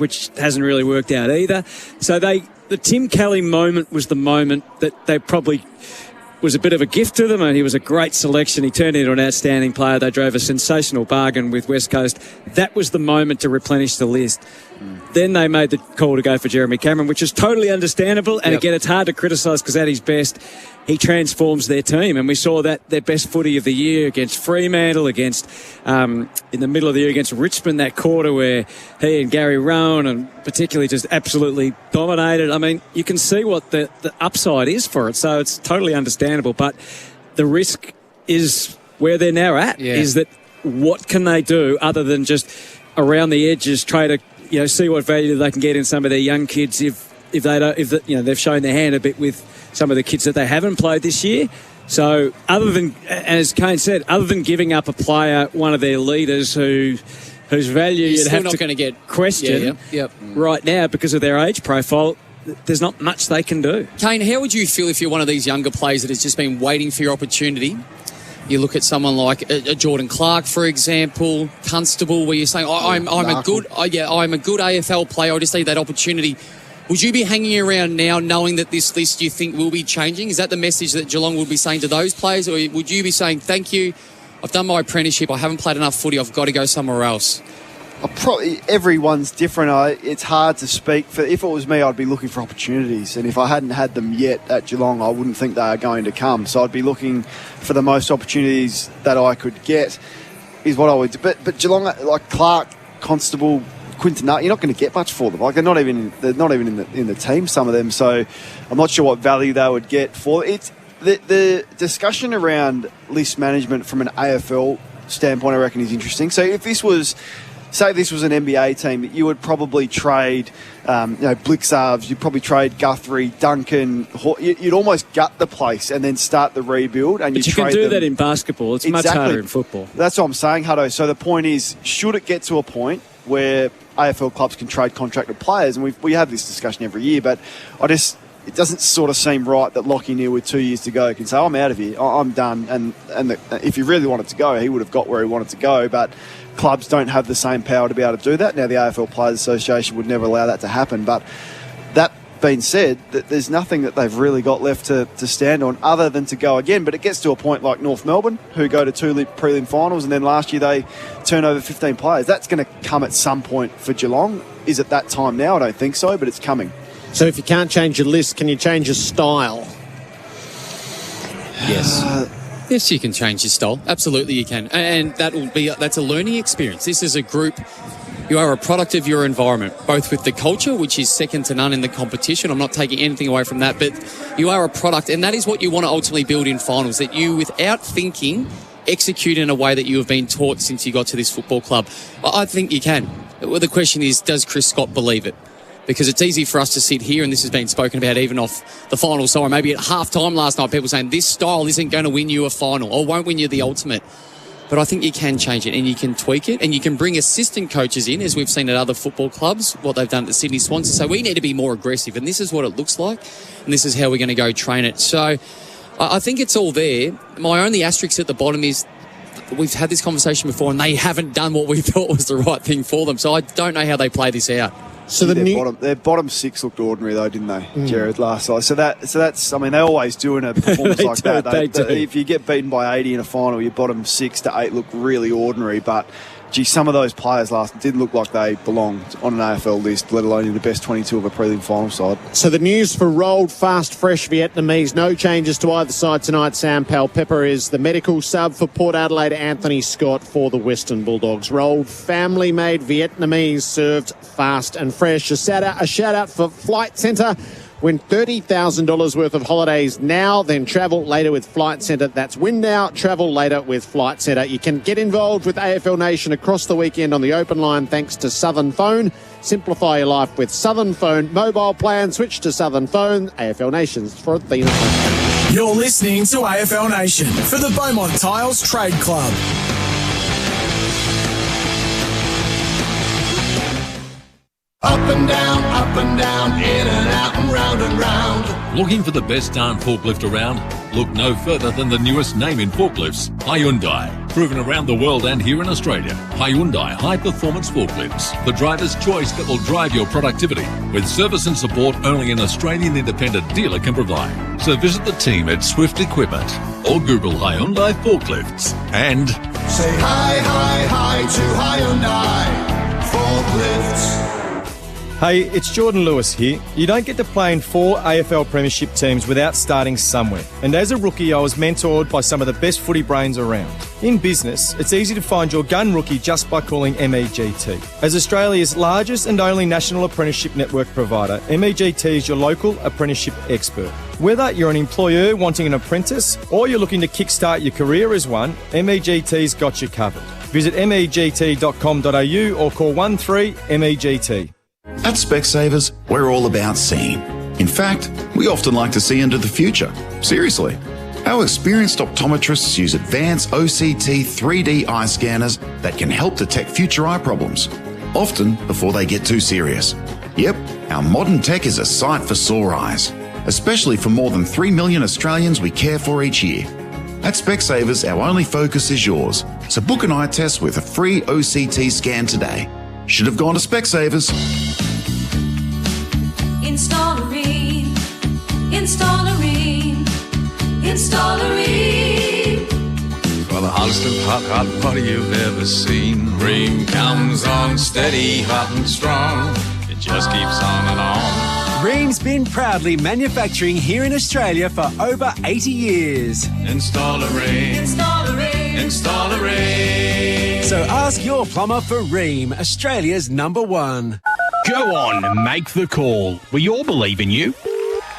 which hasn't really worked out either. So the Tim Kelly moment was the moment that they probably was a bit of a gift to them, and he was a great selection. He turned into an outstanding player. They drove a sensational bargain with West Coast. That was the moment to replenish the list. Then they made the call to go for Jeremy Cameron, which is totally understandable. And again, it's hard to criticise because at his best, he transforms their team. And we saw that their best footy of the year against Fremantle, against in the middle of the year against Richmond, that quarter where he and Gary Rowan and particularly just absolutely dominated. I mean, you can see what the upside is for it. So it's totally understandable. But the risk is where they're now at, is that what can they do other than just around the edges try to see what value they can get in some of their young kids if they've shown their hand a bit with some of the kids that they haven't played this year. So other than, as Kane said, other than giving up a player, one of their leaders whose value you'd have to get question right now because of their age profile, there's not much they can do. Kane, how would you feel if you're one of these younger players that has just been waiting for your opportunity? You look at someone like a Jordan Clark, for example, Constable, where you're saying, I'm a good AFL player, I just need that opportunity. Would you be hanging around now knowing that this list you think will be changing? Is that the message that Geelong would be saying to those players? Or would you be saying, thank you, I've done my apprenticeship, I haven't played enough footy, I've got to go somewhere else? Everyone's different. It's hard to speak. If it was me, I'd be looking for opportunities. And if I hadn't had them yet at Geelong, I wouldn't think they are going to come. So I'd be looking for the most opportunities that I could get is what I would do. But Geelong, like Clark, Constable, Quinton, you're not going to get much for them. Like they're not even in the team, some of them. So I'm not sure what value they would get for it. The discussion around list management from an AFL standpoint, I reckon, is interesting. So if this was, say this was an NBA team, that you would probably trade, Blixarves, you'd probably trade Guthrie, Duncan, you'd almost gut the place and then start the rebuild. And but you can do that in basketball. It's much harder in football. That's what I'm saying, Hutto. So the point is, should it get to a point where AFL clubs can trade contracted players, and we have this discussion every year, but it doesn't sort of seem right that Lachie Neale with 2 years to go can say, I'm out of here, I'm done. And if he really wanted to go, he would have got where he wanted to go, but clubs don't have the same power to be able to do that. Now, the AFL Players Association would never allow that to happen, but that being said, that there's nothing that they've really got left to stand on other than to go again. But it gets to a point like North Melbourne, who go to 2 prelim finals, and then last year they turn over 15 players. That's going to come at some point for Geelong. Is it that time now? I don't think so, but it's coming. So if you can't change your list, can you change your style? Yes. Yes, you can change your style. Absolutely you can. And that's a learning experience. This is a group. You are a product of your environment, both with the culture, which is second to none in the competition. I'm not taking anything away from that, but you are a product, and that is what you want to ultimately build in finals, that you, without thinking, execute in a way that you have been taught since you got to this football club. I think you can. Well, the question is, does Chris Scott believe it? Because it's easy for us to sit here, and this has been spoken about even off the final side, maybe at half-time last night, people saying this style isn't going to win you a final or won't win you the ultimate. But I think you can change it and you can tweak it, and you can bring assistant coaches in, as we've seen at other football clubs, what they've done at the Sydney Swans, and say we need to be more aggressive, and this is what it looks like, and this is how we're going to go train it. So I think it's all there. My only asterisk at the bottom is we've had this conversation before, and they haven't done what we thought was the right thing for them. So I don't know how they play this out. So their bottom six looked ordinary though, didn't they, Jared, last night? So that's I mean, they always do in a performance like that. They do. If you get beaten by 80 in a final, your bottom 6 to 8 look really ordinary. But gee, some of those players last night did look like they belonged on an AFL list, let alone in the best 22 of a prelim final side. So the news for rolled, fast, fresh Vietnamese. No changes to either side tonight. Sam Powell-Pepper is the medical sub for Port Adelaide. Anthony Scott for the Western Bulldogs. Rolled, family-made Vietnamese, served fast and fresh. A shout out for Flight Centre. Win $30,000 worth of holidays now, then travel later with Flight Centre. That's win now, travel later with Flight Centre. You can get involved with AFL Nation across the weekend on the open line thanks to Southern Phone. Simplify your life with Southern Phone mobile plan. Switch to Southern Phone. AFL Nation's for Athena. You're listening to AFL Nation for the Beaumont Tiles Trade Club. Up and down, in and out and round and round. Looking for the best darn forklift around? Look no further than the newest name in forklifts, Hyundai. Proven around the world and here in Australia, Hyundai high-performance forklifts. The driver's choice that will drive your productivity. With service and support only an Australian independent dealer can provide. So visit the team at Swift Equipment or Google Hyundai forklifts and... Say hi, hi, hi to Hyundai forklifts. Hey, it's Jordan Lewis here. You don't get to play in 4 AFL Premiership teams without starting somewhere. And as a rookie, I was mentored by some of the best footy brains around. In business, it's easy to find your gun rookie just by calling MEGT. As Australia's largest and only national apprenticeship network provider, MEGT is your local apprenticeship expert. Whether you're an employer wanting an apprentice or you're looking to kickstart your career as one, MEGT's got you covered. Visit MEGT.com.au or call 13MEGT. At Specsavers, we're all about seeing. In fact, we often like to see into the future. Seriously. Our experienced optometrists use advanced OCT 3D eye scanners that can help detect future eye problems, often before they get too serious. Yep, our modern tech is a sight for sore eyes, especially for more than 3 million Australians we care for each year. At Specsavers, our only focus is yours, so book an eye test with a free OCT scan today. Should have gone to Specsavers. Installerine, Installerine, Installerine. For the hottest of hot water you've ever seen. Ream comes on steady, hot and strong. It just keeps on and on. Ream's been proudly manufacturing here in Australia for over 80 years. Installerine, Installerine, Installerine. So ask your plumber for Ream, Australia's #1. Go on, make the call. We all believe in you.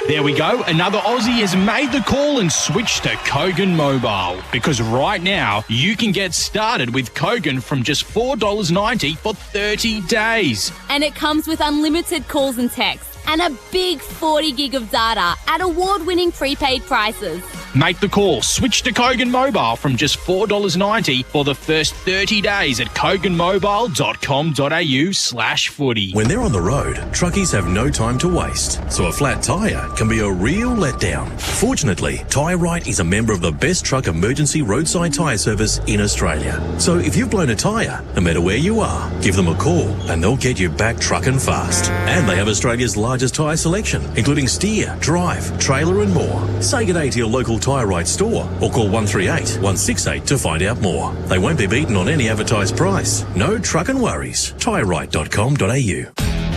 There we go. Another Aussie has made the call and switched to Kogan Mobile. Because right now, you can get started with Kogan from just $4.90 for 30 days. And it comes with unlimited calls and texts and a big 40 gig of data at award-winning prepaid prices. Make the call. Switch to Kogan Mobile from just $4.90 for the first 30 days at koganmobile.com.au/footy. When they're on the road, truckies have no time to waste, so a flat tyre can be a real letdown. Fortunately, Tyre Right is a member of the best truck emergency roadside tyre service in Australia. So if you've blown a tyre, no matter where you are, give them a call and they'll get you back trucking fast. And they have Australia's largest tyre selection, including steer, drive, trailer and more. Say good day to your local Tyre Right store or call 138 168 to find out more. They won't be beaten on any advertised price. No trucking worries. TyreRight.com.au.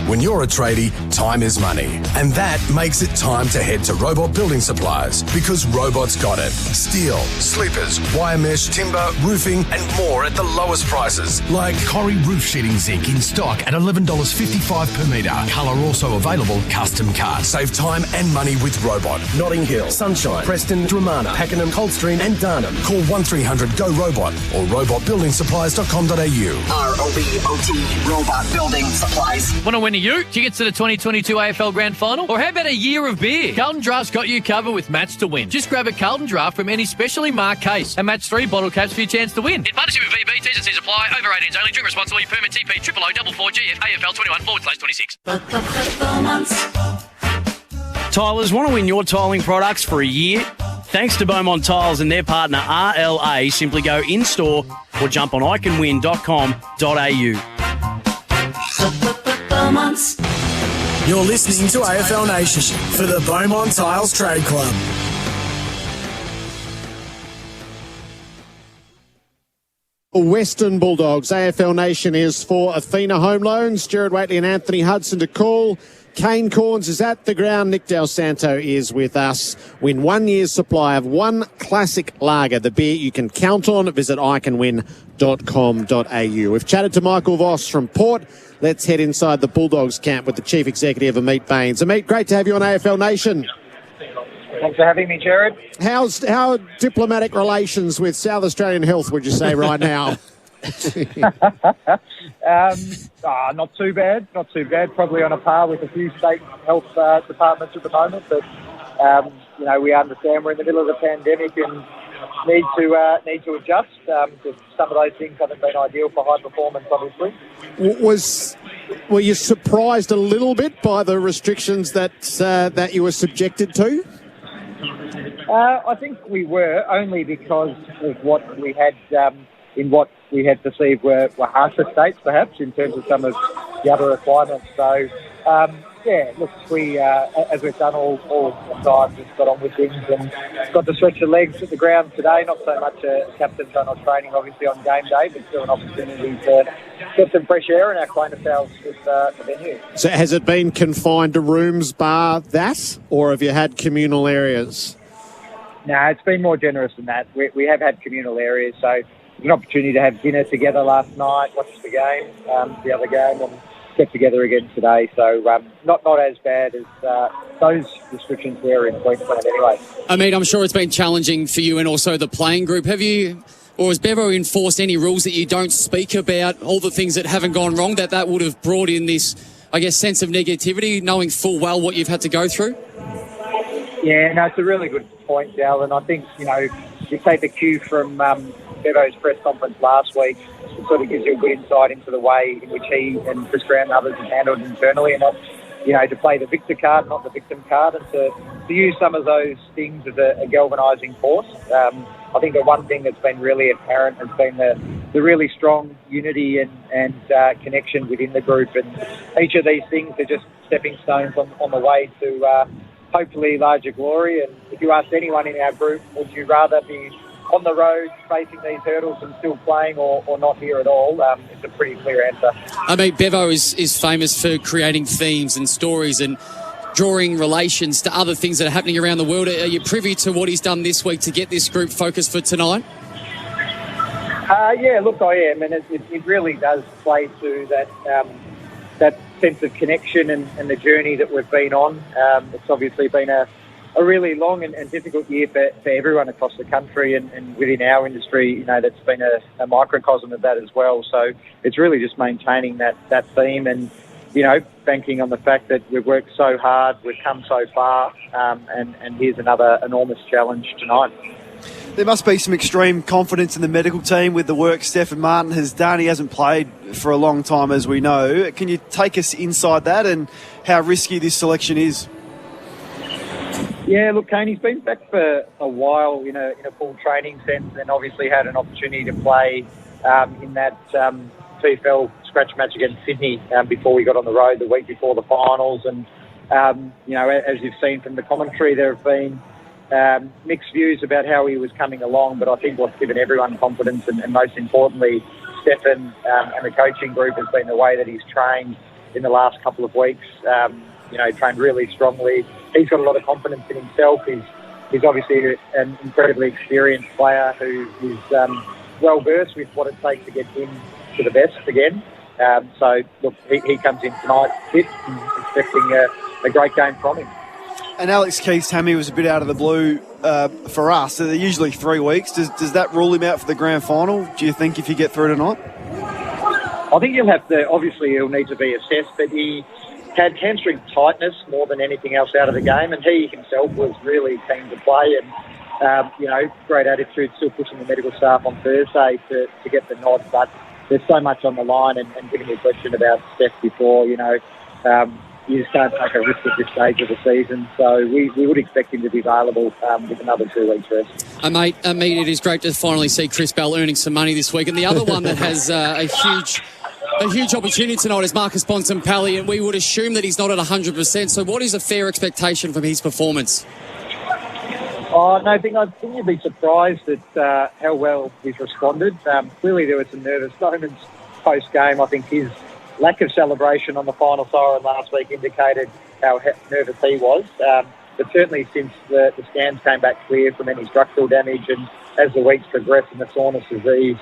When you're a tradie, time is money. And that makes it time to head to Robot Building Supplies, because Robot's got it. Steel, sleepers, wire mesh, timber, roofing, and more at the lowest prices. Like Corrie Roof Sheeting Zinc in stock at $11.55 per metre. Colour also available, custom cut. Save time and money with Robot. Notting Hill, Sunshine, Preston, Dramana, Pakenham, Coldstream and Darnham. Call 1300 GO ROBOT or robotbuildingsupplies.com.au. ROBOT, Robot Building Supplies. Want to win a ute? Tickets to the 2022 AFL Grand Final? Or how about a year of beer? Carlton Draft's got you covered with Match to Win. Just grab a Carlton Draft from any specially marked case and match 3 bottle caps for your chance to win. In partnership with VB, T's and C's apply. Over 18s only. Drink responsibly. Permit TP 00044GF AFL 21/26. Tilers, want to win your tiling products for a year? Thanks to Beaumont Tiles and their partner RLA, simply go in-store or jump on iCanWin.com.au. You're listening to AFL Nation for the Beaumont Tiles Trade Club. Western Bulldogs. AFL Nation is for Athena Home Loans. Gerard Waitley and Anthony Hudson to call. Kane Corns is at the ground. Nick Del Santo is with us. Win 1 year's supply of one classic lager, the beer you can count on. Visit iCanWin.com.au. We've chatted to Michael Voss from Port. Let's head inside the Bulldogs camp with the Chief Executive, Amit Baines. Amit, great to have you on AFL Nation. Thanks for having me, Jared. How are diplomatic relations with South Australian Health, would you say, right now? Not too bad. Not too bad. Probably on a par with a few state health departments at the moment. But, we understand we're in the middle of the pandemic and need to adjust. Some of those things haven't been ideal for high performance, obviously. Were you surprised a little bit by the restrictions that you were subjected to? I think we were, only because of what we had in what we had perceived were harsher states, perhaps, in terms of some of the other requirements. So, look, we, as we've done all the time, just got on with things and got to stretch the legs at the ground today. Not so much a captain's run or training, obviously, on game day, but still an opportunity to get some fresh air and acquaint ourselves with the venue. So has it been confined to rooms bar that, or have you had communal areas? No, it's been more generous than that. We have had communal areas, so it was an opportunity to have dinner together last night, watch the game, the other game, and get together again today. So not as bad as those restrictions were in Queensland anyway. I mean, I'm sure it's been challenging for you and also the playing group. Have you, or has Bevo enforced any rules that you don't speak about, all the things that haven't gone wrong, that would have brought in this, I guess, sense of negativity, knowing full well what you've had to go through? Yeah, no, it's a really good point, Dal, and I think, you take the cue from Bevo's press conference last week. It sort of gives you a good insight into the way in which he and Chris Graham and others have handled internally, and not, to play the victor card, not the victim card, and to use some of those things as a galvanising force. I think the one thing that's been really apparent has been the really strong unity and connection within the group, and each of these things are just stepping stones on the way to hopefully larger glory. And if you asked anyone in our group, would you rather be on the road facing these hurdles and still playing or not here at all, it's a pretty clear answer. I mean, Bevo is famous for creating themes and stories and drawing relations to other things that are happening around the world. Are you privy to what he's done this week to get this group focused for tonight? Yeah, look, I am, and it really does play to that sense of connection and the journey that we've been on. It's obviously been a really long and difficult year for everyone across the country, and within our industry, that's been a microcosm of that as well. So it's really just maintaining that theme and, banking on the fact that we've worked so hard, we've come so far, and here's another enormous challenge tonight. There must be some extreme confidence in the medical team with the work Stephen Martin has done. He hasn't played for a long time, as we know. Can you take us inside that and how risky this selection is? Yeah, look, Kane, he's been back for a while in a full training sense, and obviously had an opportunity to play in that TFL scratch match against Sydney before we got on the road the week before the finals. And, as you've seen from the commentary, there have been mixed views about how he was coming along, but I think what's given everyone confidence, and most importantly, Stephen and the coaching group, has been the way that he's trained in the last couple of weeks. Trained really strongly. He's got a lot of confidence in himself. He's obviously an incredibly experienced player who is well versed with what it takes to get him to the best again. So, look, he comes in tonight fit and expecting a great game from him. And Alex Keith's hammy was a bit out of the blue for us. So they're usually 3 weeks. Does that rule him out for the grand final, do you think, if you get through tonight? I think he'll need to be assessed, but he had hamstring tightness more than anything else out of the game, and he himself was really keen to play, and great attitude, still pushing the medical staff on Thursday to get the nod. But there's so much on the line, and given your question about Steph before, you just can't take a risk at this stage of the season. So we would expect him to be available with another 2 weeks rest. Mate, it is great to finally see Chris Bell earning some money this week. And the other one that has a huge opportunity tonight is Marcus Bontempelli, and we would assume that he's not at 100%. So what is a fair expectation from his performance? I think you'd be surprised at how well he's responded. Clearly there were some nervous moments post-game. I think his lack of celebration on the final siren last week indicated how nervous he was. But certainly since the scans came back clear from any structural damage, and as the weeks progressed and the soreness disease,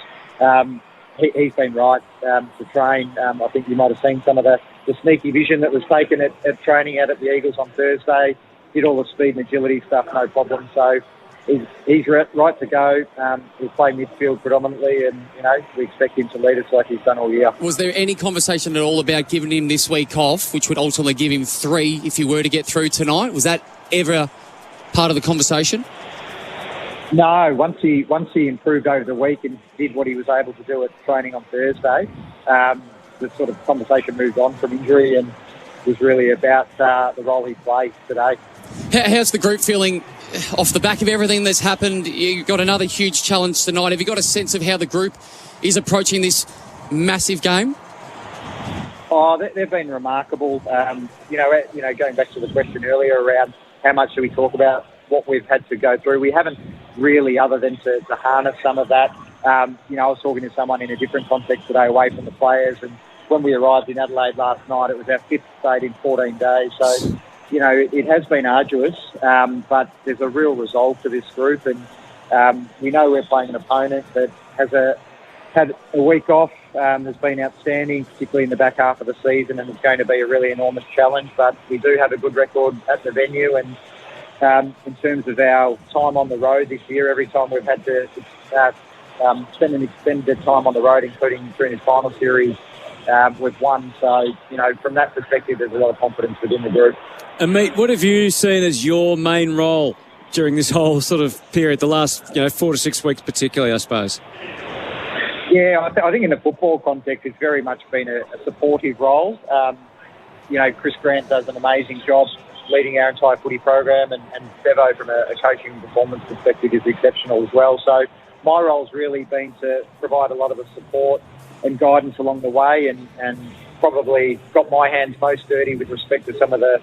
he's been right to train. I think you might have seen some of the sneaky vision that was taken at training out at the Eagles on Thursday. Did all the speed and agility stuff, no problem. So he's right to go. He'll play midfield predominantly, and we expect him to lead us like he's done all year. Was there any conversation at all about giving him this week off, which would ultimately give him 3 if he were to get through tonight? Was that ever part of the conversation? No. Once he improved over the week and did what he was able to do at training on Thursday, the sort of conversation moved on from injury and was really about the role he plays today. How's the group feeling off the back of everything that's happened? You've got another huge challenge tonight. Have you got a sense of how the group is approaching this massive game? Oh, they've been remarkable. Going back to the question earlier around how much do we talk about what we've had to go through, we haven't really, other than to harness some of that. I was talking to someone in a different context today away from the players, and when we arrived in Adelaide last night, it was our 5th state in 14 days. So, it has been arduous, but there's a real resolve to this group, and we know we're playing an opponent that has had a week off, has been outstanding, particularly in the back half of the season, and it's going to be a really enormous challenge. But we do have a good record at the venue, and in terms of our time on the road this year, every time we've had to spend an extended time on the road, including during this final series, we've won. So, from that perspective, there's a lot of confidence within the group. Amit, what have you seen as your main role during this whole sort of period, the last 4 to 6 weeks particularly, I suppose? Yeah, I think in the football context, it's very much been a supportive role. Chris Grant does an amazing job leading our entire footy program, and Bevo, from a coaching performance perspective, is exceptional as well. So my role's really been to provide a lot of the support and guidance along the way, and probably got my hands most dirty with respect to some of the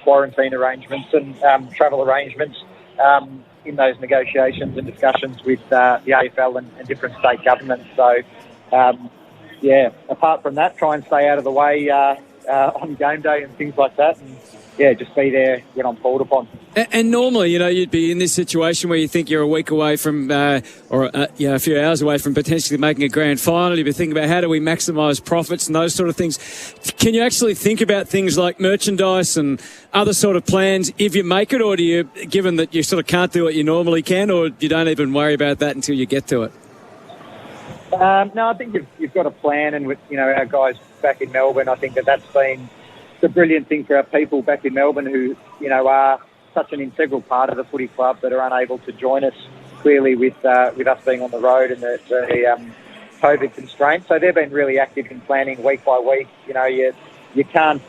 quarantine arrangements and travel arrangements in those negotiations and discussions with the AFL and different state governments. So, apart from that, try and stay out of the way on game day and things like that. And, just be there when I'm called upon. And normally, you'd be in this situation where you think you're a week away from, a few hours away from potentially making a grand final. You'd be thinking about how do we maximise profits and those sort of things. Can you actually think about things like merchandise and other sort of plans if you make it, or do you, given that you sort of can't do what you normally can, or you don't even worry about that until you get to it? No, I think you've got a plan, and with our guys back in Melbourne, I think that's been the brilliant thing for our people back in Melbourne who are such an integral part of the footy club that are unable to join us, clearly with us being on the road and the COVID constraints. So they've been really active in planning week by week. You can't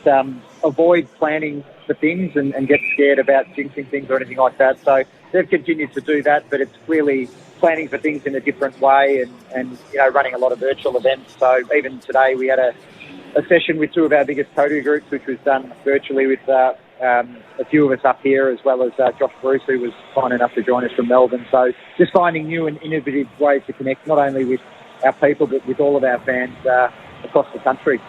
avoid planning for things and get scared about jinxing things or anything like that. So they've continued to do that, but it's clearly planning for things in a different way and running a lot of virtual events. So even today we had a session with 2 of our biggest Kodu groups, which was done virtually with a few of us up here, as well as Josh Bruce, who was kind enough to join us from Melbourne. So just finding new and innovative ways to connect, not only with our people, but with all of our fans across the country.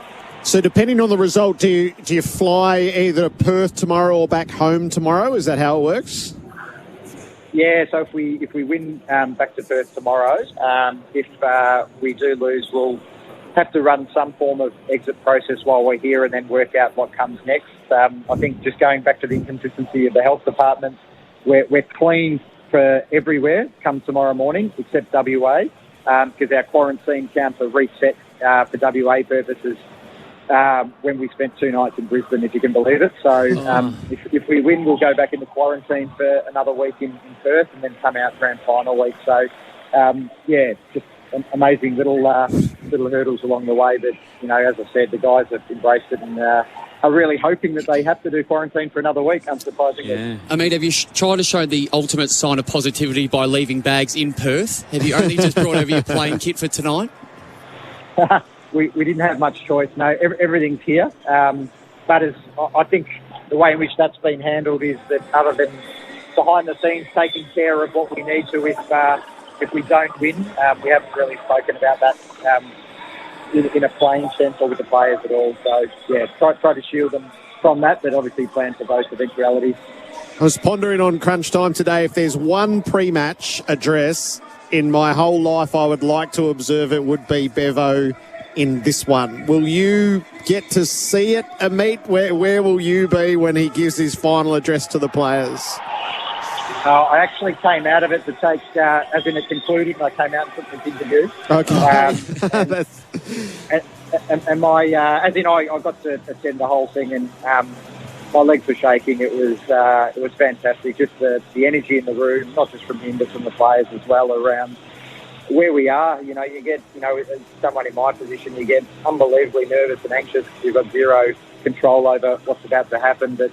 So depending on the result, do you fly either to Perth tomorrow or back home tomorrow? Is that how it works? Yeah, so if we win back to Perth tomorrow, if we do lose, we'll have to run some form of exit process while we're here and then work out what comes next. I think just going back to the inconsistency of the health department, we're clean for everywhere come tomorrow morning except WA, because our quarantine counts are reset for WA purposes when we spent 2 nights in Brisbane, if you can believe it. So if we win, we'll go back into quarantine for another week in Perth and then come out grand final week. So, just amazing little hurdles along the way. But, as I said, the guys have embraced it and are really hoping that they have to do quarantine for another week, unsurprisingly. Yeah. I mean, have you tried to show the ultimate sign of positivity by leaving bags in Perth? Have you only just brought over your playing kit for tonight? We didn't have much choice. No, everything's here. But I think the way in which that's been handled is that, other than behind the scenes taking care of what we need to if we don't win, we haven't really spoken about that in a playing sense or with the players at all. So, try to shield them from that, but obviously plan for both eventualities. I was pondering on crunch time today, if there's one pre-match address in my whole life I would like to observe, it would be Bevo in this one. Will you get to see it, Amit? Where will you be when he gives his final address to the players? I actually came out of it to take, as in it concluded, I came out and took the thing to do. Okay. And my, as in I got to attend the whole thing, and my legs were shaking. It was fantastic. Just the energy in the room, not just from him, but from the players as well, around where we are, you get, as someone in my position, you get unbelievably nervous and anxious because you've got zero control over what's about to happen. But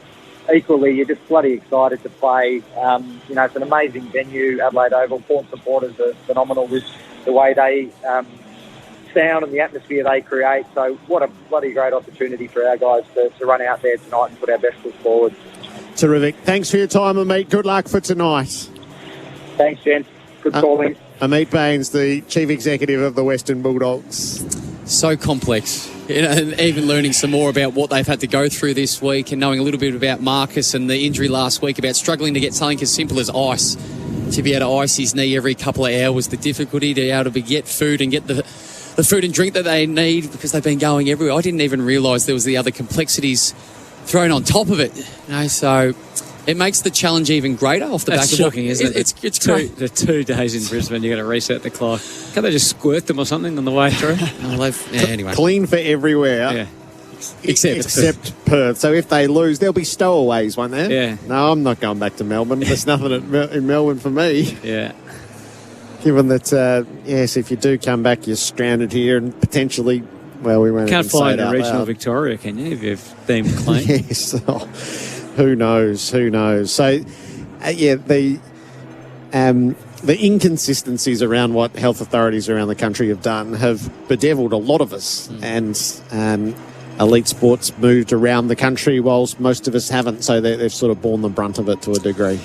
equally, you're just bloody excited to play. It's an amazing venue, Adelaide Oval. Port supporters are phenomenal with the way they sound and the atmosphere they create. So what a bloody great opportunity for our guys to run out there tonight and put our best foot forward. Terrific. Thanks for your time, Amit. Good luck for tonight. Thanks, gents. Good calling. Amit Baines, the Chief Executive of the Western Bulldogs. So complex. And even learning some more about what they've had to go through this week and knowing a little bit about Marcus and the injury last week, about struggling to get something as simple as ice. To be able to ice his knee every couple of hours, the difficulty to be able to get food and get the food and drink that they need because they've been going everywhere. I didn't even realise there was the other complexities thrown on top of it. So it makes the challenge even greater off the back of shocking, isn't it? It's the 2 days in Brisbane, you've got to reset the clock. Can't they just squirt them or something on the way through? Anyway. Clean for everywhere. Yeah. Except Perth. So if they lose, there'll be stowaways, won't there? Yeah. No, I'm not going back to Melbourne. There's nothing in Melbourne for me. Yeah. Given that, yes, if you do come back, you're stranded here and potentially, well, we won't Can't fly into regional loud. Victoria, can you, if you've deemed clean? Yes. Oh, who knows? So, the inconsistencies around what health authorities around the country have done have bedeviled a lot of us. And elite sports moved around the country whilst most of us haven't. So they've sort of borne the brunt of it to a degree.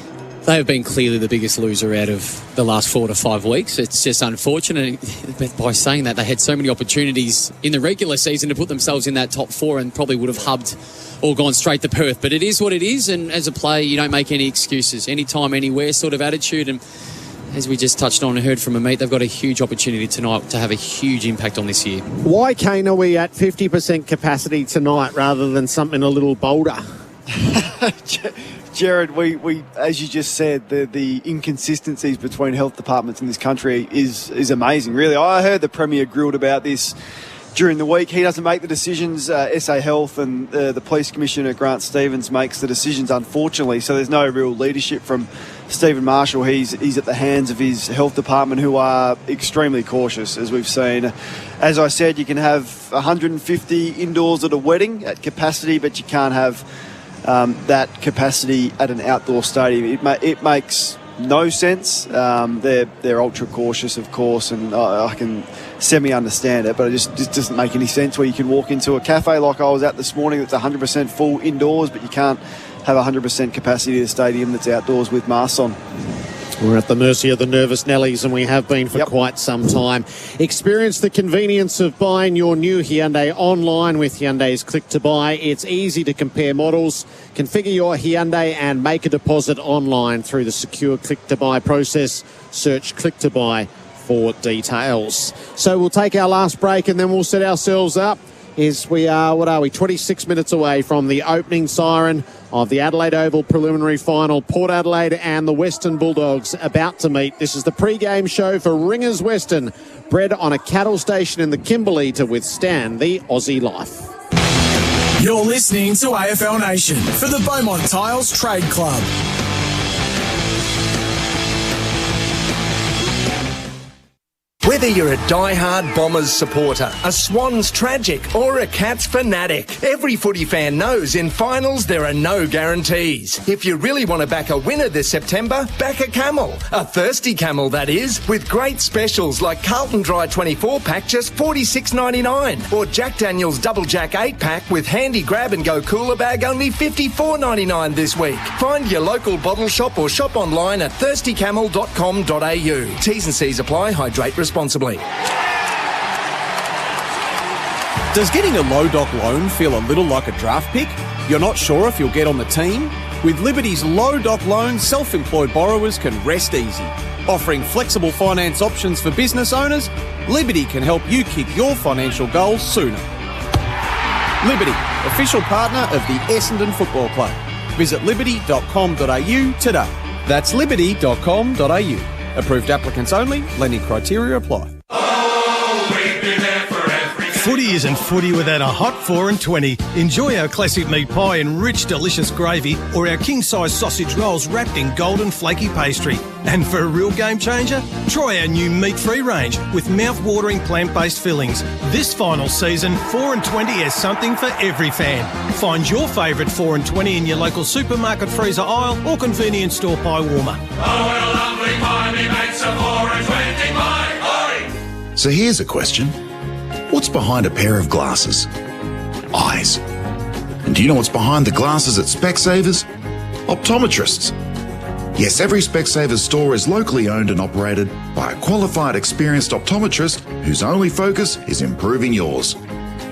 They have been clearly the biggest loser out of the last 4 to 5 weeks. It's just unfortunate. But by saying that, they had so many opportunities in the regular season to put themselves in that top 4 and probably would have hubbed or gone straight to Perth. But it is what it is, and as a player, you don't make any excuses. Anytime, anywhere sort of attitude. And as we just touched on and heard from Amit, they've got a huge opportunity tonight to have a huge impact on this year. Why, Kane, are we at 50% capacity tonight rather than something a little bolder? Jared, we as you just said, the inconsistencies between health departments in this country is amazing, really. I heard the Premier grilled about this during the week. He doesn't make the decisions. SA Health and the Police Commissioner, Grant Stevens, makes the decisions, unfortunately. So there's no real leadership from Stephen Marshall. He's at the hands of his health department, who are extremely cautious, as we've seen. As I said, you can have 150 indoors at a wedding at capacity, but you can't have that capacity at an outdoor stadium. It makes no sense. They're ultra cautious, of course, and I can semi-understand it, but it just doesn't make any sense where you can walk into a cafe like I was at this morning that's 100% full indoors, but you can't have 100% capacity of the stadium that's outdoors with masks on. We're at the mercy of the nervous Nellies, and we have been for quite some time. Experience the convenience of buying your new Hyundai online with Hyundai's Click to Buy. It's easy to compare models, configure your Hyundai and make a deposit online through the secure Click to Buy process. Search Click to Buy for details. So we'll take our last break and then we'll set ourselves up. We are 26 minutes away from the opening siren of the Adelaide Oval preliminary final. Port Adelaide and the Western Bulldogs about to meet. This is the pre-game show for Ringers Western, bred on a cattle station in the Kimberley to withstand the Aussie life. You're listening to AFL Nation for the Beaumont Tiles Trade Club. Whether you're a die-hard Bombers supporter, a Swans tragic or a Cats fanatic, every footy fan knows in finals there are no guarantees. If you really want to back a winner this September, back a camel. A thirsty camel, that is, with great specials like Carlton Dry 24-pack just $46.99 or Jack Daniel's Double Jack 8-pack with handy grab-and-go cooler bag only $54.99 this week. Find your local bottle shop or shop online at thirstycamel.com.au. T's and C's apply. Hydrate responsibly. Does getting a low doc loan feel a little like a draft pick? You're not sure if you'll get on the team? With Liberty's low doc loan, self-employed borrowers can rest easy. Offering flexible finance options for business owners, Liberty can help you kick your financial goals sooner. Liberty, official partner of the Essendon Football Club. Visit liberty.com.au today. That's liberty.com.au. Approved applicants only. Lending criteria apply. Footy isn't footy without a hot 4 and 20. Enjoy our classic meat pie in rich, delicious gravy or our king-size sausage rolls wrapped in golden flaky pastry. And for a real game changer, try our new meat-free range with mouth-watering plant-based fillings. This final season, 4 and 20 has something for every fan. Find your favourite 4 and 20 in your local supermarket freezer aisle or convenience store pie warmer. So here's a question. What's behind a pair of glasses? Eyes. And do you know what's behind the glasses at Specsavers? Optometrists. Yes, every Specsavers store is locally owned and operated by a qualified, experienced optometrist whose only focus is improving yours.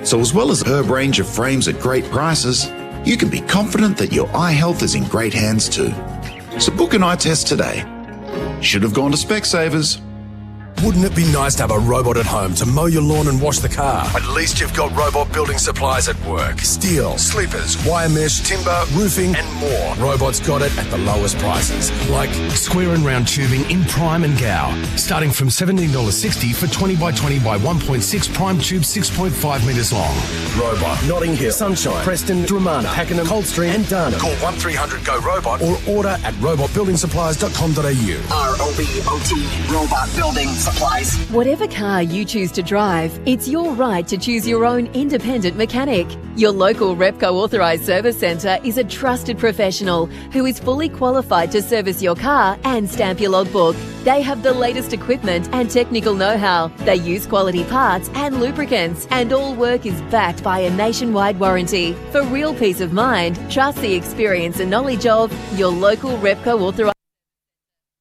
So as well as a herb range of frames at great prices, you can be confident that your eye health is in great hands too. So book an eye test today. Should have gone to Specsavers. Wouldn't it be nice to have a robot at home to mow your lawn and wash the car? At least you've got Robot Building Supplies at work. Steel, sleepers, wire mesh, timber, roofing and more. Robots got it at the lowest prices. Like square and round tubing in prime and gow. Starting from $17.60 for 20 by 20 by 1.6 prime tube 6.5 metres long. Robot, Notting Hill, Sunshine, Preston, Dromana, Pakenham, Coldstream and Darnham. Call 1300-GO-ROBOT or order at robotbuildingsupplies.com.au. ROBOT Robot Building Supplies. Whatever car you choose to drive, it's your right to choose your own independent mechanic. Your local Repco authorised service centre is a trusted professional who is fully qualified to service your car and stamp your logbook. They have the latest equipment and technical know-how. They use quality parts and lubricants, and all work is backed by a nationwide warranty. For real peace of mind, trust the experience and knowledge of your local Repco authorised.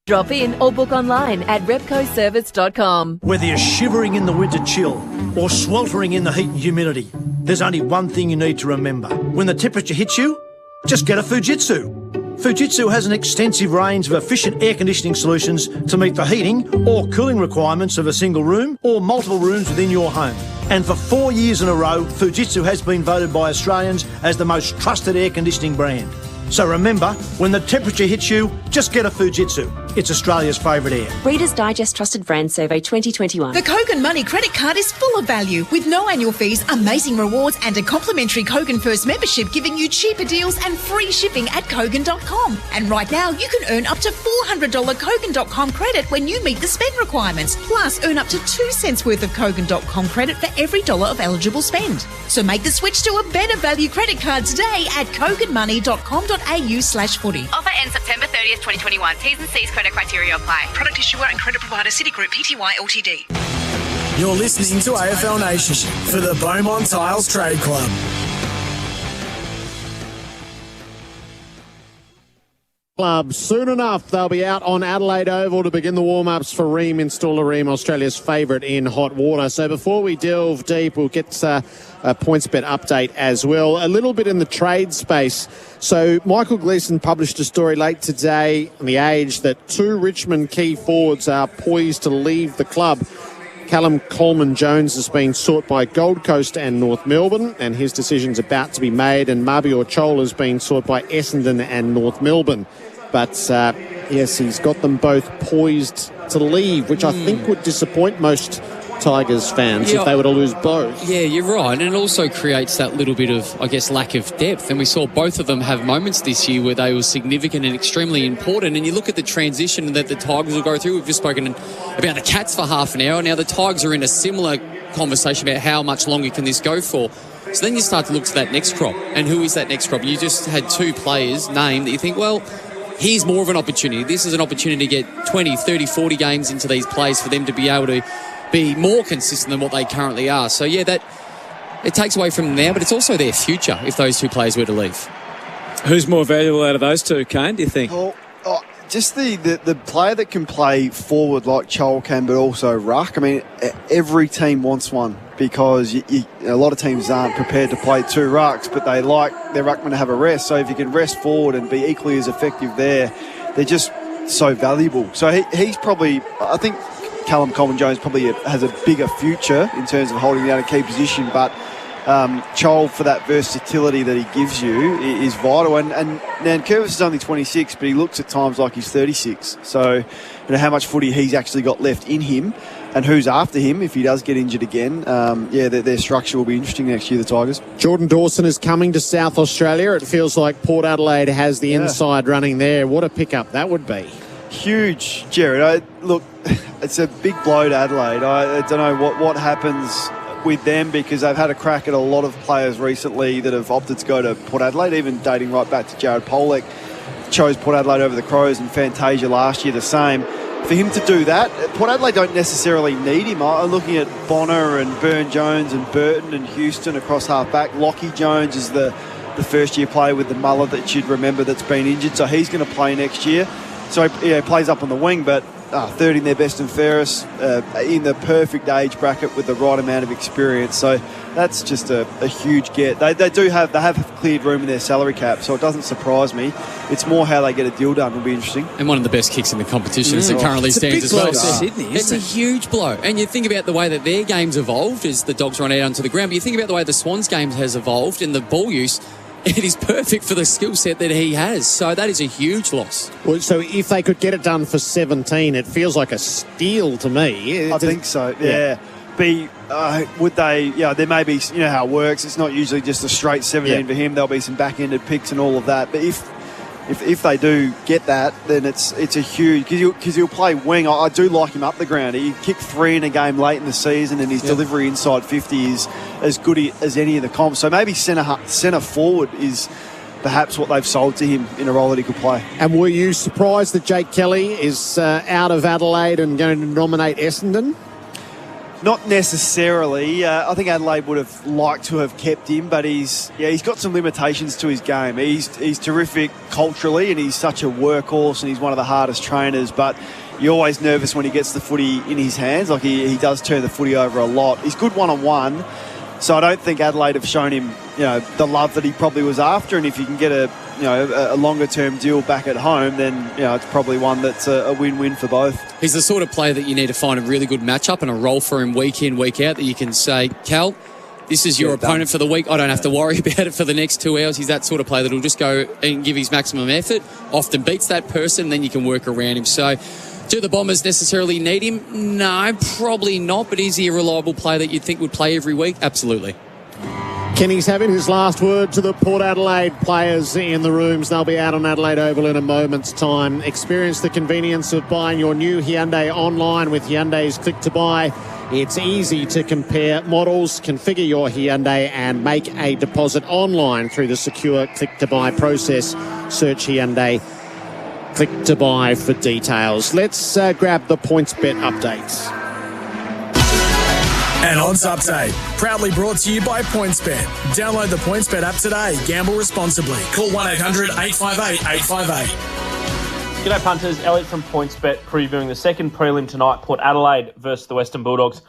Drop in or book online at repcoservice.com. Whether you're shivering in the winter chill or sweltering in the heat and humidity, there's only one thing you need to remember. When the temperature hits you, just get a Fujitsu. Fujitsu has an extensive range of efficient air conditioning solutions to meet the heating or cooling requirements of a single room or multiple rooms within your home. And for 4 years in a row, Fujitsu has been voted by Australians as the most trusted air conditioning brand. So remember, when the temperature hits you, just get a Fujitsu. It's Australia's favourite air. Reader's Digest Trusted Brand Survey 2021. The Kogan Money Credit Card is full of value, with no annual fees, amazing rewards and a complimentary Kogan First membership, giving you cheaper deals and free shipping at Kogan.com. And right now, you can earn up to $400 Kogan.com credit when you meet the spend requirements. Plus, earn up to 2 cents worth of Kogan.com credit for every $1 of eligible spend. So make the switch to a better value credit card today at koganmoney.com.au/footy. Offer ends September 30th, 2021. T's and C's credit criteria apply. Product issuer and credit provider Citigroup Pty Ltd. You're listening to AFL Nation for the Beaumont Tiles Trade Club. Club. Soon enough, they'll be out on Adelaide Oval to begin the warm-ups for Rheem Installer Rheem, Australia's favourite in hot water. So before we delve deep, we'll get a PointsBet update as well. A little bit in the trade space. So Michael Gleeson published a story late today on The Age that 2 Richmond key forwards are poised to leave the club. Callum Coleman-Jones has been sought by Gold Coast and North Melbourne, and his decision's about to be made. And Mabior Chol has been sought by Essendon and North Melbourne. But, yes, he's got them both poised to leave, which I think would disappoint most Tigers fans if they were to lose both. Yeah, you're right. And it also creates that little bit of, I guess, lack of depth. And we saw both of them have moments this year where they were significant and extremely important. And you look at the transition that the Tigers will go through. We've just spoken about the Cats for half an hour. Now the Tigers are in a similar conversation about how much longer can this go for. So then you start to look to that next crop. And who is that next crop? You just had 2 players named that you think, well, here's more of an opportunity. This is an opportunity to get 20, 30, 40 games into these players for them to be able to be more consistent than what they currently are. So, yeah, that it takes away from them now, but it's also their future if those 2 players were to leave. Who's more valuable out of those 2, Kane, do you think? Just the player that can play forward like Chol can, but also ruck. I mean, every team wants one because a lot of teams aren't prepared to play 2 rucks, but they like their ruckman to have a rest. So if you can rest forward and be equally as effective there, they're just so valuable. So he's probably, I think Callum Coleman-Jones probably has a bigger future in terms of holding down a key position, but Chol, for that versatility that he gives you, is vital. And Nankervis is only 26, but he looks at times like he's 36. So, how much footy he's actually got left in him. who's after him if he does get injured again. Their structure will be interesting next year, the Tigers. Jordan Dawson is coming to South Australia. It feels like Port Adelaide has the inside running there. What a pickup that would be. Huge, Jared. Look, it's a big blow to Adelaide. I don't know what happens with them because they've had a crack at a lot of players recently that have opted to go to Port Adelaide, even dating right back to Jared Pollock. Chose Port Adelaide over the Crows, and Fantasia last year the same. For him to do that, Port Adelaide don't necessarily need him. I'm looking at Bonner and Burn-Jones and Burton and Houston across half-back. Lockie Jones is the first-year player with the mullet that you'd remember that's been injured, so he's going to play next year. So he plays up on the wing, but third in their best and fairest, in the perfect age bracket with the right amount of experience. So that's just a huge get. They have cleared room in their salary cap, so it doesn't surprise me. It's more how they get a deal done will be interesting. And one of the best kicks in the competition as it currently stands as well. Sydney, it's a huge blow. And you think about the way that their game's evolved as the Dogs run out onto the ground, but you think about the way the Swans game has evolved and the ball use. It is perfect for the skill set that he has. So that is a huge loss. Well, so if they could get it done for 17, it feels like a steal to me. I think so, yeah. Would they, there may be, you know how it works. It's not usually just a straight 17 for him. There'll be some back-ended picks and all of that. But if they do get that, then it's a huge, because he'll play wing. I do like him up the ground. He kicked 3 in a game late in the season, and his delivery inside 50 is as good as any of the comps. So maybe centre forward is perhaps what they've sold to him in a role that he could play. And were you surprised that Jake Kelly is out of Adelaide and going to nominate Essendon? Not necessarily. I think Adelaide would have liked to have kept him, but he's got some limitations to his game. He's terrific culturally, and he's such a workhorse, and he's one of the hardest trainers. But you're always nervous when he gets the footy in his hands. Like he does turn the footy over a lot. He's good one-on-one, so I don't think Adelaide have shown him, the love that he probably was after. And if you can get a longer-term deal back at home, then it's probably one that's a win-win for both. He's the sort of player that you need to find a really good matchup and a role for him week in, week out that you can say, Cal, this is your opponent for the week. I don't have to worry about it for the next 2 hours. He's that sort of player that will just go and give his maximum effort, often beats that person, then you can work around him. So do the Bombers necessarily need him? No, probably not. But is he a reliable player that you'd think would play every week? Absolutely. Kenny's having his last word to the Port Adelaide players in the rooms. They'll be out on Adelaide Oval in a moment's time. Experience the convenience of buying your new Hyundai online with Hyundai's Click to Buy. It's easy to compare models, configure your Hyundai and make a deposit online through the secure Click to Buy process. Search Hyundai Click to Buy for details. Let's grab the PointsBet updates. An odds update, proudly brought to you by PointsBet. Download the PointsBet app today. Gamble responsibly. Call 1-800-858-858. G'day punters, Elliot from PointsBet previewing the second prelim tonight, Port Adelaide versus the Western Bulldogs.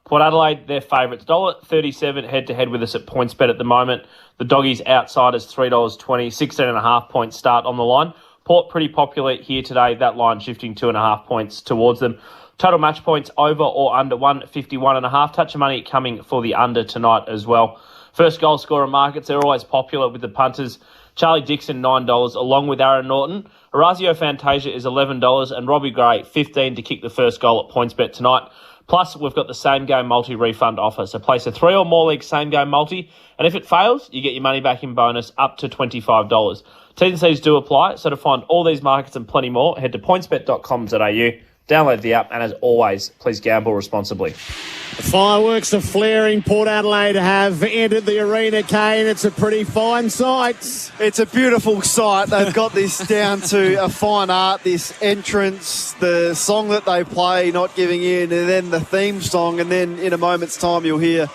Port Adelaide, their favourites, $1.37 head-to-head with us at PointsBet at the moment. The Doggies outsiders, $3.20, 16.5 points start on the line. Port pretty popular here today, that line shifting 2.5 points towards them. Total match points over or under 151.5. Touch of money coming for the under tonight as well. First goal scorer markets, they're always popular with the punters. Charlie Dixon, $9, along with Aaron Norton. Orazio Fantasia is $11 and Robbie Gray, $15 to kick the first goal at PointsBet tonight. Plus, we've got the same-game multi-refund offer. So place a 3 or more league same-game multi, and if it fails, you get your money back in bonus up to $25. T's and C's do apply, so to find all these markets and plenty more, head to pointsbet.com.au. Download the app, and as always, please gamble responsibly. The fireworks are flaring. Port Adelaide have entered the arena, Kane. It's a pretty fine sight. It's a beautiful sight. They've got this down to a fine art, this entrance, the song that they play, Not Giving In, and then the theme song, and then in a moment's time you'll hear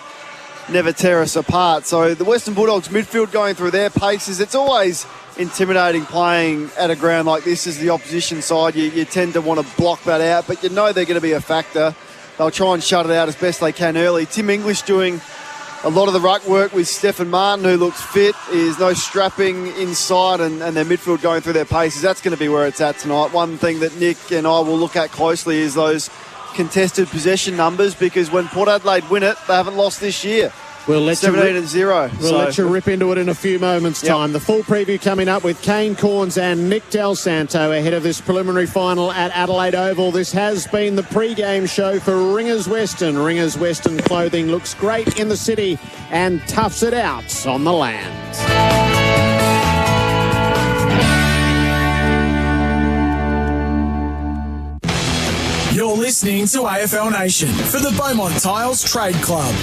Never Tear Us Apart. So the Western Bulldogs midfield going through their paces. It's always intimidating playing at a ground like this as the opposition side. You tend to want to block that out, but you know they're going to be a factor. They'll try and shut it out as best they can early. Tim English doing a lot of the ruck work with Stephen Martin, who looks fit. Is no strapping inside, and their midfield going through their paces. That's going to be where it's at tonight. One thing that Nick and I will look at closely is those contested possession numbers, because when Port Adelaide win it, they haven't lost this year. We'll let 17-0. We'll let you rip into it in a few moments' time. The full preview coming up with Kane Corns and Nick Del Santo ahead of this preliminary final at Adelaide Oval. This has been the pre-game show for Ringers Western. Ringers Western clothing looks great in the city and toughs it out on the land. You're listening to AFL Nation for the Beaumont Tiles Trade Club.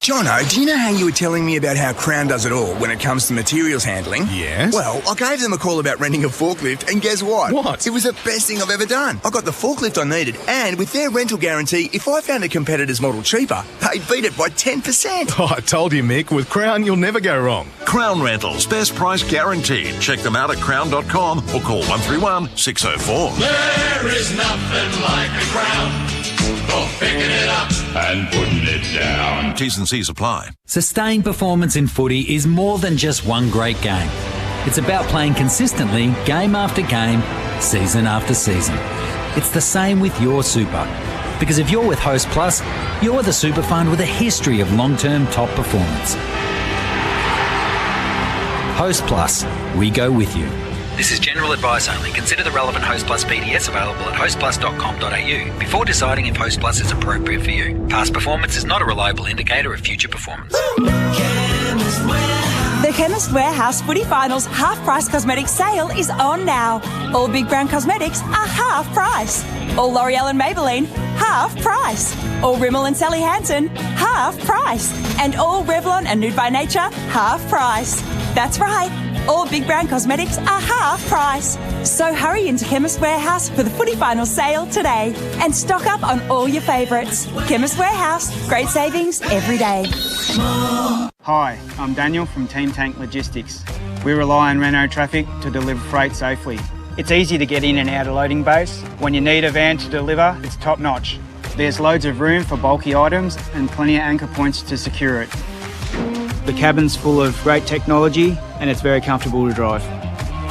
Jono, do you know how you were telling me about how Crown does it all when it comes to materials handling? Yes. Well, I gave them a call about renting a forklift, and guess what? What? It was the best thing I've ever done. I got the forklift I needed, and with their rental guarantee, if I found a competitor's model cheaper, they'd beat it by 10%. Oh, I told you, Mick, with Crown, you'll never go wrong. Crown Rentals, best price guaranteed. Check them out at crown.com or call 131 604. There is nothing like a Crown. For picking it up and putting it down. T's and C's apply. Sustained performance in footy is more than just one great game. It's about playing consistently, game after game, season after season. It's the same with your super. Because if you're with Host Plus, you're the super fund with a history of long-term top performance. Host Plus, we go with you. This is general advice only. Consider the relevant Host Plus PDS available at hostplus.com.au before deciding if Host Plus is appropriate for you. Past performance is not a reliable indicator of future performance. The Chemist Warehouse Footy Finals half-price cosmetics sale is on now. All big brand cosmetics are half price. All L'Oreal and Maybelline, half price. All Rimmel and Sally Hansen, half price. And all Revlon and Nude by Nature, half price. That's right. All big brand cosmetics are half price. So hurry into Chemist Warehouse for the Footy Finals sale today and stock up on all your favourites. Chemist Warehouse, great savings every day. Hi, I'm Daniel from Team Tank Logistics. We rely on Renault Traffic to deliver freight safely. It's easy to get in and out of loading base. When you need a van to deliver, it's top notch. There's loads of room for bulky items and plenty of anchor points to secure it. The cabin's full of great technology and it's very comfortable to drive.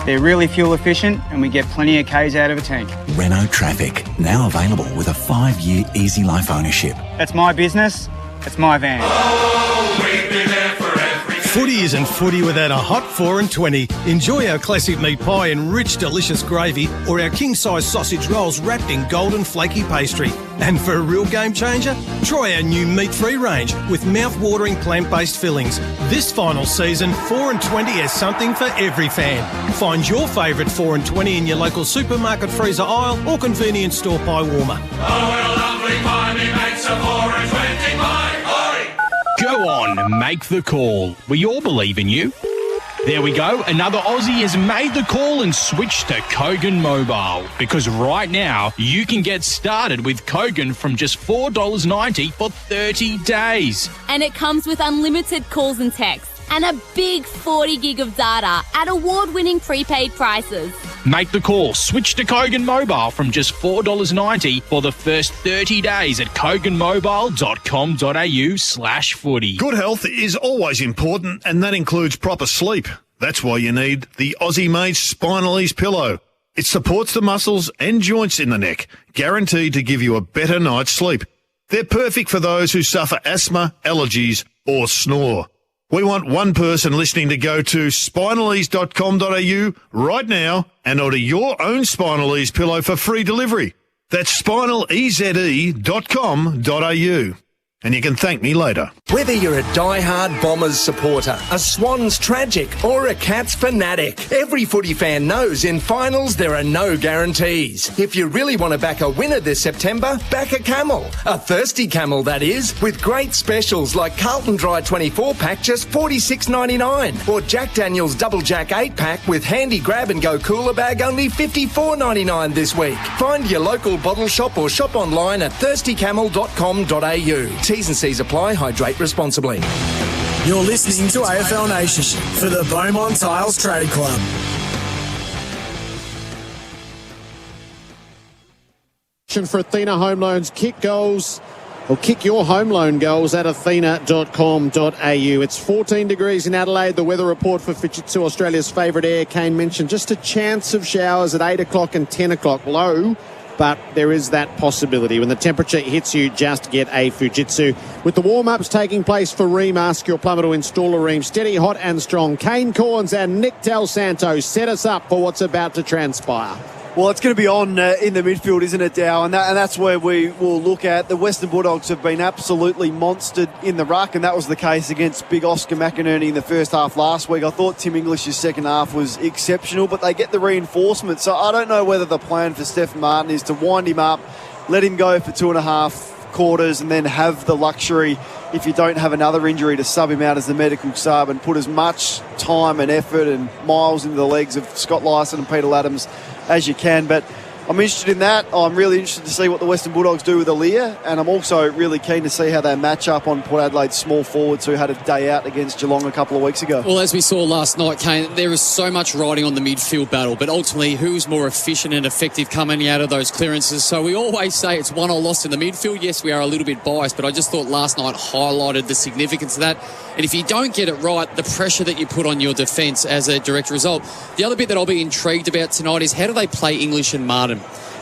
They're really fuel efficient and we get plenty of Ks out of a tank. Renault Traffic, now available with a 5-year easy life ownership. That's my business, it's my van. Oh, we've been there for every Footy isn't footy without a hot 4 and 20. Enjoy our classic meat pie and rich, delicious gravy, or our king-size sausage rolls wrapped in golden flaky pastry. And for a real game changer, try our new meat-free range with mouth-watering plant-based fillings. This final season, 4 and 20 has something for every fan. Find your favourite 4 and 20 in your local supermarket freezer aisle or convenience store pie warmer. Oh, well, lovely pie, me makes a 4 and 20 pie. Go on, make the call. We all believe in you. There we go. Another Aussie has made the call and switched to Kogan Mobile. Because right now, you can get started with Kogan from just $4.90 for 30 days. And it comes with unlimited calls and texts and a big 40 gig of data at award-winning prepaid prices. Make the call. Switch to Kogan Mobile from just $4.90 for the first 30 days at koganmobile.com.au/footy. Good health is always important, and that includes proper sleep. That's why you need the Aussie-made Spinalese pillow. It supports the muscles and joints in the neck, guaranteed to give you a better night's sleep. They're perfect for those who suffer asthma, allergies, or snore. We want one person listening to go to spinalese.com.au right now and order your own Spinalese pillow for free delivery. That's spinaleze.com.au. And you can thank me later. Whether you're a die-hard Bombers supporter, a Swans tragic, or a Cats fanatic, every footy fan knows in finals there are no guarantees. If you really want to back a winner this September, back a camel. A thirsty camel, that is, with great specials like Carlton Dry 24-pack just $46.99, or Jack Daniel's Double Jack 8-pack with handy grab-and-go cooler bag only $54.99 this week. Find your local bottle shop or shop online at thirstycamel.com.au. T's and C's apply. Hydrate responsibly. You're listening to AFL Nation for the Beaumont Tiles Trade Club. For Athena Home Loans, kick goals or kick your home loan goals at athena.com.au. It's 14 degrees in Adelaide. The weather report for Fujitsu, Australia's favourite air. Kane mentioned just a chance of showers at 8 o'clock and 10 o'clock. Low but there is that possibility. When the temperature hits you, just get a Fujitsu. With the warm-ups taking place for Ream, ask your plumber to install a Ream. Steady, hot and strong. Kane Corns and Nick Del Santo set us up for what's about to transpire. Well, it's going to be on in the midfield, isn't it, Dow? And that's where we will look at. The Western Bulldogs have been absolutely monstered in the ruck, and that was the case against big Oscar McInerney in the first half last week. I thought Tim English's second half was exceptional, but they get the reinforcement. So I don't know whether the plan for Stephen Martin is to wind him up, let him go for 2.5 quarters, and then have the luxury, if you don't have another injury, to sub him out as the medical sub and put as much time and effort and miles into the legs of Scott Lyson and Peter Laddams as you can. But I'm interested in that. I'm really interested to see what the Western Bulldogs do with Aaliyah, and I'm also really keen to see how they match up on Port Adelaide's small forwards who had a day out against Geelong a couple of weeks ago. Well, as we saw last night, Kane, there is so much riding on the midfield battle, but ultimately who's more efficient and effective coming out of those clearances? So we always say it's won or lost in the midfield. Yes, we are a little bit biased, but I just thought last night highlighted the significance of that. And if you don't get it right, the pressure that you put on your defence as a direct result. The other bit that I'll be intrigued about tonight is how do they play English and Martin?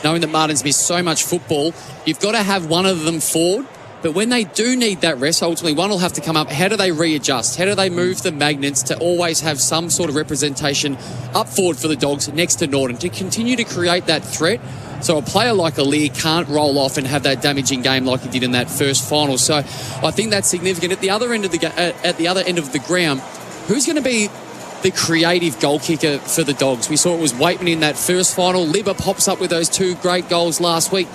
Knowing that Martin's missed so much football, you've got to have one of them forward. But when they do need that rest, ultimately one will have to come up. How do they readjust? How do they move the magnets to always have some sort of representation up forward for the Dogs next to Norton to continue to create that threat? So a player like Ali can't roll off and have that damaging game like he did in that first final. So I think that's significant. At the other end of the ground, who's going to be the creative goal kicker for the Dogs? We saw it was Waitman in that first final. Libba pops up with those 2 great goals last week.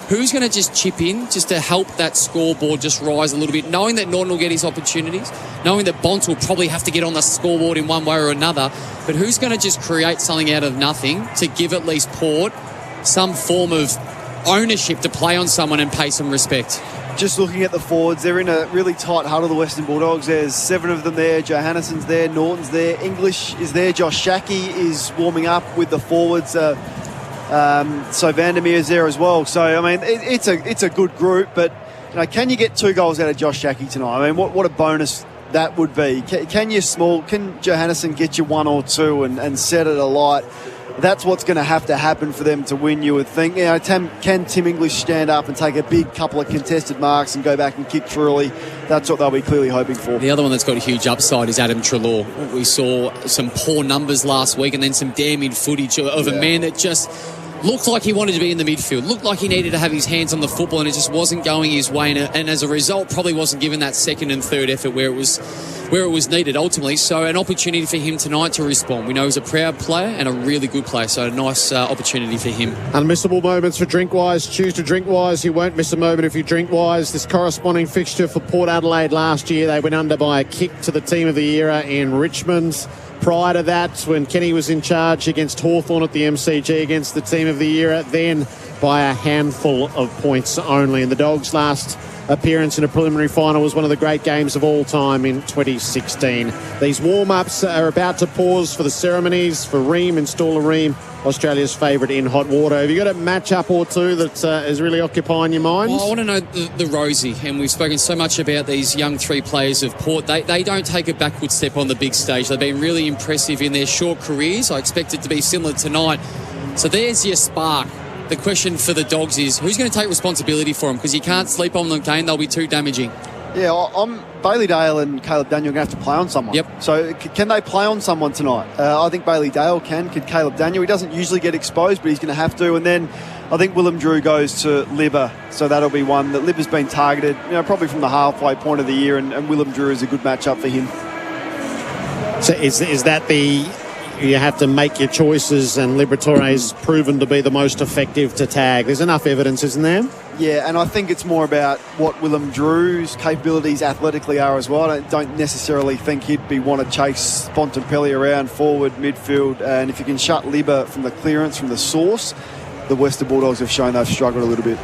Who's going to just chip in just to help that scoreboard just rise a little bit, knowing that Norton will get his opportunities, knowing that Bont will probably have to get on the scoreboard in one way or another, but who's going to just create something out of nothing to give at least Port some form of ownership to play on someone and pay some respect? Just looking at the forwards, they're in a really tight huddle, the Western Bulldogs. There's 7 of them there. Johannesson's there, Norton's there, English is there, Josh Shackey is warming up with the forwards. So Vandermeer's there as well. So, I mean, it's a good group, but can you get 2 goals out of Josh Shackey tonight? I mean, what a bonus that would be. Can Johannesson get you 1 or 2 and set it alight? That's what's going to have to happen for them to win, you would think. Can Tim English stand up and take a big couple of contested marks and go back and kick truly? That's what they'll be clearly hoping for. The other one that's got a huge upside is Adam Treloar. We saw some poor numbers last week and then some damning footage of a man that just looked like he wanted to be in the midfield, looked like he needed to have his hands on the football, and it just wasn't going his way, and as a result probably wasn't given that second and third effort where it was needed ultimately. So an opportunity for him tonight to respond. We know he's a proud player and a really good player, so a nice opportunity for him. Unmissable moments for Drinkwise. Choose to Drinkwise. You won't miss a moment if you Drinkwise. This corresponding fixture for Port Adelaide last year, they went under by a kick to the team of the era in Richmond. Prior to that, when Kenny was in charge against Hawthorn at the MCG against the team of the era, then by a handful of points only. And the Dogs' last appearance in a preliminary final was one of the great games of all time in 2016. These warm-ups are about to pause for the ceremonies for Ream, install a Ream, Australia's favourite in hot water. Have you got a match-up or two that is really occupying your mind? Well, I want to know the Rosie, and we've spoken so much about these young 3 players of Port. They don't take a backward step on the big stage. They've been really impressive in their short careers. I expect it to be similar tonight. So there's your spark. The question for the Dogs is, who's going to take responsibility for them? Because you can't sleep on them, Kane. They'll be too damaging. Yeah, Bailey Dale and Caleb Daniel are going to have to play on someone. Yep. So can they play on someone tonight? I think Bailey Dale can. Could Caleb Daniel? He doesn't usually get exposed, but he's going to have to. And then I think Willem Drew goes to Libba. So that'll be one that Libba's been targeted, probably from the halfway point of the year, and Willem Drew is a good matchup for him. So is that you have to make your choices, and Liberatore's proven to be the most effective to tag? There's enough evidence, isn't there? Yeah, and I think it's more about what Willem Drew's capabilities athletically are as well. I don't necessarily think he'd want to chase Bontempelli around forward, midfield, and if you can shut Libba from the clearance, from the source, the Western Bulldogs have shown they've struggled a little bit.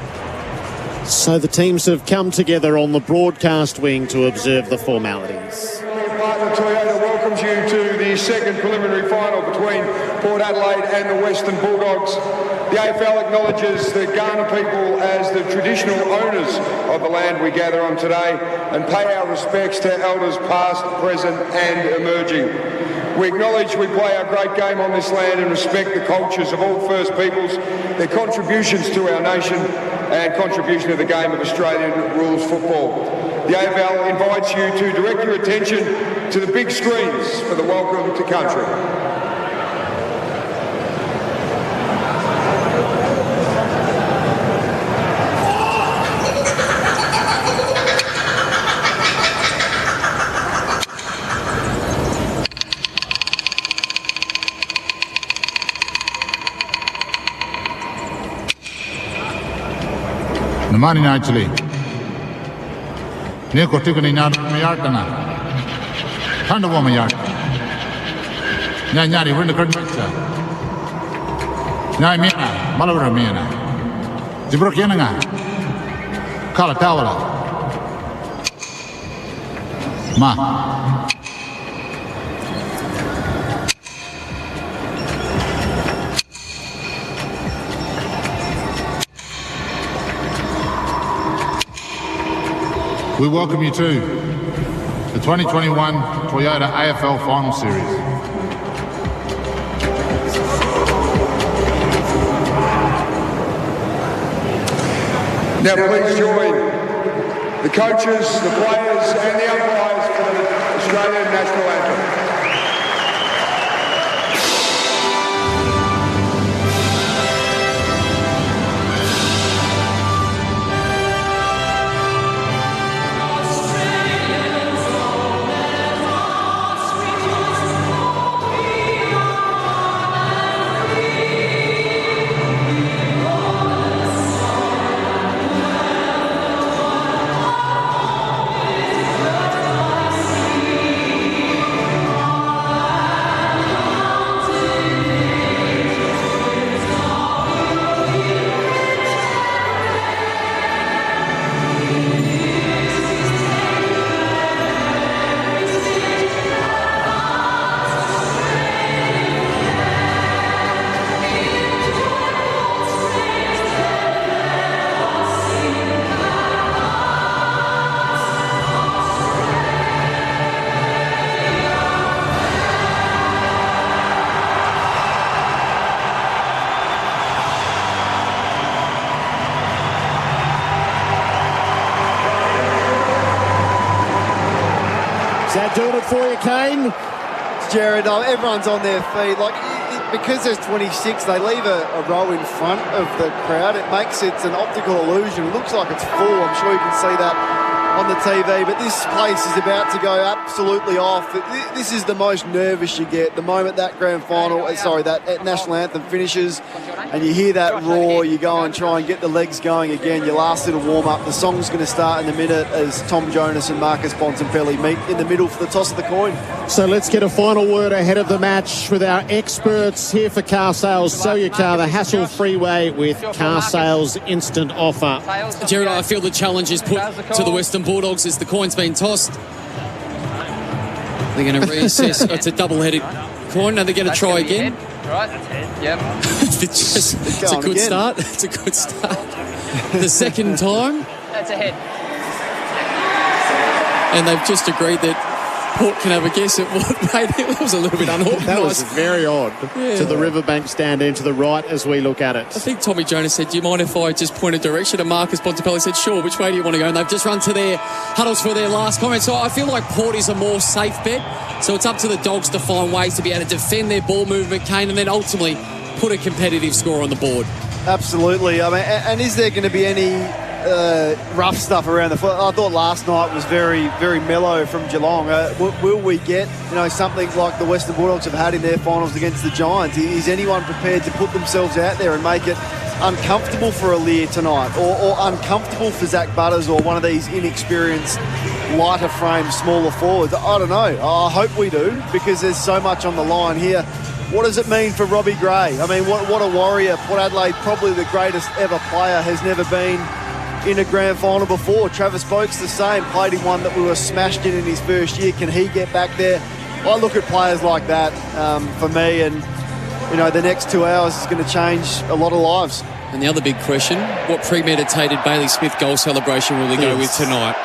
So the teams have come together on the broadcast wing to observe the formalities. Partner Toyota welcomes you to the second preliminary final between Port Adelaide and the Western Bulldogs. The AFL acknowledges the Kaurna people as the traditional owners of the land we gather on today and pay our respects to elders past, present and emerging. We acknowledge we play our great game on this land and respect the cultures of all First Peoples, their contributions to our nation and contribution to the game of Australian rules football. The AFL invites you to direct your attention to the big screens for the welcome to country. Namani actually. Neko tikuni na mayartana. Tanda wa mayart. Nyari winda kadmitsa. Nyai mina malabra mina. Jibrok yananga. Kala tawala. Ma. We welcome you to the 2021 Toyota AFL Final Series. Now please join the coaches, the players and the umpires for the Australian National Anthem. Is that doing it for you, Kane? Jared, everyone's on their feet. Because there's 26, they leave a row in front of the crowd. It makes it an optical illusion. It looks like it's full. I'm sure you can see that on the TV, but this place is about to go absolutely off. This is the most nervous you get. The moment that that national anthem finishes and you hear that roar, you go and try and get the legs going again, your last little warm-up. The song's going to start in a minute as Tom Jonas and Marcus Bontempelli meet in the middle for the toss of the coin. So let's get a final word ahead of the match with our experts here for car sales. Sell your car the hassle-free way with Car Sales Instant Offer. Jared, I feel the challenge is put to the Western Bulldogs as the coin's been tossed. They're going to reassess. It's a double-headed coin. Now they're going to try again. Right, that's head. Yep. It's a good start. It's a good start. The second time. That's a head. And they've just agreed that Port can have a guess at what made it. It was a little bit unorganised. That was very odd. Yeah. To the Riverbank stand in to the right as we look at it. I think Tommy Jonas said, do you mind if I just point a direction? And Marcus Bontempelli said, sure, which way do you want to go? And they've just run to their huddles for their last comment. So I feel like Port is a more safe bet. So it's up to the Dogs to find ways to be able to defend their ball movement, Kane, and then ultimately put a competitive score on the board. Absolutely. I mean, and is there going to be any rough stuff around the foot? I thought last night was very, very mellow from Geelong. Will we get something like the Western Bulldogs have had in their finals against the Giants? Is anyone prepared to put themselves out there and make it uncomfortable for Lear tonight, or uncomfortable for Zach Butters or one of these inexperienced, lighter frame, smaller forwards? I don't know. I hope we do, because there's so much on the line here. What does it mean for Robbie Gray? I mean, what a warrior. Port Adelaide, probably the greatest ever player, has never been in a grand final before. Travis Boak's the same, played in one that we were smashed in his first year. Can he get back there? I look at players like that for me, and the next 2 hours is going to change a lot of lives. And the other big question, what premeditated Bailey Smith goal celebration will he go with tonight?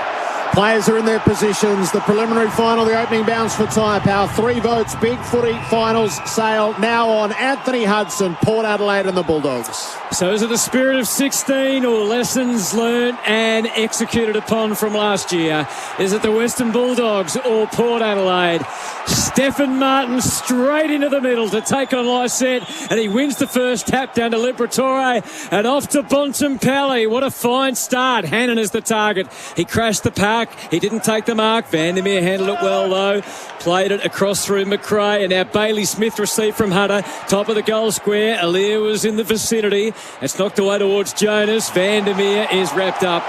Players are in their positions. The preliminary final, the opening bounce for Tyre Power. 3 votes, Big Footy Finals sale now on Anthony Hudson, Port Adelaide and the Bulldogs. So is it the spirit of 16 or lessons learnt and executed upon from last year? Is it the Western Bulldogs or Port Adelaide? Stephen Martin straight into the middle to take on Lysette, and he wins the first tap down to Liberatore and off to Bontempelli. What a fine start. Hannon is the target. He crashed the pack. He didn't take the mark. Vandermeer handled it well though. Played it across through McRae, and now Bailey Smith received from Hunter. Top of the goal square. Alir was in the vicinity. It's knocked away towards Jonas. Vandermeer is wrapped up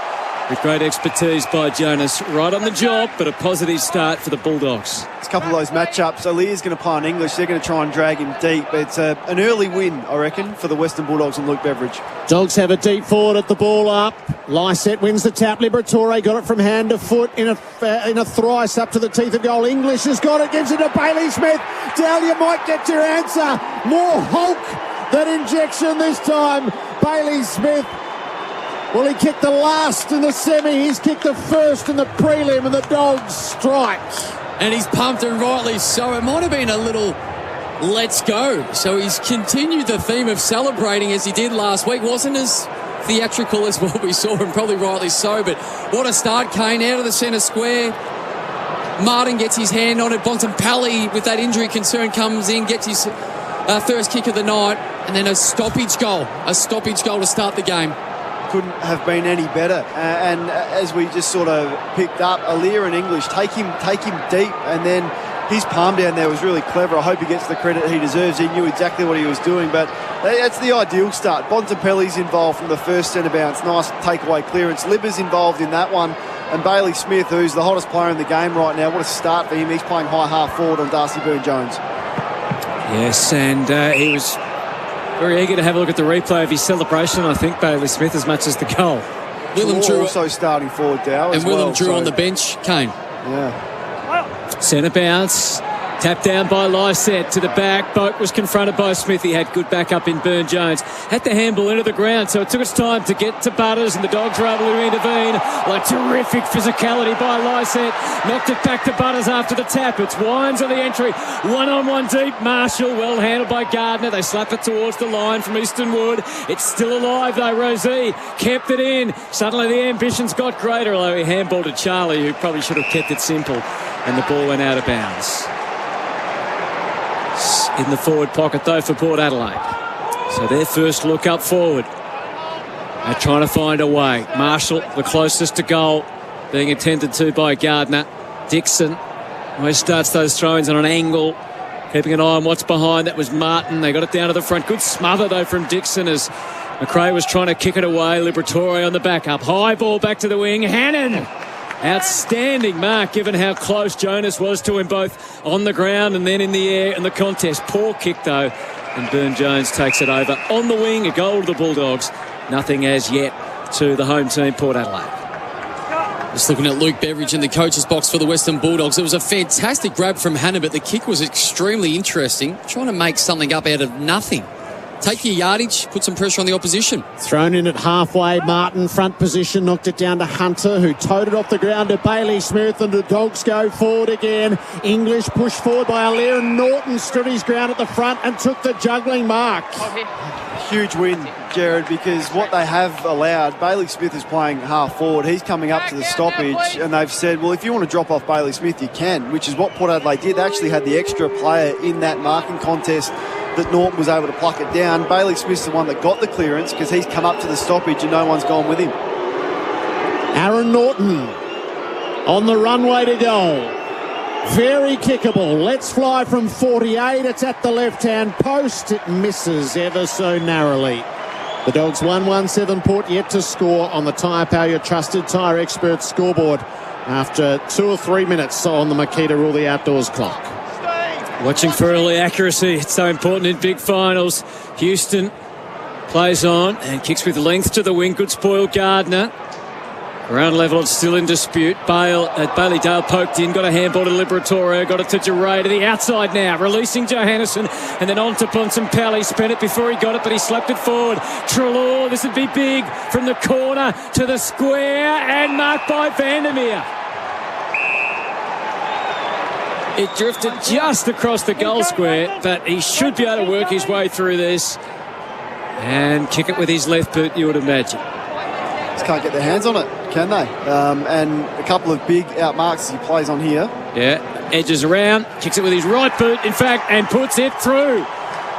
with great expertise by Jonas. Right on the job, but a positive start for the Bulldogs. It's a couple of those matchups. Alir's going to play in English. They're going to try and drag him deep. But it's an early win, I reckon, for the Western Bulldogs and Luke Beveridge. Dogs have a deep forward at the ball up. Lysette wins the tap. Liberatore got it from hand to foot in a thrice up to the teeth of goal. English has got it, gives it to Bailey Smith. Dahlia might get your answer. More Hulk than injection this time. Bailey Smith. Well, he kicked the last in the semi. He's kicked the first in the prelim, and the Dogs strike. And he's pumped, and rightly so. It might have been a little let's go. So he's continued the theme of celebrating as he did last week. Wasn't as theatrical as what we saw, and probably rightly so. But what a start. Kane out of the centre square. Martin gets his hand on it. Bontempelli, with that injury concern, comes in, gets his first kick of the night, and then a stoppage goal to start the game. Couldn't have been any better. And as we just sort of picked up, Alir and English take him deep, and then his palm down there was really clever. I hope he gets the credit he deserves. He knew exactly what he was doing, but that's the ideal start. Bontempelli's involved from the first centre bounce. Nice takeaway clearance. Libba's involved in that one. And Bailey Smith, who's the hottest player in the game right now, what a start for him. He's playing high half forward on Darcy Byrne-Jones. Yes, and he was very eager to have a look at the replay of his celebration, I think, Bailey Smith, as much as the goal. Willem Drew also starting forward, Dow, and Willem Drew on the bench, Kane. Yeah. Centre bounce. Tapped down by Lysette to the back. Boak was confronted by Smith. He had good backup in Byrne-Jones. Had the handball into the ground, so it took its time to get to Butters, and the Dogs were able to intervene. Like terrific physicality by Lysette. Knocked it back to Butters after the tap. It's Wines on the entry. One-on-one deep. Marshall, well handled by Gardner. They slap it towards the line from Easton Wood. It's still alive though. Rosie kept it in. Suddenly the ambitions got greater, although he handballed to Charlie, who probably should have kept it simple, and the ball went out of bounds. In the forward pocket though for Port Adelaide. So their first look up forward. They're trying to find a way. Marshall, the closest to goal, being attended to by Gardner. Dixon always starts those throw-ins on an angle, keeping an eye on what's behind. That was Martin. They got it down to the front. Good smother though from Dixon as McRae was trying to kick it away. Liberatore on the back up. High ball back to the wing. Hannon. Outstanding mark given how close Jonas was to him, both on the ground and then in the air in the contest. Poor kick though, and Byrne-Jones takes it over on the wing. A goal to the Bulldogs. Nothing as yet to the home team, Port Adelaide. Just looking at Luke Beveridge in the coach's box for the Western Bulldogs. It was a fantastic grab from Hannah, but the kick was extremely interesting. Trying to make something up out of nothing. Take your yardage, put some pressure on the opposition. Thrown in at halfway, Martin, front position, knocked it down to Hunter, who towed it off the ground to Bailey Smith, and the Dogs go forward again. English pushed forward by Alir, and Norton stood his ground at the front and took the juggling mark. Huge win, Jared, because what they have allowed, Bailey Smith is playing half forward. He's coming up to the stoppage, and they've said, well, if you want to drop off Bailey Smith, you can, which is what Port Adelaide did. They actually had the extra player in that marking contest that Norton was able to pluck it down. Bailey Smith's the one that got the clearance because he's come up to the stoppage and no one's gone with him. Aaron Norton on the runway to goal. Very kickable. Let's fly from 48. It's at the left-hand post. It misses ever so narrowly. The Dogs 1-1-7. Port yet to score on the Tyre Power, your trusted tyre expert scoreboard after 2 or 3 minutes on the Makita Rule the Outdoors clock. Watching for early accuracy. It's so important in big finals. Houston plays on and kicks with length to the wing. Good spoil, Gardner. Ground level, it's still in dispute. Bailey Dale poked in, got a handball to Liberatore, got it to Geray to the outside now, releasing Johannesson, and then on to Bontempelli. Spent it before he got it, but he slapped it forward. Treloar, this would be big, from the corner to the square, and marked by Vandermeer. It drifted just across the goal square, but he should be able to work his way through this and kick it with his left boot, you would imagine. Just can't get their hands on it, can they? And a couple of big out marks as he plays on here. Yeah, edges around, kicks it with his right boot, in fact, and puts it through.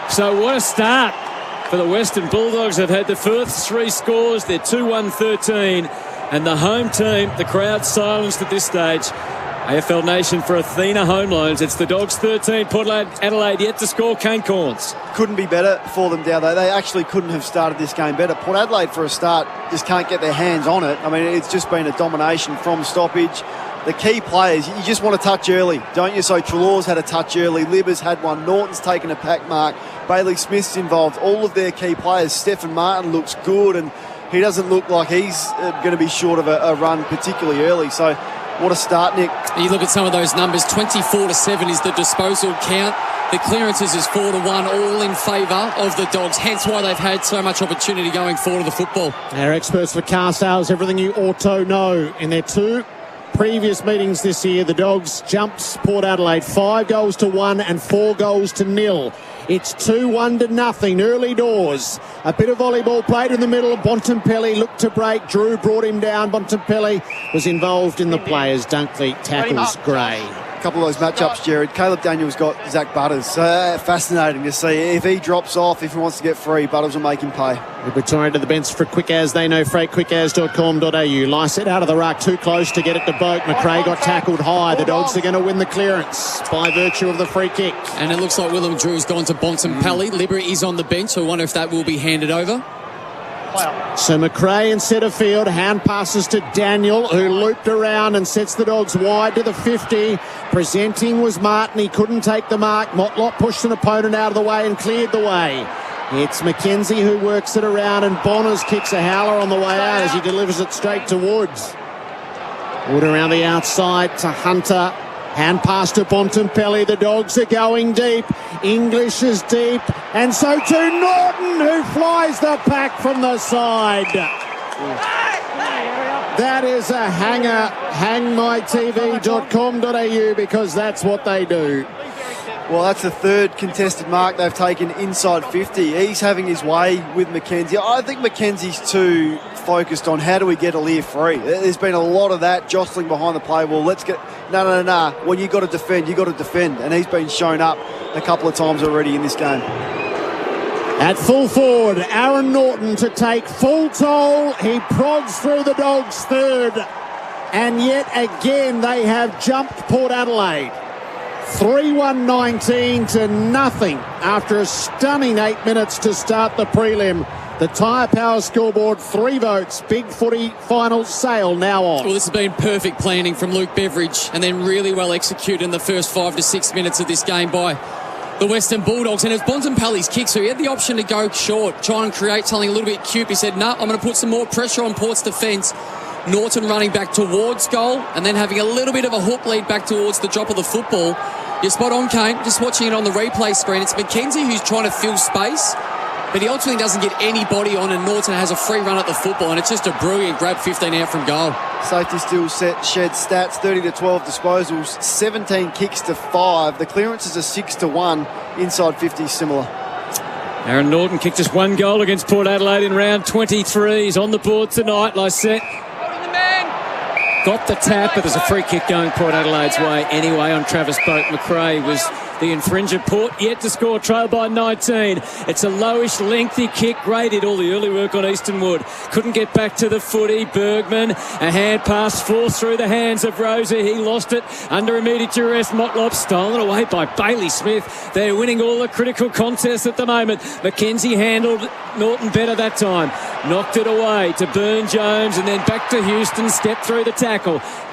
So what a start for the Western Bulldogs. They've had the first 3 scores. They're 2-1-13. And the home team, the crowd silenced at this stage. AFL Nation for Athena Home Loans. It's the Dogs 13, Port Adelaide yet to score. Kane Corns. Couldn't be better for them down there. They actually couldn't have started this game better. Port Adelaide, for a start, just can't get their hands on it. I mean, it's just been a domination from stoppage. The key players, you just want to touch early, don't you? So Treloar's had a touch early, Libber's had one, Norton's taken a pack mark, Bailey Smith's involved. All of their key players. Stephen Martin looks good, and he doesn't look like he's going to be short of a run particularly early. So what a start, Nick. You look at some of those numbers, 24-7 is the disposal count. The clearances is 4-1, all in favour of the Dogs, hence why they've had so much opportunity going forward of the football. Our experts for car sales, everything you ought to know. In their 2 previous meetings this year, the Dogs jumped Port Adelaide 5-1 and 4-0. It's 2-1 early doors. A bit of volleyball played in the middle. Bontempelli looked to break. Drew brought him down. Bontempelli was involved in the players. Dunkley tackles Gray. A couple of those matchups, Jared. Caleb Daniels got Zach Butters. Fascinating to see. If he drops off, if he wants to get free, Butters will make him pay. We're retired to the bench for Quick As. They know freight, quickaz.com.au. Lysett out of the ruck, too close to get it to Boak. McRae got tackled high. The Dogs are going to win the clearance by virtue of the free kick. And it looks like Willem Drew's gone to Bontempelli. Libber is on the bench, so I wonder if that will be handed over. So McRae in centre field, hand passes to Daniel, who looped around and sets the Dogs wide to the 50. Presenting was Martin, he couldn't take the mark. Motlop pushed an opponent out of the way and cleared the way. It's McKenzie who works it around, and Bonners kicks a howler on the way out as he delivers it straight to Woods. Wood around the outside to Hunter. Hand pass to Bontempelli. The Dogs are going deep. English is deep. And so too Norton, who flies the pack from the side. That is a hanger. Hangmytv.com.au, because that's what they do. Well, that's the 3rd contested mark they've taken inside 50. He's having his way with McKenzie. I think McKenzie's too focused on how do we get Aliir free. There's been a lot of that jostling behind the play. Well, let's get... No. When you got to defend, you got to defend. And he's been shown up a couple of times already in this game. At full forward, Aaron Norton to take full toll. He prods through the Dogs' 3rd. And yet again, they have jumped Port Adelaide. 3-1-19 to nothing after a stunning 8 minutes to start the prelim. The Tyre Power scoreboard, 3 votes. Big footy final sale now on. Well, this has been perfect planning from Luke Beveridge, and then really well executed in the first 5 to 6 minutes of this game by the Western Bulldogs. And it was Bontempelli's kick, so he had the option to go short, try and create something a little bit cute. He said, no, I'm going to put some more pressure on Port's defence. Norton running back towards goal and then having a little bit of a hook lead back towards the drop of the football. You're spot on, Kane. Just watching it on the replay screen. It's McKenzie who's trying to fill space, but he ultimately doesn't get anybody on, and Norton has a free run at the football, and it's just a brilliant grab 15 out from goal. Safety still shed stats, 30 to 12 disposals, 17 kicks to 5. The clearances are 6 to 1. Inside 50, similar. Aaron Norton kicked just 1 goal against Port Adelaide in round 23. He's on the board tonight, Lysett. Got the tap, but there's a free kick going Port Adelaide's way anyway on Travis Boak. McRae was the infringer. Port yet to score, trail by 19. It's a lowish, lengthy kick. Great, did all the early work on Easton Wood. Couldn't get back to the footy. Bergman, a hand pass forced through the hands of Rosa. He lost it under immediate duress. Motlop stolen away by Bailey Smith. They're winning all the critical contests at the moment. McKenzie handled Norton better that time. Knocked it away to Burn-Jones and then back to Houston. Stepped through the tackle.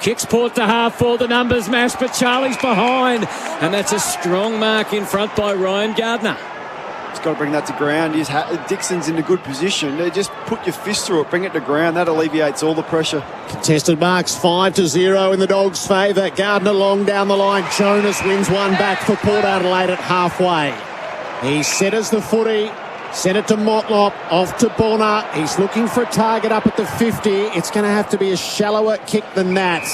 Kicks Port to half for the numbers match, but Charlie's behind. And that's a strong mark in front by Ryan Gardner. Just got to bring that to ground. Dixon's in a good position. Just put your fist through it, bring it to ground. That alleviates all the pressure. Contested marks 5-0 in the Dogs' favour. Gardner long down the line. Jonas wins one back for Port Adelaide at halfway. He centres the footy. Sent it to Motlop, off to Bonner. He's looking for a target up at the 50. It's going to have to be a shallower kick than that.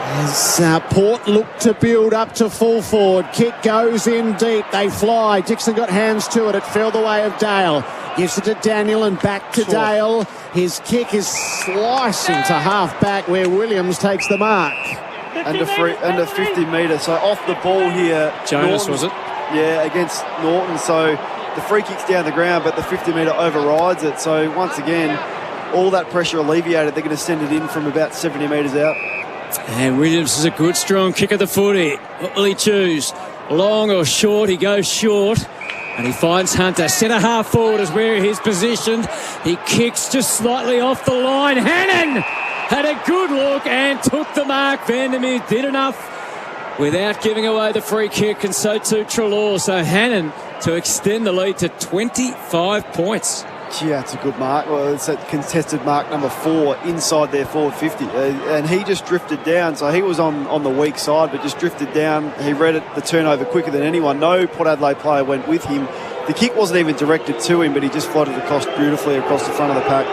As Port look to build up to full forward. Kick goes in deep. They fly. Dixon got hands to it. It fell the way of Dale. Gives it to Daniel and back to Dale. His kick is slicing to half back where Williams takes the mark. And a 50 metre. So off the ball here. Jonas, Norton, was it? Yeah, against Norton. So the free kick's down the ground, but the 50 metre overrides it. So once again, all that pressure alleviated. They're going to send it in from about 70 metres out. And Williams is a good, strong kick of the footy. What will he choose? Long or short? He goes short. And he finds Hunter. Centre half forward is where he's positioned. He kicks just slightly off the line. Hannon had a good look and took the mark. Vandermeer did enough without giving away the free kick, and so too Treloar. So Hannon to extend the lead to 25 points. Gee, that's a good mark. Well, it's that contested mark number 4 inside their forward 50. And he just drifted down. So he was on the weak side, but just drifted down. He read it, the turnover quicker than anyone. No Port Adelaide player went with him. The kick wasn't even directed to him, but he just floated beautifully across the front of the pack.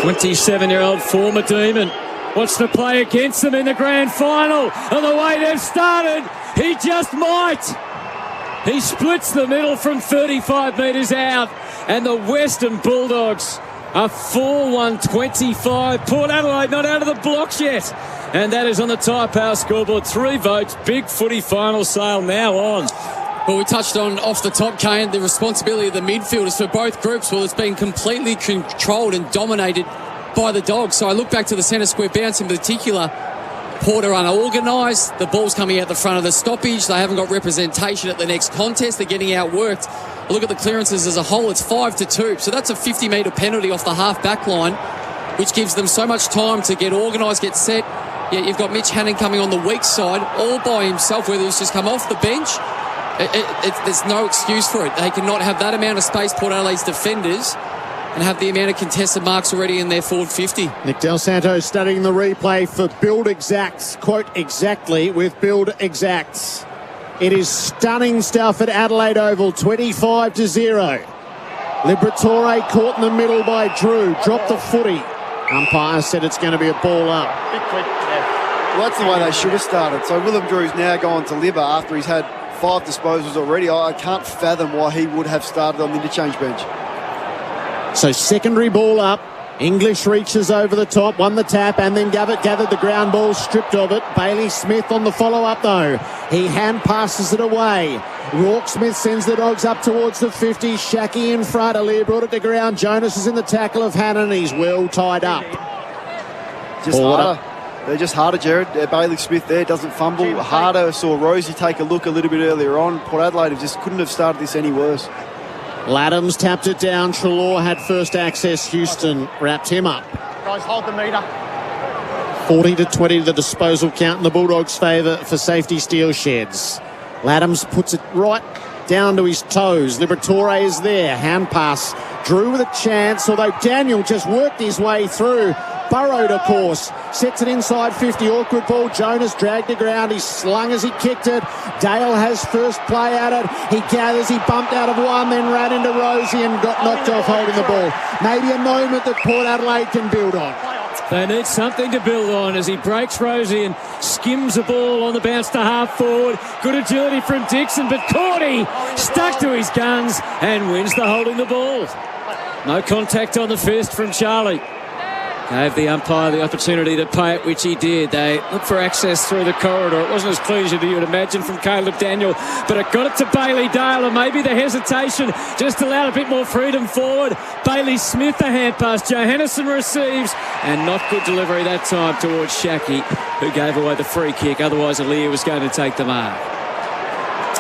27-year-old former Demon wants to play against them in the grand final. And the way they've started, he just might. He splits the middle from 35 metres out. And the Western Bulldogs are 4-1-25. Port Adelaide not out of the blocks yet. And that is on the Tyre Power scoreboard. 3 votes. Big footy final sale now on. Well, we touched on off the top, Kane, the responsibility of the midfielders for both groups. Well, it's been completely controlled and dominated by the Dogs. So I look back to the centre square bounce in particular. Port are unorganised. The ball's coming out the front of the stoppage. They haven't got representation at the next contest. They're getting outworked. Look at the clearances as a whole. It's 5-2. So that's a 50-metre penalty off the half-back line, which gives them so much time to get organised, get set. Yeah, you've got Mitch Hannon coming on the weak side all by himself, whether he's just come off the bench. There's no excuse for it. They cannot have that amount of space, Port Adelaide's defenders, and have the amount of contested marks already in their forward 50. Nick Del Santo studying the replay for Build Exacts. Quote exactly with Build Exacts. It is stunning stuff at Adelaide Oval, 25-0. Liberatore caught in the middle by Drew, dropped the footy. Umpire said it's going to be a ball up. Well, that's the way they should have started. So Willem Drew's now gone to Libba after he's had 5 disposals already. I can't fathom why he would have started on the interchange bench. So secondary ball up. English reaches over the top, won the tap, and then gathered the ground ball, stripped of it. Bailey Smith on the follow-up, though. He hand passes it away. Rourke Smith sends the Dogs up towards the 50. Shaki in front. Aliir brought it to ground. Jonas is in the tackle of Hannon. He's well tied up. Just harder. They're just harder, Jared. Bailey Smith there doesn't fumble. Harder. Saw Rosie take a look a little bit earlier on. Port Adelaide just couldn't have started this any worse. Laddams tapped it down. Treloar had first access. Houston wrapped him up. Guys, hold the meter. 40-20 the disposal count in the Bulldogs' favour for Safety Steel Sheds. Laddams puts it right down to his toes. Liberatore is there. Hand pass. Drew with a chance, although Daniel just worked his way through. Burrowed, of course. Sets it inside 50. Awkward ball. Jonas dragged the ground. He slung as he kicked it. Dale has first play at it. He gathers. He bumped out of one, then ran into Rosie and got knocked off holding the ball. Maybe a moment that Port Adelaide can build on. They need something to build on as he breaks Rosie and skims the ball on the bounce to half forward. Good agility from Dixon, but Cordy stuck to his guns and wins the holding the ball. No contact on the fist from Charlie. Gave the umpire the opportunity to pay it, which he did. They looked for access through the corridor. It wasn't as clean as you would imagine from Caleb Daniel, but it got it to Bailey Dale, and maybe the hesitation just allowed a bit more freedom forward. Bailey Smith, a hand pass. Johannesson receives, and not good delivery that time towards Shaki, who gave away the free kick. Otherwise, Aliir was going to take the mark.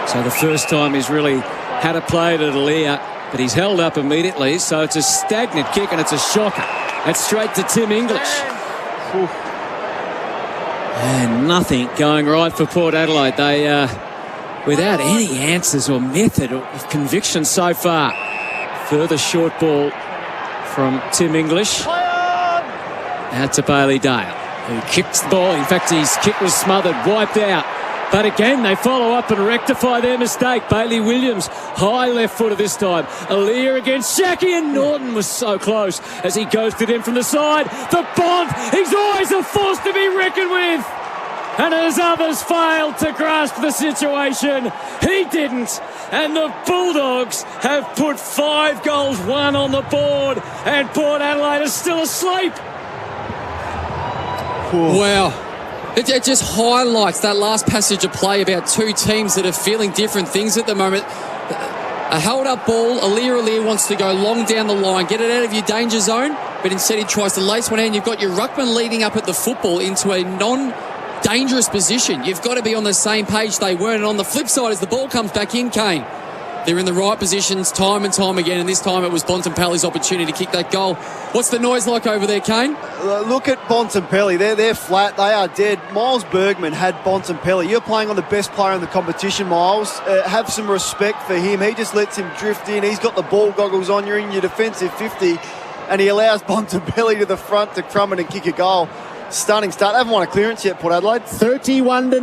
So the first time he's really had a play at Aliir, but he's held up immediately, so it's a stagnant kick, and it's a shocker. It's straight to Tim English. And nothing going right for Port Adelaide. They without any answers or method or conviction so far. Further short ball from Tim English. Out to Bailey Dale, who kicks the ball. In fact, his kick was smothered, wiped out. But again, they follow up and rectify their mistake. Bailey Williams, high left footer this time. Aaliyah against Shaki, and Norton was so close as he ghosted him from the side. The Bont, he's always a force to be reckoned with. And as others failed to grasp the situation, he didn't. And the Bulldogs have put 5 goals, 1 on the board. And Port Adelaide is still asleep. Wow. It just highlights that last passage of play about two teams that are feeling different things at the moment. A held-up ball, Aaliyah wants to go long down the line, get it out of your danger zone, but instead he tries to lace one in. You've got your ruckman leading up at the football into a non-dangerous position. You've got to be on the same page they weren't. And on the flip side, as the ball comes back in, Kane, they're in the right positions time and time again, and this time it was Bontempelli's opportunity to kick that goal. What's the noise like over there, Kane? Look at Bontempelli. They're flat. They are dead. Miles Bergman had Bontempelli. You're playing on the best player in the competition, Miles. Have some respect for him. He just lets him drift in. He's got the ball goggles on. You're in your defensive 50, and he allows Bontempelli to the front to crumb it and kick a goal. Stunning start. They haven't won a clearance yet, Port Adelaide. 31-0.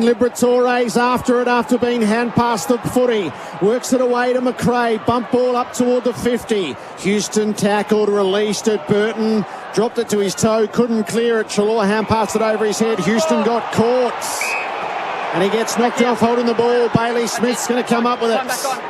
Liberatores after it after being hand past the footy. Works it away to McRae. Bump ball up toward the 50. Houston tackled, released it. Burton dropped it to his toe. Couldn't clear it. Chalor hand passed it over his head. Houston got caught. And he gets knocked off holding the ball. Bailey Smith's going to come up with it.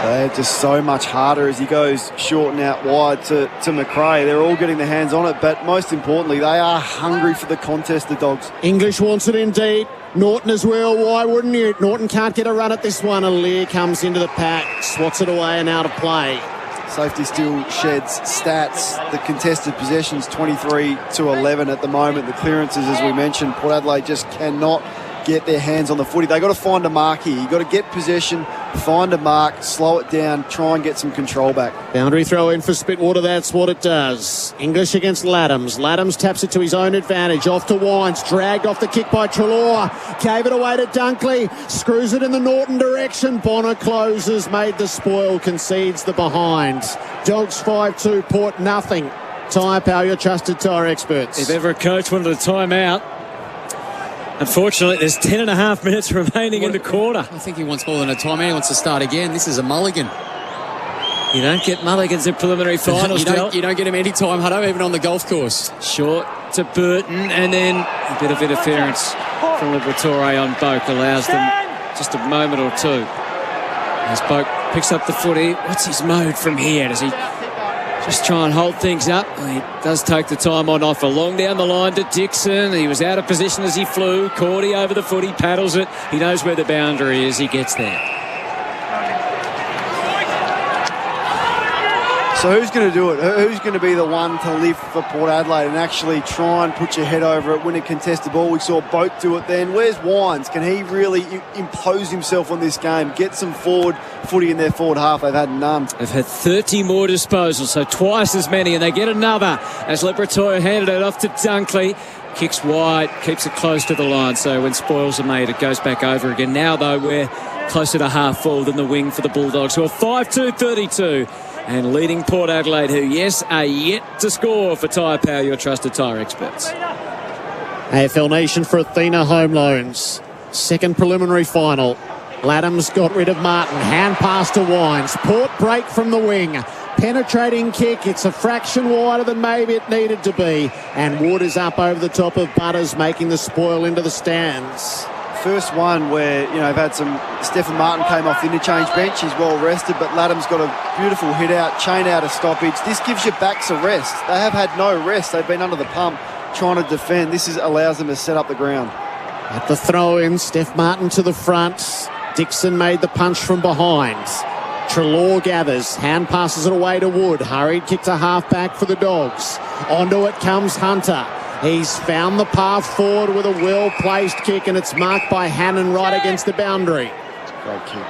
They're just so much harder as he goes short and out wide to McRae. They're all getting their hands on it, but most importantly, they are hungry for the contest, the Dogs. English wants it indeed. Norton as well. Why wouldn't you? Norton can't get a run at this one. Aaliyah comes into the pack, swats it away and out of play. Safety still sheds stats. The contested possessions 23-11 at the moment. The clearances, as we mentioned, Port Adelaide just cannot get their hands on the footy. They've got to find a mark here. You've got to get possession, find a mark, slow it down, try and get some control back. Boundary throw in for Spitwater. That's what it does. English against Laddams. Laddams taps it to his own advantage. Off to Wines. Dragged off the kick by Treloar. Gave it away to Dunkley. Screws it in the Norton direction. Bonner closes. Made the spoil. Concedes the behind. Dogs 5-2. Port nothing. Tyre Power, your trusted tyre experts. If ever a coach wanted a timeout, unfortunately, there's 10.5 minutes remaining in the quarter. I think he wants more than a timeout. He wants to start again. This is a mulligan. You don't get mulligans in preliminary finals, you don't get him any time, Hutto, even on the golf course. Short to Burton, and then a bit of interference from Liberatore on Boak allows them just a moment or two. As Boak picks up the footy, what's his mode from here? Does he just try and hold things up? He does take the time on offer. Long down the line to Dixon. He was out of position as he flew. Cordy over the footy, paddles it. He knows where the boundary is. He gets there. So who's going to do it? Who's going to be the one to lift for Port Adelaide and actually try and put your head over it, win a contested ball? We saw Boat do it then. Where's Wines? Can he really impose himself on this game? Get some forward footy in their forward half. They've had none. They've had 30 more disposals, so twice as many, and they get another as Liberatore handed it off to Dunkley. Kicks wide, keeps it close to the line, so when spoils are made, it goes back over again. Now, though, we're closer to half full than the wing for the Bulldogs, who are 5-2-32. And leading Port Adelaide, who, yes, are yet to score for Tyre Power, your trusted tyre experts. AFL Nation for Athena Home Loans. Second preliminary final. Laddams got rid of Martin. Hand pass to Wines. Port break from the wing. Penetrating kick. It's a fraction wider than maybe it needed to be. And Wood is up over the top of Butters, making the spoil into the stands. First one where, they've had some... Stephen Martin came off the interchange bench. He's well rested, but Laddam's got a beautiful hit out, chain out of stoppage. This gives your backs a rest. They have had no rest. They've been under the pump trying to defend. This allows them to set up the ground. At the throw-in, Steph Martin to the front. Dixon made the punch from behind. Treloar gathers, hand passes it away to Wood. Hurried kick to half-back for the Dogs. Onto it comes Hunter. He's found the path forward with a well-placed kick, and it's marked by Hannon right against the boundary. Great kick.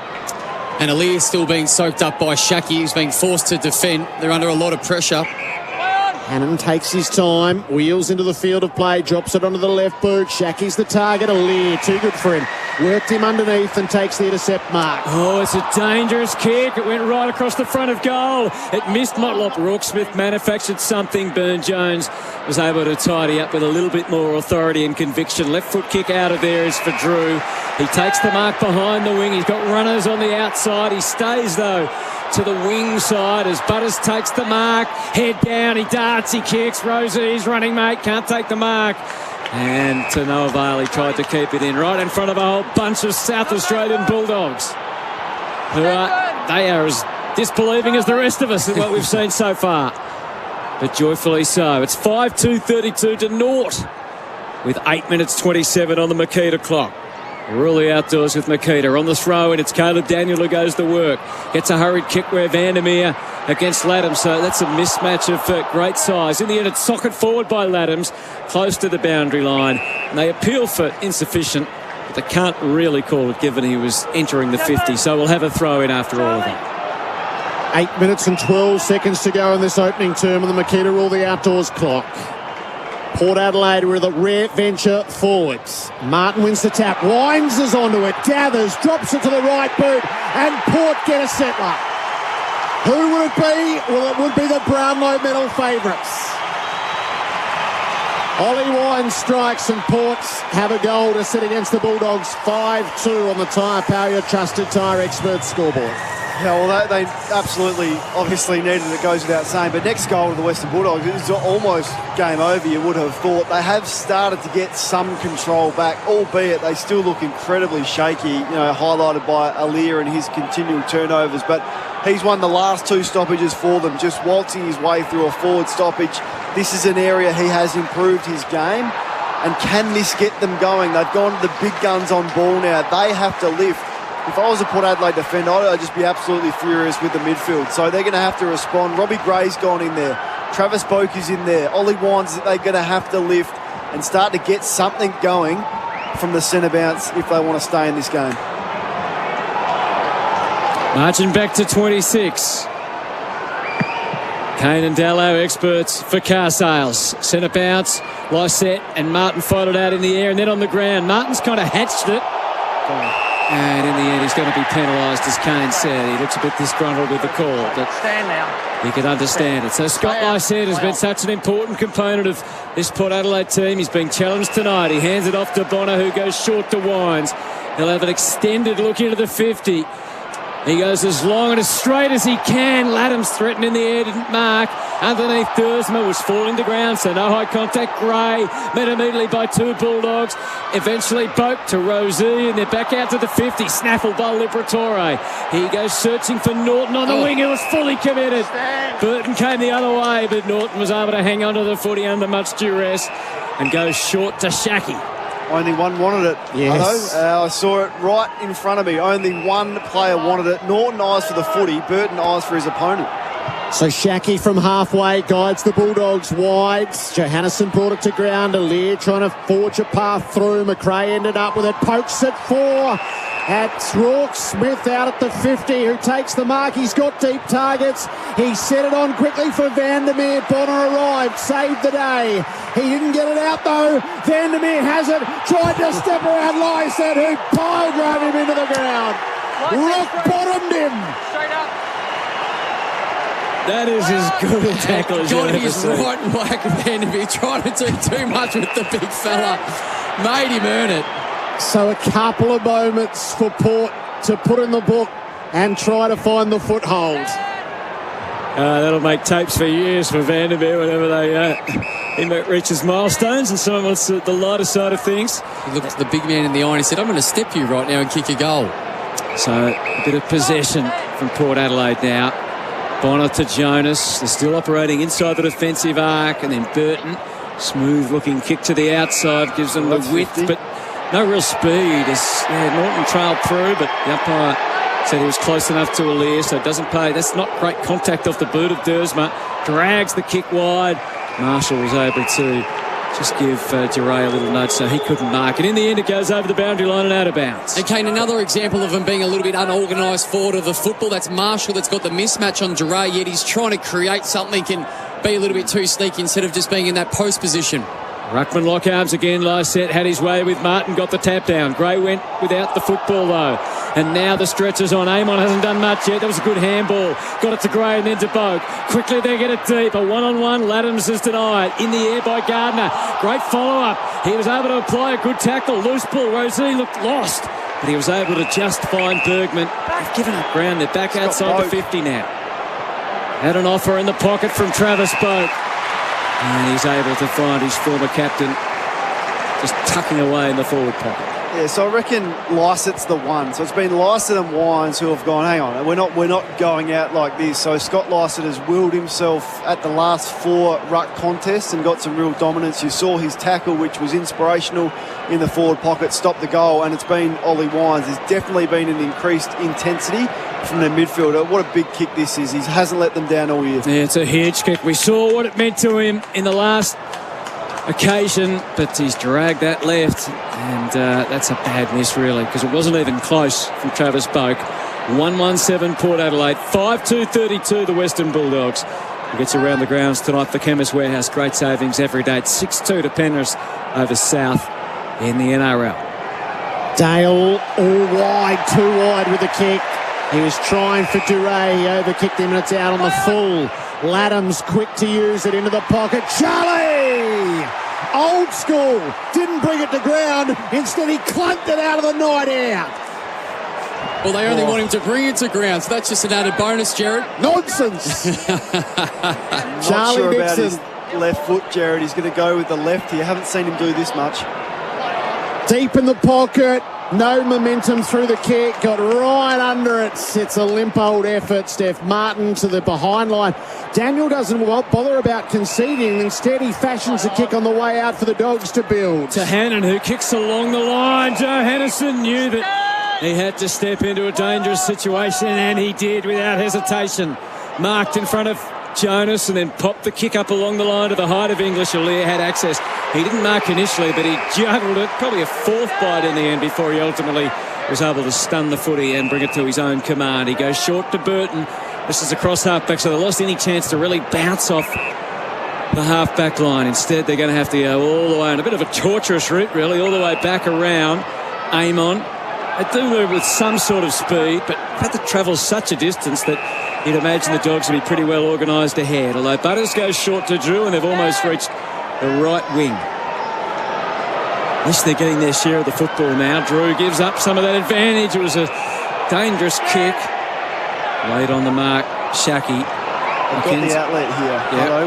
And Aaliyah still being soaked up by Shaki, who's being forced to defend. They're under a lot of pressure. Hannon takes his time, wheels into the field of play, drops it onto the left boot. Shackie's the target. Lear, too good for him. Worked him underneath and takes the intercept mark. Oh, it's a dangerous kick. It went right across the front of goal. It missed Motlop. Rooksmith manufactured something. Burn-Jones was able to tidy up with a little bit more authority and conviction. Left foot kick out of there is for Drew. He takes the mark behind the wing. He's got runners on the outside. He stays, though, to the wing side as Butters takes the mark. Head down, he darts, he kicks. Rosie's running, mate, can't take the mark. And to no avail, he tried to keep it in right in front of a whole bunch of South Australian Bulldogs who they are as disbelieving as the rest of us in what we've seen so far. But joyfully so. It's 5-2-32 to naught with 8 minutes 27 on the Makita clock. We're all the outdoors with Makita on the throw, and it's Caleb Daniel who goes to work. Gets a hurried kick where Vandermeer against Laddams, so that's a mismatch of great size. In the end, it's socket forward by Laddams, close to the boundary line. And they appeal for insufficient, but they can't really call it given he was entering the 50, so we'll have a throw in after all of that. 8 minutes and 12 seconds to go in this opening term on the Makita Rule the Outdoors clock. Port Adelaide with a rare venture forwards. Martin wins the tap, winds us onto it, gathers, drops it to the right boot, and Port get a settler. Who would it be? Well, it would be the Brownlow medal favourites. Ollie Wines strikes and Ports have a goal to sit against the Bulldogs 5-2 on the Tyre Power, your trusted tyre expert scoreboard. Yeah, well, they absolutely, obviously needed it, goes without saying. But next goal to the Western Bulldogs is almost game over, you would have thought. They have started to get some control back, albeit they still look incredibly shaky, highlighted by Aliir and his continual turnovers. But he's won the last two stoppages for them, just waltzing his way through a forward stoppage. This is an area he has improved his game. And can this get them going? They've gone to the big guns on ball now. They have to lift. If I was a Port Adelaide defender, I'd just be absolutely furious with the midfield. So they're going to have to respond. Robbie Gray's gone in there. Travis Boak is in there. Ollie Wines, they're going to have to lift and start to get something going from the centre bounce if they want to stay in this game. Marching back to 26. Kane and Dallow experts for car sales. Centre bounce, Lysette and Martin followed out in the air and then on the ground. Martin's kind of hatched it. And in the end, he's going to be penalised, as Kane said. He looks a bit disgruntled with the call, but stand now. He can understand it. So Scott Lysette has been such an important component of this Port Adelaide team. He's being challenged tonight. He hands it off to Bonner, who goes short to Wines. He'll have an extended look into the 50. He goes as long and as straight as he can. Laddams threatened in the air, didn't mark. Underneath Dersma was falling to ground, so no high contact. Gray met immediately by two Bulldogs. Eventually Boak to Rosie, and they're back out to the 50. Snaffled by Liberatore. He goes searching for Norton on the wing, who was fully committed. Burton came the other way, but Norton was able to hang on to the footy under much duress and goes short to Shaki. Only one wanted it. Yes. I saw it right in front of me. Only one player wanted it. Norton eyes for the footy. Burton eyes for his opponent. So Shaki from halfway guides the Bulldogs wide. Johannesson brought it to ground. Aliir trying to forge a path through. McRae ended up with it. Pokes it 4. That's Rourke Smith out at the 50, who takes the mark. He's got deep targets. He set it on quickly for Vandermeer. Bonner arrived, saved the day. He didn't get it out though. Vandermeer has it. Tried to step around Lysette, who pile drove him into the ground. Rock bottomed him. Straight up. That is as good a tackle as you'll ever His see. right whack Vandermeer trying to do too much with the big fella. Made him earn it. So a couple of moments for Port to put in the book and try to find the foothold. That'll make tapes for years for Vandermeer whenever he reaches milestones, and someone wants the lighter side of things. He looked the big man in the eye and he said, I'm going to step you right now and kick a goal. So a bit of possession from Port Adelaide now. Bonner to Jonas. They're still operating inside the defensive arc, and then Burton. Smooth looking kick to the outside, gives them the width, 50. But no real speed. As Norton trailed through, but the umpire said he was close enough to Aliir, so it doesn't pay. That's not great contact off the boot of Dersma. Drags the kick wide. Marshall was able to just give Duray a little nudge so he couldn't mark. And in the end, it goes over the boundary line and out of bounds. And Kane, another example of him being a little bit unorganised forward of the football. That's Marshall that's got the mismatch on Duray, yet he's trying to create something and be a little bit too sneaky instead of just being in that post position. Ruckman lock arms again. Lysette had his way with Martin, got the tap down. Gray went without the football though. And now the stretcher's on. Amon hasn't done much yet. That was a good handball. Got it to Gray and then to Boak. Quickly they get it deep. A one-on-one. Laddams is denied. In the air by Gardner. Great follow-up. He was able to apply a good tackle. Loose ball. Rosie looked lost, but he was able to just find Bergman. They've given up ground. They're back outside the 50 now. Had an offer in the pocket from Travis Boak. And he's able to find his former captain just tucking away in the forward pocket. Yeah, so I reckon Lycett's the one. So it's been Lycett and Wines who have gone, hang on, we're not going out like this. So Scott Lycett has willed himself at the last 4 ruck contests and got some real dominance. You saw his tackle, which was inspirational in the forward pocket, stopped the goal, and it's been Ollie Wines. There's definitely been an increased intensity from their midfielder. What a big kick this is. He hasn't let them down all year. Yeah, it's a huge kick. We saw what it meant to him in the last occasion, but he's dragged that left, and that's a bad miss really, because it wasn't even close from Travis Boak. 1-1-7 Port Adelaide, 5-2-32 the Western Bulldogs. He gets around the grounds tonight for Chemist Warehouse. Great savings every day. It's 6-2 to Penrith over South in the NRL. Dale all wide, too wide with the kick. He was trying for Duray. He overkicked him and it's out on the full. Laddams quick to use it into the pocket. Charlie! Old school. Didn't bring it to ground. Instead he clunked it out of the night out. Well, they only want him to bring it to ground, so that's just an added bonus, Jared. Nonsense! Not sure about his left foot, Jared. He's going to go with the left here. Haven't seen him do this much. Deep in the pocket. No momentum through the kick, got right under it. It's a limp old effort. Steph Martin to the behind line. Daniel doesn't bother about conceding. Instead, he fashions a kick on the way out for the Dogs to build. To Hannon, who kicks along the line. Joe Hennison knew that he had to step into a dangerous situation, and he did without hesitation. Marked in front of Jonas and then popped the kick up along the line to the height of English. Alir had access. He didn't mark initially, but he juggled it. Probably a 4th bite in the end before he ultimately was able to stun the footy and bring it to his own command. He goes short to Burton. This is across half-back, so they lost any chance to really bounce off the half-back line. Instead, they're going to have to go all the way on a bit of a torturous route, really, all the way back around Amon. They do move with some sort of speed, but had to travel such a distance that you'd imagine the Dogs would be pretty well organised ahead. Although Butters goes short to Drew, and they've almost reached the right wing. Wish they're getting their share of the football now. Drew gives up some of that advantage. It was a dangerous kick. Late on the mark, Shaki. They've got the outlet here,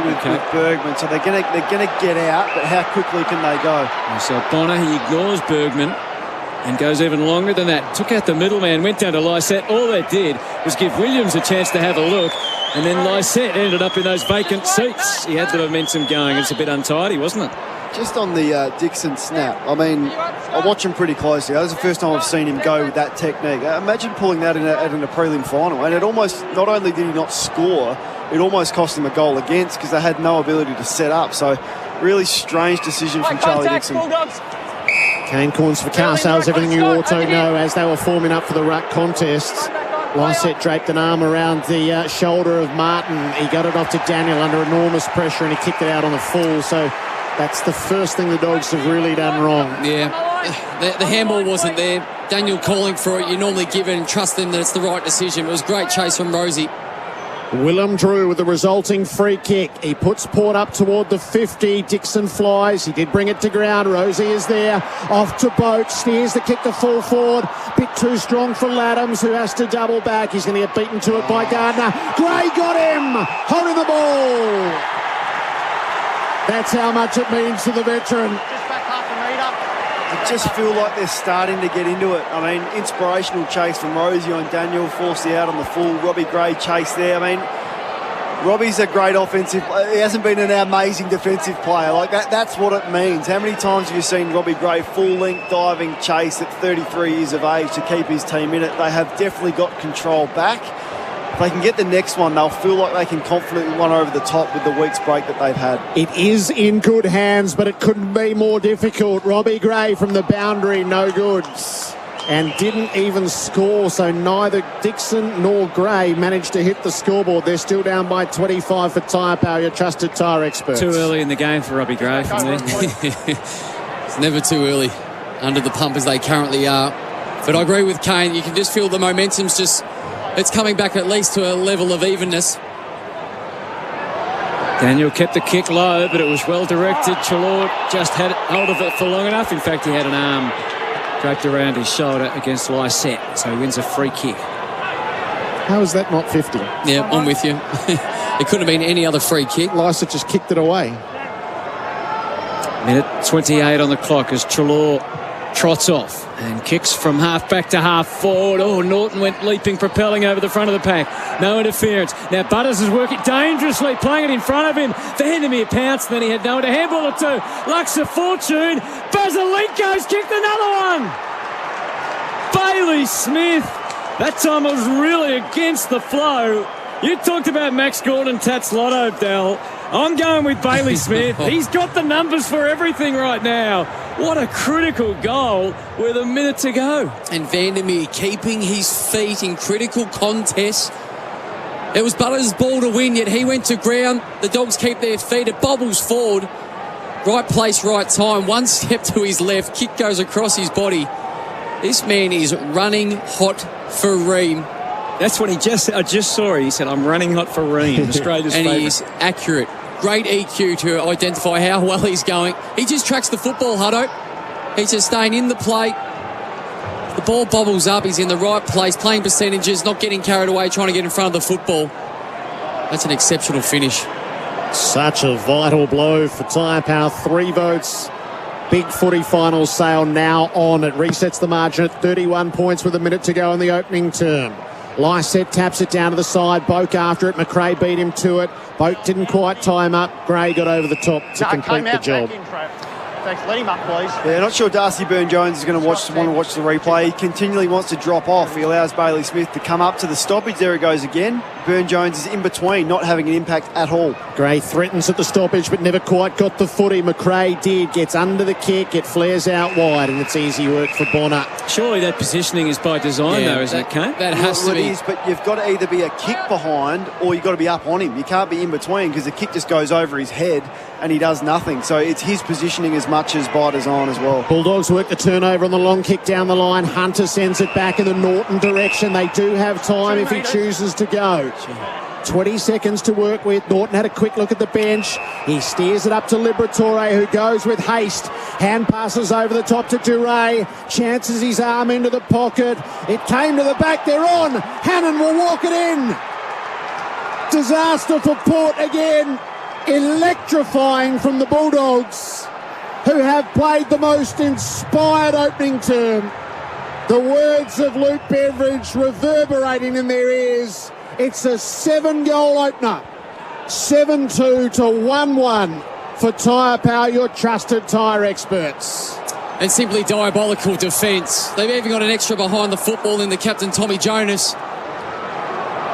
with Bergman. So they're going to get out, but how quickly can they go? And so Bonner, he ignores Bergman and goes even longer than that. Took out the middleman, went down to Lysette. All they did was give Williams a chance to have a look. And then Lysette ended up in those vacant seats. He had the momentum going. It's a bit untidy, wasn't it? Just on the Dixon snap, I mean, I watch him pretty closely. That was the first time I've seen him go with that technique. Imagine pulling that in a prelim final. And it almost, not only did he not score, it almost cost him a goal against because they had no ability to set up. So really strange decision from Charlie Dixon. Kane Corns for car sales, everything you ought to know as they were forming up for the ruck contests. Lysette draped an arm around the shoulder of Martin. He got it off to Daniel under enormous pressure and he kicked it out on the full. So that's the first thing the Dogs have really done wrong. Yeah, the handball wasn't there. Daniel calling for it. You normally give it and trust them that it's the right decision. It was a great chase from Rosie. Willem Drew with the resulting free kick. He puts Port up toward the 50. Dixon flies. He did bring it to ground. Rosie is there. Off to Boat. Steers the kick to full forward. Bit too strong for Laddams, who has to double back. He's going to get beaten to it by Gardner. Gray got him. Holding the ball. That's how much it means to the veteran. I just feel like they're starting to get into it. I mean, inspirational chase from Rosie on Daniel, forced the out on the full. Robbie Gray chase there. I mean, Robbie's a great offensive player. He hasn't been an amazing defensive player. Like that's what it means. How many times have you seen Robbie Gray full-length diving chase at 33 years of age to keep his team in it? They have definitely got control back. If they can get the next one, they'll feel like they can confidently run over the top with the week's break that they've had. It is in good hands, but it couldn't be more difficult. Robbie Gray from the boundary, no good. and didn't even score, so neither Dixon nor Gray managed to hit the scoreboard. They're still down by 25 for Tyre Power, your trusted tyre experts. Too early in the game for Robbie Gray from there. It's never too early under the pump as they currently are. But I agree with Kane. You can just feel the momentum's it's coming back at least to a level of evenness. Daniel kept the kick low, but it was well directed. Chalor just had hold of it for long enough. In fact, he had an arm draped around his shoulder against Lysette, so he wins a free kick. How is that not 50? Yeah, I'm with you. It couldn't have been any other free kick. Lysette just kicked it away. Minute 28 on the clock as Chalor trots off and kicks from half back to half forward. Oh, Norton went leaping, propelling over the front of the pack. No interference. Now Butters is working dangerously, playing it in front of him. Vandermeer pounced, then he had no one to handball it to. Lux of Fortune. Basilenko's kicked another one. Bailey Smith. That time it was really against the flow. You talked about Max Gordon, Tats Lotto, Dell. I'm going with Bailey Smith. He's got the numbers for everything right now. What a critical goal with a minute to go. And Vandermeer keeping his feet in critical contests. It was Butters' ball to win, yet he went to ground. The Dogs keep their feet. It bobbles forward. Right place, right time. One step to his left. Kick goes across his body. This man is running hot for Ream. That's what I just saw. He said, I'm running hot for Ream, Australia's and favourite. he is accurate. Great EQ to identify how well he's going. He just tracks the football, Hutto. He's just staying in the play. The ball bobbles up. He's in the right place, playing percentages, not getting carried away, trying to get in front of the football. That's an exceptional finish. Such a vital blow for Tyre Power. 3 votes. Big footy final sale now on. It resets the margin at 31 points with a minute to go in the opening term. Lysette taps it down to the side. Boak after it. McRae beat him to it. Boak didn't quite tie him up. Gray got over the top to complete the job. Thanks. Let him up, please. Yeah, not sure Darcy Byrne-Jones is going to want to watch the replay. He continually wants to drop off. He allows Bailey Smith to come up to the stoppage. There he goes again. Byrne-Jones is in between, not having an impact at all. Gray threatens at the stoppage, but never quite got the footy. McRae did. Gets under the kick. It flares out wide, and it's easy work for Bonner. Surely that positioning is by design, though, isn't it, Kane? That has to be. It is, but you've got to either be a kick behind or you've got to be up on him. You can't be in between because the kick just goes over his head and he does nothing. So it's his positioning as much as by design as well. Bulldogs work the turnover on the long kick down the line. Hunter sends it back in the Norton direction. They do have time if he chooses to go. 20 seconds to work with. Norton had a quick look at the bench. He steers it up to Liberatore, who goes with haste. Hand passes over the top to Duray. Chances his arm into the pocket. It came to the back. They're on. Hannon will walk it in. Disaster for Port again. Electrifying from the Bulldogs, who have played the most inspired opening term. The words of Luke Beveridge reverberating in their ears. It's a 7-goal opener. 7-2 to 1-1 for Tyre Power, your trusted tyre experts. And simply diabolical defence. They've even got an extra behind the football in the captain, Tommy Jonas.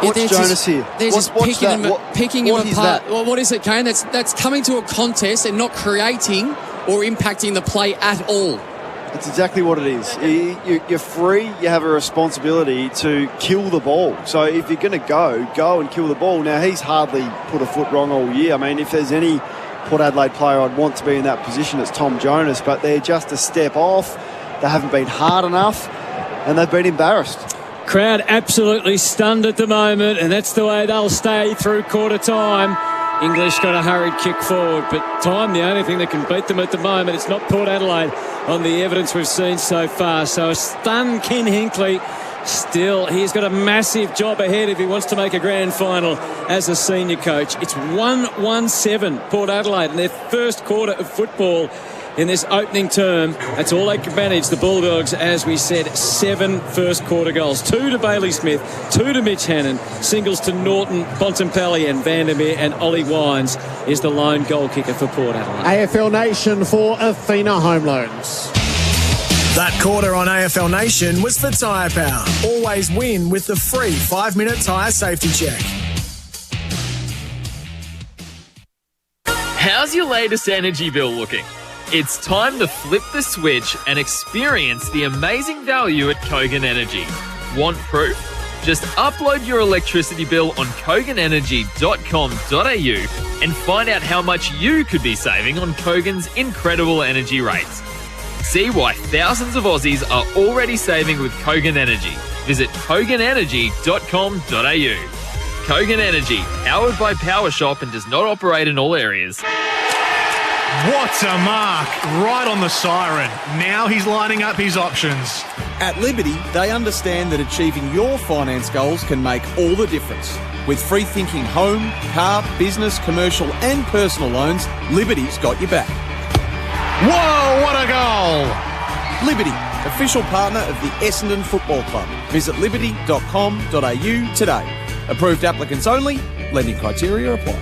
What's Jonas here? They're just picking him apart. Well, what is it, Kane? That's coming to a contest and not creating or impacting the play at all. That's exactly what it is. You're free. You have a responsibility to kill the ball. So if you're going to go and kill the ball. Now, he's hardly put a foot wrong all year. I mean, if there's any Port Adelaide player I'd want to be in that position, it's Tom Jonas. But they're just a step off. They haven't been hard enough, and they've been embarrassed. Crowd absolutely stunned at the moment, and that's the way they'll stay through quarter time. English got a hurried kick forward, but time, the only thing that can beat them at the moment. It's not Port Adelaide on the evidence we've seen so far. So a stunned Ken Hinkley. Still, he's got a massive job ahead if he wants to make a grand final as a senior coach. It's 1-1-7 Port Adelaide in their first quarter of football in this opening term. That's all they can manage. The Bulldogs, as we said, 7 first quarter goals. 2 to Bailey Smith, 2 to Mitch Hannon, singles to Norton, Bontempelli and Vandermeer, and Ollie Wines is the lone goal kicker for Port Adelaide. AFL Nation for Athena Home Loans. That quarter on AFL Nation was for Tyre Power. Always win with the free 5-minute tyre safety check. How's your latest energy bill looking? It's time to flip the switch and experience the amazing value at Kogan Energy. Want proof? Just upload your electricity bill on koganenergy.com.au and find out how much you could be saving on Kogan's incredible energy rates. See why thousands of Aussies are already saving with Kogan Energy. Visit koganenergy.com.au. Kogan Energy, powered by PowerShop and does not operate in all areas. What a mark, right on the siren. Now he's lining up his options. At Liberty, they understand that achieving your finance goals can make all the difference. With free-thinking home, car, business, commercial and personal loans, Liberty's got your back. Whoa, what a goal! Liberty, official partner of the Essendon Football Club. Visit liberty.com.au today. Approved applicants only. Lending criteria apply.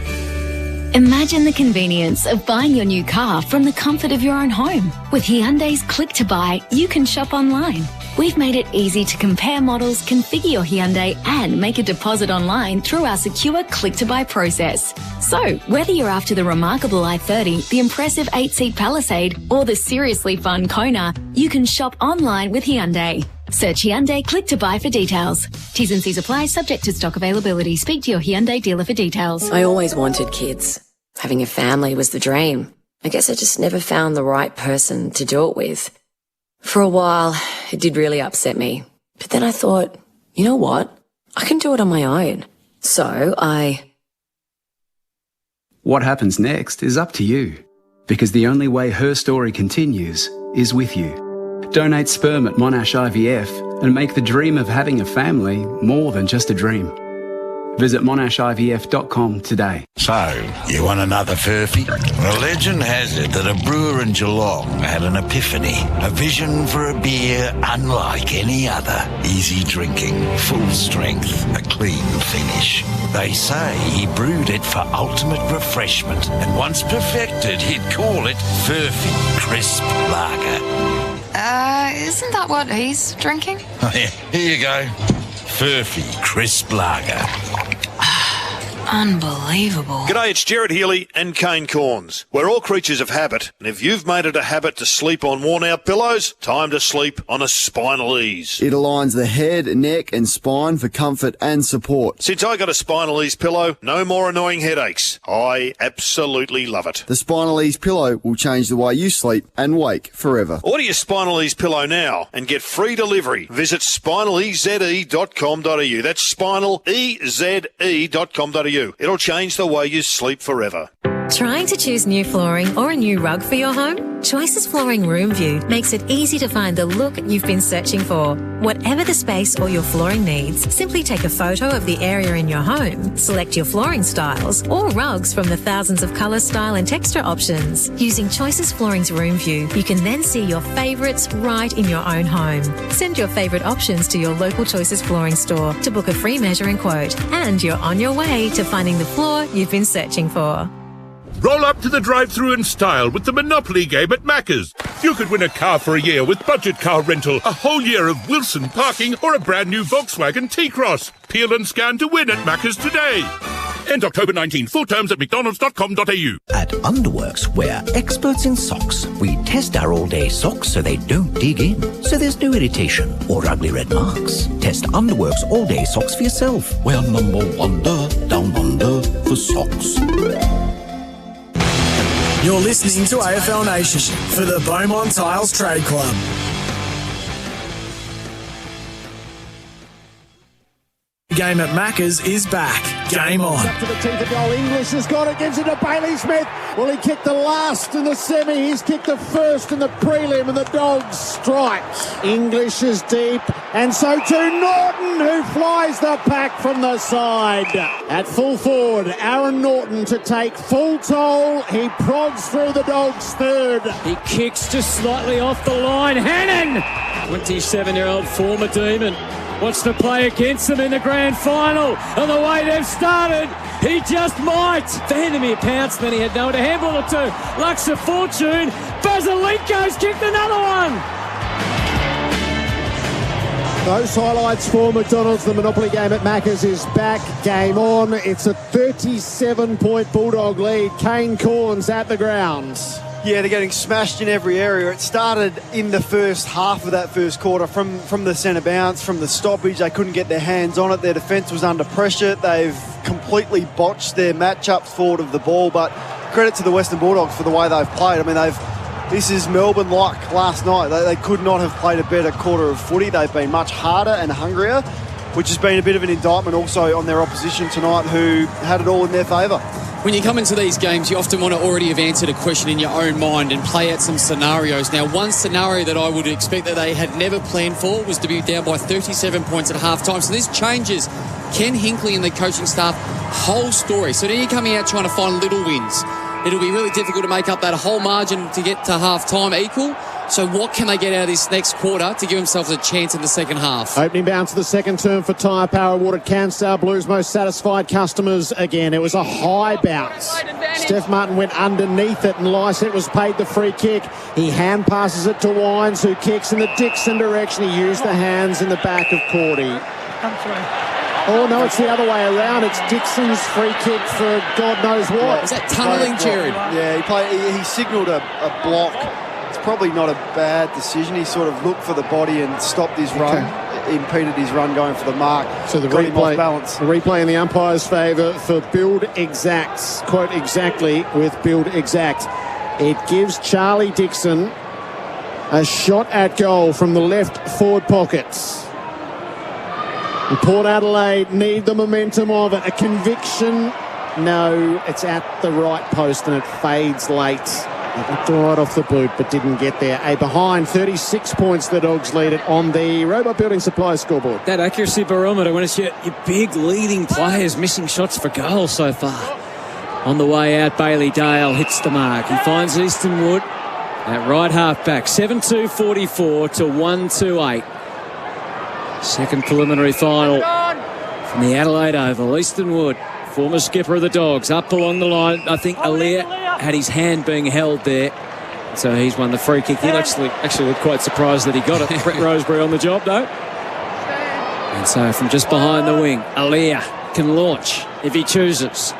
Imagine the convenience of buying your new car from the comfort of your own home. With Hyundai's Click to Buy, you can shop online. We've made it easy to compare models, configure your Hyundai and make a deposit online through our secure Click to Buy process. So, whether you're after the remarkable i30, the impressive 8-seat Palisade or the seriously fun Kona, you can shop online with Hyundai. Search Hyundai Click to Buy for details. T's and C's apply, subject to stock availability. Speak to your Hyundai dealer for details. I always wanted kids. Having a family was the dream. I guess I just never found the right person to do it with. For a while, it did really upset me. But then I thought, you know what? I can do it on my own. So What happens next is up to you. Because the only way her story continues is with you. Donate sperm at Monash IVF and make the dream of having a family more than just a dream. Visit monashivf.com today. So, you want another furphy? Well, legend has it that a brewer in Geelong had an epiphany. A vision for a beer unlike any other. Easy drinking, full strength, a clean finish. They say he brewed it for ultimate refreshment, and once perfected, he'd call it Furphy Crisp Lager. Isn't that what he's drinking? Oh, yeah. Here you go. Furphy Crisp Lager. Unbelievable. G'day, it's Gerard Healy and Kane Corns. We're all creatures of habit, and if you've made it a habit to sleep on worn-out pillows, time to sleep on a Spinal Ease. It aligns the head, neck and spine for comfort and support. Since I got a Spinal Ease pillow, no more annoying headaches. I absolutely love it. The Spinal Ease pillow will change the way you sleep and wake forever. Order your Spinal Ease pillow now and get free delivery. Visit spinaleze.com.au. That's spinaleze.com.au. It'll change the way you sleep forever. Trying to choose new flooring or a new rug for your home? Choices Flooring Room View makes it easy to find the look you've been searching for. Whatever the space or your flooring needs, simply take a photo of the area in your home, select your flooring styles or rugs from the thousands of colour, style and texture options. Using Choices Flooring's Room View, you can then see your favourites right in your own home. Send your favourite options to your local Choices Flooring store to book a free measuring quote, and you're on your way to finding the floor you've been searching for. Roll up to the drive-thru in style with the Monopoly game at Macca's. You could win a car for a year with budget car rental, a whole year of Wilson parking, or a brand new Volkswagen T-Cross. Peel and scan to win at Macca's today. End October 19. Full terms at mcdonalds.com.au. At Underworks, we're experts in socks. We test our all-day socks so they don't dig in, so there's no irritation or ugly red marks. Test Underworks all-day socks for yourself. We're number one down under for socks. You're listening to AFL Nation for the Beaumont Tiles Trade Club. Game at Macca's is back. Game on. Up to the teeth of goal. English has got it. Gives it to Bailey Smith. Well, he kicked the last in the semi. He's kicked the first in the prelim, and the Dogs strike. English is deep, and so too Norton, who flies the pack from the side. At full forward, Aaron Norton to take full toll. He prods through the Dogs' third. He kicks just slightly off the line. Hannon, 27-year-old former Demon, wants to play against them in the grand final. And the way they've started, he just might. Vandermeer pounced, then he had nowhere to handball it to. Lux of Fortune. Basilenko's kicked another one. Those highlights for McDonald's. The Monopoly game at Macca's is back. Game on. It's a 37-point Bulldog lead. Kane Corns at the grounds. Yeah, they're getting smashed in every area. It started in the first half of that first quarter from the centre bounce, from the stoppage. They couldn't get their hands on it. Their defence was under pressure. They've completely botched their matchups forward of the ball, but credit to the Western Bulldogs for the way they've played. I mean, this is Melbourne-like last night. They could not have played a better quarter of footy. They've been much harder and hungrier, which has been a bit of an indictment also on their opposition tonight, who had it all in their favour. When you come into these games, you often want to already have answered a question in your own mind and play out some scenarios. Now, one scenario that I would expect that they had never planned for was to be down by 37 points at half-time. So this changes Ken Hinkley and the coaching staff whole story. So now you're coming out trying to find little wins. It'll be really difficult to make up that whole margin to get to half-time equal. So what can they get out of this next quarter to give themselves a chance in the second half? Opening bounce of the second term for Tyre Power awarded CanStar Blues most satisfied customers again. It was a high bounce. Steph Martin went underneath it and Lysette was paid the free kick. He hand passes it to Wines, who kicks in the Dixon direction. He used the hands in the back of Cordy. Oh, no, it's the other way around. It's Dixon's free kick for God knows what. Was that tunnelling, Jared? Yeah, he signalled a block. It's probably not a bad decision. He sort of looked for the body and stopped his run, impeded his run going for the mark. So the replay in the umpire's favour for Build Exacts, quote exactly with Build Exact. It gives Charlie Dixon a shot at goal from the left forward pockets. And Port Adelaide need the momentum of it. A conviction. No, it's at the right post and it fades late. It looked right off the boot but didn't get there. A behind 36 points the Dogs lead it on the Robot Building Supply scoreboard. That accuracy barometer when it's your big leading players missing shots for goal so far. On the way out, Bailey Dale hits the mark. He finds Easton Wood at right half back. 7-2-44 to 1-2-8. Second preliminary final from the Adelaide Oval. Easton Wood, former skipper of the Dogs, up along the line. I think Alia had his hand being held there, so he's won the free kick. He actually looked quite surprised that he got it. Brett Roseberry on the job, though. And so from just behind the wing, Alia can launch if he chooses.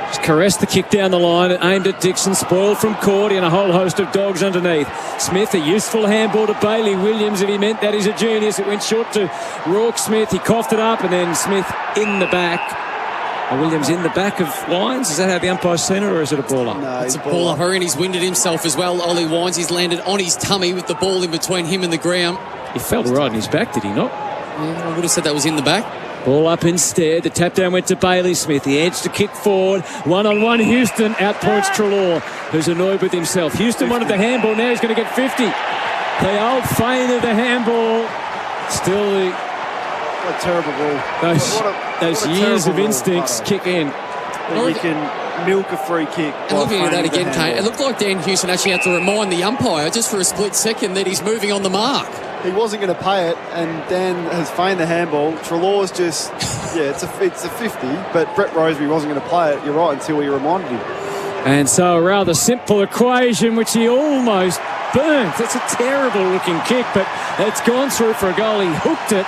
Just caressed the kick down the line, aimed at Dixon, spoiled from Cordy and a whole host of Dogs underneath. Smith, a useful handball to Bailey Williams. If he meant that, he's a genius. It went short to Rourke Smith. He coughed it up, and then Smith in the back. Williams in the back of Wines. Is that how the umpire's seen it, or is it a ball up? No, it's a ball up. And he's winded himself as well. Ollie Wines, he's landed on his tummy with the ball in between him and the ground. He fell right in his back, did he not? Yeah, I would have said that was in the back. Ball up instead. The tap down went to Bailey Smith. He edged to kick forward. 1-on-1 Houston outpoints Treloar, who's annoyed with himself. Houston wanted the handball. Now he's going to get 50. The old feint of the handball. Still the... What a terrible ball. Those years of instincts kick in. You can milk a free kick. And looking at that again, Kate, it looked like Dan Houston actually had to remind the umpire just for a split second that he's moving on the mark. He wasn't going to pay it, and Dan has feigned the handball. Treloar's just, it's a 50, but Brett Roseberry wasn't going to play it, you're right, until he reminded him. And so a rather simple equation, which he almost burnt. It's a terrible looking kick, but it's gone through for a goal. He hooked it.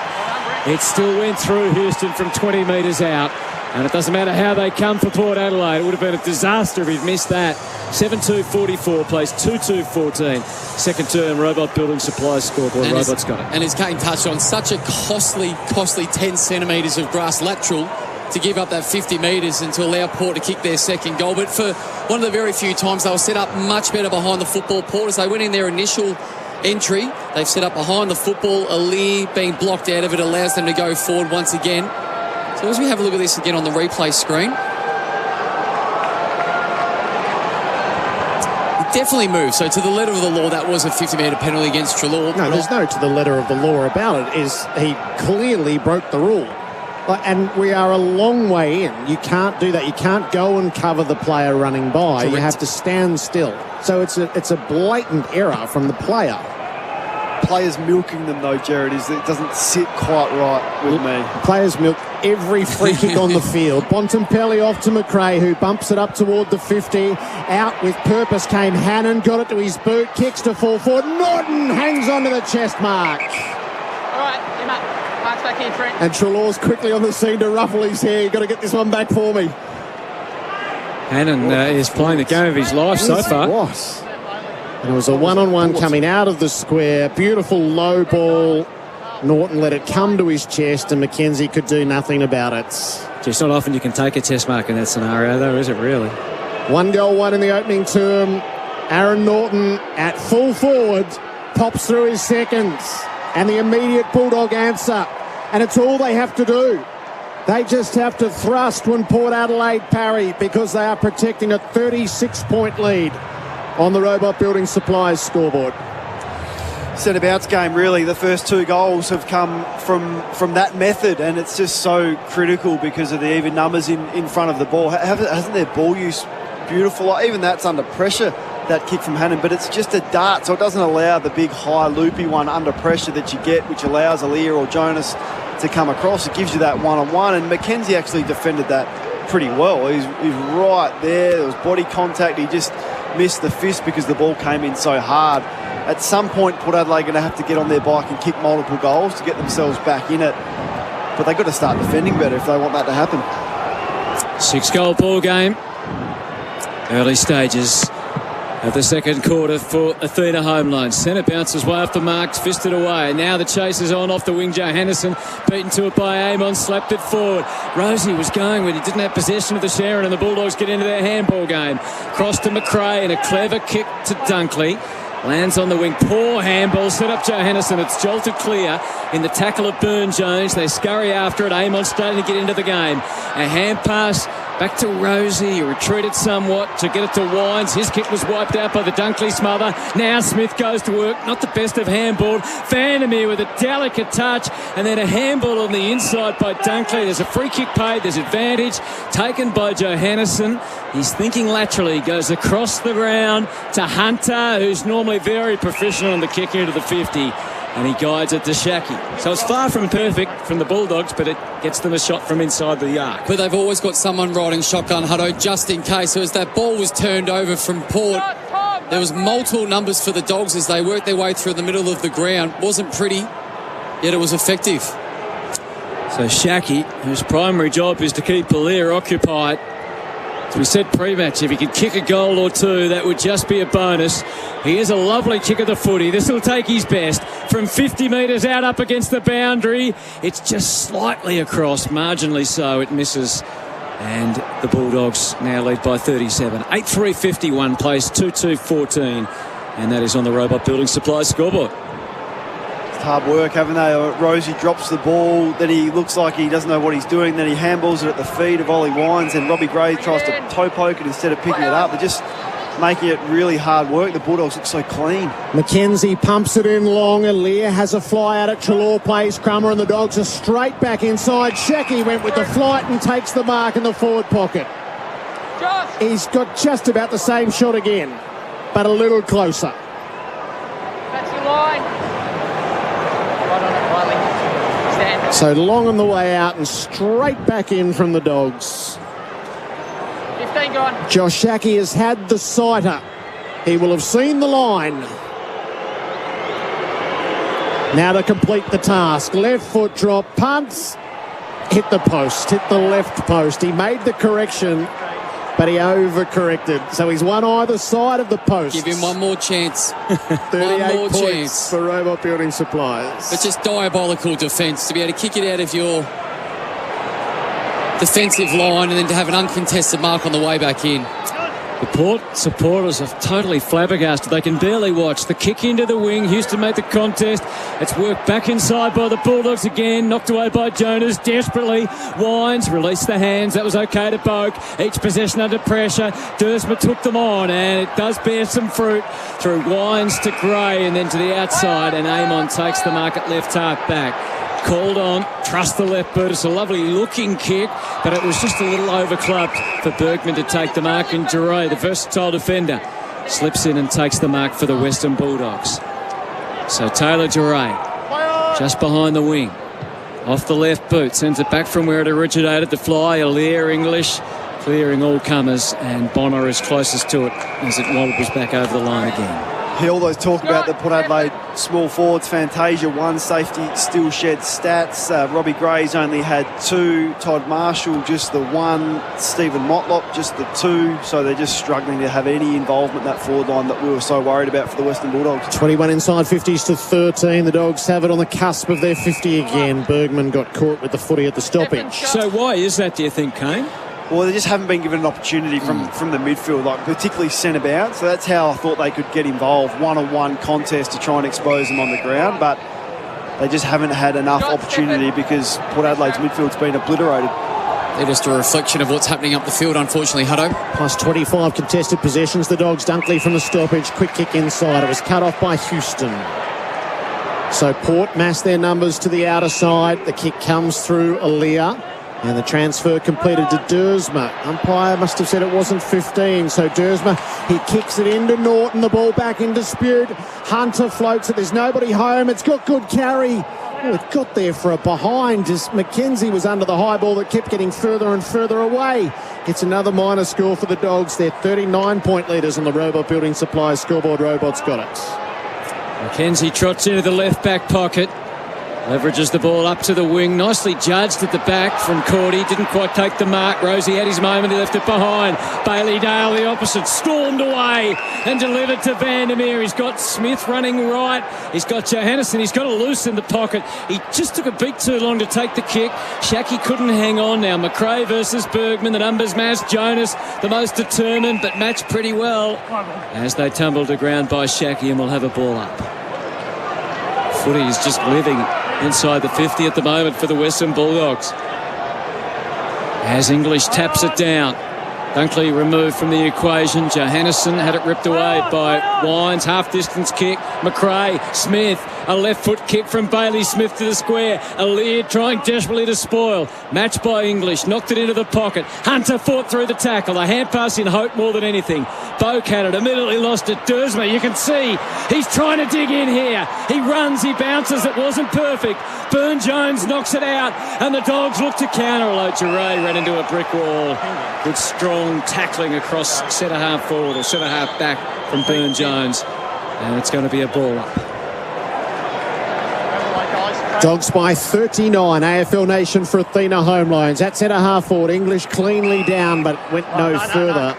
It still went through Houston from 20 metres out. And it doesn't matter how they come for Port Adelaide. It would have been a disaster if he'd missed that. 7-2-44 plays 2-2-14. Second term Robot Building Supply scoreboard. Robot's got it. And as Kane touched on, such a costly 10 centimetres of grass lateral to give up that 50 metres and to allow Port to kick their second goal. But for one of the very few times they were set up much better behind the football, Port, as they went in their initial entry. They've set up behind the football. Ali being blocked out of it allows them to go forward once again. So as we have a look at this again on the replay screen, it definitely moved. So to the letter of the law, that was a 50-metre penalty against Treloar. No, there's no to the letter of the law about it. Is he clearly broke the rule. And we are a long way in. You can't do that. You can't go and cover the player running by. Correct. You have to stand still. So it's a blatant error from the player. Players milking them though, Jared, it doesn't sit quite right with me. Players milk every free kick on the field. Bontempelli off to McRae, who bumps it up toward the 50. Out with purpose came Hannon, got it to his boot, kicks to fall forward. Norton hangs onto the chest mark. All right, Emma, marks back here, Trent. And Treloar's quickly on the scene to ruffle his hair. You've got to get this one back for me. Hannon is playing the game of his life so far. And it was a one-on-one coming out of the square. Beautiful low ball. Norton let it come to his chest and Mackenzie could do nothing about it. It's not often you can take a test mark in that scenario, though, is it really? 1 goal, 1 in the opening term. Aaron Norton at full forward pops through his seconds. And the immediate Bulldog answer. And it's all they have to do. They just have to thrust when Port Adelaide parry because they are protecting a 36-point lead on the Robot Building Supplies scoreboard. Centre-bounce game, really. The first 2 goals have come from that method, and it's just so critical because of the even numbers in front of the ball. Hasn't their ball use beautiful? Even that's under pressure, that kick from Hannon, but it's just a dart, so it doesn't allow the big high loopy one under pressure that you get, which allows Aaliyah or Jonas to come across. It gives you that one-on-one, and Mackenzie actually defended that pretty well. He's right there. There was body contact. He just missed the fist because the ball came in so hard. At some point, Port Adelaide are going to have to get on their bike and kick multiple goals to get themselves back in it. But they've got to start defending better if they want that to happen. 6-goal ball game. Early stages of the second quarter for Athena home line. Centre bounces way off the mark, fisted away. Now the chase is on off the wing. Johannesson beaten to it by Amon, slapped it forward. Rosie was going when he didn't have possession of the Sharon, and the Bulldogs get into their handball game. Cross to McRae and a clever kick to Dunkley. Lands on the wing. Poor handball. Set up Johannesson. It's jolted clear in the tackle of Burne-Jones. They scurry after it. Amon starting to get into the game. A hand pass back to Rosie. He retreated somewhat to get it to Wines. His kick was wiped out by the Dunkley smother. Now Smith goes to work. Not the best of handball. Vandermeer with a delicate touch. And then a handball on the inside by Dunkley. There's a free kick paid. There's advantage taken by Johannesson. He's thinking laterally. Goes across the ground to Hunter, who's normally very proficient on the kick into the 50. And he guides it to Shaki. So it's far from perfect from the Bulldogs, but it gets them a shot from inside the arc. But they've always got someone riding shotgun, Hutto, just in case. So as that ball was turned over from Port, there was multiple numbers for the Dogs as they worked their way through the middle of the ground. Wasn't pretty, yet it was effective. So Shaki, whose primary job is to keep Belair occupied. As we said pre-match, if he could kick a goal or two, that would just be a bonus. He is a lovely kick of the footy. This will take his best. From 50 metres out up against the boundary. It's just slightly across, marginally so. It misses. And the Bulldogs now lead by 37. 8-3-51 place, 2-2-14. And that is on the Robot Building Supplies scoreboard. Hard work, haven't they? Rosie drops the ball, then he looks like he doesn't know what he's doing, then he handballs it at the feet of Ollie Wines, and Robbie Gray tries to toe poke it instead of picking it up. They're just making it really hard work. The Bulldogs look so clean. Mackenzie pumps it in long. Aaliyah has a fly out at Chalor, plays Crummer, and the Dogs are straight back inside. Shaki went with the flight and takes the mark in the forward pocket. He's got just about the same shot again, but a little closer. That's your line. So long on the way out and straight back in from the Dogs. 15 gone. Josh Shaki has had the sighter. He will have seen the line. Now to complete the task. Left foot drop, punts. Hit the post, hit the left post. He made the correction, but he overcorrected. So he's one either side of the post. Give him one more chance. 38 one more points chance for Robot Building Supplies. But just diabolical defence to be able to kick it out of your defensive line and then to have an uncontested mark on the way back in. The Port supporters are totally flabbergasted. They can barely watch. The kick into the wing. Houston made the contest. It's worked back inside by the Bulldogs again. Knocked away by Jonas desperately. Wines released the hands. That was okay to Boak. Each possession under pressure. Dursma took them on, and it does bear some fruit through Wines to Gray and then to the outside. And Amon takes the mark at left half back. Called on, trust the left boot. It's a lovely looking kick, but it was just a little overclubbed for Bergman to take the mark. And Duray, the versatile defender, slips in and takes the mark for the Western Bulldogs. So Taylor Duray, just behind the wing, off the left boot, sends it back from where it originated to fly. Aaliyah English clearing all comers, and Bonner is closest to it as it wobbles back over the line again. All those talk about the Port Adelaide small forwards, Fantasia, 1 safety, still shed stats. Robbie Gray's only had 2. Todd Marshall, just the 1. Stephen Motlop, just the 2. So they're just struggling to have any involvement in that forward line that we were so worried about for the Western Bulldogs. 21 inside 50s to 13. The Dogs have it on the cusp of their 50 again. Bergman got caught with the footy at the stoppage. So why is that, do you think, Kane? Well, they just haven't been given an opportunity from the midfield, like particularly centre bound. So that's how I thought they could get involved, one-on-one contest to try and expose them on the ground. But they just haven't had enough opportunity because Port Adelaide's midfield's been obliterated. They're just a reflection of what's happening up the field, unfortunately, Hutto. Plus 25 contested possessions. The Dogs, Dunkley from the stoppage. Quick kick inside. It was cut off by Houston. So Port mass their numbers to the outer side. The kick comes through Aaliyah. And the transfer completed to Dersma. Umpire must have said it wasn't 15. So Dersma, he kicks it into Norton. The ball back in dispute. Hunter floats it. There's nobody home. It's got good carry. Oh, it got there for a behind. Just McKenzie was under the high ball that kept getting further and further away. It's another minor score for the Dogs. They're 39-point leaders on the Robot Building Supplies scoreboard. Robots got it. McKenzie trots into the left back pocket. Leverages the ball up to the wing. Nicely judged at the back from Cordy. Didn't quite take the mark. Rosie had his moment. He left it behind. Bailey Dale, the opposite, stormed away and delivered to Vandermeer. He's got Smith running right. He's got Johannesson. He's got a loose in the pocket. He just took a bit too long to take the kick. Shaki couldn't hang on now. McRae versus Bergman. The numbers match. Jonas, the most determined, but matched pretty well as they tumble to ground by Shaki, and we'll have a ball up. Footy is just living inside the 50 at the moment for the Western Bulldogs. As English taps it down. Dunkley removed from the equation. Johannesson had it ripped away by Wines. Half-distance kick. McRae. Smith. A left foot kick from Bailey Smith to the square. Aaliyah trying desperately to spoil. Matched by English. Knocked it into the pocket. Hunter fought through the tackle. A hand pass in hope more than anything. Boak had it. Immediately lost it. Dersma, you can see he's trying to dig in here. He runs. He bounces. It wasn't perfect. Burn-Jones knocks it out. And the Dogs look to counter. Aloturay ran into a brick wall. Good strong tackling across centre half forward or centre half back from Burn-Jones. And it's going to be a ball up. Dogs by 39. AFL Nation for Athena Home Loans. At centre half forward, English cleanly down but went no further.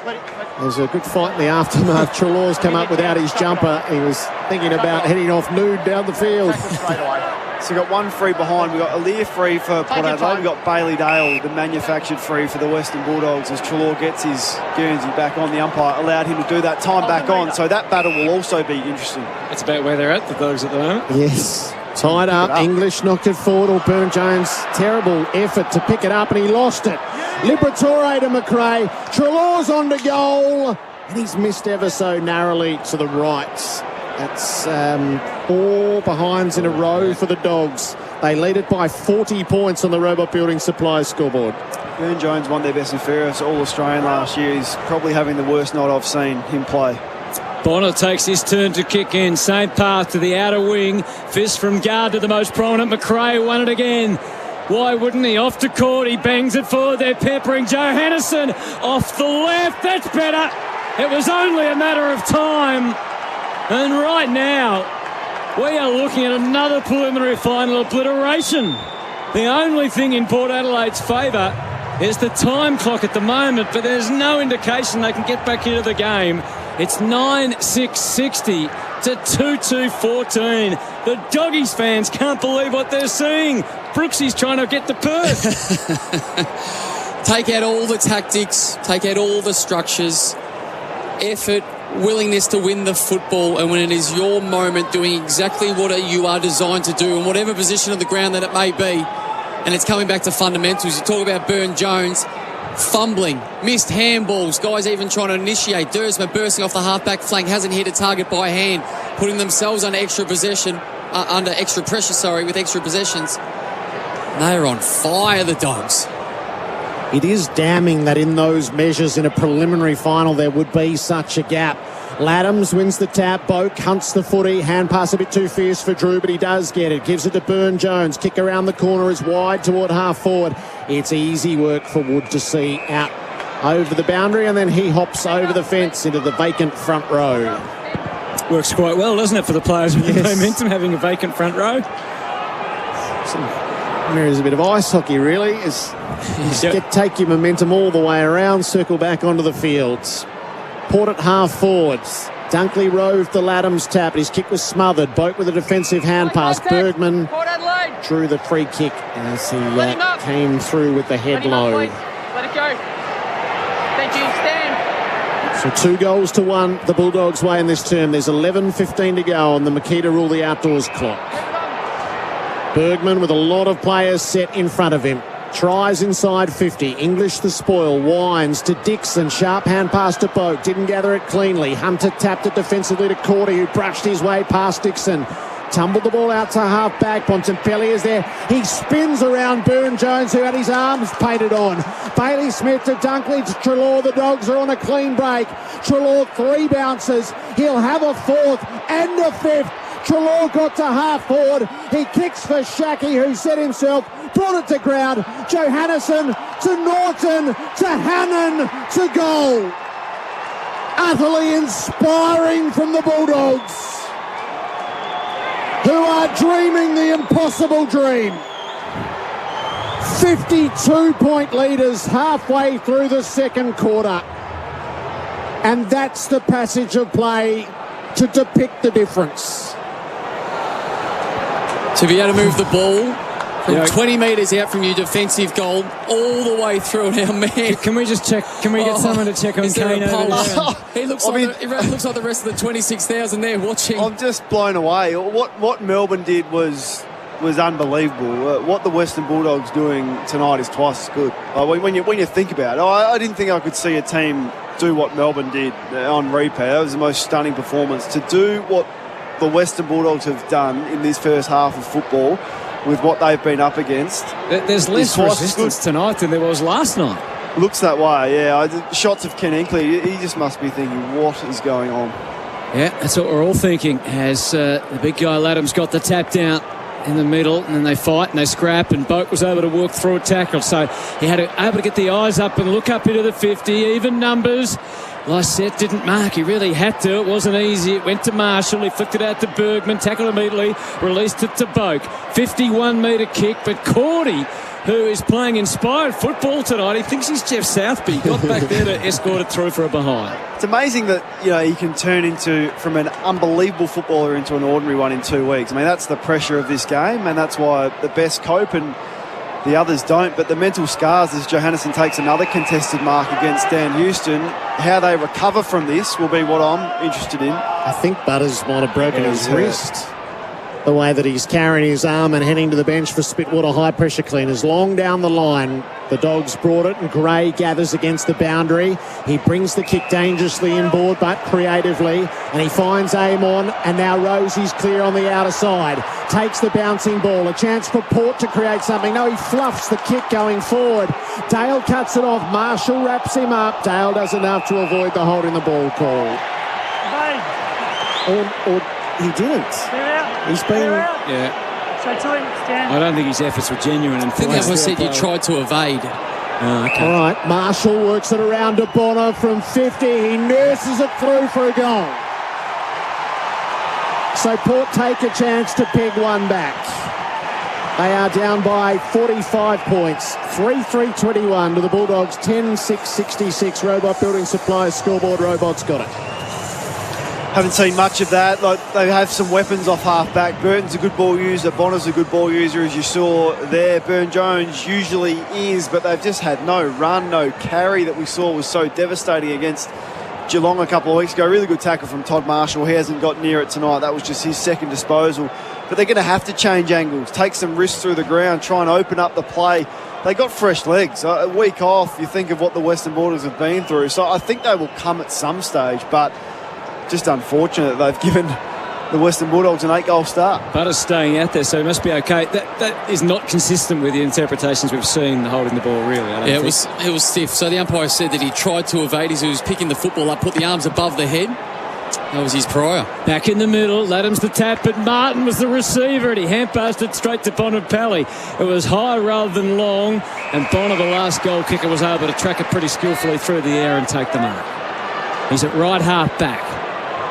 There's a good fight in the aftermath. Trelaw's come up without his jumper. He was thinking about heading off nude down the field. So we've got 1 free behind. We've got Aaliyah free for Port Adelaide. We've got Bailey Dale, the manufactured free for the Western Bulldogs, as Trelaw gets his Guernsey back on. The umpire allowed him to do that time back on. So that battle will also be interesting. It's about where they're at, the Dogs at the moment. Yes. Tied up. English knocked it forward. Or Burn-Jones, terrible effort to pick it up, and he lost it. Liberatore to McRae. Trelaw's on to goal. And he's missed ever so narrowly to the right. That's 4 behinds in a row for the Dogs. They lead it by 40 points on the Robot Building Supplies scoreboard. Burn-Jones won their best and fairest All-Australian last year. He's probably having the worst night I've seen him play. Bonner takes his turn to kick in. Same path to the outer wing. Fist from guard to the most prominent. McRae won it again. Why wouldn't he? Off to Court. He bangs it forward. They're peppering Johannesson off the left. That's better. It was only a matter of time. And right now, we are looking at another preliminary final obliteration. The only thing in Port Adelaide's favour is the time clock at the moment, but there's no indication they can get back into the game. It's 9-6-60 to 2-2-14. The Doggies fans can't believe what they're seeing. Brooksy's trying to get to Perth. Take out all the tactics, take out all the structures, effort, willingness to win the football, and when it is your moment, doing exactly what you are designed to do in whatever position of the ground that it may be. And it's coming back to fundamentals. You talk about Burn-Jones fumbling, missed handballs, guys even trying to initiate. Dersma bursting off the half-back flank, hasn't hit a target by hand, putting themselves under extra pressure, with extra possessions. They're on fire, the Dogs. It is damning that in those measures in a preliminary final there would be such a gap. Laddams wins the tap. Boak hunts the footy. Hand pass a bit too fierce for Drew, but he does get it. Gives it to Burn-Jones. Kick around the corner is wide toward half forward. It's easy work for Wood to see out over the boundary, and then he hops over the fence into the vacant front row. works quite well, doesn't it, for the players with the momentum, having a vacant front row? Mirrors a bit of ice hockey, really. Take your momentum all the way around, circle back onto the fields. Port at half forwards. Dunkley roved the Laddams tap. His kick was smothered. Boat with a defensive hand pass. Bergman drew the free kick as he came through with the head low. Let it go. Thank you. Stand. So 2-1 the Bulldogs' way in this term. There's 11:15 to go on the Makita Rule the Outdoors clock. Bergman with a lot of players set in front of him. Tries inside 50. English the spoil. Winds to Dixon. Sharp hand pass to Boak. Didn't gather it cleanly. Hunter tapped it defensively to Cordy, who brushed his way past Dixon. Tumbled the ball out to half back. Bontempelli is there. He spins around Burne-Jones, who had his arms painted on. Bailey Smith to Dunkley to Treloar. The Dogs are on a clean break. Treloar 3 bounces. He'll have a 4th and a 5th. Treloar got to half forward. He kicks for Shackey, who set himself, brought it to ground. Johannesson to Norton to Hannon to goal. Utterly inspiring from the Bulldogs, who are dreaming the impossible dream. 52-point leaders halfway through the second quarter. And that's the passage of play to depict the difference. To be able to move the ball from 20 metres out from your defensive goal all the way through now, man. Can we just check? Can we get someone to check on Kane over there? He looks like the rest of the 26,000 there watching. I'm just blown away. What Melbourne did was unbelievable. What the Western Bulldogs doing tonight is twice as good. When you think about it, I didn't think I could see a team do what Melbourne did on replay. It was the most stunning performance. To do what the Western Bulldogs have done in this first half of football with what they've been up against. There's less resistance tonight than there was last night. Looks that way, yeah. Shots of Ken Inkley, he just must be thinking, what is going on? Yeah, that's what we're all thinking as the big guy Laddams got the tap down in the middle, and then they fight and they scrap, and Boak was able to walk through a tackle, so he had able to get the eyes up and look up into the 50, even numbers. Lysette didn't mark. He really had to. It wasn't easy. It went to Marshall. He flicked it out to Bergman. Tackled immediately. Released it to Boak. 51-metre kick. But Cordy, who is playing inspired football tonight, he thinks he's Jeff Southby. Got back there to escort it through for a behind. It's amazing that he can turn from an unbelievable footballer into an ordinary one in 2 weeks. I mean, that's the pressure of this game, and that's why the best cope and the others don't. But the mental scars as Johannesson takes another contested mark against Dan Houston, how they recover from this will be what I'm interested in. I think Butters might have broken his wrist. The way that he's carrying his arm and heading to the bench for Spitwater high-pressure cleaners. Long down the line, the Dogs brought it, and Gray gathers against the boundary. He brings the kick dangerously inboard, but creatively, and he finds Amon, and now Rosie's clear on the outer side. Takes the bouncing ball, a chance for Port to create something. No, he fluffs the kick going forward. Dale cuts it off. Marshall wraps him up. Dale does enough to avoid the holding the ball call. Or he didn't. He's been... Yeah. So to him, stand. I don't think his efforts were genuine. I think that was said you tried to evade. Oh, okay. All right, Marshall works it around to Bono from 50. He nurses it through for a goal. So Port take a chance to peg one back. They are down by 45 points. 3-3-21 to the Bulldogs. 10-6-66. Robot Building Supplies scoreboard. Robots got it. Haven't seen much of that. They have some weapons off half-back. Burton's a good ball user. Bonner's a good ball user, as you saw there. Burne-Jones usually is, but they've just had no run, no carry that we saw was so devastating against Geelong a couple of weeks ago. Really good tackle from Todd Marshall. He hasn't got near it tonight. That was just his second disposal. But they're going to have to change angles, take some risks through the ground, try and open up the play. They got fresh legs. A week off, you think of what the Western Bulldogs have been through. So I think they will come at some stage, but just unfortunate they've given the Western Bulldogs an 8-goal start. Butters staying out there, so he must be okay. That is not consistent with the interpretations we've seen holding the ball, really. It was stiff. So the umpire said that he tried to evade as he was picking the football up, put the arms above the head. That was his prior. Back in the middle, Laddams the tap, but Martin was the receiver, and he hand-passed it straight to Bontempelli. It was high rather than long, and Bonner, the last goal kicker, was able to track it pretty skillfully through the air and take the mark. He's at right half back.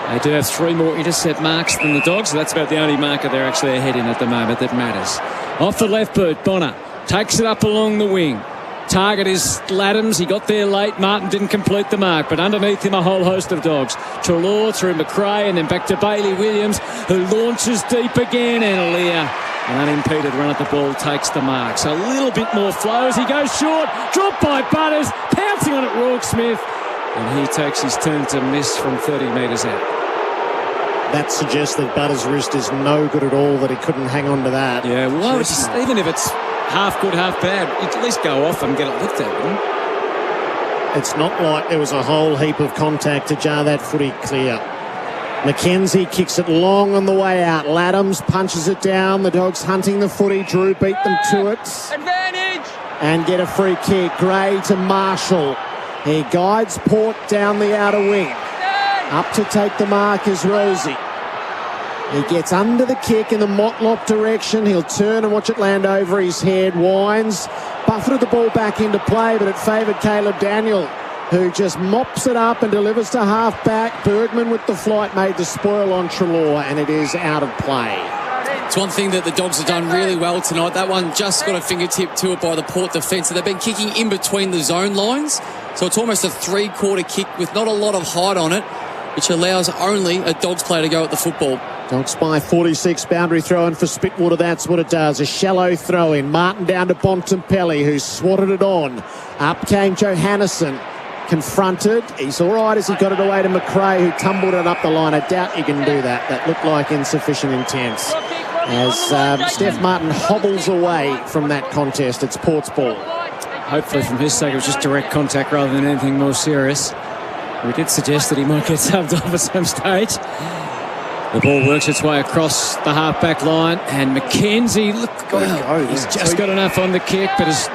They do have 3 more intercept marks than the Dogs, so that's about the only marker they're actually ahead in at the moment that matters. Off the left boot, Bonner takes it up along the wing. Target is Laddams. He got there late. Martin didn't complete the mark, but underneath him a whole host of Dogs. Treloar through McRae and then back to Bailey Williams, who launches deep again. And Lear, an unimpeded run at the ball, takes the mark. So a little bit more flow as he goes short. Dropped by Butters, pouncing on it, Rourke Smith. And he takes his turn to miss from 30 metres out. That suggests that Butters' wrist is no good at all, that he couldn't hang on to that. Yeah, well, even if it's half good, half bad, you'd at least go off and get it looked at, wouldn't it? It's not like there was a whole heap of contact to jar that footy clear. McKenzie kicks it long on the way out. Laddams punches it down. The Dogs hunting the footy. Drew beat them to it. Advantage! And get a free kick. Gray to Marshall. He guides Port down the outer wing. Up to take the mark is Rosie. He gets under the kick in the Motlop direction. He'll turn and watch it land over his head. Winds, buffeted the ball back into play, but it favoured Caleb Daniel, who just mops it up and delivers to half-back. Bergman with the flight made the spoil on Treloar, and it is out of play. It's one thing that the Dogs have done really well tonight. That one just got a fingertip to it by the Port defence. So they've been kicking in between the zone lines. So it's almost a 3-quarter kick with not a lot of height on it, which allows only a Dogs player to go at the football. Dogs by 46, boundary throw in for Spitwater. That's what it does. A shallow throw in. Martin down to Bontempelli, who swatted it on. Up came Johannesson. Confronted. He's all right as he got it away to McRae, who tumbled it up the line. I doubt you can do that. That looked like insufficient intent. As Steph Martin hobbles away from that contest, it's Port's ball. Hopefully, from his sake, it was just direct contact rather than anything more serious. We did suggest that he might get subbed off at some stage. The ball works its way across the half-back line, and McKenzie, he's just got enough on the kick, but as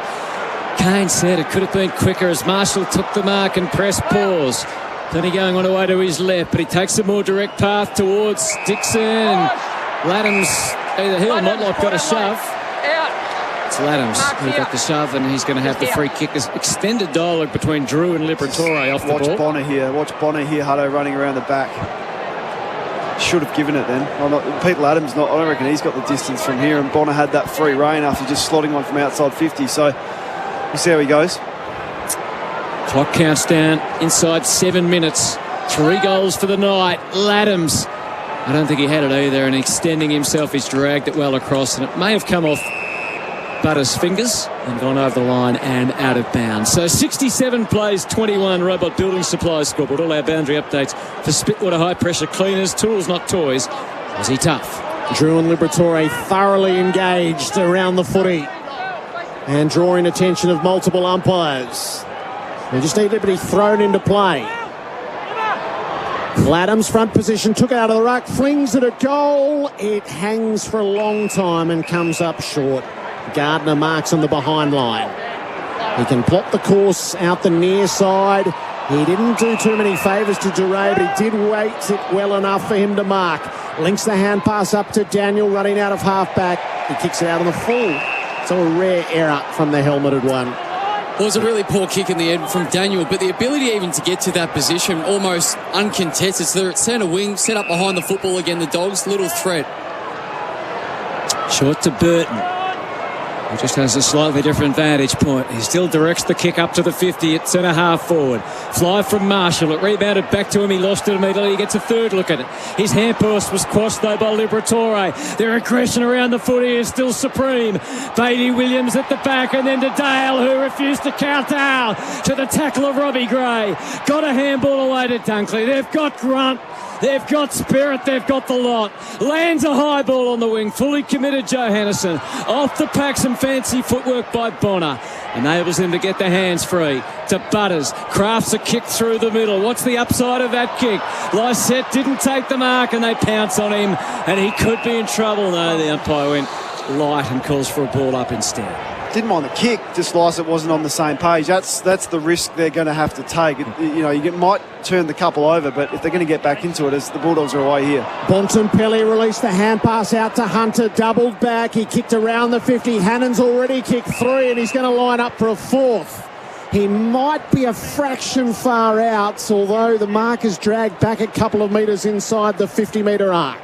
Kane said, it could have been quicker as Marshall took the mark and pressed pause. Plenty going on away to his left, but he takes a more direct path towards Dixon. Laddams, either he or Motlop got a shove. It's Laddams who got the shove, and he's going to have the free kick. There's extended dialogue between Drew and Liberatore off the ball. Watch Bonner here, Hutto running around the back. Should have given it then. Peter Adams, I don't reckon he's got the distance from here, and Bonner had that free rein after just slotting one from outside 50. So we'll see how he goes. Clock counts down inside 7 minutes. 3 goals for the night. Laddams, I don't think he had it either, and extending himself, he's dragged it well across, and it may have come off Butters' fingers and gone over the line and out of bounds. So 67 plays, 21 Robot Building Supplies scoreboard. All our boundary updates for Spitwater High Pressure Cleaners, tools not toys. Was he tough? Drew and Liberatore thoroughly engaged around the footy and drawing attention of multiple umpires. They just need Liberty thrown into play. Laddams, front position, took it out of the ruck, flings it at goal. It hangs for a long time and comes up short. Gardner marks on the behind line. He can plot the course out the near side. He didn't do too many favours to Duray, but he did wait it well enough for him to mark. Links the hand pass up to Daniel, running out of half-back. He kicks it out on the full. So a rare error from the helmeted one. Well, it was a really poor kick in the end from Daniel, but the ability even to get to that position, almost uncontested. So they're at centre wing, set up behind the football again, the Dogs, little threat. Short to Burton. He just has a slightly different vantage point. He still directs the kick up to the 50 at centre half forward. Fly from Marshall. It rebounded back to him. He lost it immediately. He gets a third look at it. His hand pass was quashed though by Liberatore. Their aggression around the footy is still supreme. Bailey Williams at the back, and then to Dale, who refused to count out to the tackle of Robbie Gray. Got a handball away to Dunkley. They've got grunt. They've got spirit, they've got the lot. Lands a high ball on the wing, fully committed Johannesson. Off the pack, some fancy footwork by Bonner. Enables him to get the hands free to Butters. Crafts a kick through the middle. What's the upside of that kick? Lysette didn't take the mark and they pounce on him, and he could be in trouble. No, the umpire went light and calls for a ball up instead. Didn't mind the kick, just Lysette wasn't on the same page. That's the risk they're going to have to take. You might turn the couple over, but if they're going to get back into it, as the Bulldogs are away here. Bontempelli released the hand pass out to Hunter, doubled back. He kicked around the 50. Hannon's already kicked 3, and he's going to line up for a 4th. He might be a fraction far out, although the marker's dragged back a couple of metres inside the 50-metre arc.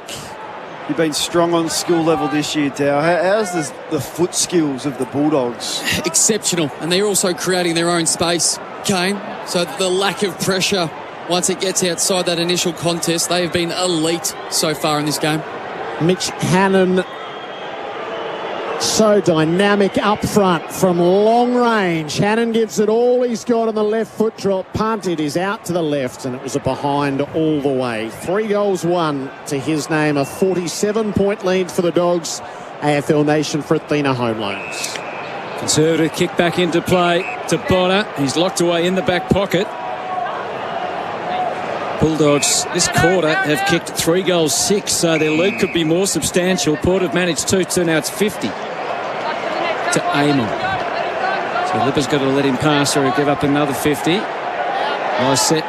You've been strong on skill level this year, Dow. How's the foot skills of the Bulldogs? Exceptional, and they're also creating their own space, Kane. So the lack of pressure, once it gets outside that initial contest, they have been elite so far in this game. Mitch Hannon, so dynamic up front from long range. Hannon gives it all he's got on the left foot drop. Punt, it is out to the left, and it was a behind all the way. 3 goals, 1 to his name. A 47-point lead for the Dogs. AFL Nation for Athena Home Loans. Conservative kick back into play to Bonner. He's locked away in the back pocket. Bulldogs this quarter have kicked 3 goals, 6, so their lead could be more substantial. Port have managed 2, so now it's 50 to Amon. So Lipper's got to let him pass or he'll give up another 50. Nice set,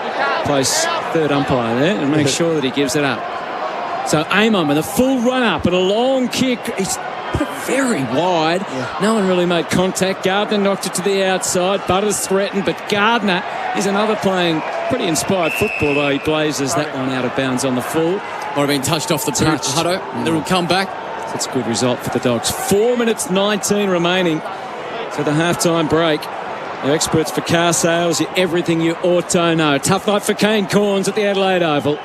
place third umpire there and make sure that he gives it up. So Amon with a full run up and a long kick. He's put it very wide. No one really made contact. Gardner knocked it to the outside. Butters threatened, but Gardner is another playing pretty inspired football, though he blazes that one out of bounds on the full. Might have been touched off the boot, Hutto, and it'll come back. That's a good result for the Dogs. 4 minutes 19 remaining to the halftime break. They're experts for car sales, everything you ought to know. Tough night for Kane Corns at the Adelaide Oval.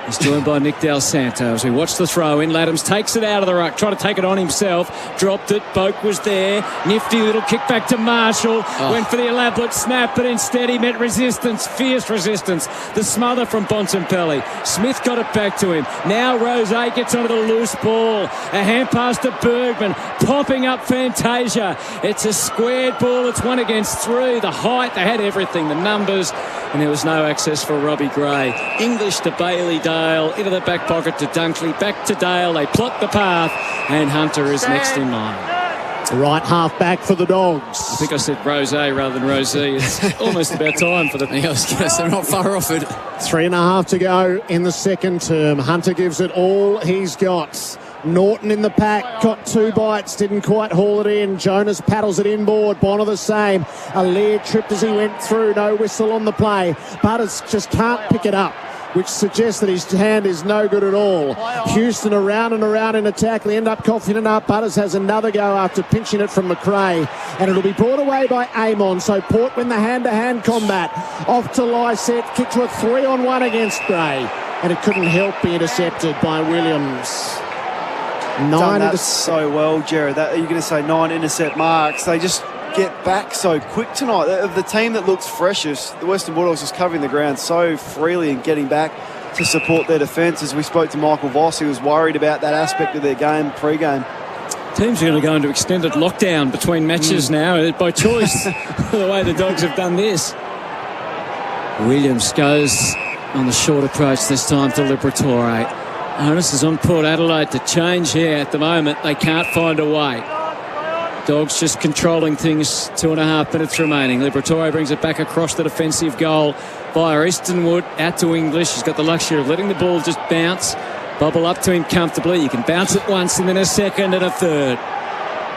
He's joined by Nick Del Santo as we watch the throw in. Laddams takes it out of the ruck, trying to take it on himself. Dropped it. Boak was there. Nifty little kick back to Marshall. Went for the elaborate snap, but instead he met resistance. Fierce resistance. The smother from Bontempelli. Smith got it back to him. Now Rose gets onto the loose ball. A hand pass to Bergman. Popping up Fantasia. It's a squared ball. It's 1 against 3. The height, they had everything. The numbers. And there was no access for Robbie Gray. English to Bailey Dale, into the back pocket to Dunkley, back to Dale. They plot the path, and Hunter is next in line. Right half back for the Dogs. I think I said Rose rather than Rosie. It's almost about time for the... Yes, they're not far off it. 3.5 to go in the second term. Hunter gives it all he's got. Norton in the pack, got 2 bites, didn't quite haul it in. Jonas paddles it inboard, Bonner the same. Alaire tripped as he went through, no whistle on the play. Butters just can't pick it up, which suggests that his hand is no good at all. Houston around and around in attack. They end up coughing it up. Butters has another go after pinching it from McRae. And it'll be brought away by Amon. So Port win the hand-to-hand combat. Off to Lysette. Kick to a 3-on-1 against Gray. And it couldn't help be intercepted by Williams. Done that so well, Jared. You're going to say 9 intercept marks. They just get back so quick tonight. Of the team that looks freshest, the Western Bulldogs is covering the ground so freely and getting back to support their defence. As we spoke to Michael Voss, he was worried about that aspect of their game pre-game. Teams are going to go into extended lockdown between matches now by choice, the way the Dogs have done this. Williams goes on the short approach this time to Liberatore. Onus is on Port Adelaide to change here at the moment. They can't find a way. Dogs just controlling things. 2.5 minutes remaining. Liberatore brings it back across the defensive goal via Eastonwood out to English. He's got the luxury of letting the ball just bounce, bubble up to him comfortably. You can bounce it once and then a second and a third.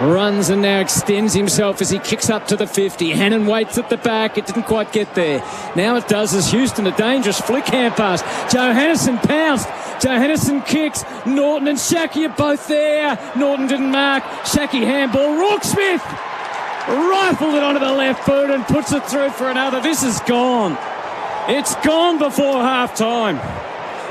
Runs and now extends himself as he kicks up to the 50. Hannon waits at the back. It didn't quite get there. Now it does as Houston, a dangerous flick hand pass. Johannisen pounced. Johannisen kicks. Norton and Shackey are both there. Norton didn't mark. Shackey handball. Rourke Smith rifled it onto the left boot and puts it through for another. This is gone. It's gone before half-time.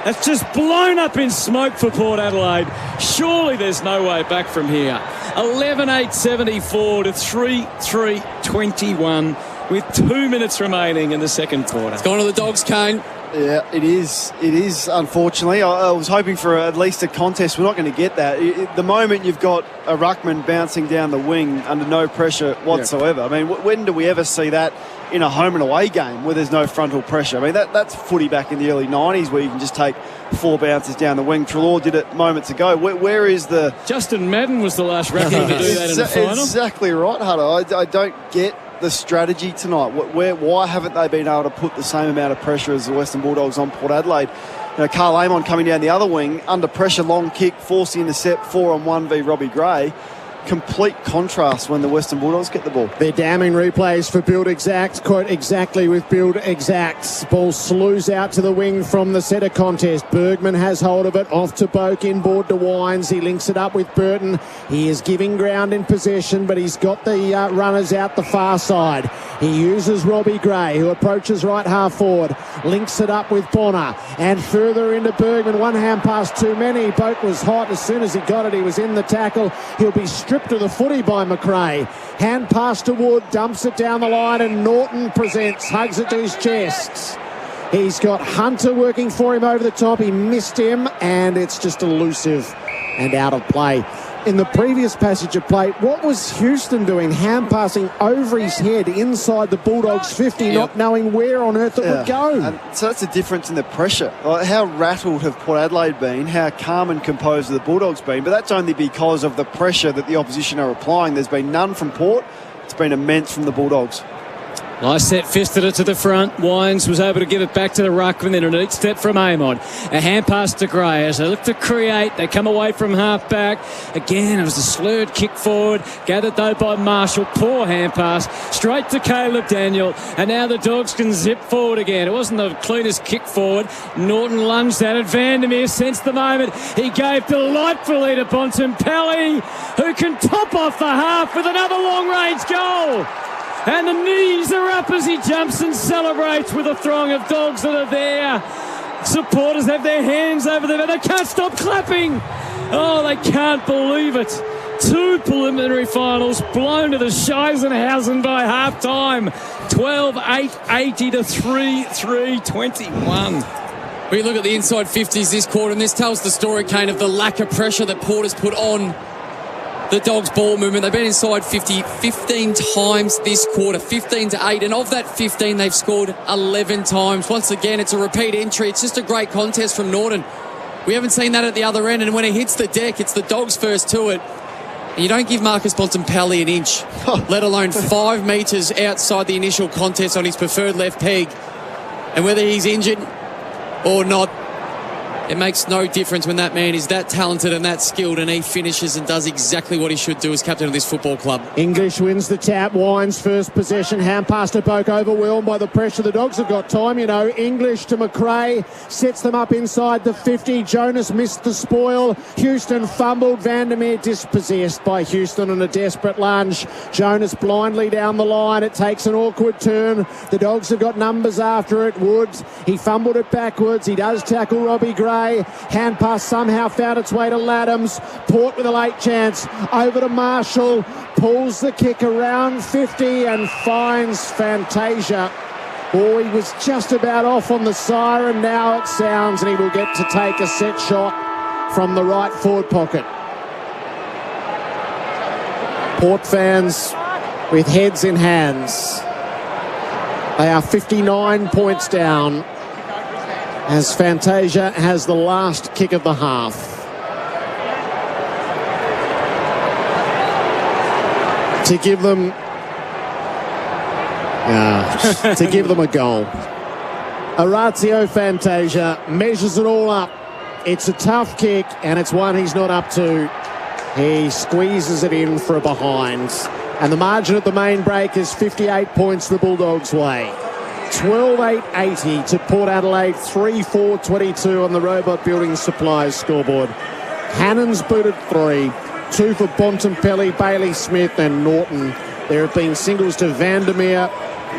That's just blown up in smoke for Port Adelaide. Surely there's no way back from here. 11-8-74 to 3-3-21 with 2 minutes remaining in the second quarter. It's gone to the Dogs, Kane. Yeah, it is. It is, unfortunately. I was hoping for at least a contest. We're not going to get that. The moment you've got a ruckman bouncing down the wing under no pressure whatsoever. I mean, when do we ever see that in a home and away game where there's no frontal pressure? I mean, that's footy back in the early 90s where you can just take 4 bounces down the wing. Treloar did it moments ago. Where is the... Justin Madden was the last ruckman to do that in the final. Exactly right, Hutto. I don't get the strategy tonight. Why haven't they been able to put the same amount of pressure as the Western Bulldogs on Port Adelaide? Carl Amon coming down the other wing, under pressure, long kick, forcing intercept, 4-on-1 v Robbie Gray. complete contrast when the Western Bulldogs get the ball. They're damning replays for Build Exact. Quote exactly with Build Exact. Ball slews out to the wing from the centre contest. Bergman has hold of it. Off to Boak, inboard to Wines. He links it up with Burton. He is giving ground in possession, but he's got the runners out the far side. He uses Robbie Gray, who approaches right half forward. Links it up with Bonner. And further into Bergman. One hand pass too many. Boak was hot. As soon as he got it, he was in the tackle. He'll be stripped of the footy by McRae. Hand pass to Wood, dumps it down the line, and Norton presents, hugs it to his chest. He's got Hunter working for him over the top. He missed him, and it's just elusive and out of play. In the previous passage of play, what was Houston doing? Hand passing over his head inside the Bulldogs 50, not knowing where on earth it would go. And so that's the difference in the pressure. Like, how rattled have Port Adelaide been, how calm and composed have the Bulldogs been, but that's only because of the pressure that the opposition are applying. There's been none from Port. It's been immense from the Bulldogs. Nice set, fisted it to the front. Wines was able to give it back to the ruckman, then a neat step from Amon. A hand pass to Gray as they look to create. They come away from half back. Again, it was a slurred kick forward. Gathered though by Marshall. Poor hand pass. Straight to Caleb Daniel. And now the Dogs can zip forward again. It wasn't the cleanest kick forward. Norton lunged at it. Vandermeer sensed the moment. He gave delightfully to Bontempelli, who can top off the half with another long-range goal. And the knees are up as he jumps and celebrates with a throng of Dogs that are there. Supporters have their hands over them and they can't stop clapping. Oh, they can't believe it. 2 preliminary finals blown to the Scheisenhausen by half-time. 12-8-80 to 3-3-21. We look at the inside 50s this quarter, and this tells the story, Kane, of the lack of pressure that Port has put on the Dogs' ball movement. They've been inside 50 15 times this quarter, 15-8, and of that 15, they've scored 11 times. Once again, it's a repeat entry. It's just a great contest from Norton. We haven't seen that at the other end, and when it hits the deck, it's the Dogs first to it. And you don't give Marcus Bontempelli an inch, let alone 5 metres outside the initial contest on his preferred left peg. And whether he's injured or not, it makes no difference when that man is that talented and that skilled, and he finishes and does exactly what he should do as captain of this football club. English wins the tap. Wines first possession. Hand pass to Boak, overwhelmed by the pressure. The Dogs have got time, you know. English to McRae, sets them up inside the 50. Jonas missed the spoil. Houston fumbled. Vandermeer dispossessed by Houston on a desperate lunge. Jonas blindly down the line. It takes an awkward turn. The Dogs have got numbers after it. Woods, he fumbled it backwards. He does tackle Robbie Gray. Hand pass somehow found its way to Laddams. Port with a late chance. Over to Marshall. Pulls the kick around 50 and finds Fantasia. Oh, he was just about off on the siren. Now it sounds, and he will get to take a set shot from the right forward pocket. Port fans with heads in hands. They are 59 points down as Fantasia has the last kick of the half. To give them a goal. Orazio Fantasia measures it all up. It's a tough kick, and it's one he's not up to. He squeezes it in for a behind. And the margin at the main break is 58 points the Bulldogs' way. 12-8-80 to Port Adelaide, 3-4-22 on the Robot Building Supplies scoreboard. Hannon's booted 3, 2 for Bontempelli, Bailey Smith and Norton. There have been singles to Vandermeer,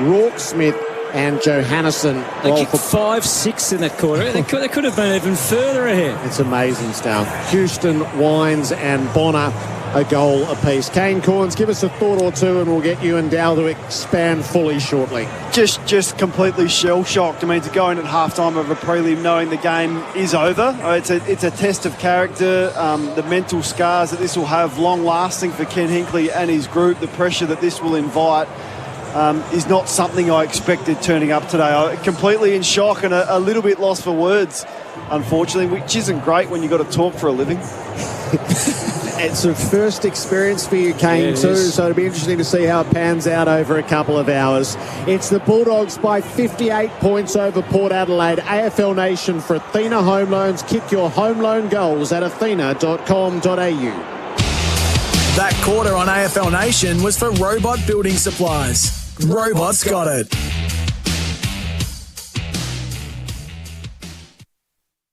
Rourke Smith and Johannesson. They kicked 5-6 in that quarter. They could have been even further ahead. It's amazing stuff. Houston, Wines and Bonner a goal apiece. Kane Corns, give us a thought or two and we'll get you and Dal to expand fully shortly. Just completely shell-shocked. I mean, to go in at halftime of a prelim knowing the game is over. It's a test of character. The mental scars that this will have long-lasting for Ken Hinkley and his group. The pressure that this will invite is not something I expected turning up today. I'm completely in shock and a little bit lost for words, unfortunately, which isn't great when you've got to talk for a living. It's a first experience for you, Kane, too, so it'll be interesting to see how it pans out over a couple of hours. It's the Bulldogs by 58 points over Port Adelaide. AFL Nation for Athena Home Loans. Kick your home loan goals at athena.com.au. That quarter on AFL Nation was for Robot Building Supplies. Robots got it.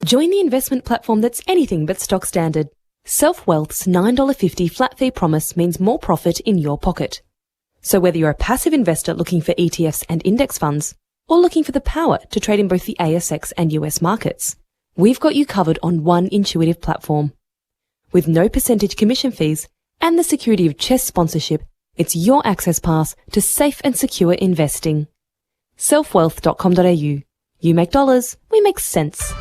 Join the investment platform that's anything but stock standard. Self-Wealth's $9.50 flat fee promise means more profit in your pocket. So whether you're a passive investor looking for ETFs and index funds, or looking for the power to trade in both the ASX and US markets, we've got you covered on one intuitive platform. With no percentage commission fees and the security of CHESS sponsorship, it's your access pass to safe and secure investing. Selfwealth.com.au. You make dollars, we make sense.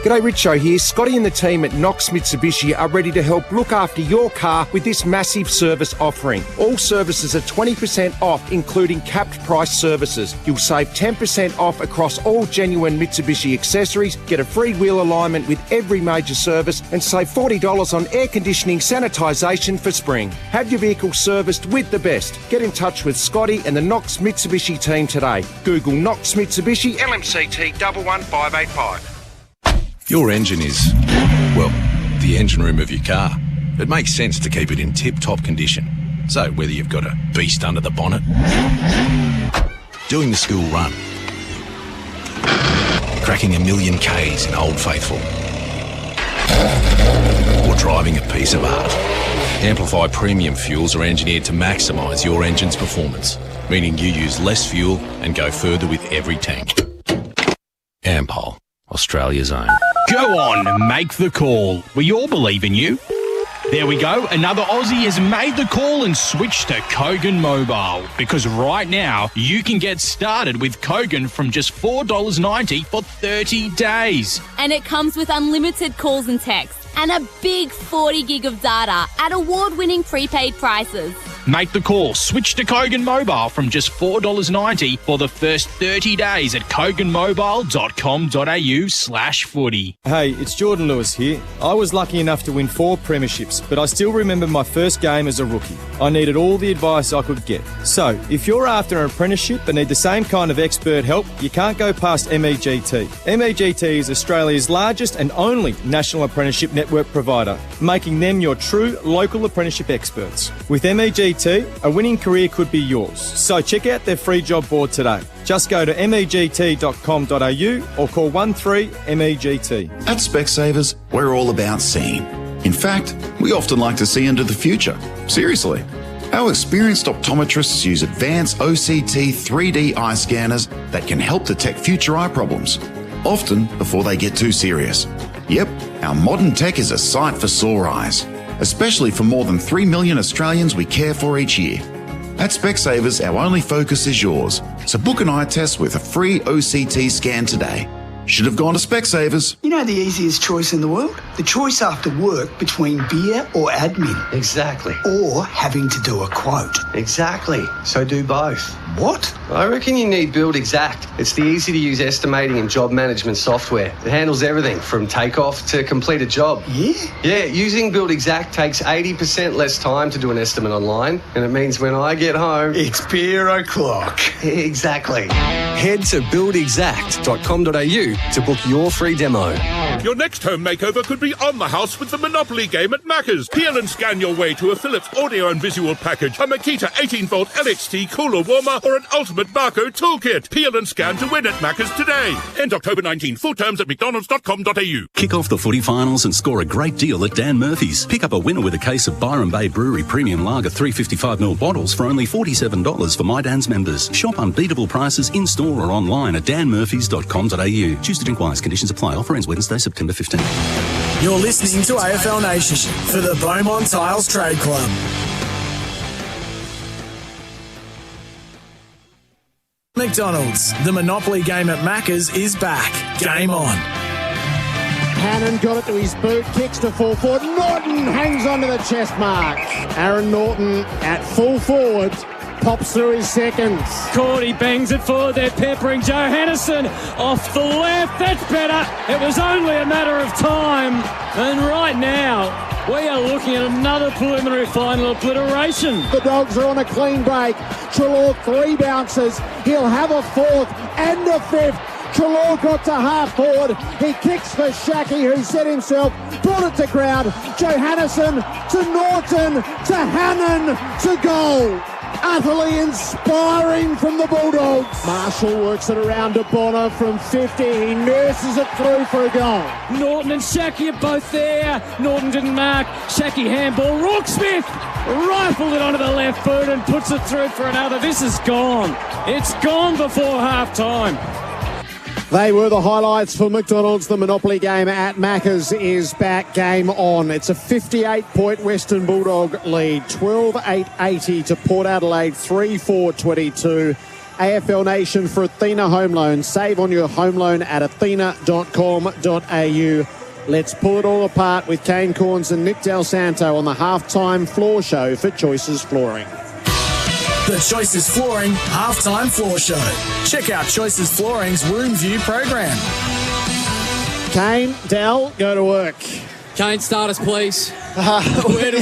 G'day, Richo here. Scotty and the team at Knox Mitsubishi are ready to help look after your car with this massive service offering. All services are 20% off, including capped price services. You'll save 10% off across all genuine Mitsubishi accessories, get a free wheel alignment with every major service, and save $40 on air conditioning sanitisation for spring. Have your vehicle serviced with the best. Get in touch with Scotty and the Knox Mitsubishi team today. Google Knox Mitsubishi LMCT 11585. Your engine is, well, the engine room of your car. It makes sense to keep it in tip-top condition. So whether you've got a beast under the bonnet, doing the school run, cracking 1,000,000 Ks in Old Faithful, or driving a piece of art, Amplify Premium Fuels are engineered to maximise your engine's performance, meaning you use less fuel and go further with every tank. Ampol, Australia's own. Go on, make the call. We all believe in you. There we go. Another Aussie has made the call and switched to Kogan Mobile. Because right now, you can get started with Kogan from just $4.90 for 30 days. And it comes with unlimited calls and texts and a big 40 gig of data at award-winning prepaid prices. Make the call. Switch to Kogan Mobile from just $4.90 for the first 30 days at koganmobile.com.au/footy. Hey, it's Jordan Lewis here. I was lucky enough to win 4 premierships, but I still remember my first game as a rookie. I needed all the advice I could get. So, if you're after an apprenticeship but need the same kind of expert help, you can't go past MEGT. MEGT is Australia's largest and only national apprenticeship network provider, making them your true local apprenticeship experts. With MEGT, a winning career could be yours. So check out their free job board today. Just go to MEGT.com.au or call 13MEGT. At Specsavers, we're all about seeing. In fact, we often like to see into the future. Seriously. Our experienced optometrists use advanced OCT 3D eye scanners that can help detect future eye problems, often before they get too serious. Yep, our modern tech is a sight for sore eyes, especially for more than 3 million Australians we care for each year. At Specsavers, our only focus is yours, so book an eye test with a free OCT scan today. Should have gone to Specsavers. You know the easiest choice in the world? The choice after work between beer or admin. Exactly. Or having to do a quote. Exactly. So do both. What? I reckon you need Build Exact. It's the easy-to-use estimating and job management software. It handles everything from takeoff to complete a job. Yeah? Yeah, using Build Exact takes 80% less time to do an estimate online, and it means when I get home... It's beer o'clock. Exactly. Head to buildexact.com.au to book your free demo. Your next home makeover could be on the house with the Monopoly game at Macca's. Peel and scan your way to a Philips audio and visual package, a Makita 18-volt LXT cooler warmer, or an ultimate barcode toolkit. Peel and scan to win at Macca's today. End October 19. Full terms at mcdonalds.com.au. Kick off the footy finals and score a great deal at Dan Murphy's. Pick up a winner with a case of Byron Bay Brewery Premium Lager 355ml bottles for only $47 for My Dan's members. Shop unbeatable prices in-store or online at danmurphys.com.au. Choose to drink wise. Conditions apply. Offer ends Wednesday, September 15th. You're listening to AFL Nation for the Beaumont Tiles Trade Club. McDonald's, the Monopoly game at Macca's is back. Game on. Hannon got it to his boot, kicks to full forward. Norton hangs onto the chest mark. Aaron Norton at full forward. Pops through his seconds. Cordy bangs it forward. They're peppering Johannison off the left. That's better. It was only a matter of time. And right now, we are looking at another preliminary final obliteration. The Dogs are on a clean break. Treloar 3 bounces. He'll have a 4th and a 5th. Treloar got to half forward. He kicks for Shaki, who set himself, brought it to ground. Johannesson to Norton to Hannon to goal. Utterly inspiring from the Bulldogs. Marshall works it around to Bonner from 50. He nurses it through for a goal. Norton and Shaki are both there. Norton didn't mark. Shaki handball. Rooksmith rifled it onto the left boot and puts it through for another. This is gone. It's gone before half-time. They were the highlights for McDonald's. The Monopoly game at Macca's is back, game on. It's a 58-point Western Bulldog lead, 12-8-80 to Port Adelaide, 3-4-22. AFL Nation for Athena Home Loan. Save on your home loan at athena.com.au. Let's pull it all apart with Kane Corns and Nick Del Santo on the halftime floor show for Choices Flooring. The Choices Flooring Halftime Floor Show. Check out Choices Flooring's Room View program. Kane, Del, go to work. Kane, start us, please. Where do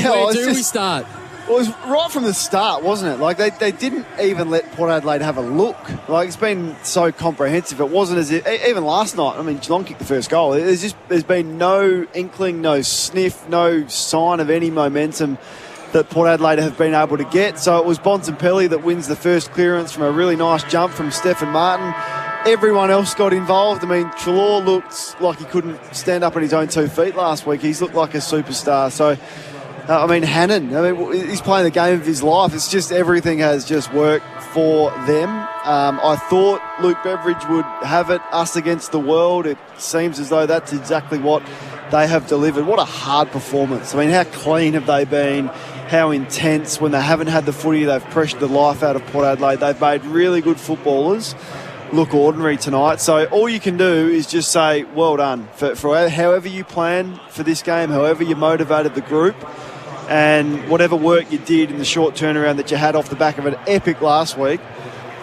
we start? It was right from the start, wasn't it? Like, they didn't even let Port Adelaide have a look. Like, it's been so comprehensive. It wasn't as if, even last night, I mean, Geelong kicked the first goal. There's been no inkling, no sniff, no sign of any momentum that Port Adelaide have been able to get. So it was Bontempelli that wins the first clearance from a really nice jump from Stephen Martin. Everyone else got involved. I mean, Treloar looked like he couldn't stand up on his own 2 feet last week. He's looked like a superstar. So, Hannon, he's playing the game of his life. It's just everything has just worked for them. I thought Luke Beveridge would have it, us against the world. It seems as though that's exactly what they have delivered. What a hard performance. I mean, how clean have they been? How intense. When they haven't had the footy, they've pressured the life out of Port Adelaide. They've made really good footballers look ordinary tonight. So all you can do is just say, well done. For however you plan for this game, however you motivated the group, and whatever work you did in the short turnaround that you had off the back of an epic last week,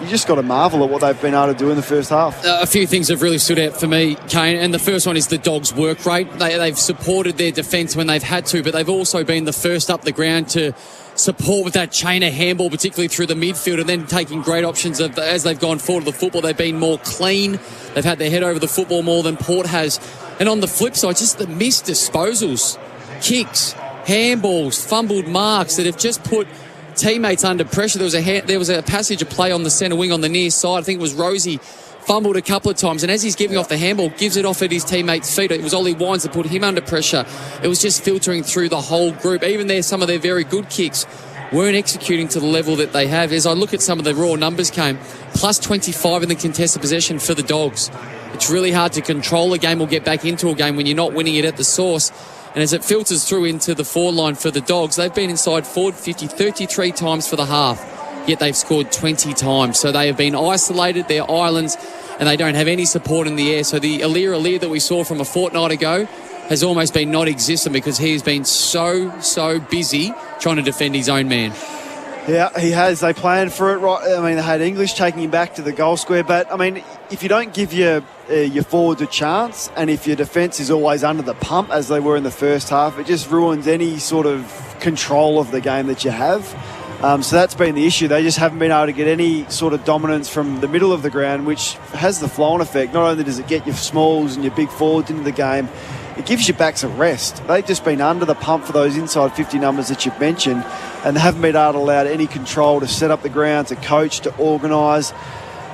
you just got to marvel at what they've been able to do in the first half. A few things have really stood out for me, Kane, and the first one is the Dogs' work rate. They've supported their defence when they've had to, but they've also been the first up the ground to support with that chain of handball, particularly through the midfield, and then taking great options as they've gone forward to the football. They've been more clean. They've had their head over the football more than Port has. And on the flip side, just the missed disposals, kicks, handballs, fumbled marks that have just put teammates under pressure. There was a passage of play on the centre wing on the near side. I think it was Rosie fumbled a couple of times, and as he's giving off the handball, gives it off at his teammates' feet. It was Ollie Wines that put him under pressure. It was just filtering through the whole group. Even there, some of their very good kicks weren't executing to the level that they have. As I look at some of the raw numbers, came plus 25 in the contested possession for the Dogs. It's really hard to control a game or get back into a game when you're not winning it at the source. And as it filters through into the forward line for the Dogs, they've been inside forward 33 times for the half, yet they've scored 20 times. So they have been isolated, they're islands, and they don't have any support in the air. So the Alir that we saw from a fortnight ago has almost been non-existent because he has been so busy trying to defend his own man. Yeah, he has. They planned for it, right? I mean, they had English taking him back to the goal square. But, I mean, if you don't give your forwards a chance, and if your defence is always under the pump, as they were in the first half, it just ruins any sort of control of the game that you have. So that's been the issue. They just haven't been able to get any sort of dominance from the middle of the ground, which has the flow-on effect. Not only does it get your smalls and your big forwards into the game, it gives your backs a rest. They've just been under the pump for those inside 50 numbers that you've mentioned, and they haven't been able to allow any control to set up the ground, to coach, to organise.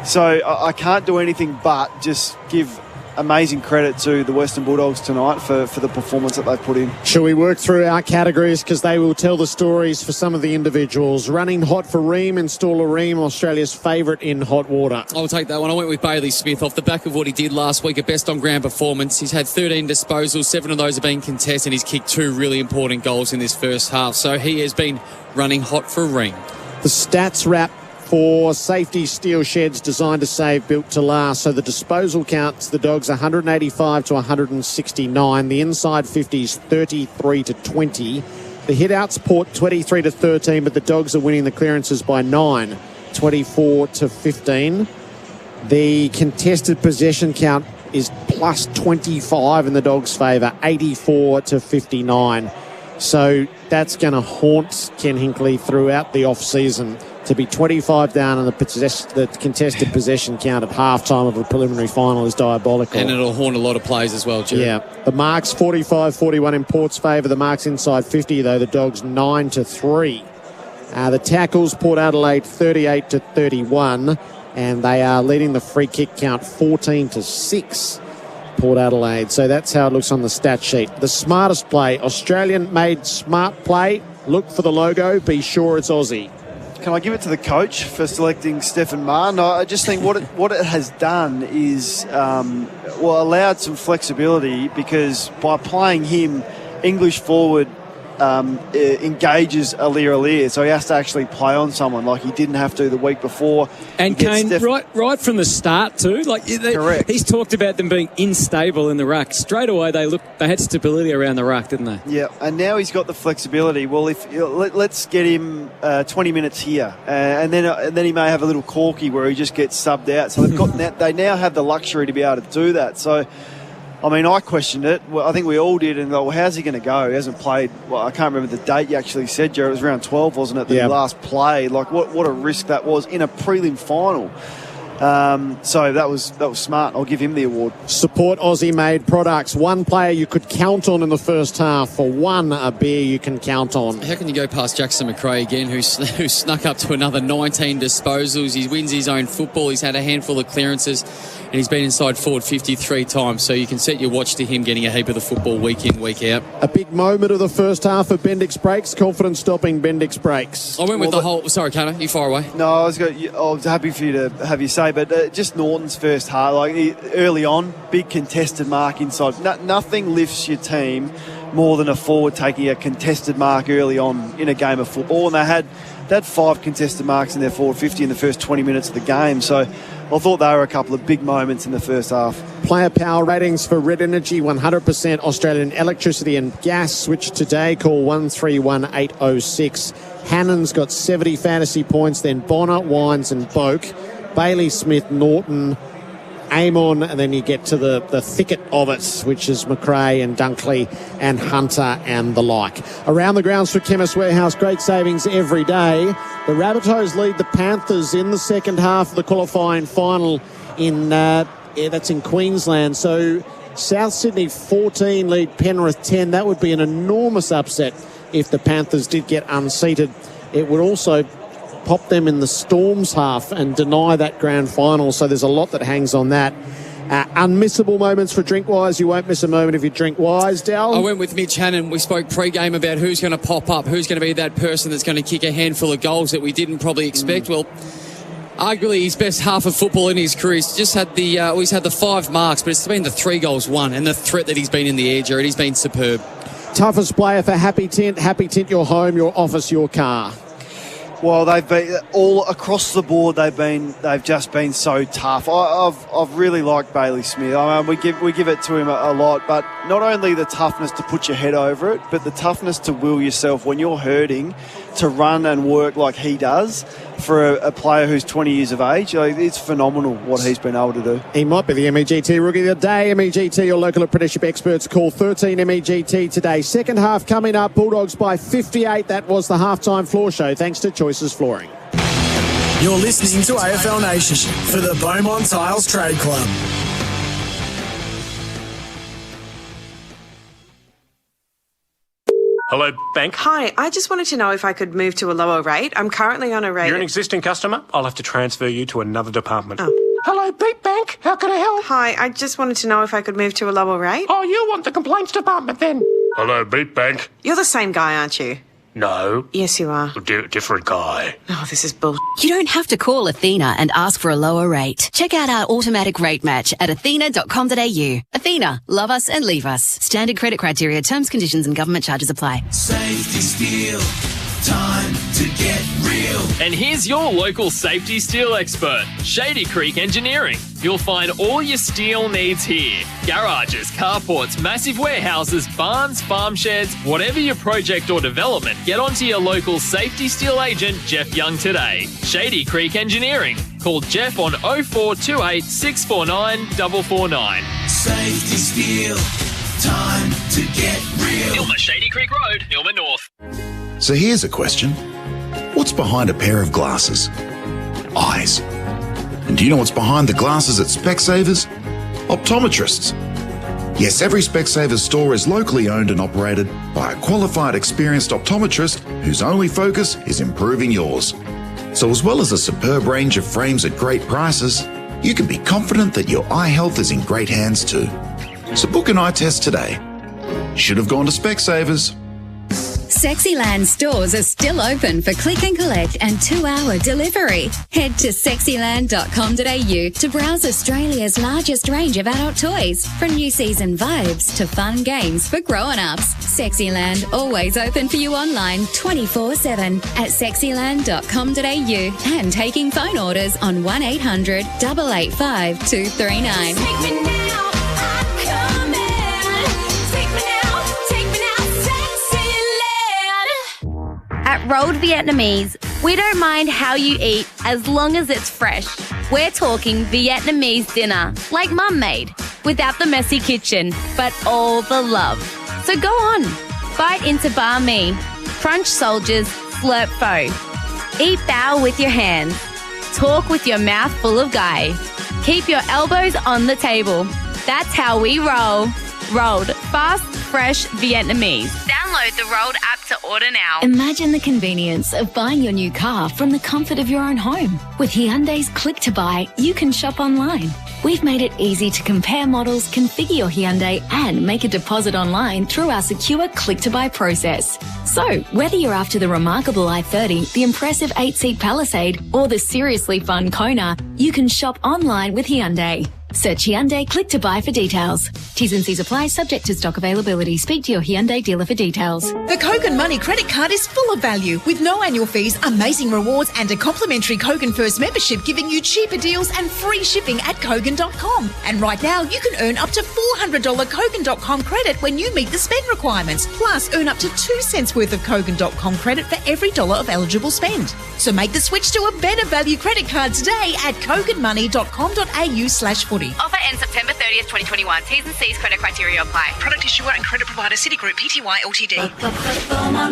So I can't do anything but just give amazing credit to the Western Bulldogs tonight for the performance that they've put in. Shall we work through our categories, because they will tell the stories for some of the individuals. Running hot for Ream, installer Ream, Australia's favourite in hot water. I'll take that one. I went with Bailey Smith off the back of what he did last week, a best on ground performance. He's had 13 disposals, 7 of those have been contested, and he's kicked 2 really important goals in this first half. So he has been running hot for Ream. The stats wrap for safety steel sheds designed to save, built to last. So the disposal counts, the Dogs 185 to 169. The inside 50s 33 to 20. The hit outs Port 23 to 13, but the Dogs are winning the clearances by 9, 24 to 15. The contested possession count is plus 25 in the Dogs' favour, 84 to 59. So that's going to haunt Ken Hinkley throughout the off-season. To be 25 down on the contested possession count at half-time of a preliminary final is diabolical. And it'll haunt a lot of players as well, Jim. Yeah. The marks 45-41 in Port's favour. The marks inside 50, though. The Dogs 9-3. The tackles, Port Adelaide 38-31. And they are leading the free kick count 14-6. Port Adelaide. So that's how it looks on the stat sheet. The smartest play. Australian-made smart play. Look for the logo. Be sure it's Aussie. Can I give it to the coach for selecting Stefan Ma? No, I just think what it has done is allowed some flexibility, because by playing him, English forward engages Aliir, so he has to actually play on someone like he didn't have to the week before. And Kane, right from the start too, correct. He's talked about them being unstable in the ruck. Straight away they had stability around the ruck, didn't they? Yeah, and now he's got the flexibility. Well, let's get him 20 minutes here, and then he may have a little corky where he just gets subbed out. So they now have the luxury to be able to do that. So, I mean, I questioned it. Well, I think we all did. And well, how's he going to go? He hasn't played. Well, I can't remember the date you actually said, Jared. It was around 12, wasn't it? That he last played. What a risk that was in a prelim final. So that was smart. I'll give him the award. Support Aussie-made products. One player you could count on in the first half. For one, a beer you can count on. How can you go past Jackson McRae again, who snuck up to another 19 disposals? He wins his own football. He's had a handful of clearances, and he's been inside forward 53 times. So you can set your watch to him getting a heap of the football week in, week out. A big moment of the first half for Bendix Brakes. Confident stopping Bendix Brakes. I went with the whole... Sorry, Connor, you fire away. No, I was happy for you to have you say, but just Norton's first half, early on, big contested mark inside. Nothing lifts your team more than a forward taking a contested mark early on in a game of football, and they had 5 contested marks in their forward 50 in the first 20 minutes of the game. So I thought they were a couple of big moments in the first half. Player power ratings for Red Energy, 100% Australian electricity and gas. Switch today, call 131806. Hannon's got 70 fantasy points, then Bonner, Wines and Boak. Bailey, Smith, Norton, Amon, and then you get to the thicket of it, which is McRae and Dunkley and Hunter and the like. Around the grounds for Chemist Warehouse, great savings every day. The Rabbitohs lead the Panthers in the second half of the qualifying final that's in Queensland. So South Sydney 14 lead Penrith 10. That would be an enormous upset if the Panthers did get unseated. It would also pop them in the Storm's half and deny that grand final. So there's a lot that hangs on that. Unmissable moments for Drinkwise. You won't miss a moment if you drink wise, Dal. I went with Mitch Hannon. We spoke pre-game about who's going to pop up, who's going to be that person that's going to kick a handful of goals that we didn't probably expect. Well, arguably his best half of football in his career. He's just had he's had the 5 marks, but it's been the 3 goals won and the threat that he's been in the air, Jared. He's been superb. Toughest player for Happy Tint. Happy Tint, your home, your office, your car. Well, they've been all across the board. They've just been so tough. I've really liked Bailey Smith. I mean, we give it to him a lot, but not only the toughness to put your head over it, but the toughness to will yourself when you're hurting to run and work like he does for a player who's 20 years of age. It's phenomenal what he's been able to do. He might be the MEGT Rookie of the Day. MEGT, your local apprenticeship experts. Call 13 MEGT today. Second half coming up. Bulldogs by 58. That was the halftime floor show. Thanks to Choices Flooring. You're listening to AFL Nation for the Beaumont Tiles Trade Club. Hello, bank. Hi, I just wanted to know if I could move to a lower rate. I'm currently on a rate... You're an existing customer? I'll have to transfer you to another department. Oh. Hello, Beat Bank. How can I help? Hi, I just wanted to know if I could move to a lower rate. Oh, you want the complaints department then? Hello, Beat Bank. You're the same guy, aren't you? No. Yes, you are. Different guy. Oh, this is bull. You don't have to call Athena and ask for a lower rate. Check out our automatic rate match at athena.com.au. Athena, love us and leave us. Standard credit criteria, terms, conditions and government charges apply. Safety Steel, time to get real. And here's your local safety steel expert, Shady Creek Engineering. You'll find all your steel needs here. Garages, carports, massive warehouses, barns, farm sheds, whatever your project or development, get onto your local safety steel agent, Jeff Young, today. Shady Creek Engineering. Call Jeff on 0428 649 449. Safety Steel, time to get real. Ilma Shady Creek Road, Ilma North. So here's a question. What's what's behind a pair of glasses? Eyes. And do you know what's behind the glasses at Specsavers? Optometrists. Yes, every Specsavers store is locally owned and operated by a qualified, experienced optometrist whose only focus is improving yours. So as well as a superb range of frames at great prices, you can be confident that your eye health is in great hands too. So book an eye test today. Should have gone to Specsavers. Sexyland stores are still open for click and collect and 2-hour delivery. Head to sexyland.com.au to browse Australia's largest range of adult toys, from new season vibes to fun games for grown-ups. Sexyland, always open for you online 24/7 at sexyland.com.au and taking phone orders on 1800 885 239. Take me now, I come in. Take me now, Sexyland. At Rolled Vietnamese, we don't mind how you eat as long as it's fresh. We're talking Vietnamese dinner, like Mum made, without the messy kitchen, but all the love. So go on, bite into banh mi, crunch soldiers, slurp pho. Eat bao with your hands. Talk with your mouth full of gai. Keep your elbows on the table. That's how we roll. Rolled, fast, fresh Vietnamese. Download the Rolled app to order now. Imagine the convenience of buying your new car from the comfort of your own home. With Hyundai's Click to Buy, you can shop online. We've made it easy to compare models, configure your Hyundai, and make a deposit online through our secure Click to Buy process. So, whether you're after the remarkable i30, the impressive 8-seat Palisade, or the seriously fun Kona, you can shop online with Hyundai. Search Hyundai Click to Buy for details. T's and C's apply, subject to stock availability. Speak to your Hyundai dealer for details. The Kogan Money credit card is full of value with no annual fees, amazing rewards and a complimentary Kogan First membership giving you cheaper deals and free shipping at Kogan.com. And right now you can earn up to $400 Kogan.com credit when you meet the spend requirements. Plus earn up to 2 cents worth of Kogan.com credit for every $1 of eligible spend. So make the switch to a better value credit card today at koganmoney.com.au/footy. Offer ends September 30th, 2021. T's and C's credit criteria apply. Product issuer and credit provider Citigroup Pty Ltd.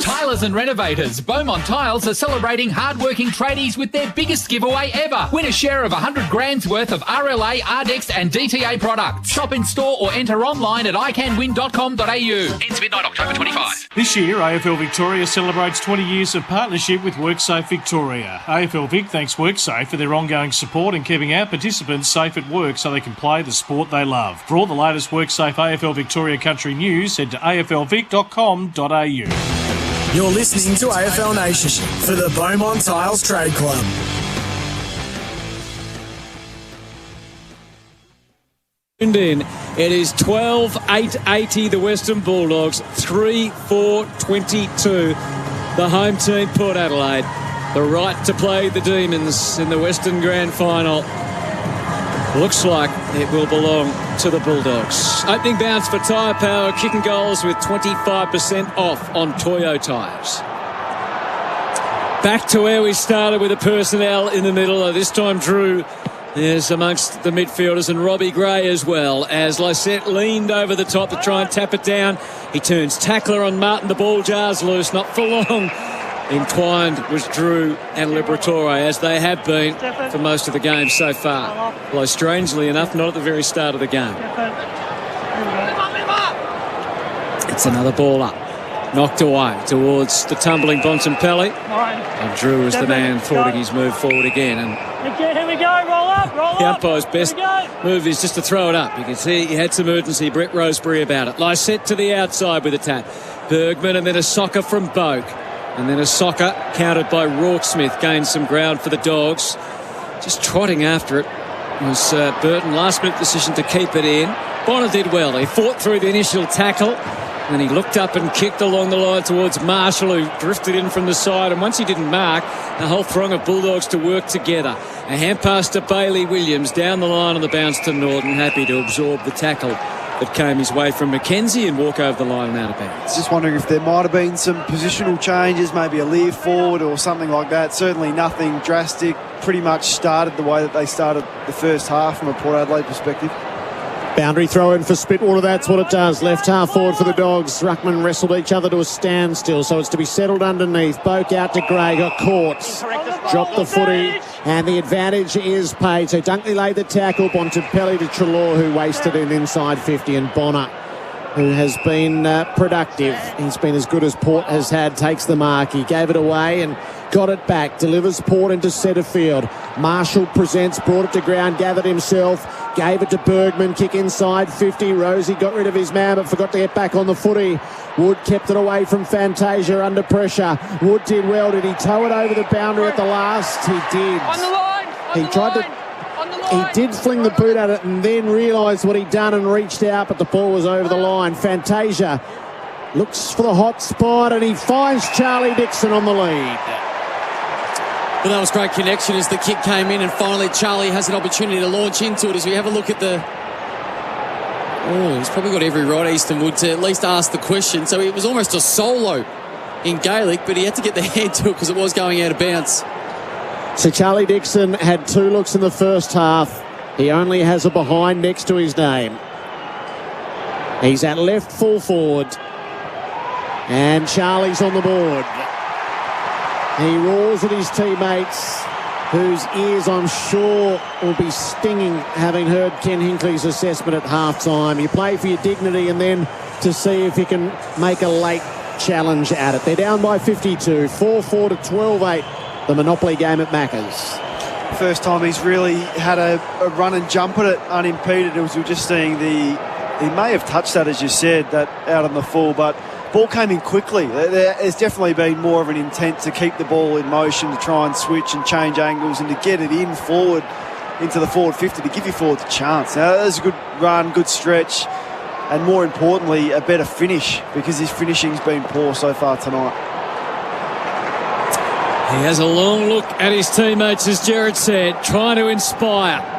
Tilers and renovators. Beaumont Tiles are celebrating hard-working tradies with their biggest giveaway ever. Win a share of $100,000 worth of RLA, RDEX and DTA products. Shop in store or enter online at iCanWin.com.au. Ends midnight October 25. This year, AFL Victoria celebrates 20 years of partnership with WorkSafe Victoria. AFL Vic thanks WorkSafe for their ongoing support in keeping our participants safe at work so they can play the sport they love. For all the latest WorkSafe AFL Victoria country news, head to aflvic.com.au. You're listening to AFL Nation for the Beaumont Tiles Trade Club. In. It is 12-8-80, the Western Bulldogs, 3-4-22. The home team, Port Adelaide. The right to play the Demons in the Western Grand Final. Looks like it will belong to the Bulldogs. Opening bounce for Tyre Power, kicking goals with 25% off on Toyo tyres. Back to where we started with the personnel in the middle. This time Drew is amongst the midfielders and Robbie Gray as well, as Lysette leaned over the top to try and tap it down. He turns tackler on Martin. The ball jars loose, not for long. Entwined was Drew and Liberatore, as they have been for most of the game so far. Although strangely enough, not at the very start of the game. It's another ball up. Knocked away towards the tumbling Bontempelli. And Drew is the man thwarting his move forward again. And here we go, roll up. The umpire's best move is just to throw it up. You can see he had some urgency, Brett Roseberry, about it. Lysette to the outside with a tap. Bergman and then a soccer from Boak. And then a soccer countered by Rorke-Smith. Gained some ground for the Dogs. Just trotting after it was Burton. Last minute decision to keep it in. Bonner did well. He fought through the initial tackle. And he looked up and kicked along the line towards Marshall, who drifted in from the side. And once he didn't mark, the whole throng of Bulldogs to work together. A hand pass to Bailey Williams. Down the line on the bounce to Norton. Happy to absorb the tackle that came his way from McKenzie and walk over the line and out of bounds. Just wondering if there might have been some positional changes, maybe a leer forward or something like that. Certainly nothing drastic. Pretty much started the way that they started the first half from a Port Adelaide perspective. Boundary throw in for Spitwater, that's what it does. Left half forward for the Dogs. Ruckman wrestled each other to a standstill, so it's to be settled underneath. Boak out to Gray, got caught. Dropped the footy, and the advantage is paid. So Dunkley laid the tackle. Bontempelli to Treloar, who wasted an inside 50, and Bonner, who has been productive. He's been as good as Port has had, takes the mark. He gave it away and got it back. Delivers Port into centre field. Marshall presents, brought it to ground, gathered himself, gave it to Bergman, kick inside 50. Rosie got rid of his man but forgot to get back on the footy. Wood kept it away from Fantasia under pressure. Wood did well. Did he tow it over the boundary at the last? He did. On the line. He did fling the boot at it and then realised what he'd done and reached out, but the ball was over the line. Fantasia looks for the hot spot and he finds Charlie Dixon on the lead. Well, that was great connection as the kick came in, and finally Charlie has an opportunity to launch into it. As we have a look at the... Oh, he's probably got every right, Easton Wood, to at least ask the question. So it was almost a solo in Gaelic, but he had to get the head to it because it was going out of bounds. So Charlie Dixon had 2 looks in the first half. He only has a behind next to his name. He's at left full forward. And Charlie's on the board. He roars at his teammates, whose ears I'm sure will be stinging having heard Ken Hinckley's assessment at half-time. You play for your dignity and then to see if you can make a late challenge at it. They're down by 52, 4-4 to 12-8, the Monopoly game at Macca's. First time he's really had a run and jump at it unimpeded. As we were just seeing he may have touched that, as you said, that out on the full, but ball came in quickly. There's definitely been more of an intent to keep the ball in motion, to try and switch and change angles and to get it in forward into the forward 50 to give your forwards a chance. Now, that was a good run, good stretch, and more importantly, a better finish, because his finishing's been poor so far tonight. He has a long look at his teammates, as Jared said, trying to inspire.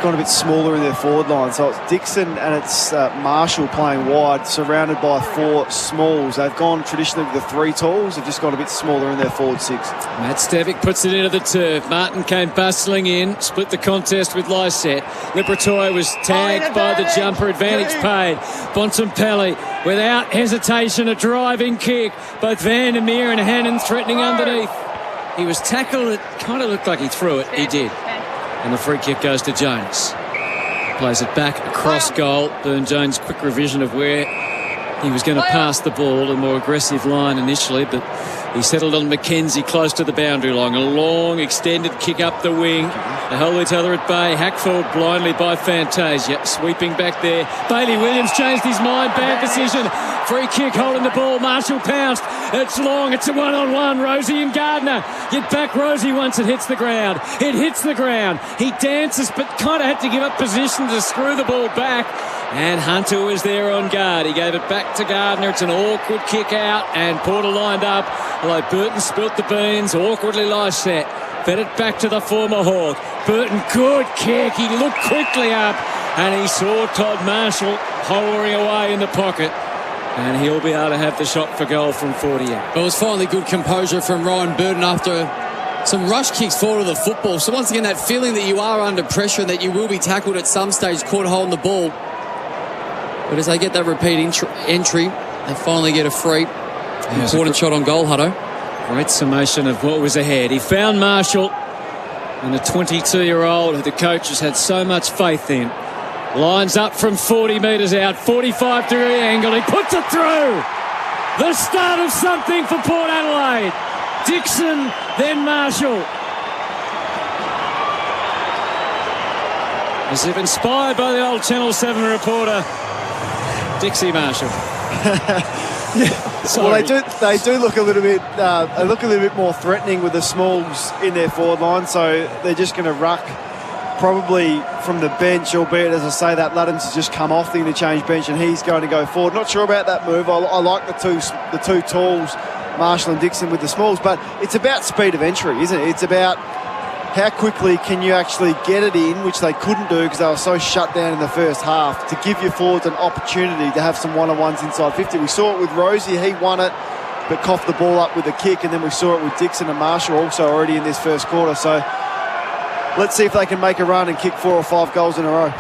Gone a bit smaller in their forward line, so it's Dixon and it's Marshall playing wide, surrounded by 4 smalls. They've gone traditionally with the 3 talls, they've just gone a bit smaller in their forward 6. Matt Stevic puts it into the turf. Martin came bustling in, split the contest with Lyset. Liberatoy was tagged by the jumper, advantage paid. Bontempelli without hesitation, a driving kick. Both Van der Meer and Hannon threatening underneath. He was tackled, it kind of looked like he threw it, he did. And the free kick goes to Jones. Plays it back across goal. Burne-Jones, quick revision of where he was going to pass the ball, a more aggressive line initially, but he settled on McKenzie close to the boundary line. A long extended kick up the wing. They hold each other at bay. Hacked forward blindly by Fantasia. Sweeping back there. Bailey Williams changed his mind. Bad decision. Free kick holding the ball. Marshall pounced. It's long. It's a one-on-one. Rosie and Gardner. Get back Rosie once it hits the ground. It hits the ground. He dances but kind of had to give up position to screw the ball back. And Hunter was there on guard. He gave it back to Gardner. It's an awkward kick out, and Porter lined up. Although Burton spilt the beans, awkwardly Lyset. Fed it back to the former Hawk. Burton, good kick. He looked quickly up, and he saw Todd Marshall hovering away in the pocket. And he'll be able to have the shot for goal from 48. But it was finally good composure from Ryan Burton after some rush kicks forward of the football. So once again, that feeling that you are under pressure and that you will be tackled at some stage, caught holding the ball. But as they get that repeat entry, they finally get a free. Important shot on goal, Hutto. Great summation of what was ahead. He found Marshall, and the 22-year-old who the coach has had so much faith in. Lines up from 40 metres out, 45-degree angle. He puts it through. The start of something for Port Adelaide. Dixon, then Marshall. As if inspired by the old Channel 7 reporter, Dixie Marshall. Well, they do look a little bit. They look a little bit more threatening with the smalls in their forward line. So they're just going to ruck, probably from the bench. Albeit, as I say, that Luddins has just come off the interchange bench and he's going to go forward. Not sure about that move. I like the two talls, Marshall and Dixon with the smalls. But it's about speed of entry, isn't it? It's about how quickly can you actually get it in, which they couldn't do because they were so shut down in the first half, to give your forwards an opportunity to have some one-on-ones inside 50. We saw it with Rosie. He won it, but coughed the ball up with a kick, and then we saw it with Dixon and Marshall also already in this first quarter. So let's see if they can make a run and kick 4 or 5 goals in a row.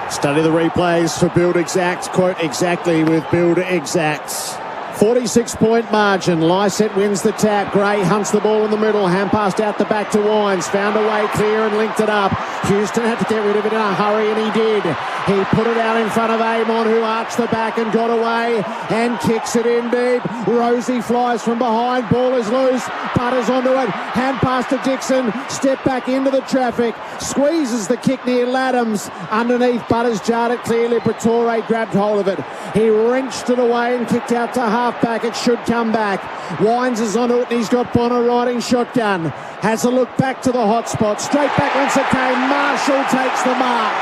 Study the replays for Build Exact. Quote exactly with Build Exact. 46-point margin. Lysette wins the tap. Gray hunts the ball in the middle. Hand passed out the back to Wines. Found a way clear and linked it up. Houston had to get rid of it in a hurry, and he did. He put it out in front of Amon, who arched the back and got away and kicks it in deep. Rosie flies from behind. Ball is loose. Butters onto it. Hand pass to Dixon. Step back into the traffic. Squeezes the kick near Laddams. Underneath, Butters jarred it clearly. Brittore grabbed hold of it. He wrenched it away and kicked out to half-back. It should come back. Wines is onto it, and he's got Bonner riding shotgun. Has a look back to the hot spot. Straight back once it came. Marshall takes the mark.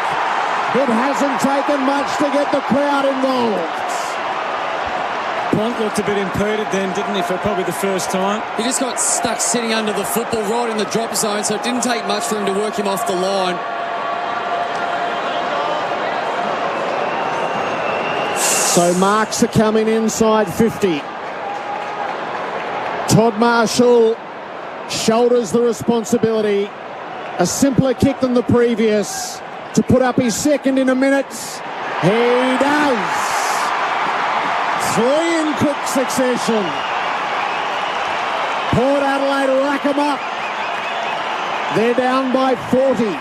It hasn't taken much to get the crowd involved. Bont looked a bit impeded then, didn't he, for probably the first time? He just got stuck sitting under the football right in the drop zone, so it didn't take much for him to work him off the line. So marks are coming inside 50. Todd Marshall shoulders the responsibility. A simpler kick than the previous to put up his second in a minute. He does. 3 in quick succession. Port Adelaide rack 'em up. They're down by 40.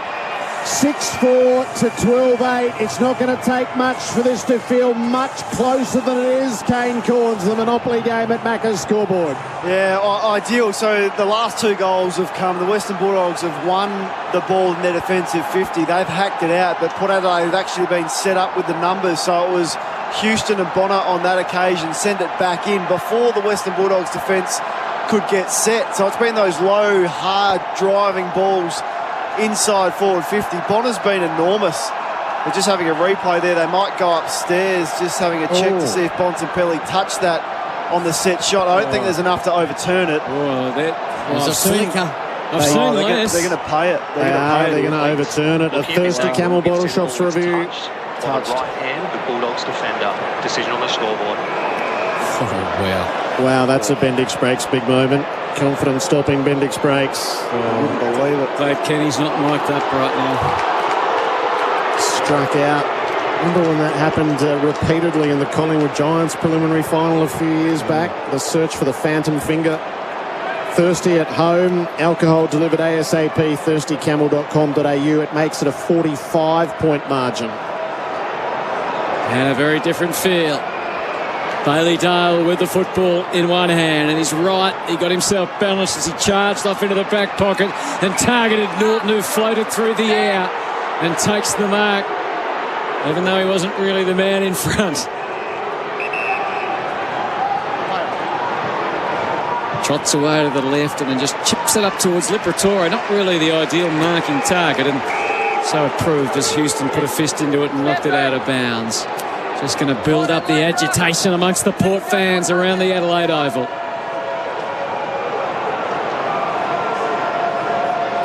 6-4 to 12-8. It's not going to take much for this to feel much closer than it is. Kane Corns, the Monopoly game at Macca's scoreboard. Yeah, ideal. So the last 2 goals have come. The Western Bulldogs have won the ball in their defensive 50. They've hacked it out, but Port Adelaide have actually been set up with the numbers. So it was Houston and Bonner on that occasion send it back in before the Western Bulldogs defence could get set. So it's been those low, hard driving balls inside forward 50. Bonner's been enormous. They're just having a replay there. They might go upstairs, just having a check to see if Bontempelli touched that on the set shot. I don't think there's enough to overturn it. I've seen less. They're going to pay it. They're going to overturn it. A thirsty Camel Bottle Shops review. Touched. Right hand, the Bulldogs defender. Decision on the scoreboard. Wow, that's a Bendix Breaks big moment. Confident stopping Bendix Breaks. Wouldn't believe it. Glad Kenny's not mic'd up right now. Struck out. Remember when that happened repeatedly in the Collingwood Giants preliminary final a few years back? The search for the phantom finger. Thirsty at home. Alcohol delivered ASAP. thirstykamel.com.au. It makes it a 45-point margin. And a very different feel. Bailey Dale with the football in one hand, and he's right. He got himself balanced as he charged off into the back pocket and targeted Norton, who floated through the air and takes the mark, even though he wasn't really the man in front. Trots away to the left and then just chips it up towards Liberatore. Not really the ideal marking target, and so it proved as Houston put a fist into it and knocked it out of bounds. Just going to build up the agitation amongst the Port fans around the Adelaide Oval.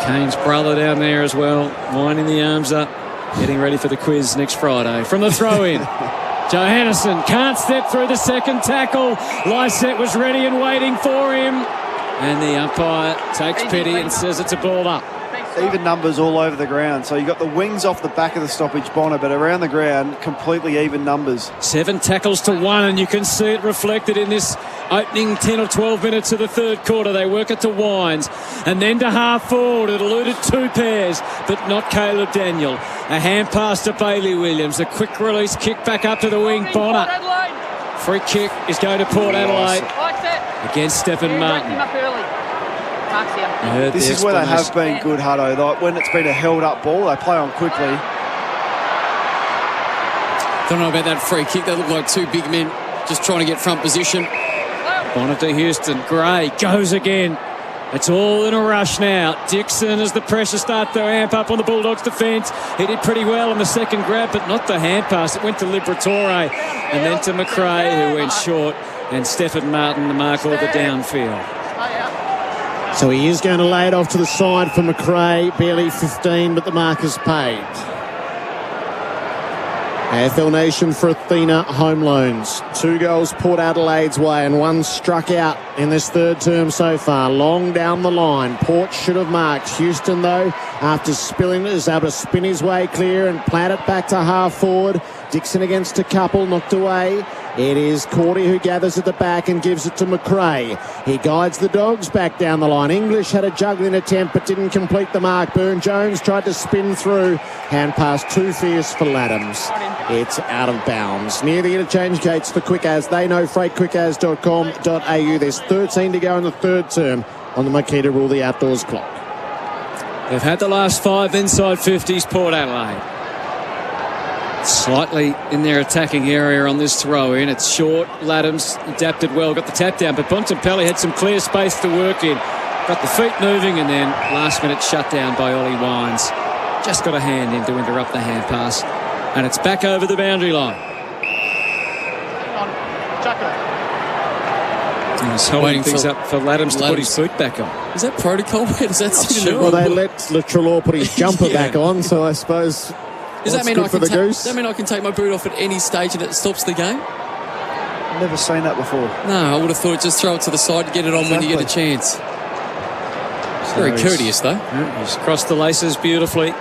Kane's brother down there as well, winding the arms up, getting ready for the quiz next Friday. From the throw-in, Johannesson can't step through the second tackle. Lysette was ready and waiting for him. And the umpire takes pity and says it's a ball up. Even numbers all over the ground. So you got the wings off the back of the stoppage, Bonner, but around the ground, completely even numbers. 7 tackles to 1, and you can see it reflected in this opening 10 or 12 minutes of the third quarter. They work it to Wines, and then to half forward. It eluded 2 pairs, but not Caleb Daniel. A hand pass to Bailey Williams. A quick release kick back up to the wing. Bonner. Free kick is going to Port Adelaide against Stephen Martin. This is where they have been good, Hutto. Like when it's been a held-up ball, they play on quickly. Don't know about that free kick. They look like 2 big men just trying to get front position. Bonner to Houston. Gray goes again. It's all in a rush now. Dixon, as the pressure starts to amp up on the Bulldogs' defence. He did pretty well on the second grab, but not the hand pass. It went to Liberatore and then to McRae, who went short, and Stephen Martin, the mark all the downfield. So he is going to lay it off to the side for McRae. Barely 15, but the mark is paid. AFL Nation for Athena Home Loans. 2 goals Port Adelaide's way and 1 struck out in this third term so far. Long down the line. Port should have marked. Houston, though, after spilling, is able to spin his way clear and plant it back to half forward. Dixon against a couple, knocked away. It is Cordy who gathers at the back and gives it to McRae. He guides the Dogs back down the line. English had a juggling attempt but didn't complete the mark. Burne-Jones tried to spin through. Hand pass too fierce for Laddams. It's out of bounds. Near the interchange gates for Quick As. They know freightquickaz.com.au. There's 13 to go in the third term on the Makita Rule the Outdoors clock. They've had the last 5 inside 50s, Port Adelaide. Slightly in their attacking area on this throw in. It's short. Laddams adapted well, got the tap down, but Bontempelli had some clear space to work in. Got the feet moving, and then last minute shut down by Ollie Wines. Just got a hand in to interrupt the hand pass, and it's back over the boundary line. He's holding things up for Laddams to put his boot back on. Is that protocol? Where does that sit? Well, they let Treloar put his jumper back on, so I suppose... Does that mean I can take my boot off at any stage and it stops the game? I've never seen that before. No, I would have thought just throw it to the side to get it on when you get a chance. Very courteous, though. He's crossed the laces beautifully.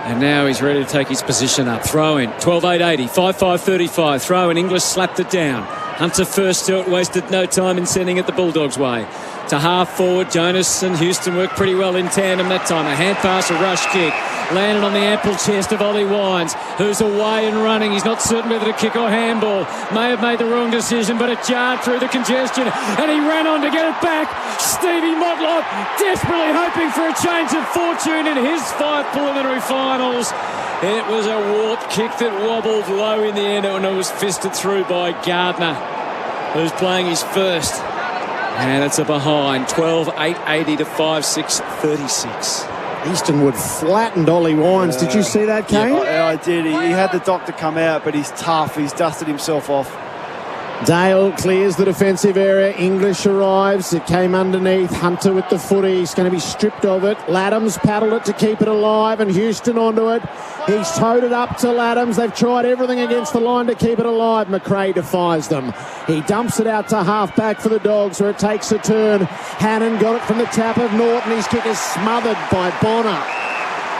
And now he's ready to take his position up. Throw in. 12-8-80. 5-5-35. Throw in. English slapped it down. Hunter first to it. Wasted no time in sending it the Bulldogs' way. To half forward. Jonas and Houston worked pretty well in tandem that time. A hand pass, a rush kick. Landed on the ample chest of Ollie Wines, who's away and running. He's not certain whether to kick or handball. May have made the wrong decision, but it jarred through the congestion, and he ran on to get it back. Stevie Motlop desperately hoping for a change of fortune in his 5 preliminary finals. It was a warp kick that wobbled low in the end, and it was fisted through by Gardner, who's playing his first. And it's a behind, 12-8-80 to 5-6-36. Eastonwood flattened Ollie Wines. Did you see that, Kane? Yeah, I did. He had the doctor come out, but he's tough. He's dusted himself off. Dale clears the defensive area. English arrives. It came underneath. Hunter with the footy. He's going to be stripped of it. Laddams paddled it to keep it alive, and Houston onto it. He's towed it up to Laddams. They've tried everything against the line to keep it alive. McRae defies them. He dumps it out to half-back for the Dogs, where it takes a turn. Hannon got it from the tap of Norton. His kick is smothered by Bonner.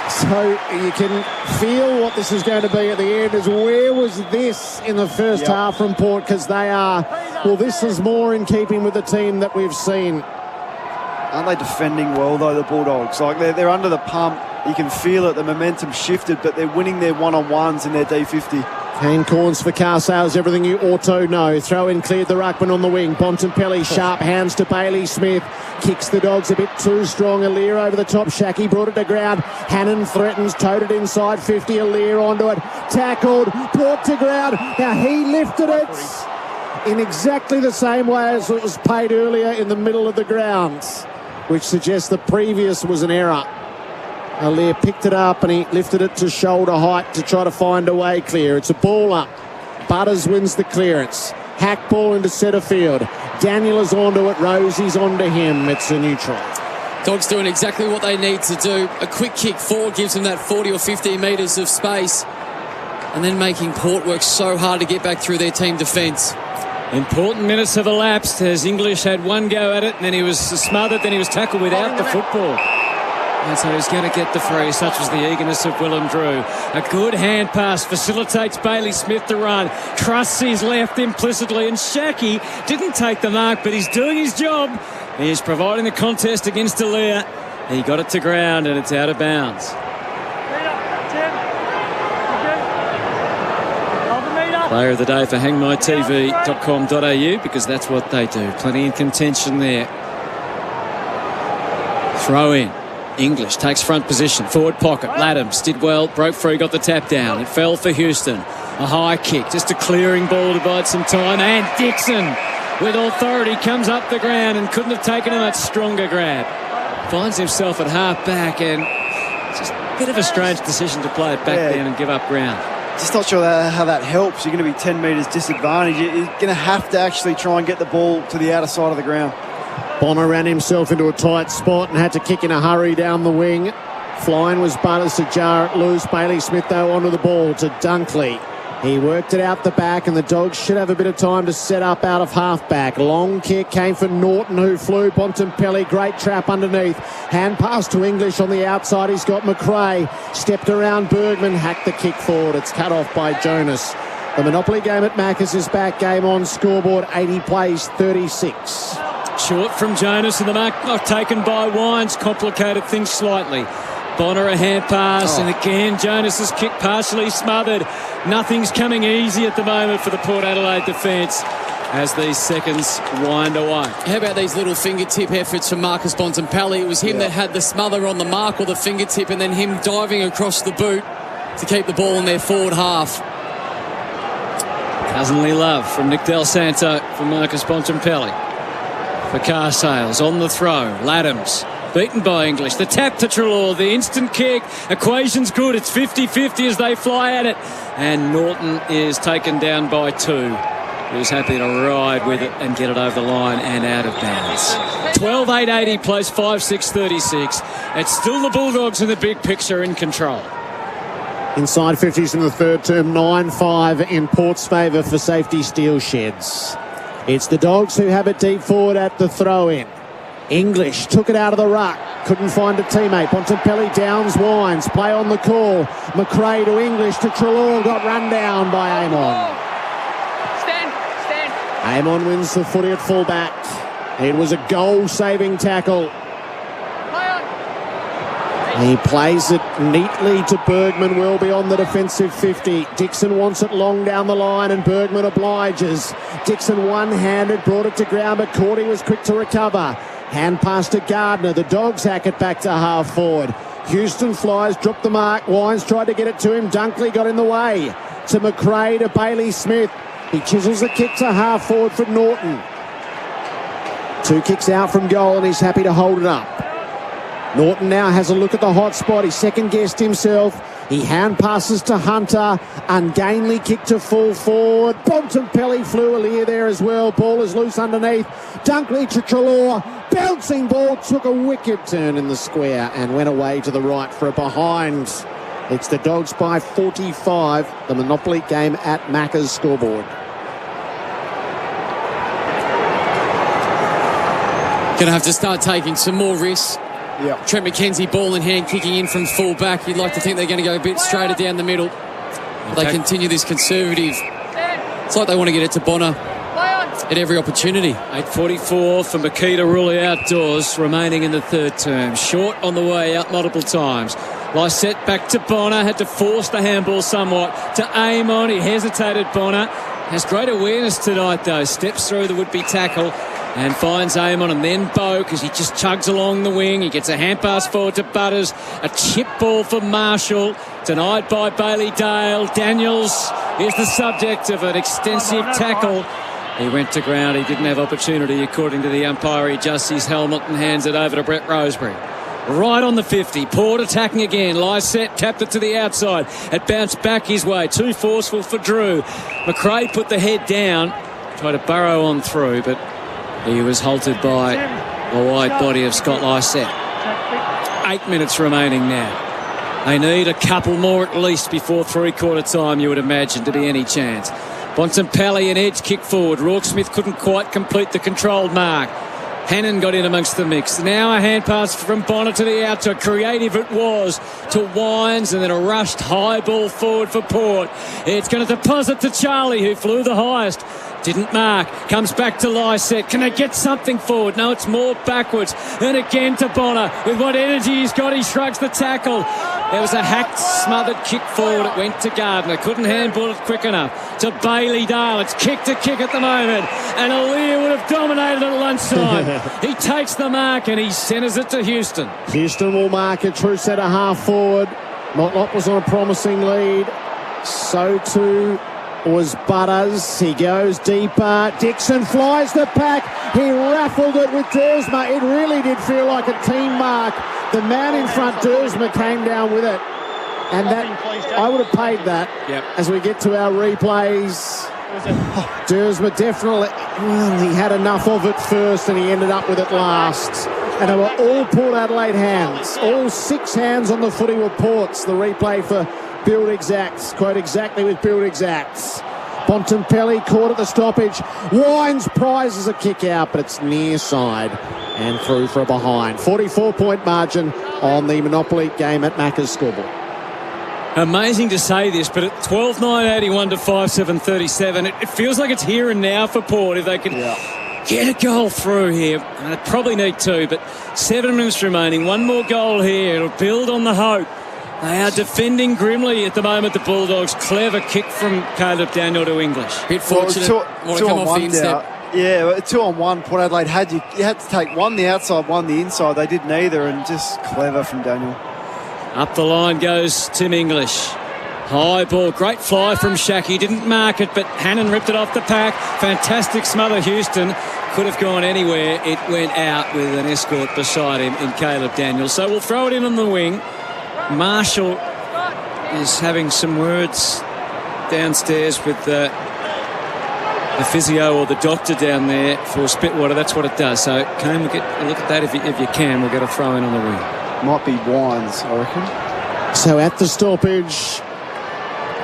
So you can feel what this is going to be at the end. Is where was this in the first half from Port? Because they are, well, this is more in keeping with the team that we've seen. Aren't they defending well, though, the Bulldogs? Like, they're under the pump. You can feel it. The momentum shifted, but they're winning their one-on-ones in their D50. Kane Corns for car sales, everything you auto know. Throw in, cleared the ruckman on the wing. Bontempelli, sharp hands to Bailey Smith. Kicks the Dogs a bit too strong. Alear over the top. Shackey brought it to ground. Hannon threatens, towed it inside 50. Alear onto it. Tackled, brought to ground. Now he lifted it in exactly the same way as it was paid earlier in the middle of the ground, which suggests the previous was an error. Alear picked it up and he lifted it to shoulder height to try to find a way clear. It's a ball up. Butters wins the clearance. Hack ball into centre field. Daniel is onto it. Rosie's onto him. It's a neutral. Dogs doing exactly what they need to do. A quick kick forward gives them that 40 or 50 metres of space. And then making Port work so hard to get back through their team defence. Important minutes have elapsed as English had one go at it, and then he was smothered, then he was tackled without the football. And so he's going to get the free. Such was the eagerness of Willem Drew. A good hand pass facilitates Bailey Smith to run. Trusts his left implicitly, and Shackey didn't take the mark, but he's doing his job. He is providing the contest against Alear. He got it to ground, and it's out of bounds. Player of the day for hangmytv.com.au, because that's what they do. Plenty in contention there. Throw in. English takes front position, forward pocket. Laddams did well, broke free, got the tap down. It fell for Houston. A high kick, just a clearing ball to bide some time. And Dixon, with authority, comes up the ground and couldn't have taken a much stronger grab. Finds himself at half back, and just a bit of a strange decision to play it back down and give up ground. Just not sure how that helps. You're going to be 10 metres disadvantaged. You're going to have to actually try and get the ball to the outer side of the ground. Bonner ran himself into a tight spot and had to kick in a hurry down the wing. Flying was Butters to jar it loose. Bailey Smith, though, onto the ball to Dunkley. He worked it out the back, and the Dogs should have a bit of time to set up out of half-back. Long kick came for Norton, who flew. Bontempelli, great trap underneath. Hand pass to English on the outside. He's got McRae. Stepped around Bergman, hacked the kick forward. It's cut off by Jonas. The Monopoly game at Macca's is back. Game on, scoreboard 80 plays 36. Short from Jonas, and the mark not taken by Wines. Complicated things slightly. Bonner a hand pass, and again Jonas's kick partially smothered. Nothing's coming easy at the moment for the Port Adelaide defence as these seconds wind away. How about these little fingertip efforts from Marcus Bontempelli? It was him that had the smother on the mark or the fingertip, and then him diving across the boot to keep the ball in their forward half. Cousinly love from Nick Del Santo for Marcus Bontempelli. For car sales on the throw, Laddams beaten by English. The tap to Treloar, the instant kick. Equation's good. It's 50-50 as they fly at it. And Norton is taken down by 2. He's happy to ride with it and get it over the line and out of bounds. 12-8-80 plays 5-6-36. It's still the Bulldogs in the big picture in control. Inside 50s in the third term, 9-5 in Port's favour for Safety Steel Sheds. It's the Dogs who have it deep forward at the throw-in. English took it out of the ruck. Couldn't find a teammate. Bontempelli downs Wines. Play on the call. McRae to English to Treloar. Got run down by Amon. Stand. Amon wins the footy at fullback. It was a goal-saving tackle. He plays it neatly to Bergman, will be on the defensive 50. Dixon wants it long down the line, and Bergman obliges. Dixon one-handed, brought it to ground, but Cordy was quick to recover. Hand pass to Gardner. The Dogs hack it back to half forward. Houston flies, dropped the mark. Wines tried to get it to him. Dunkley got in the way. To McRae, to Bailey Smith. He chisels the kick to half forward for Norton. 2 kicks out from goal, and he's happy to hold it up. Norton now has a look at the hot spot. He second-guessed himself. He hand passes to Hunter. Ungainly kick to full forward. Bontempelli flew a there as well. Ball is loose underneath. Dunkley to Treloar. Bouncing ball took a wicked turn in the square and went away to the right for a behind. It's the Dogs by 45. The Monopoly game at Macca's scoreboard. Going to have to start taking some more risks. Yeah. Trent McKenzie, ball in hand, kicking in from full back. You'd like to think they're going to go a bit straighter down the middle. They continue this conservative. It's like they want to get it to Bonner at every opportunity. 8:44 for Makita Rulli outdoors, remaining in the third term. Short on the way out multiple times. Lysette back to Bonner, had to force the handball somewhat to Amon. He hesitated, Bonner. Has great awareness tonight, though. Steps through the would-be tackle and finds Amon, and then Bow, because he just chugs along the wing. He gets a hand pass forward to Butters. A chip ball for Marshall, denied by Bailey Dale. Daniels is the subject of an extensive tackle. He went to ground. He didn't have opportunity, according to the umpire. He adjusts his helmet and hands it over to Brett Rosebery. Right on the 50. Port attacking again. Lysette tapped it to the outside. It bounced back his way. Too forceful for Drew. McRae put the head down. Tried to burrow on through, but he was halted by the wide body of Scott Lysette. 8 minutes remaining now. They need a couple more at least before three-quarter time, you would imagine, to be any chance. Bontempelli, an edge kick forward. Rorke-Smith couldn't quite complete the controlled mark. Hannon got in amongst the mix. Now a hand pass from Bonner to the outside. Creative it was to Wines, and then a rushed high ball forward for Port. It's going to deposit to Charlie, who flew the highest. Didn't mark. Comes back to Lysette. Can they get something forward? No, it's more backwards. And again to Bonner. With what energy he's got, he shrugs the tackle. There was a hacked, smothered kick forward. It went to Gardner. Couldn't handball it quick enough. To Bailey Dale. It's kick to kick at the moment. And Aaliyah would have dominated at lunchtime. He takes the mark and he centres it to Houston. Houston will mark a true centre half forward. Motlop was on a promising lead. So too was Butters. He goes deeper. Dixon flies the pack. He raffled it with Dersma. It really did feel like a team mark. The man in front, Dersma, came down with it. And that, I would have paid that. As we get to our replays. Dersma definitely, he had enough of it first and he ended up with it last. And they were all Port Adelaide hands. All 6 hands on the footy were Port's. The replay for Build Exacts. Quote exactly with Build Exacts. Bontempelli caught at the stoppage. Wines prizes a kick out, but it's near side and through for a behind. 44-point margin on the Monopoly game at Macca's scoreboard. Amazing to say this, but at 12-9-81 to 5-7-37, it feels like it's here and now for Port if they can get a goal through here. And they probably need two, but 7 minutes remaining. One more goal here. It'll build on the hope. They are defending grimly at the moment, the Bulldogs. Clever kick from Caleb Daniel to English. Bit fortunate. Two on one down. Yeah, 2-on-1. Port Adelaide you had to take one the outside, one the inside. They did neither, and just clever from Daniel. Up the line goes Tim English. High ball, great fly from Shackey. Didn't mark it, but Hannon ripped it off the pack. Fantastic smother, Houston. Could have gone anywhere. It went out with an escort beside him in Caleb Daniel. So we'll throw it in on the wing. Marshall is having some words downstairs with the physio or the doctor down there for Spitwater. That's what it does. So, Kane, we'll get a look at that if you can. We'll get a throw in on the wing. Might be Wines, I reckon. So at the stoppage,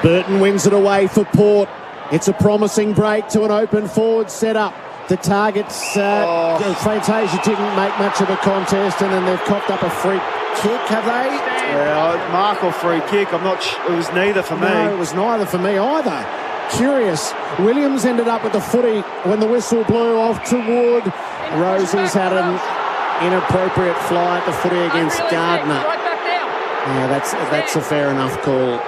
Burton wins it away for Port. It's a promising break to an open forward setup. The targets, Fantasia didn't make much of a contest, and then they've copped up a free kick, have they? Yeah, mark or free kick. I'm not sure. It was neither for me. No, it was neither for me either. Curious. Williams ended up with the footy when the whistle blew off toward Rosie's had an inappropriate fly at the footy against Gardner. Yeah, that's a fair enough call.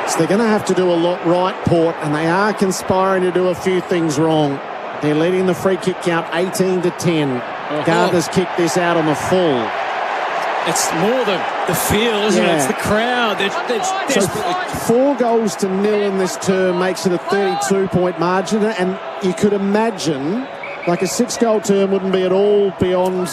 So they're going to have to do a lot right, Port, and they are conspiring to do a few things wrong. They're leading the free kick count 18-10. Gardner's kicked this out on the full. It's more the feel, isn't it? It's the crowd. So 4-0 in this term makes it a 32-point margin, and you could imagine like a 6-goal term wouldn't be at all beyond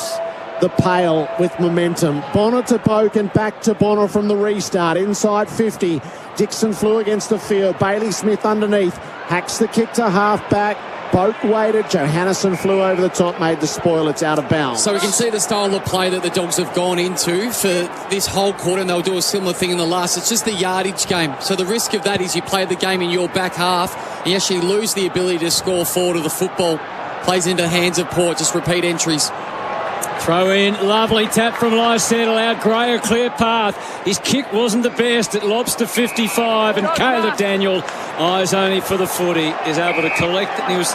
the pale with momentum. Bonner to Poke and back to Bonner from the restart. Inside 50. Dixon flew against the field. Bailey Smith underneath. Hacks the kick to half-back. Boak waited. Johannesson flew over the top, made the spoil. It's out of bounds. So we can see the style of play that the Dogs have gone into for this whole quarter, and they'll do a similar thing in the last. It's just the yardage game. So the risk of that is you play the game in your back half, and you actually lose the ability to score forward of the football. Plays into the hands of Port. Just repeat entries. Throw in, lovely tap from Lyset, allowed Gray a clear path. His kick wasn't the best, it lobs to 55, and Caleb Daniel, eyes only for the footy, is able to collect it, and he was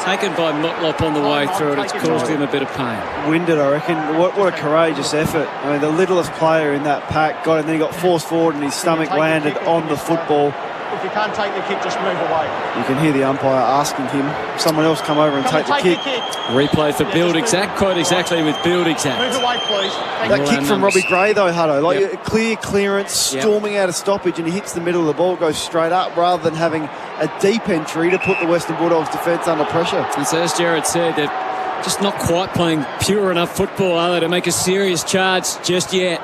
taken by Motlop on the way through it. It's caused him a bit of pain. Winded, I reckon. What a courageous effort. I mean, the littlest player in that pack got it, and then he got forced forward and his stomach landed on the football. If you can't take the kick, just move away. You can hear the umpire asking him, someone else come over and take the kick. Replay for Build Exact, quite exactly with Build Exact. Move away, please. That kick from Robbie Gray, though, Hutto, like a clear clearance, storming out of stoppage, and he hits the middle of the ball, goes straight up, rather than having a deep entry to put the Western Bulldogs defence under pressure. And so, as Jared said, they're just not quite playing pure enough football, are they, to make a serious charge just yet.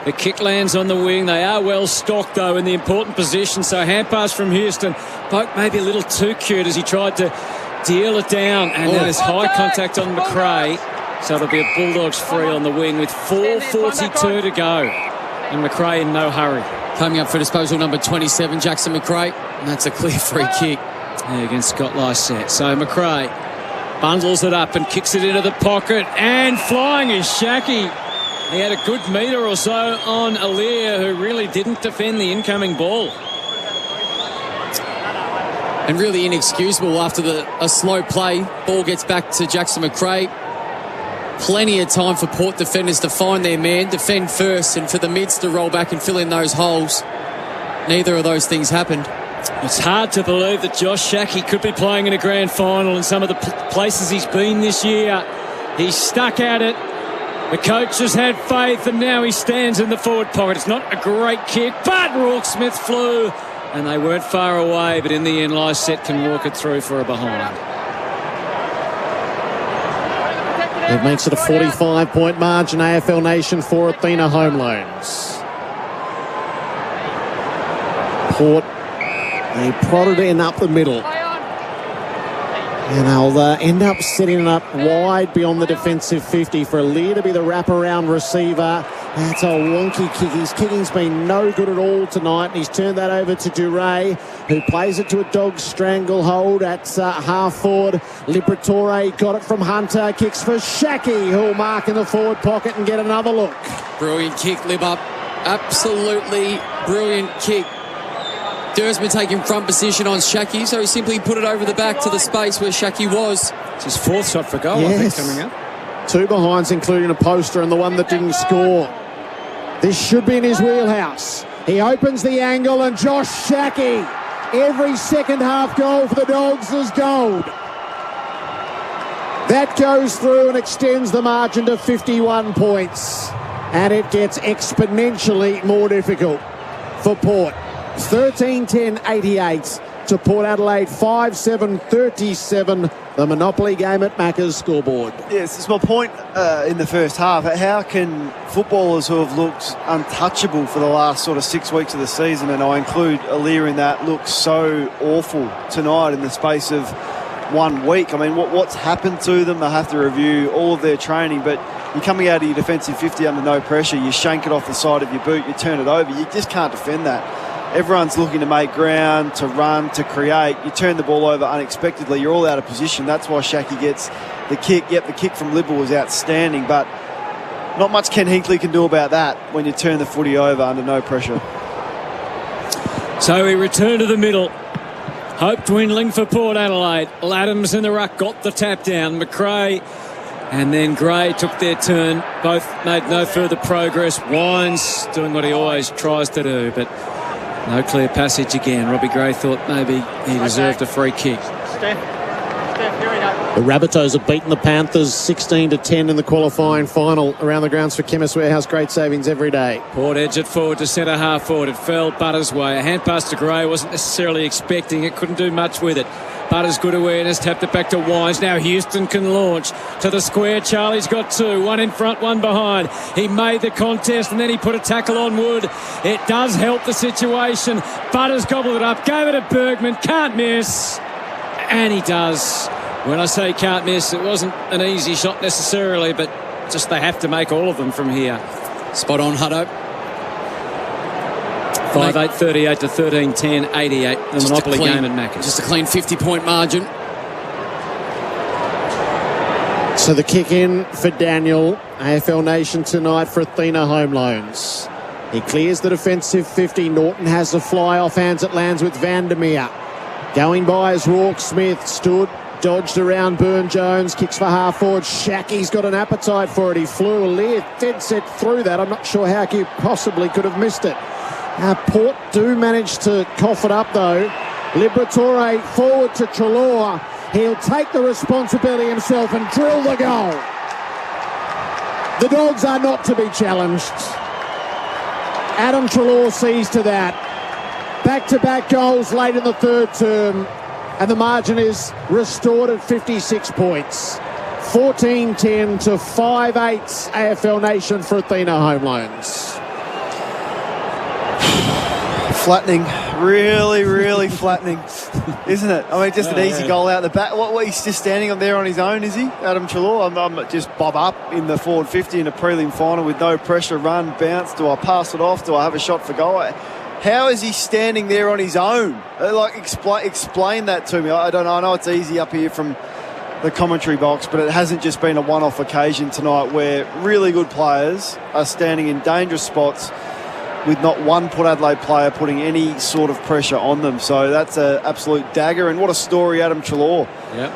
The kick lands on the wing. They are well stocked, though, in the important position. So hand pass from Houston. Poke maybe a little too cute as he tried to deal it down. And then there's high contact on McRae. So it'll be a Bulldogs free on the wing with 4:42 to go. And McRae in no hurry. Coming up for disposal number 27, Jackson McRae. And that's a clear free kick. Yeah, against Scott Lyset. So McRae bundles it up and kicks it into the pocket. And flying is Shackey. He had a good metre or so on Alir, who really didn't defend the incoming ball. And really inexcusable after a slow play. Ball gets back to Jackson McRae. Plenty of time for Port defenders to find their man, defend first, and for the mids to roll back and fill in those holes. Neither of those things happened. It's hard to believe that Josh Shackey could be playing in a grand final in some of the places he's been this year. He's stuck at it. The coach has had faith, and now he stands in the forward pocket. It's not a great kick, but Rourke Smith flew, and they weren't far away, but in the end, Lyset can walk it through for a behind. It makes it a 45-point margin, AFL Nation for Athena Home Loans. Port, they prodded in up the middle. And they'll end up setting it up wide beyond the defensive 50 for Alir to be the wraparound receiver. That's a wonky kick. His kicking's been no good at all tonight, and he's turned that over to Duray, who plays it to a dog stranglehold at half forward. Liberatore got it from Hunter, kicks for Shaki, who'll mark in the forward pocket and get another look. Brilliant kick, Lib up. Absolutely brilliant kick. Dursman taking front position on Shaki, so he simply put it over the back to the space where Shaki was. It's his fourth shot for goal, I think, coming up. 2 behinds, including a poster, and the one that didn't score. This should be in his wheelhouse. He opens the angle, and Josh Shaki, every second half goal for the Dogs is gold. That goes through and extends the margin to 51 points. And it gets exponentially more difficult for Port. 13-10-88 to Port Adelaide, 5-7-37. The Monopoly game at Macca's scoreboard. Yes, it's my point in the first half. How can footballers who have looked untouchable for the last sort of 6 weeks of the season, and I include Aaliyah in that, look so awful tonight in the space of 1 week? I mean, what's happened to them? They have to review all of their training, but you're coming out of your defensive 50 under no pressure, you shank it off the side of your boot, you turn it over, you just can't defend that. Everyone's looking to make ground, to run, to create. You turn the ball over unexpectedly, you're all out of position. That's why Shaki gets the kick. Yep, the kick from Libba was outstanding, but not much Ken Hinkley can do about that when you turn the footy over under no pressure. So we return to the middle. Hope dwindling for Port Adelaide. Laddams in the ruck got the tap down. McRae and then Gray took their turn. Both made no further progress. Wines doing what he always tries to do, but no clear passage again. Robbie Gray thought maybe he deserved a free kick. The Rabbitohs have beaten the Panthers 16-10 in the qualifying final. Around the grounds for Chemist Warehouse, great savings every day. Port edge it forward to centre half forward. It fell Butters' way. A hand pass to Gray, wasn't necessarily expecting it, couldn't do much with it. Butters, good awareness, tapped it back to Wines. Now Houston can launch to the square. Charlie's got 2, 1 in front, 1 behind. He made the contest and then he put a tackle on Wood. It does help the situation. Butters gobbled it up, gave it to Bergman, can't miss. And he does. When I say can't miss, it wasn't an easy shot necessarily, but just they have to make all of them from here. Spot on, Hutto. 5-8-38 to 13-10-88. The Monopoly game at Macca's. Just a clean 50-point margin. So the kick in for Daniel. AFL Nation tonight for Athena Home Loans. He clears the defensive 50. Norton has a fly off hands. It lands with Vandermeer. Going by as Rourke Smith stood, dodged around Burn-Jones, kicks for half forward. Shaki's got an appetite for it. He flew a leer, dead set through that. I'm not sure how he possibly could have missed it. Port do manage to cough it up though. Liberatore forward to Treloar. He'll take the responsibility himself and drill the goal. The Dogs are not to be challenged. Adam Treloar sees to that. Back-to-back goals late in the third term, and the margin is restored at 56 points. 14-10 to 5-8 AFL Nation for Athena Home Loans. Flattening, really flattening, isn't it? I mean, just an easy goal out the back. What he's just standing up there on his own, is he? Adam Treloar. I'm just bob up in the forward 50 in a prelim final with no pressure, run, bounce. Do I pass it off? Do I have a shot for goal? How is he standing there on his own? Like, explain that to me. I don't know. I know it's easy up here from the commentary box, but it hasn't just been a one-off occasion tonight where really good players are standing in dangerous spots with not one Port Adelaide player putting any sort of pressure on them. So that's an absolute dagger. And what a story, Adam Treloar. Yep.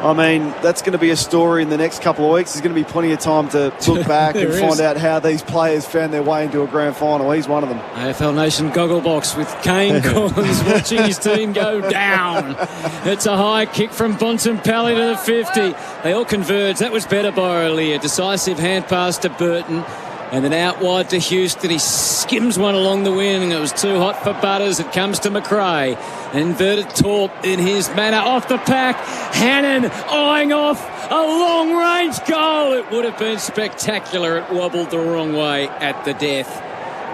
I mean, that's going to be a story in the next couple of weeks. There's going to be plenty of time to look back and find out how these players found their way into a grand final. He's one of them. AFL Nation Gogglebox with Kane Collins watching his team go down. It's a high kick from Bontempelli to the 50. They all converge. That was better by O'Lear. Decisive hand pass to Burton. And then out wide to Houston. He skims one along the wing, and it was too hot for Butters. It comes to McRae. Inverted torp in his manner. Off the pack. Hannon eyeing off a long-range goal. It would have been spectacular. It wobbled the wrong way at the death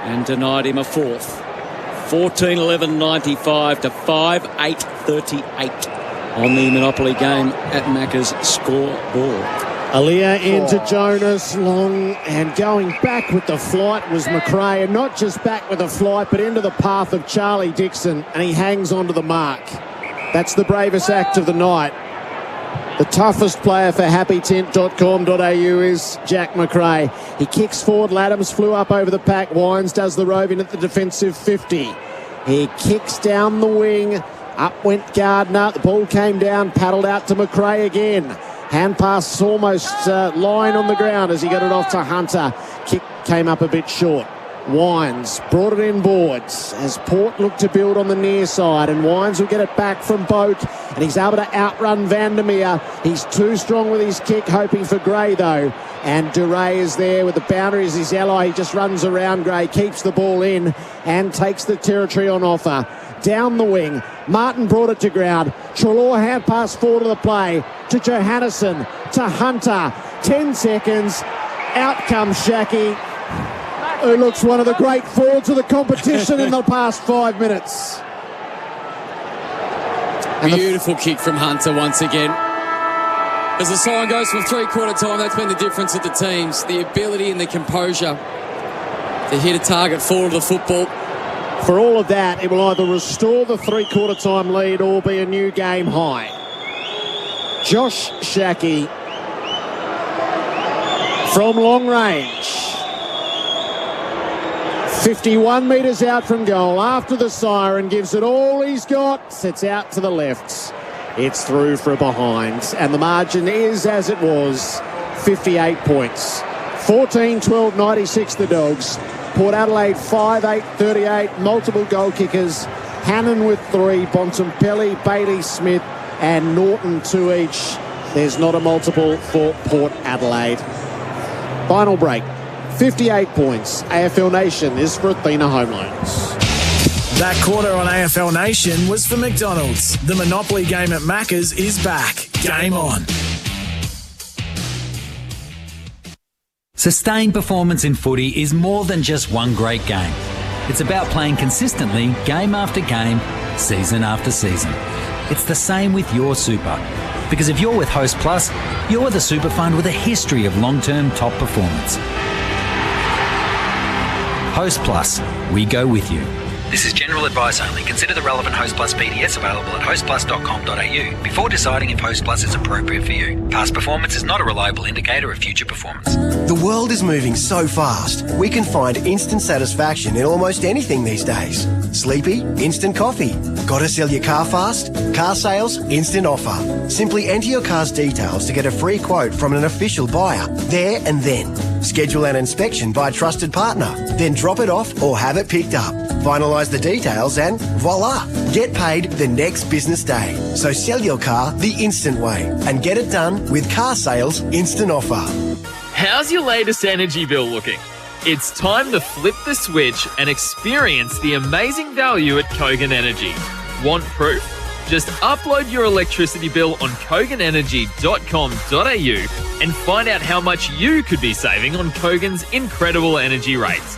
and denied him a fourth. 14-11-95 to 5-8-38 on the Monopoly game at Macca's scoreboard. Aaliyah into Jonas, long, and going back with the flight was McRae, and not just back with the flight, but into the path of Charlie Dixon, and he hangs onto the mark. That's the bravest act of the night. The toughest player for happytent.com.au is Jack McRae. He kicks forward, Laddams flew up over the pack, Wines does the roving at the defensive 50. He kicks down the wing, up went Gardner, the ball came down, paddled out to McRae again. Hand pass almost lying on the ground as he got it off to Hunter. Kick came up a bit short. Wines brought it in boards as Port looked to build on the near side, and Wines will get it back from Boat, and he's able to outrun Vandermeer. He's too strong with his kick, hoping for Gray though, and Duray is there with the boundary as his ally. He just runs around Gray, keeps the ball in and takes the territory on offer. Down the wing, Martin brought it to ground. Treloar hand pass forward to the play to Johannesson, to Hunter. 10 seconds, out comes Shaki, who looks one of the great forwards of the competition in the past 5 minutes. Beautiful kick from Hunter once again. As the sign goes for three-quarter time, that's been the difference of the teams. The ability and the composure to hit a target forward of the football. For all of that, it will either restore the three-quarter time lead or be a new game high. Josh Shaki from long range. 51 metres out from goal after the siren, gives it all he's got, sets out to the left. It's through for a behind, and the margin is as it was, 58 points. 14-12-96 the Dogs. Port Adelaide 5-8-38, multiple goal kickers. Hannon with 3, Bontempelli, Bailey Smith and Norton 2 each. There's not a multiple for Port Adelaide. Final break. 58 points. AFL Nation is for Athena Home Loans. That quarter on AFL Nation was for McDonald's. The Monopoly game at Macca's is back. Game on. Sustained performance in footy is more than just one great game. It's about playing consistently, game after game, season after season. It's the same with your super. Because if you're with Host Plus, you're the super fund with a history of long-term top performance. Host Plus, we go with you. This is general advice only. Consider the relevant Host Plus PDS available at hostplus.com.au before deciding if Host Plus is appropriate for you. Past performance is not a reliable indicator of future performance. The world is moving so fast, we can find instant satisfaction in almost anything these days. Sleepy? Instant coffee. Gotta sell your car fast? Car sales? Instant offer. Simply enter your car's details to get a free quote from an official buyer, there and then. Schedule an inspection by a trusted partner, then drop it off or have it picked up. Finalise the details and voila, get paid the next business day. So sell your car the instant way and get it done with Car Sales Instant Offer. How's your latest energy bill looking? It's time to flip the switch and experience the amazing value at Kogan Energy. Want proof? Just upload your electricity bill on koganenergy.com.au and find out how much you could be saving on Kogan's incredible energy rates.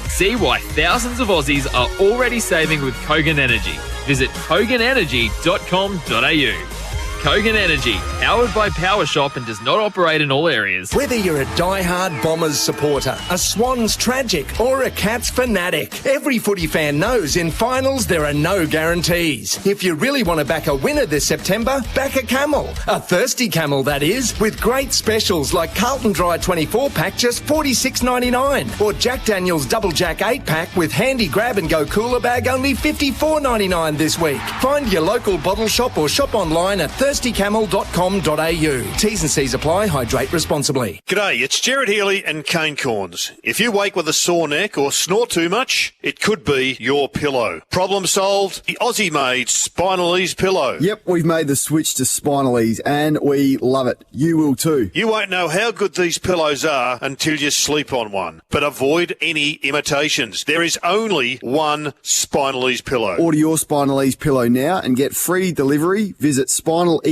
See why thousands of Aussies are already saving with Kogan Energy. Visit koganenergy.com.au. Kogan Energy, powered by PowerShop and does not operate in all areas. Whether you're a die-hard Bombers supporter, a Swans tragic or a Cats fanatic, every footy fan knows in finals there are no guarantees. If you really want to back a winner this September, back a Camel. A thirsty Camel, that is, with great specials like Carlton Dry 24-pack just $46.99 or Jack Daniel's Double Jack 8-pack with handy grab-and-go cooler bag only $54.99 this week. Find your local bottle shop or shop online at thirstycamel.com.au. T's and C's apply. Hydrate responsibly. G'day, it's Jared Healy and Cane Corns. If you wake with a sore neck or snort too much, it could be your pillow. Problem solved. The Aussie-made Spinalese pillow. Yep, we've made the switch to Spinalese and we love it. You will too. You won't know how good these pillows are until you sleep on one. But avoid any imitations. There is only one Spinalese pillow. Order your Spinalese pillow now and get free delivery. Visit spinaleze.com.au.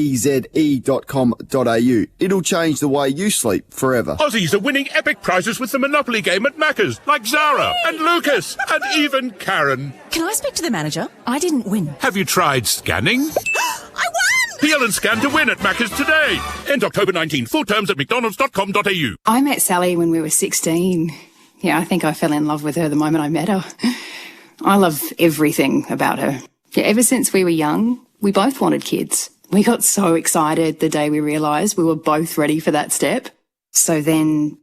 It'll change the way you sleep forever. Aussies are winning epic prizes with the Monopoly game at Macca's, like Zara and Lucas and even Karen. Can I speak to the manager? I didn't win. Have you tried scanning? I won! Peel and scan to win at Macca's today. End October 19. Full terms at mcdonalds.com.au. I met Sally when we were 16. Yeah, I think I fell in love with her the moment I met her. I love everything about her. Yeah, ever since we were young, we both wanted kids. We got so excited the day we realised we were both ready for that step. So then...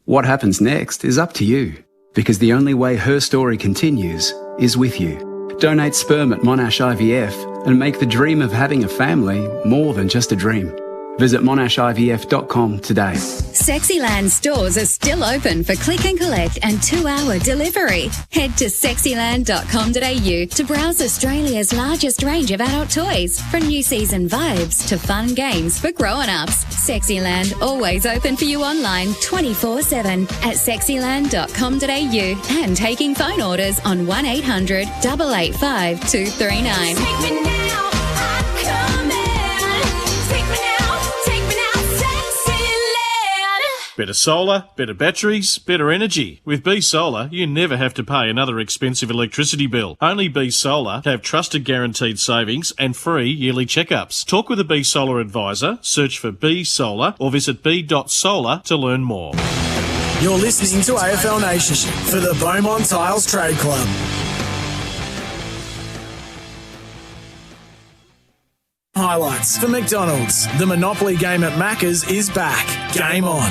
What happens next is up to you, because the only way her story continues is with you. Donate sperm at Monash IVF and make the dream of having a family more than just a dream. Visit monashivf.com today. Sexyland stores are still open for click and collect and 2-hour delivery. Head to sexyland.com.au to browse Australia's largest range of adult toys, from new season vibes to fun games for grown-ups. Sexyland always open for you online 24/7 at sexyland.com.au and taking phone orders on 1800 885 239. Take me now, I'm coming. Better solar, better batteries, better energy. With B Solar, you never have to pay another expensive electricity bill. Only B Solar have trusted guaranteed savings and free yearly checkups. Talk with a B Solar advisor, search for B Solar or visit b.solar to learn more. You're listening to AFL Nation for the Beaumont Tiles Trade Club. Highlights for McDonald's. The Monopoly game at Macca's is back. Game on.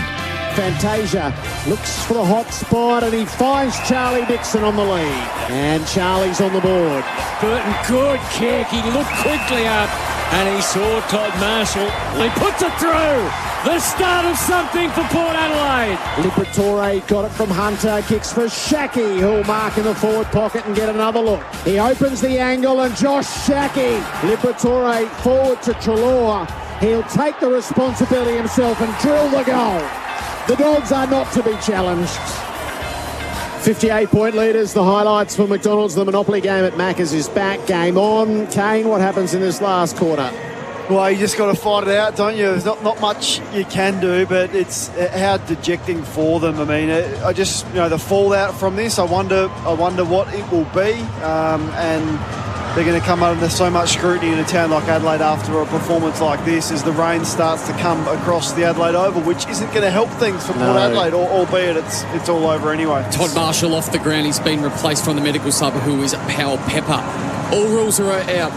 Fantasia looks for the hot spot and he finds Charlie Dixon on the lead. And Charlie's on the board. Burton, good kick. He looked quickly up and he saw Todd Marshall. He puts it through. The start of something for Port Adelaide. Liberatore got it from Hunter. Kicks for Shackey, who'll mark in the forward pocket and get another look. He opens the angle and Josh Shackey. Liberatore forward to Treloar. He'll take the responsibility himself and drill the goal. The Dogs are not to be challenged. 58-point leaders. The highlights for McDonald's. The Monopoly game at Macca's is back. Game on. Kane, what happens in this last quarter? Well, you just got to fight it out, don't you? There's not much you can do, but it's how dejecting for them. I mean, I just, the fallout from this, I wonder what it will be. And they're going to come under so much scrutiny in a town like Adelaide after a performance like this as the rain starts to come across the Adelaide Oval, which isn't going to help things for Port Adelaide, albeit it's all over anyway. Todd Marshall off the ground. He's been replaced from the medical sub, who is Powell Pepper. All rules are out.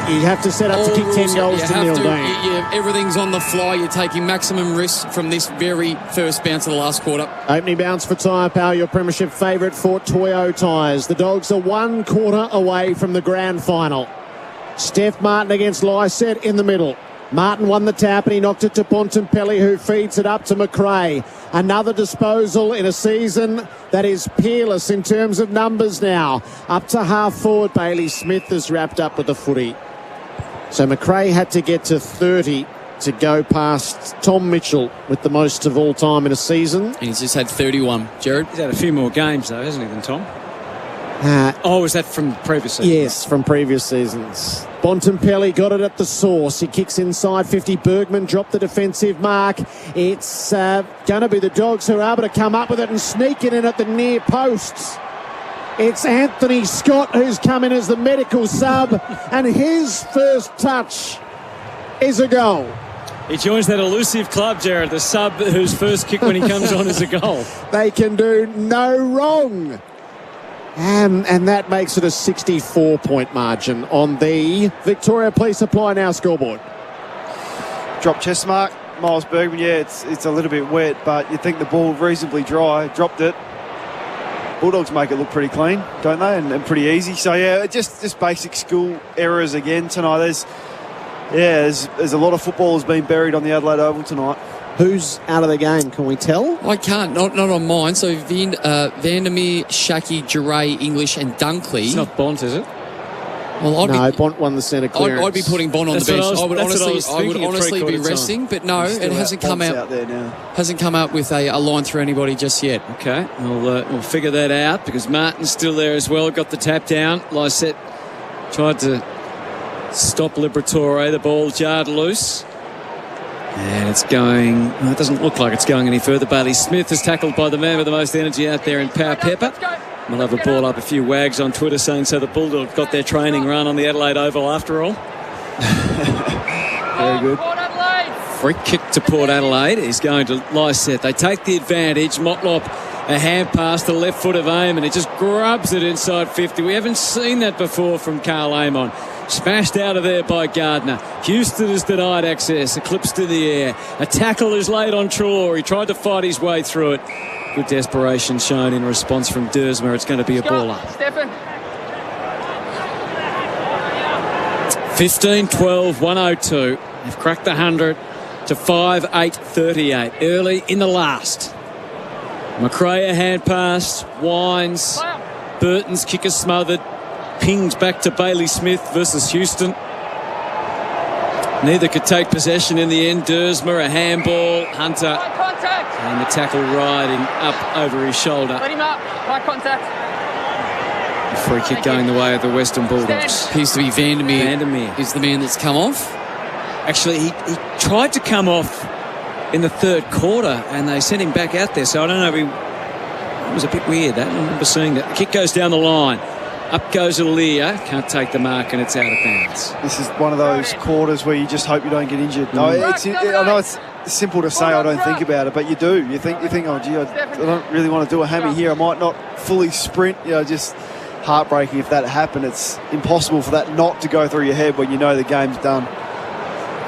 You have to set up to kick 10 goals to nil, don't you? Everything's on the fly. You're taking maximum risk from this very first bounce of the last quarter. Opening bounce for Tyre Power, your premiership favourite for Toyo Tyres. The Dogs are 1 quarter away from the grand final. Steph Martin against Lysette in the middle. Martin won the tap and he knocked it to Bontempelli, who feeds it up to McRae. Another disposal in a season that is peerless in terms of numbers now. Up to half forward, Bailey Smith is wrapped up with the footy. So McRae had to get to 30 to go past Tom Mitchell with the most of all time in a season. And he's just had 31. Jared? He's had a few more games, though, hasn't he, than Tom? Was that from previous seasons? Yes, from previous seasons. Bontempelli got it at the source. He kicks inside 50. Bergman dropped the defensive mark. It's going to be the Dogs who are able to come up with it and sneak it in at the near posts. It's Anthony Scott who's come in as the medical sub, and his first touch is a goal. He joins that elusive club, Jared, the sub whose first kick when he comes on is a goal. They can do no wrong. And that makes it a 64-point margin on the Victoria Police Supply Now scoreboard. Drop chest mark, Miles Bergman. Yeah, it's a little bit wet, but you think the ball reasonably dry. Dropped it. Bulldogs make it look pretty clean, don't they? And pretty easy. So, yeah, just basic school errors again tonight. There's a lot of football has been buried on the Adelaide Oval tonight. Who's out of the game? Can we tell? I can't. Not on mine. So Vandermeer, Shackey, Duray, English and Dunkley. It's not Bont, is it? Well, Bont won the centre clearance. I'd be putting Bont on the bench. I would honestly be resting, but no, it hasn't come out there now. Hasn't come out with a line through anybody just yet. Okay, we'll figure that out because Martin's still there as well. Got the tap down. Lysette tried to stop Liberatore. The ball jarred loose. And it's going... Well, it doesn't look like it's going any further. Bailey Smith is tackled by the man with the most energy out there in Power Pepper. We'll have a ball up. A few wags on Twitter saying so the Bulldogs got their training run on the Adelaide Oval after all. very good. Free kick to Port Adelaide. He's going to Lysette. They take the advantage. Motlop, a hand pass to left foot of Amon. He just grubs it inside 50. We haven't seen that before from Carl Amon. Smashed out of there by Gardner. Houston is denied access. Eclipsed in the air. A tackle is laid on Treloar. He tried to fight his way through it. Good desperation shown in response from Dersmer. It's going to be a baller. 15-12, 102. They've cracked the 100 to 5-8-38. Early in the last. McRae a hand pass. Winds. Burton's kicker smothered. Pings back to Bailey Smith versus Houston. Neither could take possession in the end. Dersmer a handball. Hunter. And the tackle riding up over his shoulder. Let him up. High contact. A free kick going the way of the Western Bulldogs. Appears to be Vandermeer. Is the man that's come off. Actually, he tried to come off in the third quarter and they sent him back out there. So I don't know. It was a bit weird. That I remember seeing that. The kick goes down the line. Up goes Aaliyah. Can't take the mark and it's out of bounds. This is one of those quarters where you just hope you don't get injured. No, I know it's simple to say I don't think about it, but you do. You think, oh, gee, I don't really want to do a hammy here. I might not fully sprint. Just heartbreaking if that happened. It's impossible for that not to go through your head when you know the game's done.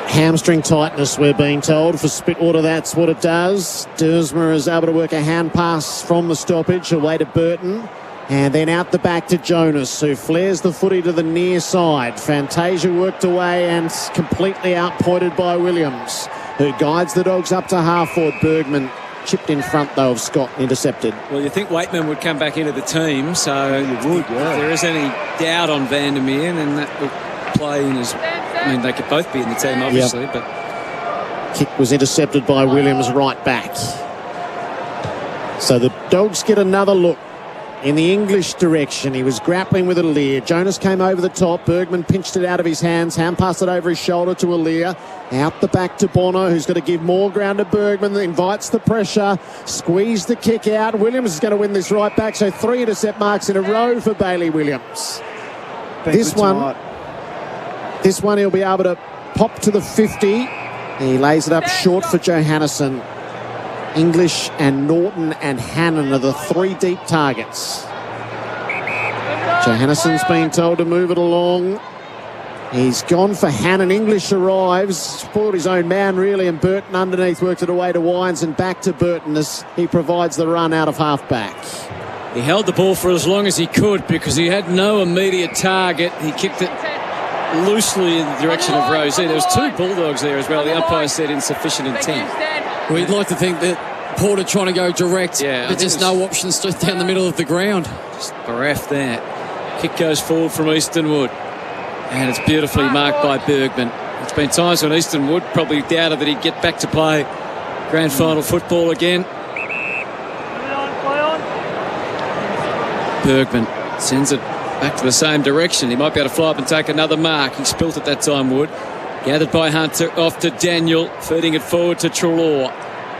Hamstring tightness, we're being told. For Spitwater, that's what it does. Dersmer is able to work a hand pass from the stoppage away to Burton. And then out the back to Jonas, who flares the footy to the near side. Fantasia worked away and completely outpointed by Williams, who guides the Dogs up to half forward. Bergman chipped in front, though, of Scott, intercepted. Well, you think Waitman would come back into the team, so if there is any doubt on Vandermeer, then that will play in as... I mean, they could both be in the team, obviously, but... Kick was intercepted by Williams right back. So the Dogs get another look in the English direction. He was grappling with Aaliyah. Jonas came over the top. Bergman pinched it out of his hands. Hand passed it over his shoulder to Aaliyah. Out the back to Bono, who's got to give more ground to Bergman. Invites the pressure. Squeeze the kick out. Williams is going to win this right back. So 3 intercept marks in a row for Bailey Williams. This one he'll be able to pop to the 50. He lays it up short for Johannesson. English and Norton and Hannon are the 3 deep targets. Johannesson's been told to move it along. He's gone for Hannon. English arrives, spoiled his own man really, and Burton underneath worked it away to Wines and back to Burton as he provides the run out of half-back. He held the ball for as long as he could because he had no immediate target. He kicked it loosely in the direction of Rosie. There was 2 Bulldogs there as well. The umpire said insufficient intent. We'd like to think that Porter trying to go direct. Yeah, but just no options straight down the middle of the ground. Just bereft there. Kick goes forward from Eastonwood. And it's beautifully marked by Bergman. It's been times when Eastonwood probably doubted that he'd get back to play grand final football again. Bergman sends it back to the same direction. He might be able to fly up and take another mark. He spilt it that time, Wood. Gathered by Hunter, off to Daniel, feeding it forward to Treloar.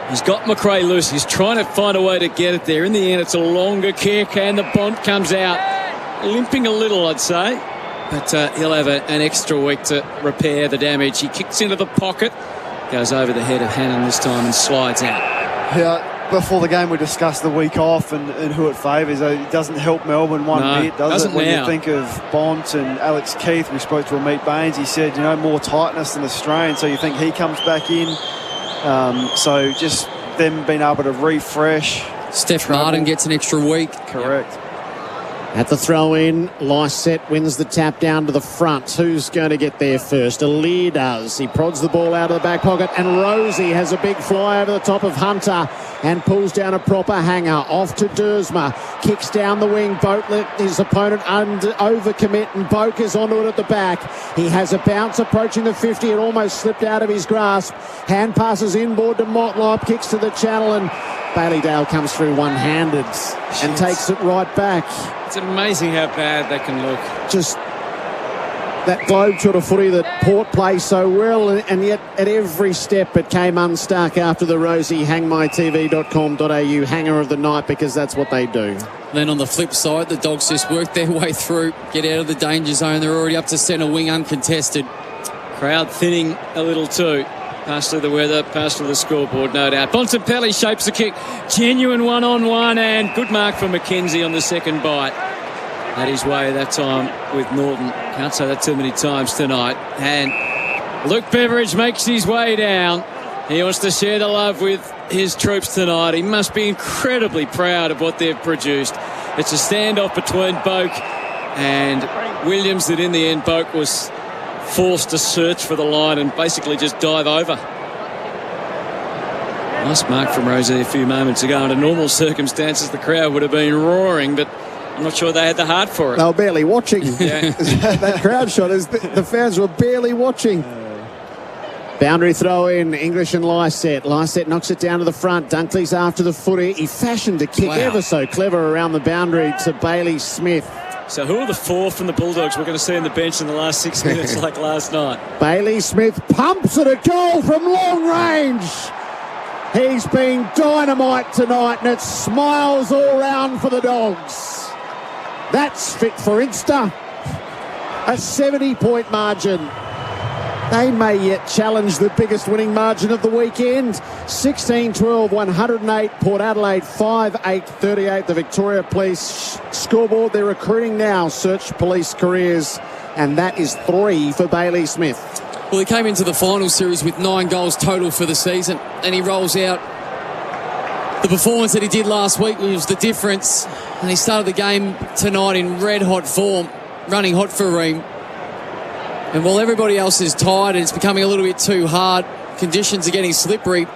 He's got McRae loose. He's trying to find a way to get it there. In the end, it's a longer kick, and the Bont comes out. Limping a little, I'd say. But he'll have an extra week to repair the damage. He kicks into the pocket, goes over the head of Hannon this time and slides out. Yeah, before the game we discussed the week off and who it favours. It doesn't help Melbourne one bit, does it? When you think of Bont and Alex Keith, we spoke to Amit Baines, he said, more tightness than the strain, so you think he comes back in. So just them being able to refresh. Steph Martin gets an extra week. Correct. Yep. At the throw-in, Lysette wins the tap down to the front. Who's going to get there first? Aaliyah does. He prods the ball out of the back pocket, and Rosie has a big fly over the top of Hunter and pulls down a proper hanger. Off to Dersmer. Kicks down the wing. Boat let his opponent overcommit, and Boak is onto it at the back. He has a bounce approaching the 50. It almost slipped out of his grasp. Hand passes inboard to Motlop. Kicks to the channel, and Bailey Dale comes through one-handed and takes it right back. It's amazing how bad that can look. Just that globetrotter footy that Port plays so well, and yet at every step it came unstuck after the Rosie hangmytv.com.au hanger of the night, because that's what they do. Then on the flip side, the Dogs just work their way through, get out of the danger zone. They're already up to centre wing uncontested. Crowd thinning a little too. Partially the weather, partially the scoreboard, no doubt. Bontempelli shapes the kick. Genuine one-on-one, and good mark from McKenzie on the second bite. Had his way that time with Norton. Can't say that too many times tonight. And Luke Beveridge makes his way down. He wants to share the love with his troops tonight. He must be incredibly proud of what they've produced. It's a standoff between Boak and Williams that in the end Boak was forced to search for the line and basically just dive over. Nice mark from Rosie a few moments ago. Under normal circumstances, the crowd would have been roaring, but I'm not sure they had the heart for it. They were barely watching. Yeah. That crowd shot, the fans were barely watching. Boundary throw in, English and Lysett. Lysett knocks it down to the front. Dunkley's after the footy. He fashioned a kick ever so clever around the boundary to Bailey Smith. So who are the four from the Bulldogs we're going to see on the bench in the last 6 minutes like last night? Bailey Smith pumps at a goal from long range. He's been dynamite tonight, and it's smiles all round for the Dogs. That's fit for Insta. A 70-point margin. They may yet challenge the biggest winning margin of the weekend. 16-12, 108. Port Adelaide 5-8-38. The Victoria Police scoreboard. They're recruiting now. Search police careers. And that is 3 for Bailey Smith. Well, he came into the final series with 9 goals total for the season. And he rolls out the performance that he did last week, which was the difference. And he started the game tonight in red-hot form, running hot for Ream. And while everybody else is tired and it's becoming a little bit too hard, conditions are getting slippery.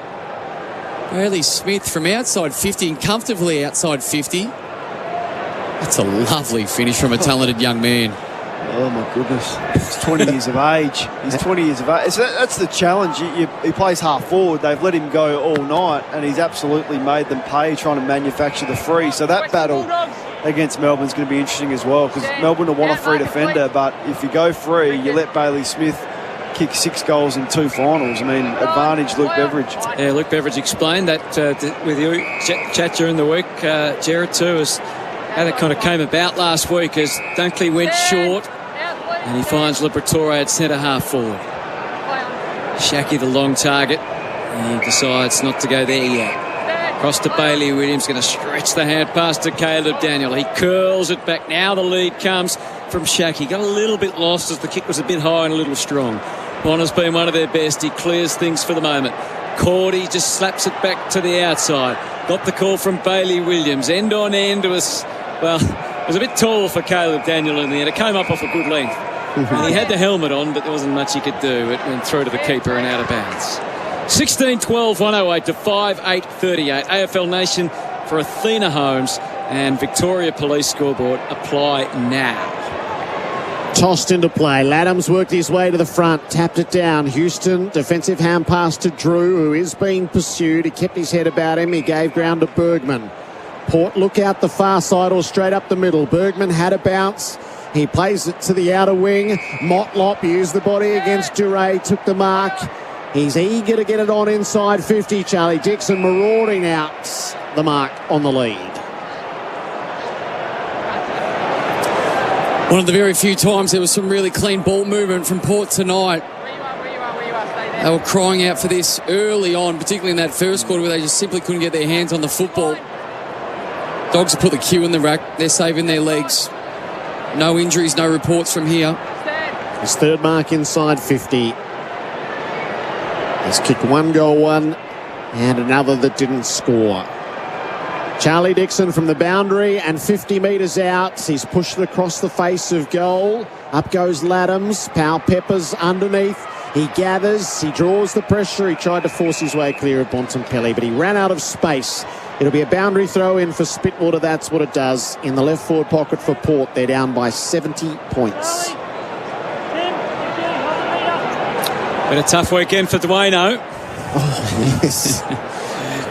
Bailey Smith from outside 50 and comfortably outside 50. That's a lovely finish from a talented young man. Oh, my goodness. He's 20 years of age. He's 20 years of age. So that's the challenge. He plays half forward. They've let him go all night, and he's absolutely made them pay trying to manufacture the free. So that battle against Melbourne's going to be interesting as well, because Melbourne will want a free defender, but if you go free, you let Bailey Smith kick 6 goals in 2 finals. I mean, advantage Luke Beveridge. Yeah, Luke Beveridge explained that with you, chat during the week, Jared too, as how that kind of came about last week as Dunkley went short and he finds Liberatore at centre half forward. Shaki the long target, and he decides not to go there yet. Across to Bailey Williams, going to stretch the hand pass to Caleb Daniel. He curls it back. Now the lead comes from Shaki. Got a little bit lost as the kick was a bit high and a little strong. Bonner's been one of their best. He clears things for the moment. Cordy just slaps it back to the outside. Got the call from Bailey Williams. End on end was, well, it was a bit tall for Caleb Daniel in the end. It came up off a good length. And he had the helmet on, but there wasn't much he could do. It went through to the keeper and out of bounds. 16-12, 108 to 5-8-38. AFL Nation for Athena Holmes and Victoria Police scoreboard apply now. Tossed into play. Laddams worked his way to the front, tapped it down. Houston, defensive hand pass to Drew, who is being pursued. He kept his head about him. He gave ground to Bergman. Port look out the far side or straight up the middle. Bergman had a bounce. He plays it to the outer wing. Motlop used the body against Duray, took the mark. He's eager to get it on inside 50. Charlie Dixon marauding out the mark on the lead. One of the very few times there was some really clean ball movement from Port tonight. They were crying out for this early on, particularly in that first quarter where they just simply couldn't get their hands on the football. Dogs have put the cue in the rack. They're saving their legs. No injuries, no reports from here. His third mark inside 50. He's kicked 1 goal, 1, and another that didn't score. Charlie Dixon from the boundary and 50 metres out. He's pushed it across the face of goal. Up goes Laddams. Powell Peppers underneath. He gathers. He draws the pressure. He tried to force his way clear of Bontempelli, but he ran out of space. It'll be a boundary throw in for Spitwater. That's what it does. In the left forward pocket for Port, they're down by 70 points. Been a tough weekend for Dwayno. Oh, yes.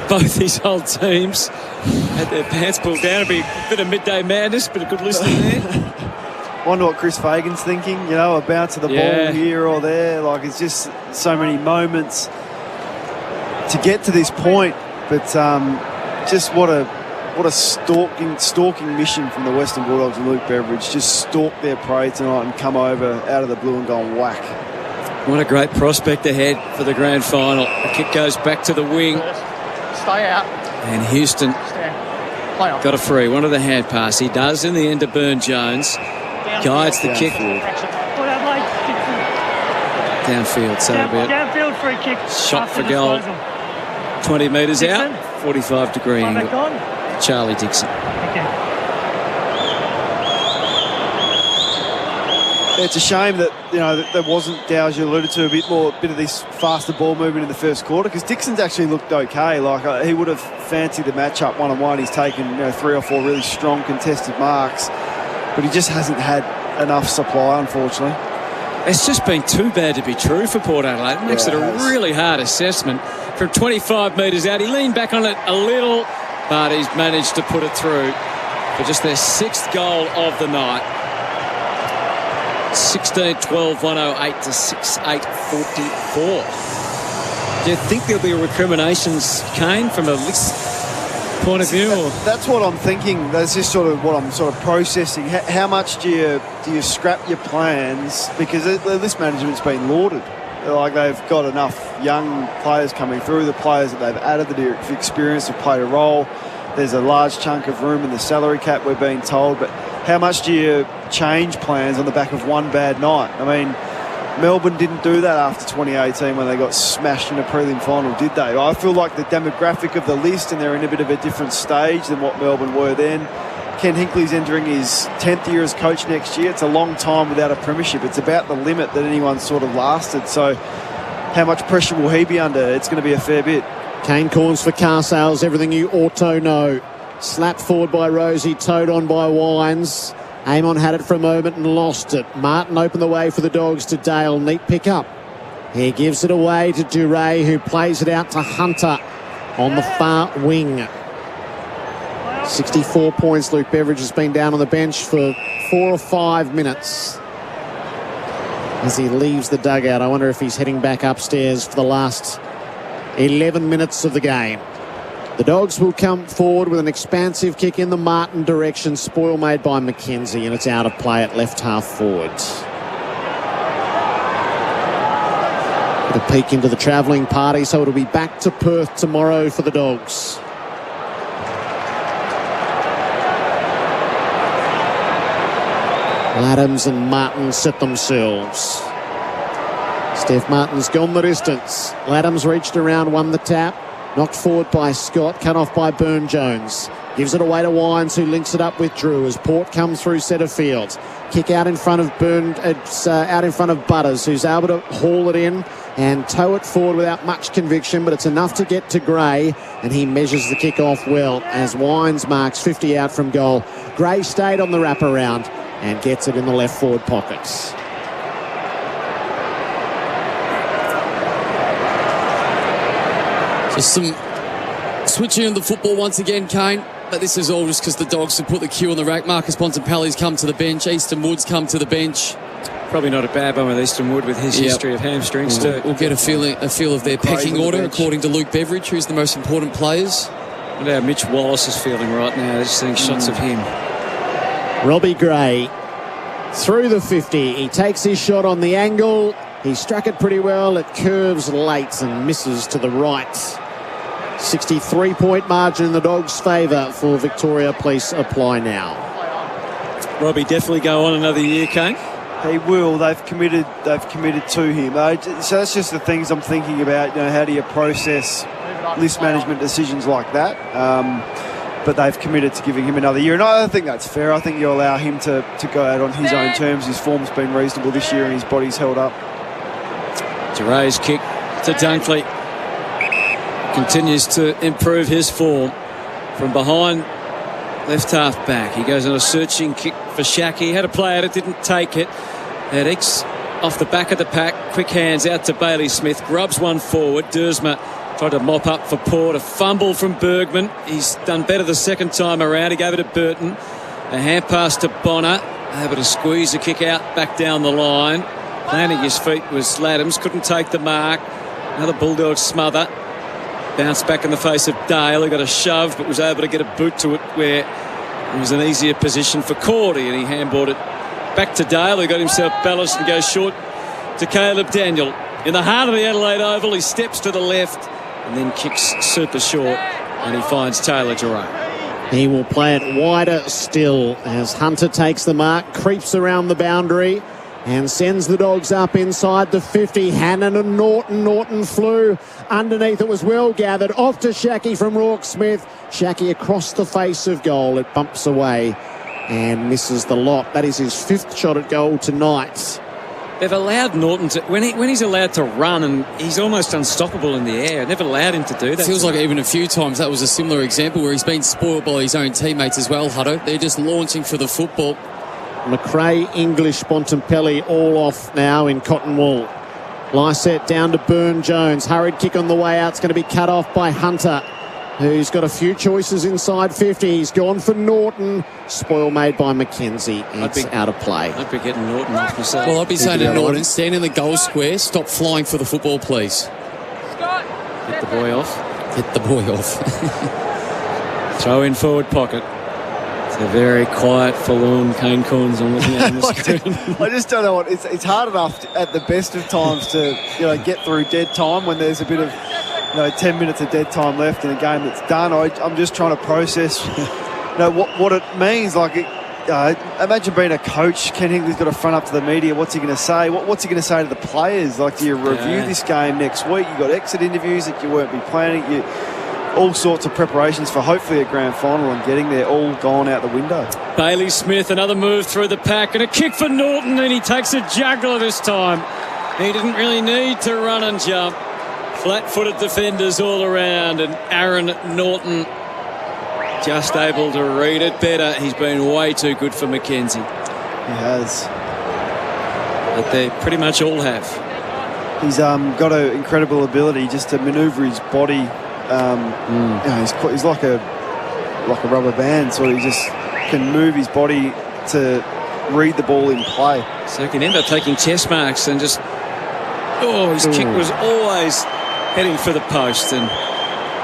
Both these old teams had their pants pulled down. It'll be a bit of midday madness, but a good listening there. Wonder what Chris Fagan's thinking, you know, a bounce of the ball here or there. Like, it's just so many moments to get to this point. But just what a stalking mission from the Western Bulldogs and Luke Beveridge. Just stalk their prey tonight and come over out of the blue and go and whack. What a great prospect ahead for the grand final. The kick goes back to the wing. Stay out. And Houston got a free. One of the hand pass. He does in the end to Burn-Jones. Guides the kick. Downfield, so about. Downfield free kick. Shot for goal. 20 metres out. 45 degree angle. Charlie Dixon. It's a shame that that there wasn't, as you alluded to, a bit of this faster ball movement in the first quarter, because Dixon's actually looked okay. Like he would have fancied the matchup 1-on-1. He's taken 3 or 4 really strong contested marks, but he just hasn't had enough supply, unfortunately. It's just been too bad to be true for Port Adelaide. It makes it a really hard assessment. From 25 metres out, he leaned back on it a little, but he's managed to put it through for just their 6th goal of the night. 16-12, 108 to 6-8-44. Do you think there'll be recriminations, Kane, from a list point of view? Or? That's what I'm thinking. That's just sort of what I'm sort of processing. How much do you scrap your plans? Because the list management's been lauded. Like, they've got enough young players coming through. The players that they've added that are experienced have played a role. There's a large chunk of room in the salary cap, we're being told. But how much do you change plans on the back of one bad night? I mean, Melbourne didn't do that after 2018 when they got smashed in a prelim final, did they? I feel like the demographic of the list, and they're in a bit of a different stage than what Melbourne were then. Ken Hinckley's entering his 10th year as coach next year. It's a long time without a premiership. It's about the limit that anyone's sort of lasted. So how much pressure will he be under? It's going to be a fair bit. Kane Corns for car sales, everything you ought to know. Slapped forward by Rosie, towed on by Wines. Amon had it for a moment and lost it. Martin opened the way for the Dogs to Dale. Neat pick up. He gives it away to Duray, who plays it out to Hunter on the far wing. 64 points. Luke Beveridge has been down on the bench for 4 or 5 minutes as he leaves the dugout. I wonder if he's heading back upstairs for the last 11 minutes of the game. The Dogs will come forward with an expansive kick in the Martin direction. Spoil made by McKenzie, and it's out of play at left half forward. A peek into the travelling party, so it'll be back to Perth tomorrow for the Dogs. Laddams and Martin set themselves. Steph Martin's gone the distance. Laddams reached around, won the tap. Knocked forward by Scott, cut off by Burn-Jones. Gives it away to Wines, who links it up with Drew as Port comes through centre field. Kick out in front of out in front of Butters, who's able to haul it in and tow it forward without much conviction, but it's enough to get to Gray, and he measures the kick off well as Wines marks 50 out from goal. Gray stayed on the wraparound and gets it in the left forward pockets. Just some switching of the football once again, Kane. But this is all just because the Dogs have put the cue on the rack. Marcus Bontempelli's come to the bench. Easton Wood's come to the bench. Probably not a bad one with Easton Wood with his history of hamstrings too. We'll get a feel of their pecking order according to Luke Beveridge, who's the most important players. And how Mitch Wallace is feeling right now. Just seeing shots of him. Robbie Gray through the 50. He takes his shot on the angle. He struck it pretty well. It curves late and misses to the right. 63-point margin in the Dogs' favour for Victoria. Please apply now. Robbie definitely go on another year, Kane. He will. They've committed to him. So that's just the things I'm thinking about. How do you process list management decisions like that? But they've committed to giving him another year, and I don't think that's fair. I think you allow him to go out on his own terms. His form's been reasonable this year, and his body's held up. Duray's kick to Dunkley. Continues to improve his form from behind left half back. He goes on a searching kick for Shaki. Had a play at it, didn't take it. Had X off the back of the pack. Quick hands out to Bailey Smith. Grubs one forward. Dersma tried to mop up for Port. A fumble from Bergman. He's done better the second time around. He gave it to Burton. A hand pass to Bonner. Able to squeeze a kick out back down the line. Planting his feet was Laddams. Couldn't take the mark. Another Bulldog smother. Bounced back in the face of Dale. He got a shove, but was able to get a boot to it where it was an easier position for Cordy, and he handballed it back to Dale, who got himself balanced and goes short to Caleb Daniel. In the heart of the Adelaide Oval, he steps to the left and then kicks super short, and he finds Taylor Duray. He will play it wider still as Hunter takes the mark, creeps around the boundary and sends the Dogs up inside the 50. Hannon and Norton. Norton flew underneath. It was well gathered. Off to Shackey from Rourke Smith. Shackey across the face of goal. It bumps away and misses the lot. That is his 5th shot at goal tonight. They've allowed Norton to, when he's allowed to run, and he's almost unstoppable in the air. They've allowed him to do that. Feels like even a few times that was a similar example where he's been spoiled by his own teammates as well, Hutto. They're just launching for the football. McRae, English, Bontempelli all off now in cotton wool. Lysette down to Burn-Jones. Hurried kick on the way out. It's going to be cut off by Hunter, who's got a few choices inside 50. He's gone for Norton. Spoil made by McKenzie. It's out of play. I'd be getting Norton off myself. Well, I'd be saying to Norton, stand in the goal square, stop flying for the football, please. Get the boy off. Get the boy off. Throw in forward pocket. It's a very quiet, forlorn Kane Corns I'm looking at on the screen. I just don't know what it's hard enough at the best of times to get through dead time when there's a bit of 10 minutes of dead time left in a game that's done. I'm just trying to process what it means. Imagine being a coach. Ken Hinkley's got to front up to the media. What's he going to say? What's he going to say to the players? Do you review this game next week? You got exit interviews that you won't be planning. All sorts of preparations for hopefully a grand final and getting there, all gone out the window. Bailey Smith, another move through the pack and a kick for Norton, and he takes a juggler this time. He didn't really need to run and jump. Flat-footed defenders all around, and Aaron Norton just able to read it better. He's been way too good for McKenzie. He has. But they pretty much all have. He's got an incredible ability just to manoeuvre his body. He's like a rubber band, so he just can move his body to read the ball in play. So he can end up taking chest marks and just... his kick was always heading for the post, and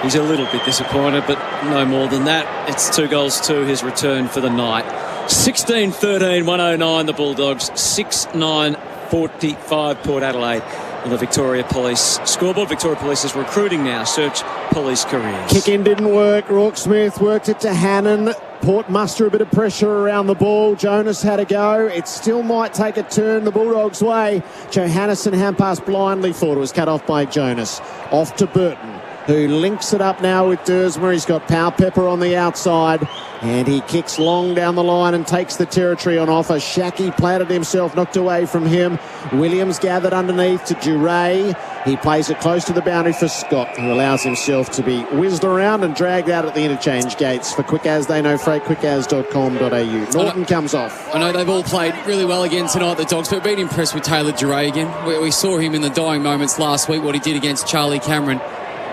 he's a little bit disappointed, but no more than that. It's 2 goals to his return for the night. 16-13, 109 the Bulldogs, 6-9, 45 Port Adelaide. On the Victoria Police scoreboard. Victoria Police is recruiting now. Search police careers. Kick in didn't work. Rourke Smith worked it to Hannon. Port muster a bit of pressure around the ball. Jonas had a go. It still might take a turn the Bulldogs' way. Johannesson hand pass blindly forward. It was cut off by Jonas. Off to Burton, who links it up now with Dersmer. He's got Powell Pepper on the outside, and he kicks long down the line and takes the territory on offer. Shackey planted himself, knocked away from him. Williams gathered underneath to Duray. He plays it close to the boundary for Scott, who allows himself to be whizzed around and dragged out at the interchange gates for Quick As They Know Freight, quickas.com.au. Norton comes off. I know they've all played really well again tonight, the Dogs, but been impressed with Taylor Duray again. We saw him in the dying moments last week, what he did against Charlie Cameron.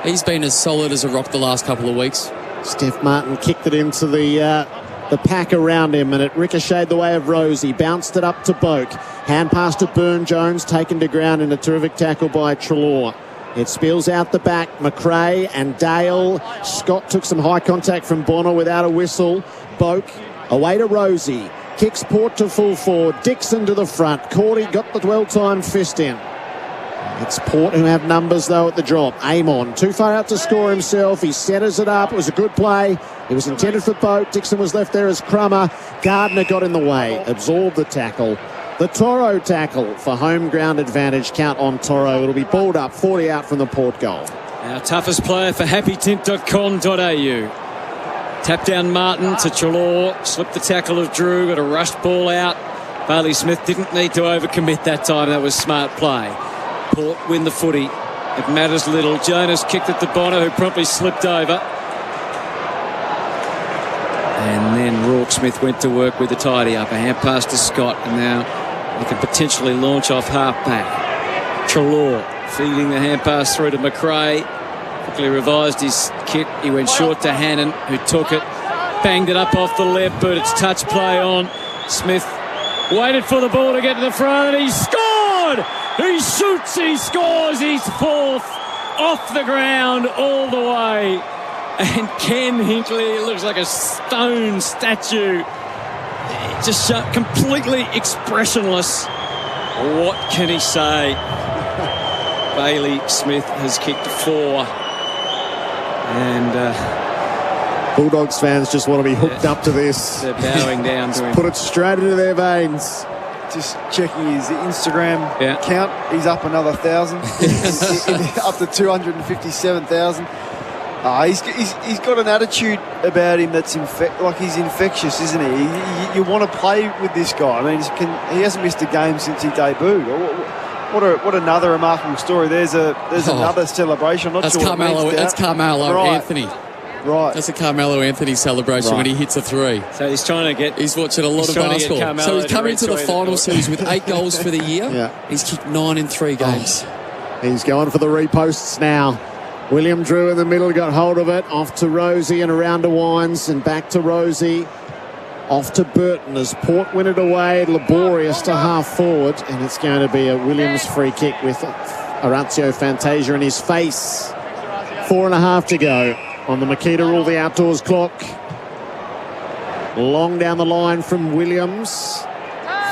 He's been as solid as a rock the last couple of weeks. Steph Martin kicked it into the pack around him, and it ricocheted the way of Rosie. Bounced it up to Boak. Hand pass to Burn-Jones, taken to ground in a terrific tackle by Treloar. It spills out the back. McRae and Dale. Scott took some high contact from Bonner without a whistle. Boak away to Rosie. Kicks Port to full forward. Dixon to the front. Cordy got the well-timed fist in. It's Port who have numbers, though, at the drop. Amon, too far out to score himself. He centres it up. It was a good play. It was intended for Boat. Dixon was left there as Crummer. Gardner got in the way. Absorbed the tackle. The Toro tackle for home ground advantage. Count on Toro. It'll be balled up, 40 out from the Port goal. Our toughest player for happytint.com.au. Tap down Martin to Treloar. Slipped the tackle of Drew. Got a rushed ball out. Bailey Smith didn't need to overcommit that time. That was smart play. Port win the footy. It matters little. Jonas kicked it to Bonner, who promptly slipped over. And then Rourke Smith went to work with the tidy up. A hand pass to Scott, and now they can potentially launch off half back. Treloar feeding the hand pass through to McRae. Quickly revised his kick. He went short to Hannon, who took it, banged it up off the left boot. It's touch play on. Smith waited for the ball to get to the front, and he scored! He shoots, he scores, he's 4th off the ground all the way. And Ken Hinkley looks like a stone statue, just completely expressionless. What can he say? Bailey Smith has kicked 4. And Bulldogs fans just want to be hooked up to this. They're bowing down to him. Put it straight into their veins. Just checking his Instagram count. He's up another 1,000. Up to 257,000. He's got an attitude about him that's he's infectious, isn't he? You want to play with this guy. I mean, he hasn't missed a game since he debuted. What another remarkable story. There's another celebration. I'm not that's sure Carmelo. That's Carmelo Anthony. Right. That's a Carmelo Anthony celebration when he hits a 3. So he's trying to get... He's watching a lot of basketball. So he's coming to the final series with 8 goals for the year. Yeah. He's kicked 9 in 3 games. He's going for the reposts now. William Drew in the middle, got hold of it. Off to Rosie and around to Wines and back to Rosie. Off to Burton as Port win it away. Laborious to half forward. And it's going to be a Williams free kick with Orazio Fantasia in his face. 4.5 to go on the Makita Rule, the outdoors clock. Long down the line from Williams.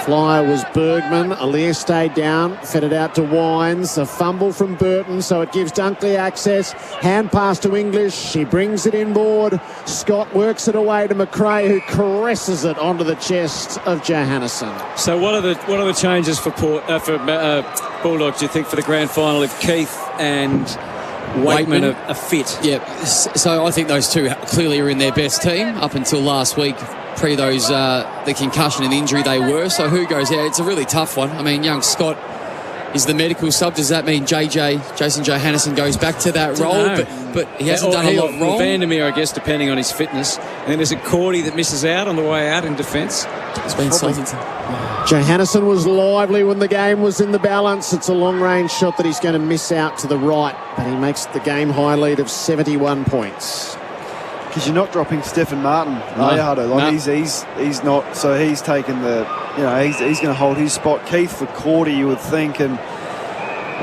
Flyer was Bergman. Alir stayed down, fed it out to Wines. A fumble from Burton, so it gives Dunkley access. Hand pass to English. He brings it inboard. Scott works it away to McRae, who caresses it onto the chest of Johannesson. So what are the changes for Bulldogs, do you think, for the grand final if Keith and Waitman are fit? Yeah, so I think those two clearly are in their best team up until last week. Pre those the concussion and the injury they were. So who goes out? It's a really tough one. I mean, young Scott is the medical sub. Does that mean Jason Johannesson goes back to that role? But he hasn't done a lot wrong. Vandermeer, I guess, depending on his fitness. And then there's a Cordy that misses out on the way out in defence. It's been something. Johannesson was lively when the game was in the balance. It's a long-range shot that he's going to miss out to the right, but he makes the game high lead of 71 points. Because you're not dropping Stephen Martin, are you, Hutto? He's not. So he's taken he's going to hold his spot. Keith for Cordy, you would think, and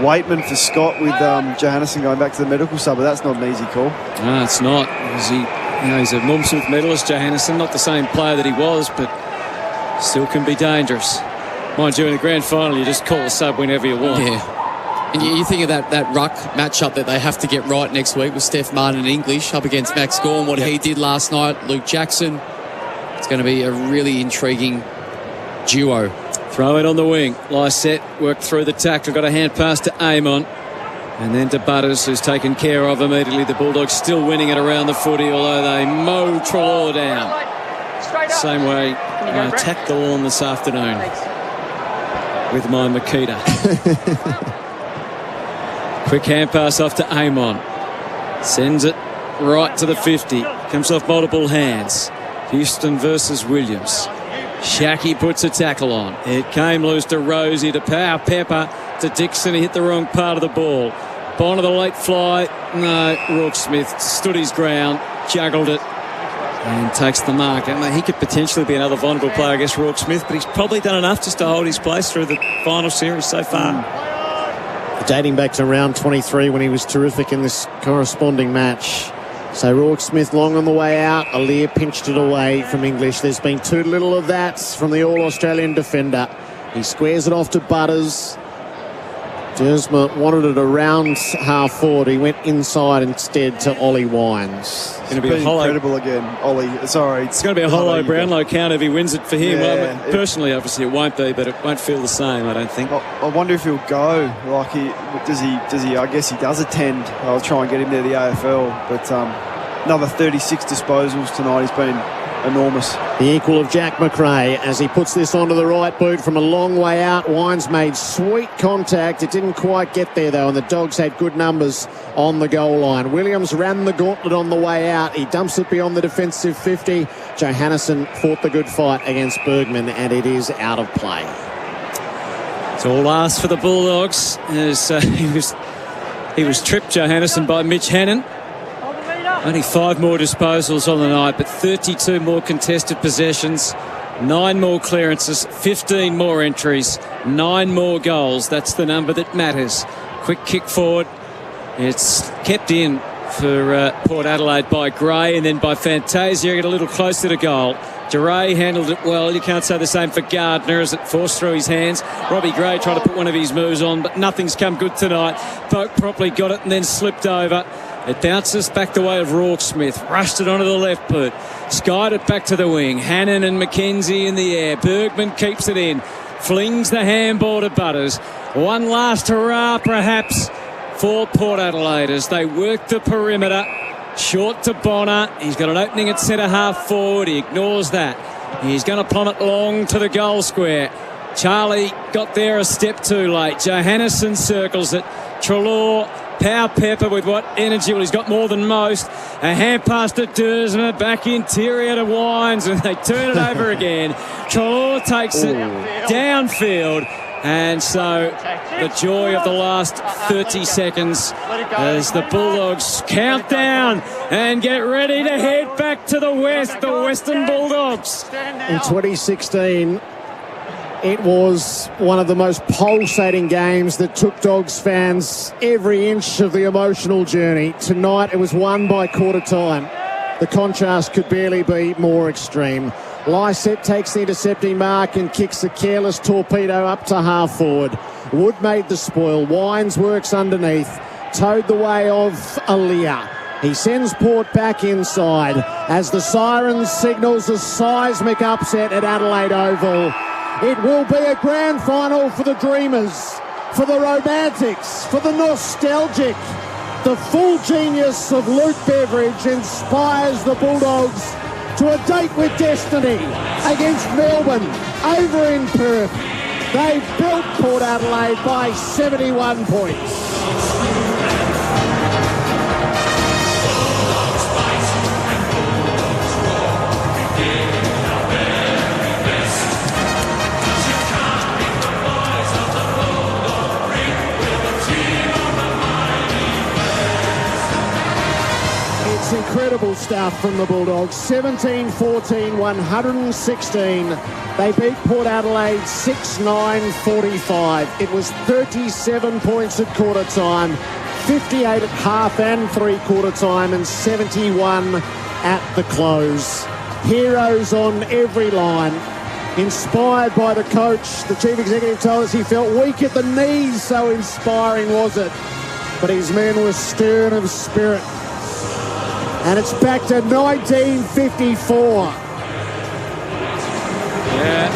Waitman for Scott with Johannesson going back to the medical sub. But that's not an easy call. No, it's not. He's a Mumsmith medalist, Johannesson. Not the same player that he was, but still can be dangerous. Mind you, in the grand final, you just call the sub whenever you want. Yeah. And you think of that ruck matchup that they have to get right next week with Steph Martin and English up against Max Gorn, what he did last night, Luke Jackson. It's going to be a really intriguing duo. Throw it on the wing. Lysette worked through the tackle, got a hand pass to Amon. And then to Butters, who's taken care of immediately. The Bulldogs still winning it around the footy, although they mow Treloar down. Same way I attacked the lawn this afternoon with my Makita. Quick hand pass off to Amon. Sends it right to the 50. Comes off multiple hands. Houston versus Williams. Shackey puts a tackle on. It came loose to Rosie, to Power Pepper, to Dixon. He hit the wrong part of the ball. Bond of the late fly. No, Rourke Smith stood his ground, juggled it, and takes the mark. I mean, he could potentially be another vulnerable player against Rourke Smith, but he's probably done enough just to hold his place through the final series so far. Dating back to round 23 when he was terrific in this corresponding match. So Rourke Smith long on the way out. Alir pinched it away from English. There's been too little of that from the All-Australian defender. He squares it off to Butters. Dersma wanted it around half forward. He went inside instead to Ollie Wines. It's going to be incredible again, Ollie. Sorry. It's going to be a hollow Brownlow count if he wins it for him. Yeah, well, personally, obviously, it won't be, but it won't feel the same, I don't think. I wonder if he'll go. Does he? I guess he does attend. I'll try and get him there, the AFL. But another 36 disposals tonight. He's been enormous. The equal of Jack McRae as he puts this onto the right boot from a long way out. Wines made sweet contact. It didn't quite get there, though, and the Dogs had good numbers on the goal line. Williams ran the gauntlet on the way out. He dumps it beyond the defensive 50. Johannesson fought the good fight against Bergman, and it is out of play. It's all last for the Bulldogs as he was tripped, Johannesson, by Mitch Hannon. Only 5 more disposals on the night, but 32 more contested possessions, 9 more clearances, 15 more entries, 9 more goals. That's the number that matters. Quick kick forward. It's kept in for Port Adelaide by Gray, and then by Fantasia, get a little closer to goal. Duray handled it well. You can't say the same for Gardner as it forced through his hands. Robbie Gray tried to put one of his moves on, but nothing's come good tonight. Boak properly got it and then slipped over. It bounces back the way of Rorke-Smith. Rushed it onto the left boot. Skied it back to the wing. Hannon and McKenzie in the air. Bergman keeps it in. Flings the handball to Butters. One last hurrah, perhaps, for Port Adelaide as they work the perimeter. Short to Bonner. He's got an opening at centre half forward. He ignores that. He's going to plummet long to the goal square. Charlie got there a step too late. Johannesson circles it. Treloar, Power Pepper with what energy? Well, he's got more than most. A hand pass to Dersma, back interior to Wines, and they turn it over again. Treloar takes it downfield. And so the joy of the last 30 seconds as the Bulldogs count down and get ready to head back to the west, the Western Bulldogs. In 2016, it was one of the most pulsating games that took Dogs fans every inch of the emotional journey. Tonight, it was won by quarter time. The contrast could barely be more extreme. Lysette takes the intercepting mark and kicks a careless torpedo up to half forward. Wood made the spoil. Wines works underneath. Towed the way of Aaliyah. He sends Port back inside as the siren signals a seismic upset at Adelaide Oval. It will be a grand final for the dreamers, for the romantics, for the nostalgic. The full genius of Luke Beveridge inspires the Bulldogs to a date with destiny against Melbourne over in Perth. They built Port Adelaide by 71 points. Incredible stuff from the Bulldogs. 17-14, 116. They beat Port Adelaide 6-9-45. It was 37 points at quarter time, 58 at half and three-quarter time, and 71 at the close. Heroes on every line. Inspired by the coach, the chief executive told us he felt weak at the knees, so inspiring was it. But his men were stern of spirit. And it's back to 1954. Yeah.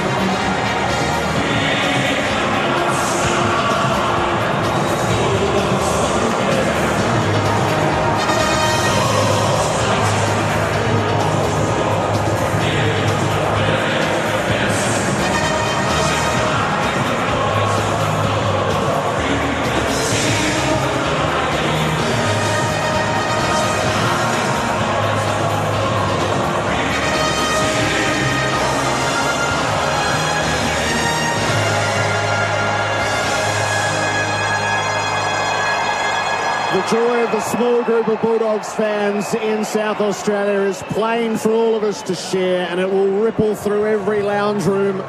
The joy of the small group of Bulldogs fans in South Australia is plain for all of us to share, and it will ripple through every lounge room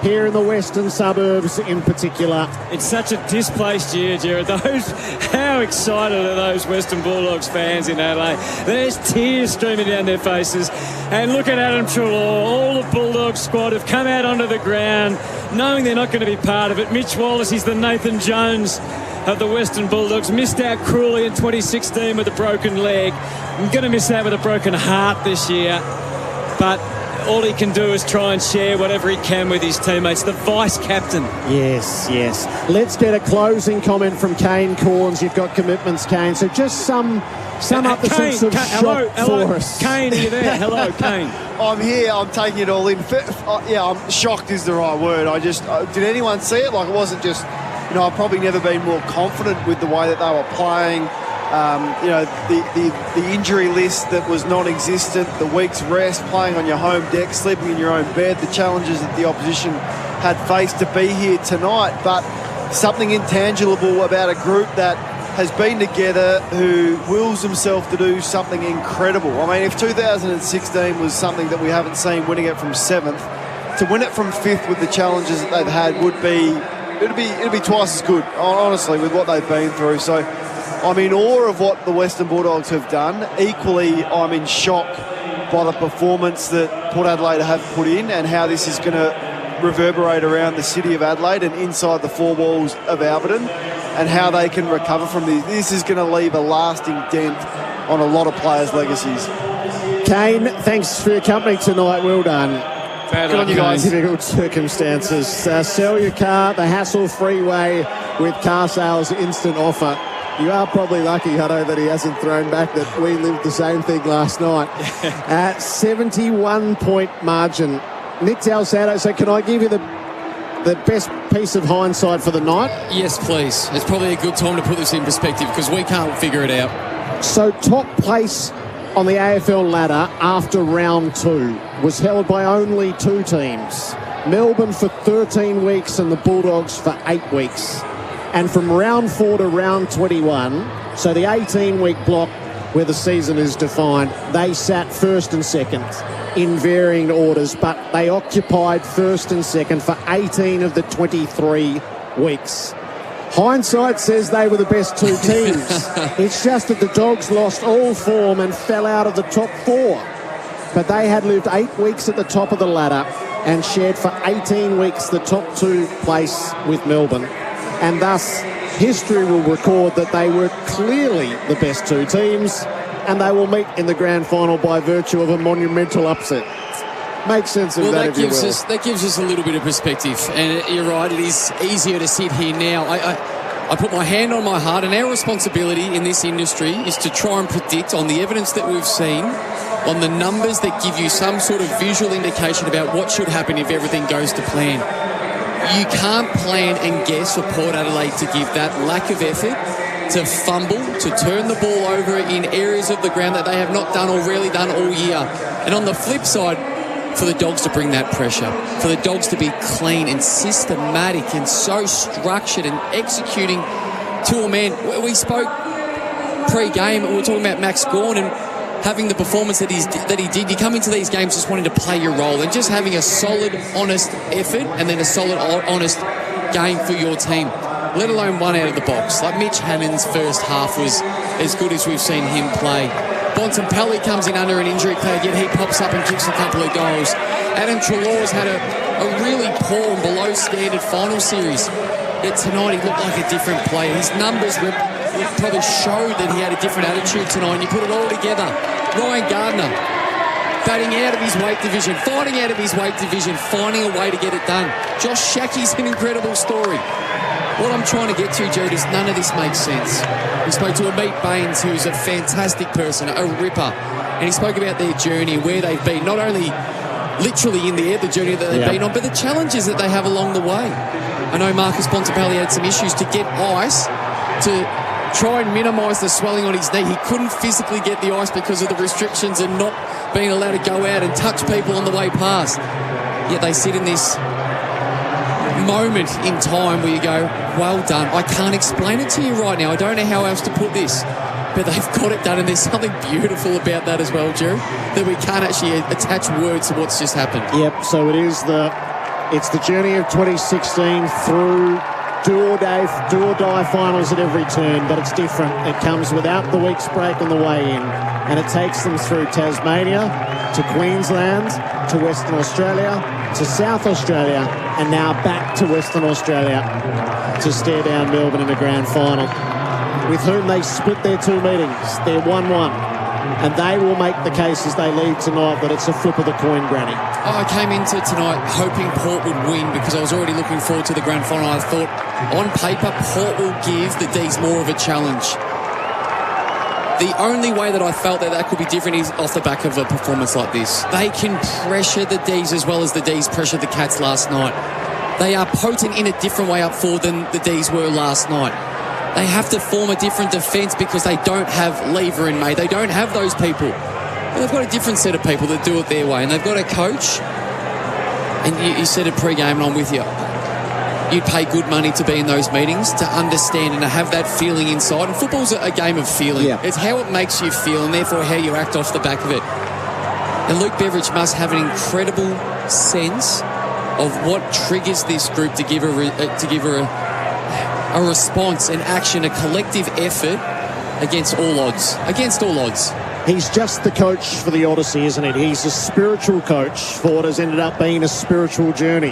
here in the western suburbs in particular. It's such a displaced year, Jared. How excited are those Western Bulldogs fans in Adelaide? There's tears streaming down their faces. And look at Adam Treloar. All the Bulldogs squad have come out onto the ground knowing they're not going to be part of it. Mitch Wallace, he's the Nathan Jones of the Western Bulldogs. Missed out cruelly in 2016 with a broken leg. I'm going to miss out with a broken heart this year. But all he can do is try and share whatever he can with his teammates. The vice-captain. Yes. Let's get a closing comment from Kane Corns. You've got commitments, Kane. So just sum up the sense of shock for us. Kane, are you there? Hello, Kane. I'm here. I'm taking it all in. I'm shocked is the right word. Did anyone see it? Like, it wasn't just... I've probably never been more confident with the way that they were playing. The injury list that was non-existent, the week's rest, playing on your home deck, sleeping in your own bed, the challenges that the opposition had faced to be here tonight. But something intangible about a group that has been together, who wills himself to do something incredible. I mean, if 2016 was something that we haven't seen, winning it from 7th, to win it from 5th with the challenges that they've had would be... It'd be twice as good, honestly, with what they've been through. So I'm in awe of what the Western Bulldogs have done. Equally, I'm in shock by the performance that Port Adelaide have put in and how this is going to reverberate around the city of Adelaide and inside the four walls of Alberton, and how they can recover from this. This is going to leave a lasting dent on a lot of players' legacies. Kane, thanks for your company tonight. Well done. Bad Good on you guys. Kane. Difficult circumstances. Sell your car the hassle-free way with Car Sales Instant Offer. You are probably lucky, Hutto, that he hasn't thrown back that we lived the same thing last night. 71-point margin. Nick Talsado, so can I give you the best piece of hindsight for the night? Yes, please. It's probably a good time to put this in perspective because we can't figure it out. So top place on the AFL ladder after round 2 was held by only 2 teams. Melbourne for 13 weeks and the Bulldogs for 8 weeks. And from round 4 to round 21, so the 18-week block where the season is defined, they sat first and second in varying orders, but they occupied first and second for 18 of the 23 weeks. Hindsight says they were the best 2 teams. It's just that the Dogs lost all form and fell out of the top 4. But they had lived 8 weeks at the top of the ladder and shared for 18 weeks the top 2 place with Melbourne. And thus, history will record that they were clearly the best 2 teams, and they will meet in the grand final by virtue of a monumental upset. Make sense of that, if you will. That gives us a little bit of perspective. And you're right, it is easier to sit here now. I put my hand on my heart, and our responsibility in this industry is to try and predict on the evidence that we've seen, on the numbers that give you some sort of visual indication about what should happen if everything goes to plan. You can't plan and guess for Port Adelaide to give that lack of effort, to fumble, to turn the ball over in areas of the ground that they have not done or rarely done all year. And on the flip side, for the Dogs to bring that pressure, for the Dogs to be clean and systematic and so structured and executing to a man. We spoke pre-game and we were talking about Max Gawn and having the performance that he did. You come into these games just wanting to play your role and just having a solid, honest effort and then a solid, honest game for your team, let alone one out of the box. Like Mitch Hannon's first half was as good as we've seen him play. Bontempelli comes in under an injury cloud, yet he pops up and kicks a couple of goals. Adam Treloar's had a really poor and below standard final series. Yet tonight he looked like a different player. His numbers probably showed that he had a different attitude tonight. And you put it all together. Ryan Gardner batting out of his weight division, fighting out of his weight division, finding a way to get it done. Josh Shackey's an incredible story. What I'm trying to get to, Jude, is none of this makes sense. We spoke to Amit Baines, who's a fantastic person, a ripper, and he spoke about their journey, where they've been, not only literally in the air, the journey that they've been on, but the challenges that they have along the way. I know Marcus Bontempelli had some issues to get ice to try and minimise the swelling on his knee. He couldn't physically get the ice because of the restrictions and not being allowed to go out and touch people on the way past. Yet they sit in this moment in time where you go, well done. I can't explain it to you right now. I don't know how else to put this, but they've got it done, and there's something beautiful about that as well, Drew, that we can't actually attach words to what's just happened. Yep, so it's the journey of 2016 through do or die finals at every turn, but it's different. It comes without the week's break on the way in, and it takes them through Tasmania to Queensland to Western Australia to South Australia, and now back to Western Australia to stare down Melbourne in the grand final, with whom they split their 2 meetings. They're 1-1, and they will make the case as they leave tonight that it's a flip of the coin, Granny. I came into tonight hoping Port would win because I was already looking forward to the grand final. I thought, on paper, Port will give the D's more of a challenge. The only way that I felt that could be different is off the back of a performance like this. They can pressure the D's as well as the D's pressured the Cats last night. They are potent in a different way up forward than the D's were last night. They have to form a different defence because they don't have Lever and May. They don't have those people. But they've got a different set of people that do it their way, and they've got a coach. And you said it pre-game, and I'm with you. You'd pay good money to be in those meetings, to understand and to have that feeling inside. And football's a game of feeling. Yeah. It's how it makes you feel, and therefore how you act off the back of it. And Luke Beveridge must have an incredible sense of what triggers this group to give her a response, an action, a collective effort against all odds. Against all odds. He's just the coach for the Odyssey, isn't it? He's a spiritual coach for what has ended up being a spiritual journey.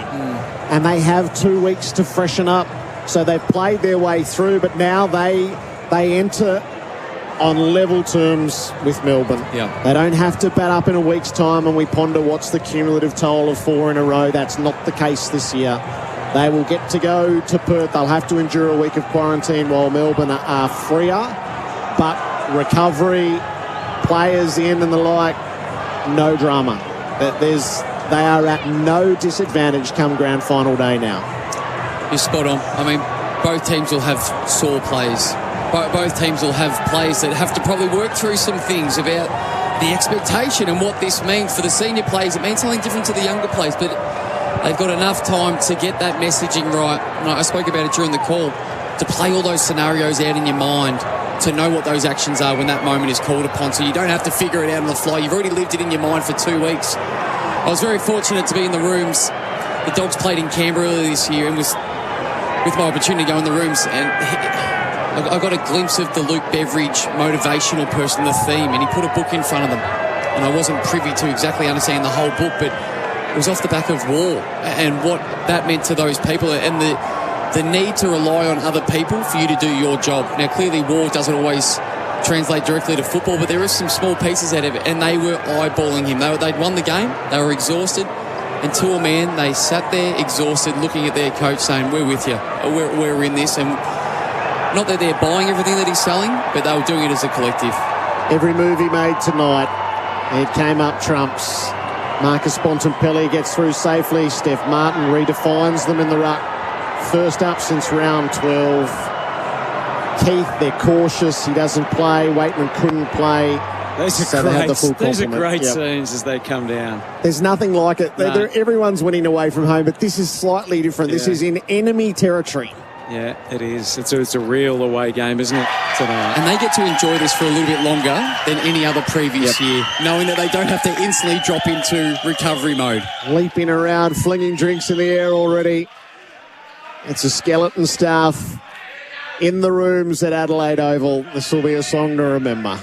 And they have 2 weeks to freshen up. So they've played their way through, but now they enter on level terms with Melbourne. Yeah. They don't have to bat up in a week's time and we ponder what's the cumulative toll of 4 in a row. That's not the case this year. They will get to go to Perth. They'll have to endure a week of quarantine while Melbourne are freer. But recovery, players in and the like, no drama. They are at no disadvantage come grand final day now. You're spot on. I mean, both teams will have sore players. Both teams will have players that have to probably work through some things about the expectation and what this means for the senior players. It means something different to the younger players, but they've got enough time to get that messaging right. And I spoke about it during the call, to play all those scenarios out in your mind, to know what those actions are when that moment is called upon. So you don't have to figure it out on the fly. You've already lived it in your mind for 2 weeks. I was very fortunate to be in the rooms. The Dogs played in Canberra earlier this year and was with my opportunity to go in the rooms, and I got a glimpse of the Luke Beveridge motivational person, the theme, and he put a book in front of them. And I wasn't privy to exactly understanding the whole book, but it was off the back of war and what that meant to those people and the need to rely on other people for you to do your job. Now, clearly war doesn't always translate directly to football, but there is some small pieces out of it, and they were eyeballing him. They'd won the game, they were exhausted, and to a man, they sat there exhausted looking at their coach saying, we're with you, we're in this. And not that they're buying everything that he's selling, but they were doing it as a collective. Every move he made tonight, it came up trumps. Marcus Bontempelli gets through safely. Steph Martin redefines them in the ruck. First up since round 12. Keith, they're cautious. He doesn't play. Waitman couldn't play. Those are great scenes as they come down. There's nothing like it. No. Everyone's winning away from home, but this is slightly different. This is in enemy territory. Yeah, it is. It's a real away game, isn't it, tonight? And they get to enjoy this for a little bit longer than any other previous year, knowing that they don't have to instantly drop into recovery mode. Leaping around, flinging drinks in the air already. It's a skeleton staff in the rooms at Adelaide Oval. This will be a song to remember.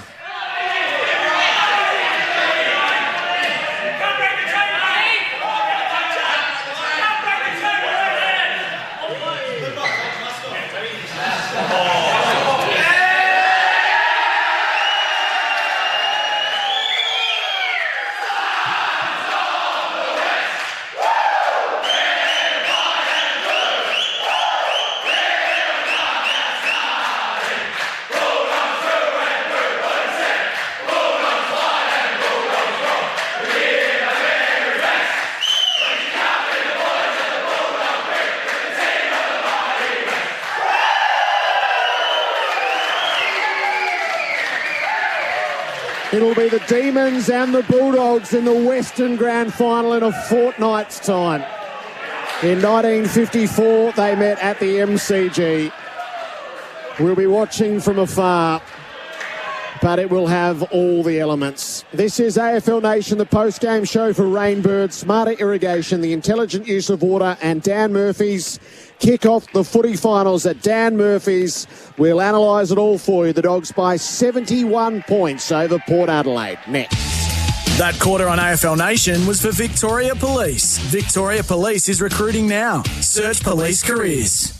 It'll be the Demons and the Bulldogs in the Western Grand Final in a fortnight's time. In 1954, they met at the MCG. We'll be watching from afar, but it will have all the elements. This is AFL Nation, the post-game show for Rainbird, Smarter Irrigation, the intelligent use of water, and Dan Murphy's. Kick off the footy finals at Dan Murphy's. We'll analyse it all for you. The Dogs by 71 points over Port Adelaide. Next. That quarter on AFL Nation was for Victoria Police. Victoria Police is recruiting now. Search police careers.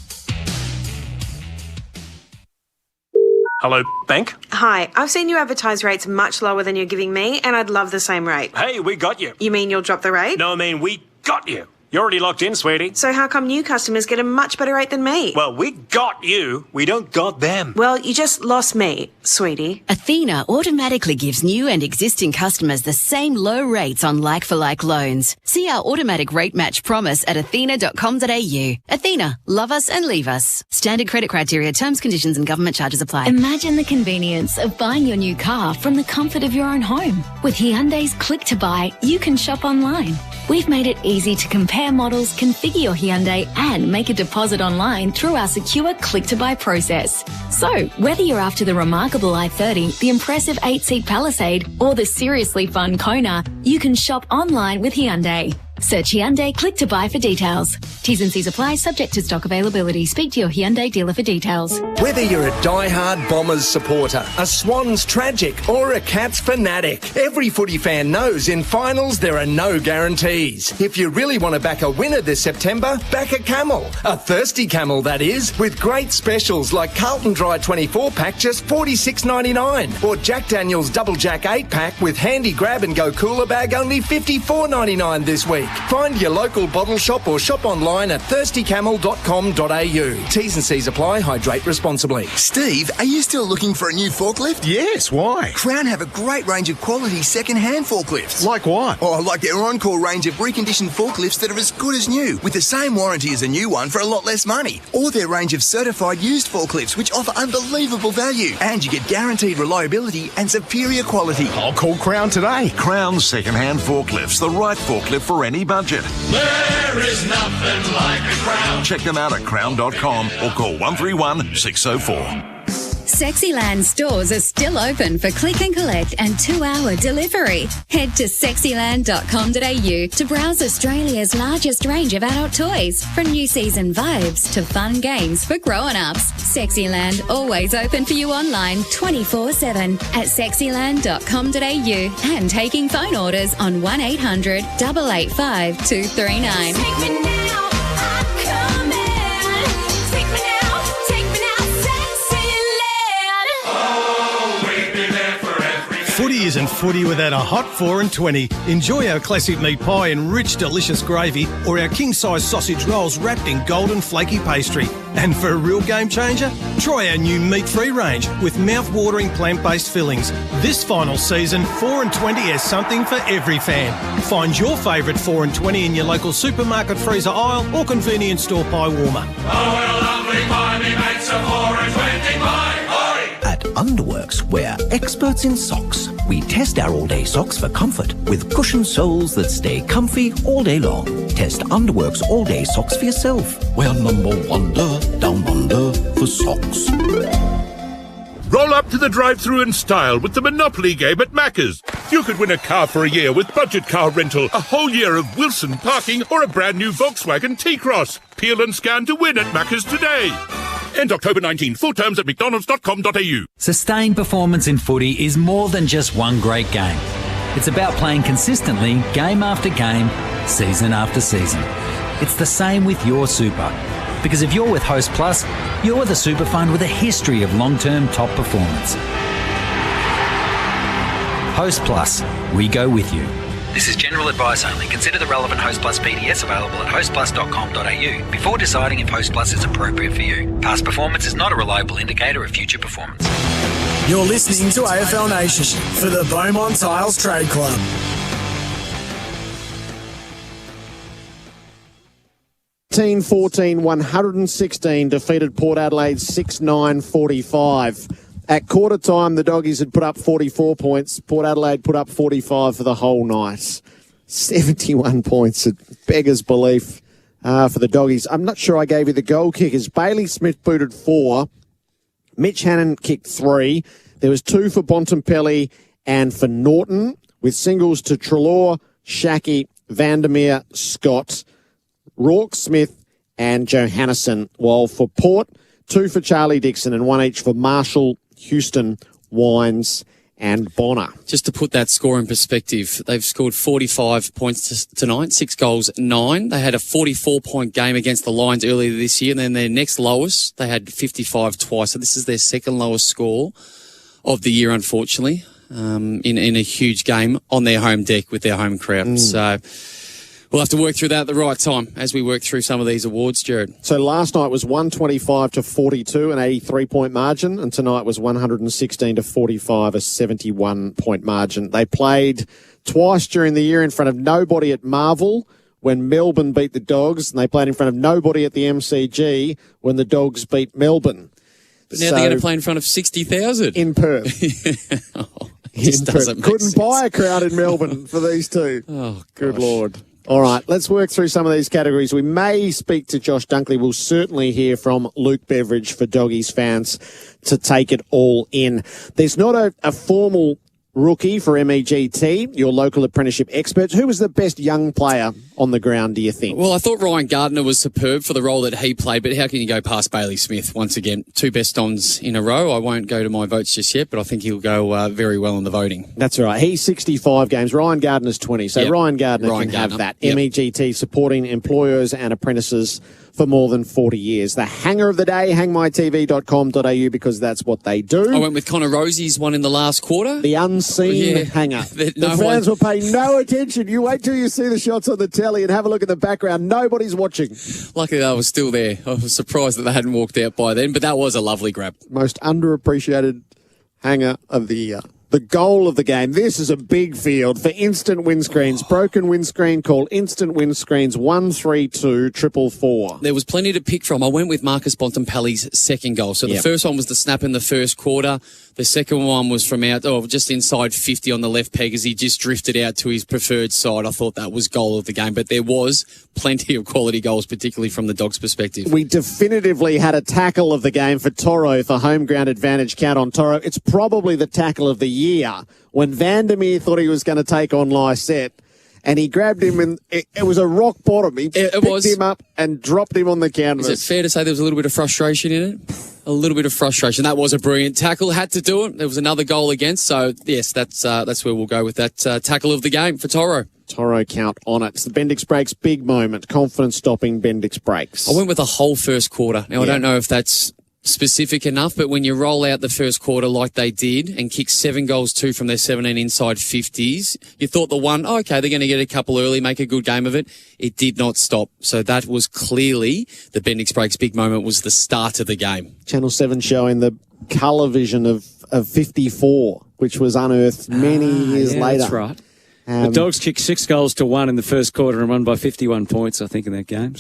Hello, bank? Hi, I've seen you advertise rates much lower than you're giving me, and I'd love the same rate. Hey, we got you. You mean you'll drop the rate? No, I mean we got you. You're already locked in, sweetie. So how come new customers get a much better rate than me? Well, we got you. We don't got them. Well, you just lost me, sweetie. Athena automatically gives new and existing customers the same low rates on like-for-like loans. See our automatic rate match promise at athena.com.au. Athena, love us and leave us. Standard credit criteria, terms, conditions and government charges apply. Imagine the convenience of buying your new car from the comfort of your own home. With Hyundai's Click to Buy, you can shop online. We've made it easy to compare models, configure your Hyundai and make a deposit online through our secure click-to-buy process. So, whether you're after the remarkable i30, the impressive 8-seat Palisade or the seriously fun Kona, you can shop online with Hyundai. Search Hyundai Click to Buy for details. T's and C's apply, subject to stock availability. Speak to your Hyundai dealer for details. Whether you're a die-hard Bombers supporter, a Swans tragic or a Cats fanatic, every footy fan knows in finals there are no guarantees. If you really want to back a winner this September, back a camel. A thirsty camel, that is, with great specials like Carlton Dry 24-pack just $46.99 or Jack Daniel's Double Jack 8-pack with handy grab and go cooler bag only $54.99 this week. Find your local bottle shop or shop online at thirstycamel.com.au. T's and C's apply. Hydrate responsibly. Steve, are you still looking for a new forklift? Yes, why? Crown have a great range of quality second-hand forklifts. Like what? Oh, like their Encore range of reconditioned forklifts that are as good as new, with the same warranty as a new one for a lot less money. Or their range of certified used forklifts, which offer unbelievable value. And you get guaranteed reliability and superior quality. I'll call Crown today. Crown second-hand forklifts, the right forklift for any budget. There is nothing like a Crown. Check them out at crown.com or call 131 604. Sexyland stores are still open for click and collect and 2-hour delivery. Head to sexyland.com.au to browse Australia's largest range of adult toys, from new season vibes to fun games for grown-ups. Sexyland always open for you online 24/7 at sexyland.com.au and taking phone orders on 1800 885 239. Take me now, I'm coming. Take me now, Footy isn't footy without a hot 4 and 20. Enjoy our classic meat pie in rich, delicious gravy or our king-size sausage rolls wrapped in golden flaky pastry. And for a real game changer, try our new meat-free range with mouth-watering plant-based fillings. This final season, 4 and 20 has something for every fan. Find your favourite 4 and 20 in your local supermarket freezer aisle or convenience store pie warmer. Oh, well, lovely pie, me mates, a 4 and 20 pie. At Underworks, we're experts in socks. We test our all-day socks for comfort with cushioned soles that stay comfy all day long. Test Underworks all-day socks for yourself. We're number one down under for socks. Roll up to the drive-thru in style with the Monopoly game at Macca's. You could win a car for a year with budget car rental, a whole year of Wilson parking, or a brand new Volkswagen T-Cross. Peel and scan to win at Macca's today. End October 19. Full terms at mcdonalds.com.au. Sustained performance in footy is more than just one great game. It's about playing consistently, game after game, season after season. It's the same with your super. Because if you're with Host Plus, you're with a super fund with a history of long-term top performance. Host Plus, we go with you. This is general advice only. Consider the relevant Host Plus BDS available at hostplus.com.au before deciding if Host Plus is appropriate for you. Past performance is not a reliable indicator of future performance. You're listening to AFL Nation for the Beaumont Tiles Trade Club. 14, 116 defeated Port Adelaide 6-9-45. At quarter time, the Doggies had put up 44 points. Port Adelaide put up 45 for the whole night. 71 points at beggars' belief for the Doggies. I'm not sure I gave you the goal kickers. Bailey Smith booted 4. Mitch Hannon kicked 3. There was 2 for Bontempelli and for Norton, with singles to Treloar, Shackey, Vandermeer, Scott, Rourke, Smith and Johannesson. While for Port, 2 for Charlie Dixon and 1 each for Marshall, Houston, Wines and Bonner. Just to put that score in perspective, they've scored 45 points tonight, 6 goals, 9. They had a 44-point game against the Lions earlier this year, and then their next lowest, they had 55 twice. So this is their second lowest score of the year, unfortunately, in a huge game on their home deck with their home crowd. So we'll have to work through that at the right time as we work through some of these awards, Jared. So last night was 125-42, an 83-point margin, and tonight was 116-45, a 71-point margin. They played twice during the year in front of nobody at Marvel when Melbourne beat the Dogs, and they played in front of nobody at the MCG when the Dogs beat Melbourne. But now they're going to play in front of 60,000. In Perth. Couldn't buy a crowd in Melbourne for these two. Oh, good Lord. All right, let's work through some of these categories. We may speak to Josh Dunkley. We'll certainly hear from Luke Beveridge for Doggies fans to take it all in. There's not a formal rookie for MEGT, your local apprenticeship experts. Who was the best young player on the ground, do you think? Well, I thought Ryan Gardner was superb for the role that he played, but how can you go past Bailey Smith once again? 2 best ons in a row. I won't go to my votes just yet, but I think he'll go very well in the voting. That's right. He's 65 games. Ryan Gardner's 20. So Ryan Gardner can have that. Yep. MEGT, supporting employers and apprentices for more than 40 years. The hanger of the day, hangmytv.com.au, because that's what they do. I went with Connor Rosie's one in the last quarter. The unseen hanger. The fans will pay no attention. You wait till you see the shots on the telly and have a look at the background. Nobody's watching. Luckily, I was still there. I was surprised that they hadn't walked out by then, but that was a lovely grab. Most underappreciated hanger of the year. The goal of the game. This is a big field for instant windscreens. Broken windscreen, call instant windscreens 132 444. There was plenty to pick from. I went with Marcus Bontempelli's second goal. So the first one was the snap in the first quarter. The second one was from just inside 50 on the left peg as he just drifted out to his preferred side. I thought that was goal of the game, but there was plenty of quality goals, particularly from the Dogs' perspective. We definitively had a tackle of the game for Toro for home ground advantage. Count on Toro. It's probably the tackle of the year when Vandermeer thought he was going to take on Lysette. And he grabbed him, and it was a rock bottom. He picked him up and dropped him on the canvas. Is it fair to say there was a little bit of frustration in it? A little bit of frustration. That was a brilliant tackle. Had to do it. There was another goal against. So, yes, that's where we'll go with that tackle of the game for Toro. Toro, count on it. It's the Bendix Breaks big moment. Confidence-stopping Bendix Breaks. I went with the whole first quarter. Now, I don't know if that's specific enough, but when you roll out the first quarter like they did and kick 7 goals, 2 from their 17 inside 50s, you thought the one, they're going to get a couple early, make a good game of it. It did not stop. So that was clearly the Bendix Breaks big moment, was the start of the game. Channel 7 showing the colour vision of 54, which was unearthed many years later. That's right. The Dogs kicked 6 goals to 1 in the first quarter and won by 51 points, I think, in that game.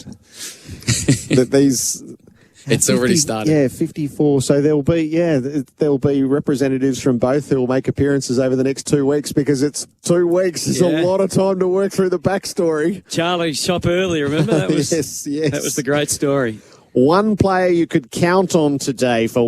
It's already started. Yeah, 54. So there'll be representatives from both who will make appearances over the next 2 weeks, because it's 2 weeks. There's a lot of time to work through the backstory. Charlie shop early, remember? That was, yes. That was the great story. One player you could count on today for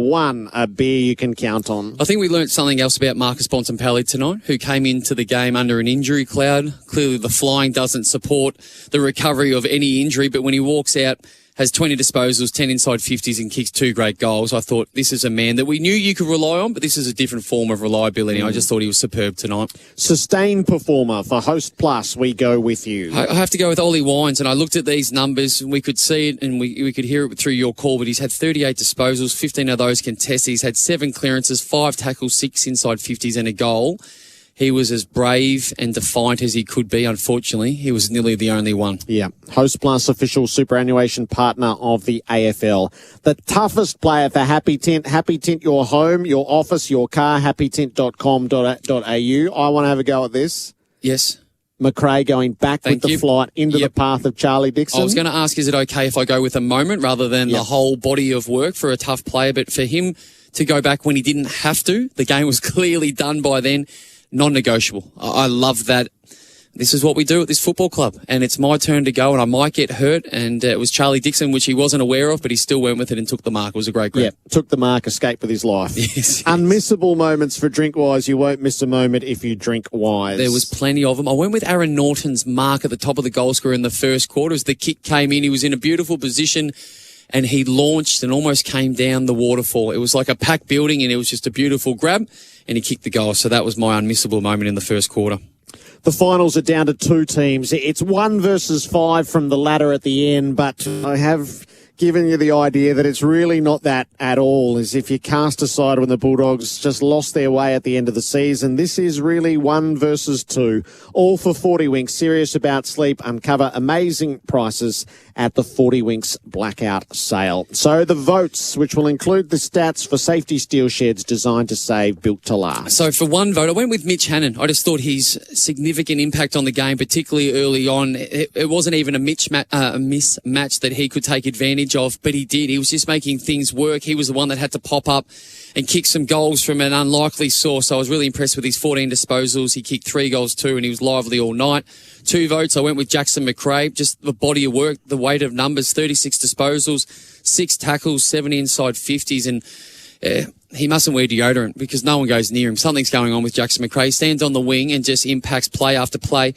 a beer you can count on. I think we learnt something else about Marcus Bontempelli tonight, who came into the game under an injury cloud. Clearly the flying doesn't support the recovery of any injury, but when he walks out, has 20 disposals, 10 inside 50s and kicks 2 great goals. I thought this is a man that we knew you could rely on, but this is a different form of reliability. I just thought he was superb tonight. Sustained performer for Host Plus, we go with you. I have to go with Ollie Wines, and I looked at these numbers, and we could see it and we could hear it through your call, but he's had 38 disposals, 15 of those contested. He's had 7 clearances, 5 tackles, 6 inside 50s and a goal. He was as brave and defiant as he could be. Unfortunately, he was nearly the only one. Yeah. Host Plus, official superannuation partner of the AFL. The toughest player for Happy Tint. Happy Tint, your home, your office, your car, happytint.com.au. I want to have a go at this. Yes. McRae going back with the flight into the path of Charlie Dixon. I was going to ask, is it okay if I go with a moment rather than the whole body of work for a tough player? But for him to go back when he didn't have to, the game was clearly done by then. Non-negotiable. I love that. This is what we do at this football club, and it's my turn to go, and I might get hurt, and it was Charlie Dixon, which he wasn't aware of, but he still went with it and took the mark. It was a great grab. Yeah, took the mark, escaped with his life. Yes. Unmissable moments for Drinkwise. You won't miss a moment if you drink wise. There was plenty of them. I went with Aaron Norton's mark at the top of the goal scorer in the first quarter. As the kick came in, he was in a beautiful position, and he launched and almost came down the waterfall. It was like a packed building, and it was just a beautiful grab, and he kicked the goal. So that was my unmissable moment in the first quarter. The finals are down to 2 teams. It's 1 versus 5 from the ladder at the end, but I have given you the idea that it's really not that at all, as if you cast aside when the Bulldogs just lost their way at the end of the season. This is really 1 versus 2. All for 40 Winks. Serious about sleep. Uncover amazing prices at the 40 Winks blackout sale. So the votes, which will include the stats for safety steel sheds designed to save, built to last. So for one vote, I went with Mitch Hannon. I just thought his significant impact on the game, particularly early on, it wasn't even a mismatch that he could take advantage of, but he did. He was just making things work. He was the one that had to pop up and kick some goals from an unlikely source. I was really impressed with his 14 disposals. He kicked 3 goals too, and he was lively all night. 2 votes, I went with Jackson McRae. Just the body of work, the weight of numbers, 36 disposals, 6 tackles, 7 inside 50s, and he mustn't wear deodorant because no one goes near him. Something's going on with Jackson McRae. He stands on the wing and just impacts play after play.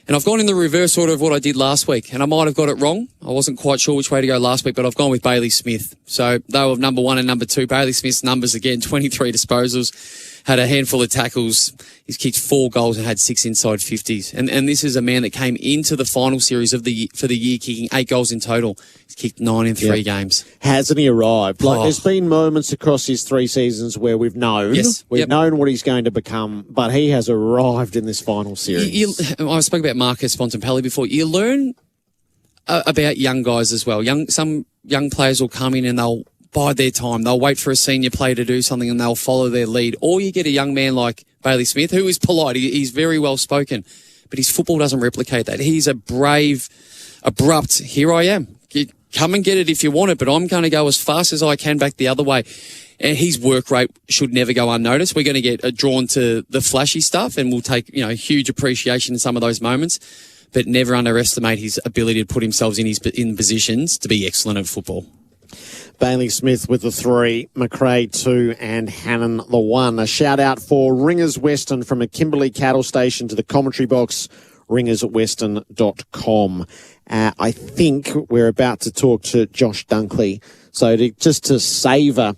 And I've gone in the reverse order of what I did last week, and I might have got it wrong. I wasn't quite sure which way to go last week, but I've gone with Bailey Smith. So they were number 1 and number 2. Bailey Smith's numbers again, 23 disposals, had a handful of tackles. He's kicked 4 goals and had 6 inside 50s. And this is a man that came into the final series for the year kicking 8 goals in total. He's kicked 9 in 3 games. Hasn't he arrived? There's been moments across his 3 seasons where we've known known what he's going to become, but he has arrived in this final series. I spoke about Marcus Bontempelli before. You learn about young guys as well. Some young players will come in and they'll bide their time. They'll wait for a senior player to do something and they'll follow their lead. Or you get a young man like Bailey Smith, who is polite. He's very well spoken, but his football doesn't replicate that. He's a brave, abrupt, here I am. Come and get it if you want it, but I'm going to go as fast as I can back the other way. And his work rate should never go unnoticed. We're going to get drawn to the flashy stuff, and we'll take huge appreciation in some of those moments, but never underestimate his ability to put himself in positions to be excellent at football. Bailey Smith with the 3, McRae 2 and Hannon the 1. A shout out for Ringers Western from a Kimberley cattle station to the commentary box, ringerswestern.com. I think we're about to talk to Josh Dunkley. So just to savour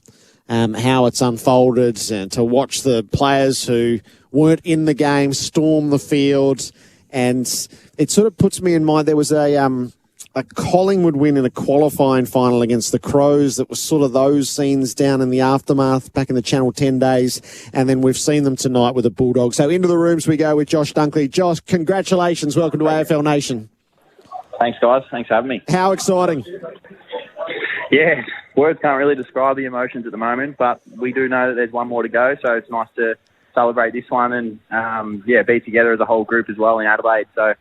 how it's unfolded and to watch the players who weren't in the game storm the field. And it sort of puts me in mind, there was a Collingwood win in a qualifying final against the Crows. That was sort of those scenes down in the aftermath back in the Channel 10 days. And then we've seen them tonight with the Bulldogs. So into the rooms we go with Josh Dunkley. Josh, congratulations. Welcome to AFL Nation. Thanks, guys. Thanks for having me. How exciting. Yeah, words can't really describe the emotions at the moment, but we do know that there's one more to go, so it's nice to celebrate this one and, be together as a whole group as well in Adelaide. So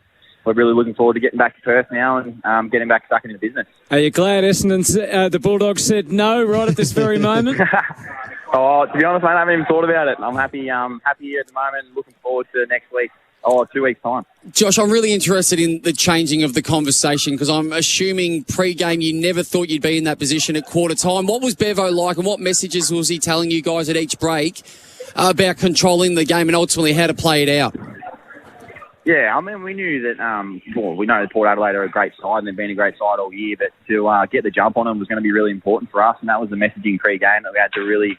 we're really looking forward to getting back to Perth now and getting back stuck into business. Are you glad Essendon, the Bulldogs said no right at this very moment? To be honest, mate, I haven't even thought about it. I'm happy here at the moment and looking forward to next week. 2 weeks' time. Josh, I'm really interested in the changing of the conversation because I'm assuming pre-game you never thought you'd be in that position at quarter time. What was Bevo like and what messages was he telling you guys at each break about controlling the game and ultimately how to play it out? Yeah, I mean, we knew that, we know that Port Adelaide are a great side and they've been a great side all year, but to get the jump on them was going to be really important for us, and that was the messaging pre-game that we had to really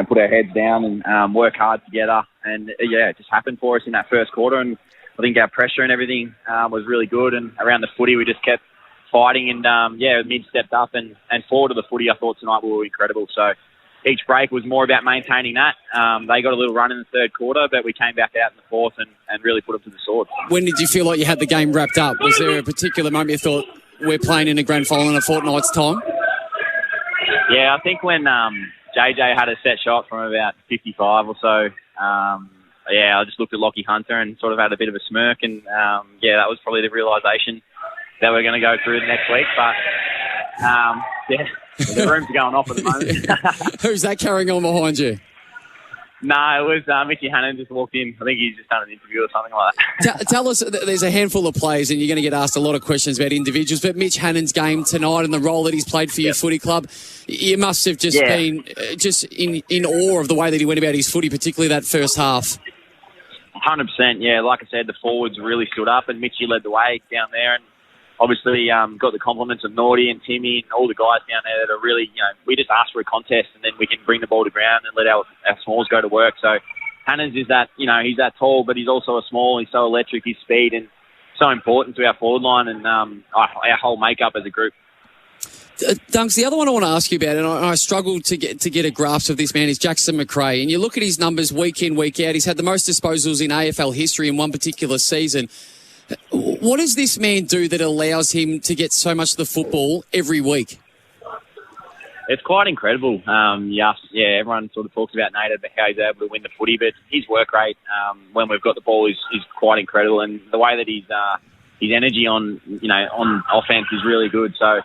put our heads down and work hard together. And, it just happened for us in that first quarter. And I think our pressure and everything was really good. And around the footy, we just kept fighting. And, mid stepped up and forward to the footy, I thought tonight we were incredible. So each break was more about maintaining that. They got a little run in the third quarter, but we came back out in the fourth and really put them to the sword. When did you feel like you had the game wrapped up? Was there a particular moment you thought, we're playing in a grand final in a fortnight's time? Yeah, I think when JJ had a set shot from about 55 or so. I just looked at Lockie Hunter and sort of had a bit of a smirk. And, that was probably the realisation that we're going to go through the next week. But, the rooms are going off at the moment. Who's that carrying on behind you? No, it was Mickey Hannon just walked in. I think he's just done an interview or something like that. Tell us, there's a handful of players and you're going to get asked a lot of questions about individuals, but Mitch Hannon's game tonight and the role that he's played for your footy club, you must have just been just in awe of the way that he went about his footy, particularly that first half. 100%, yeah. Like I said, the forwards really stood up and Mitchie led the way down there and obviously got the compliments of Norty and Timmy and all the guys down there that are really, we just asked for a contest and then we can bring the ball to ground and let our smalls go to work. So Hannon's is that, he's that tall, but he's also a small. He's so electric, his speed, and so important to our forward line and our whole makeup as a group. Dunks, the other one I want to ask you about, and I struggle to get a grasp of this man, is Jackson McRae. And you look at his numbers week in, week out. He's had the most disposals in AFL history in one particular season. What does this man do that allows him to get so much of the football every week? It's quite incredible. Everyone sort of talks about Nader, how he's able to win the footy, but his work rate when we've got the ball is quite incredible, and the way that his energy on offense is really good. So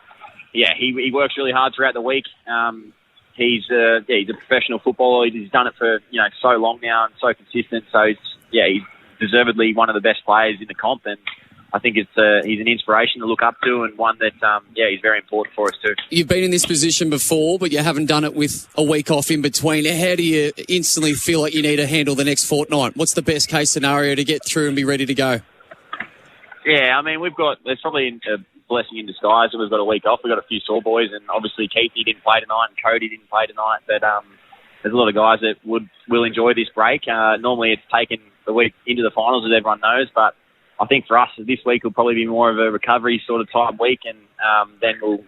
he works really hard throughout the week. He's a professional footballer. He's done it for so long now and so consistent. So he's deservedly one of the best players in the comp, and I think he's an inspiration to look up to and one that, he's very important for us too. You've been in this position before, but you haven't done it with a week off in between. How do you instantly feel like you need to handle the next fortnight? What's the best case scenario to get through and be ready to go? Yeah, I mean, there's probably a blessing in disguise that we've got a week off. We've got a few sore boys, and obviously Keithy didn't play tonight and Cody didn't play tonight, but there's a lot of guys that will enjoy this break. Normally it's taken the week into the finals, as everyone knows, but I think for us, this week will probably be more of a recovery sort of type week, and then we'll,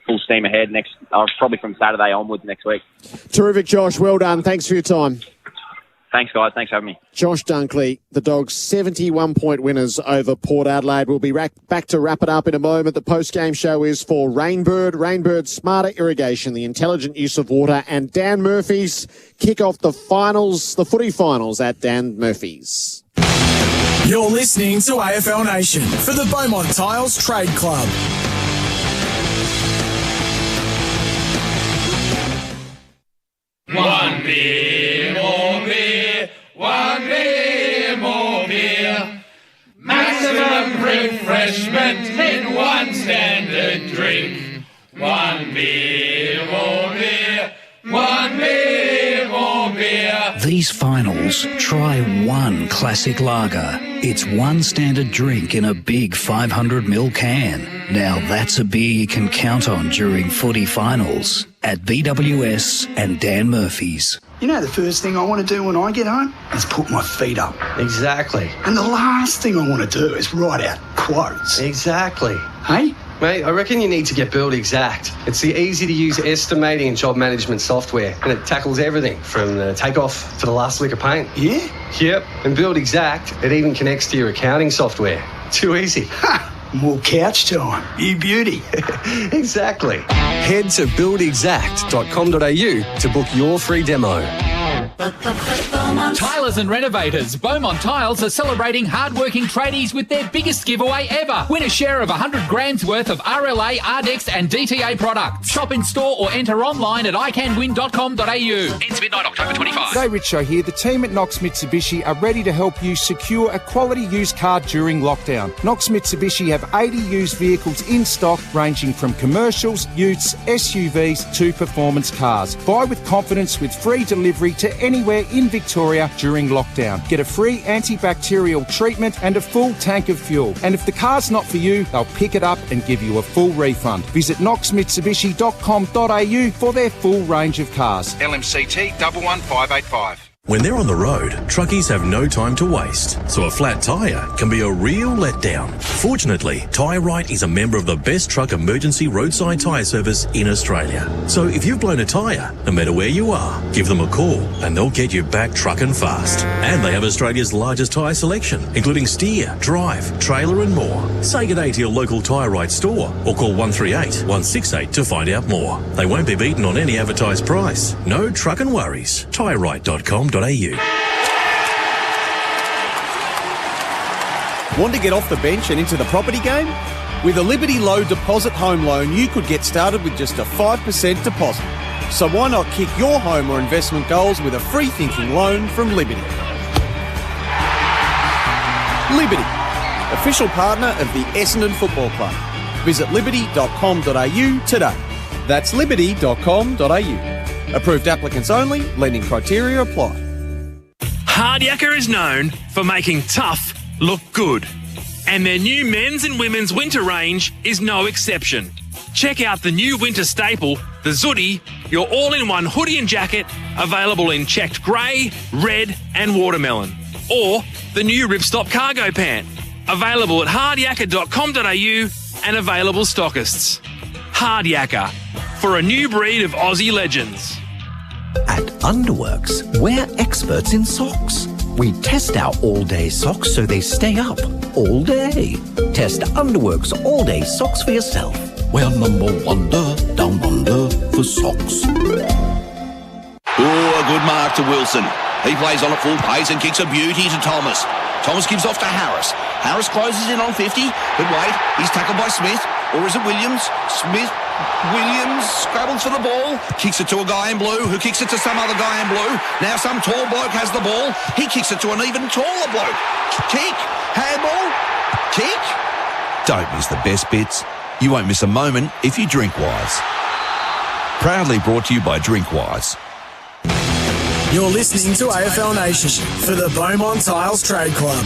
full steam ahead probably from Saturday onwards next week. Terrific, Josh. Well done. Thanks for your time. Thanks, guys. Thanks for having me. Josh Dunkley, the Dogs' 71-point winners over Port Adelaide. We'll be back to wrap it up in a moment. The post-game show is for Rainbird. Rainbird's smarter irrigation, the intelligent use of water, and Dan Murphy's kick off the finals, the footy finals at Dan Murphy's. You're listening to AFL Nation for the Beaumont Tiles Trade Club. One beer, more beer. One beer, more beer. Maximum refreshment in one standard drink. One beer, more beer. One beer, more beer. These finals, try one classic lager. It's one standard drink in a big 500ml can. Now that's a beer you can count on during footy finals at BWS and Dan Murphy's. You know, the first thing I want to do when I get home is put my feet up. Exactly. And the last thing I want to do is write out quotes. Exactly. Hey? Mate, I reckon you need to get Build Exact. It's the easy-to-use estimating and job management software, and it tackles everything from the takeoff to the last lick of paint. Yeah? Yep. And Build Exact, it even connects to your accounting software. Too easy. Ha! More couch time. You beauty. Exactly. Head to buildexact.com.au to book your free demo. Tilers and renovators, Beaumont Tiles are celebrating hard-working tradies with their biggest giveaway ever. Win a share of 100 grand's worth of RLA, RDEX and DTA products. Shop in store or enter online at iCanWin.com.au. Ends midnight October 25. G'day, Richo here. The team at Knox Mitsubishi are ready to help you secure a quality used car during lockdown. Knox Mitsubishi have 80 used vehicles in stock ranging from commercials, utes, SUVs to performance cars. Buy with confidence with free delivery to anywhere in Victoria during lockdown. Get a free antibacterial treatment and a full tank of fuel. And if the car's not for you, they'll pick it up and give you a full refund. Visit knoxmitsubishi.com.au for their full range of cars. LMCT 11585. When they're on the road, truckies have no time to waste, so a flat tyre can be a real letdown. Fortunately, Tyre Right is a member of the best truck emergency roadside tyre service in Australia. So if you've blown a tyre, no matter where you are, give them a call and they'll get you back trucking fast. And they have Australia's largest tyre selection, including steer, drive, trailer and more. Say good day to your local Tyre Right store or call 138 168 to find out more. They won't be beaten on any advertised price. No trucking worries. TyreRight.com.au. Want to get off the bench and into the property game? With a Liberty Low Deposit Home Loan, you could get started with just a 5% deposit. So why not kick your home or investment goals with a free-thinking loan from Liberty? Liberty, official partner of the Essendon Football Club. Visit liberty.com.au today. That's liberty.com.au. Approved applicants only. Lending criteria apply. Hard Yakka is known for making tough look good. And their new men's and women's winter range is no exception. Check out the new winter staple, the Zooty, your all-in-one hoodie and jacket, available in checked grey, red and watermelon. Or the new Ripstop cargo pant, available at hardyakka.com.au and available stockists. Hard Yakka, for a new breed of Aussie legends. At Underworks, we're experts in socks. We test our all-day socks so they stay up all day. Test Underworks all-day socks for yourself. We're number one down under for socks. Oh, a good mark to Wilson. He plays on at full pace and kicks a beauty to Thomas. Thomas gives off to Harris. Harris closes in on 50, but wait, he's tackled by Smith. Or is it Williams? Williams scrabbles for the ball, kicks it to a guy in blue, who kicks it to some other guy in blue. Now some tall bloke has the ball. He kicks it to an even taller bloke. Kick, handball, kick. Don't miss the best bits. You won't miss a moment if you drink Wise. Proudly brought to you by Drinkwise. You're listening to AFL Nation for the Beaumont Tiles Trade Club.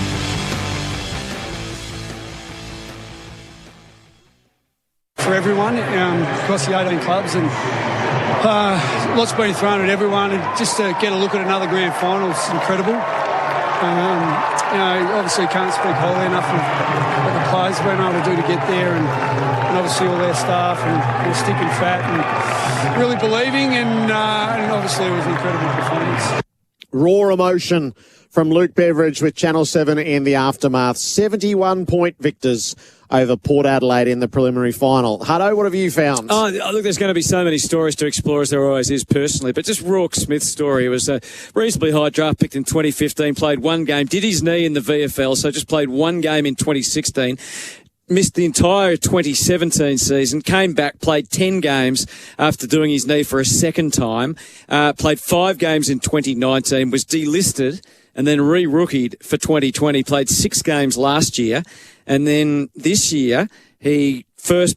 for everyone across the 18 clubs, and lots been thrown at everyone, and just to get a look at another grand final is incredible. Obviously can't speak highly enough of what the players have been able to do to get there, and obviously all their staff and sticking fat and really believing, and obviously it was an incredible performance. Raw emotion from Luke Beveridge with Channel 7 in the aftermath. 71-point victors over Port Adelaide in the preliminary final. Hutto, what have you found? Oh, look, there's going to be so many stories to explore, as there always is personally, but just Rourke Smith's story. It was a reasonably high draft, picked in 2015, played one game, did his knee in the VFL, so just played one game in 2016. Missed the entire 2017 season, came back, played 10 games after doing his knee for a second time, played 5 games in 2019, was delisted and then re-rookied for 2020, played 6 games last year, and then this year he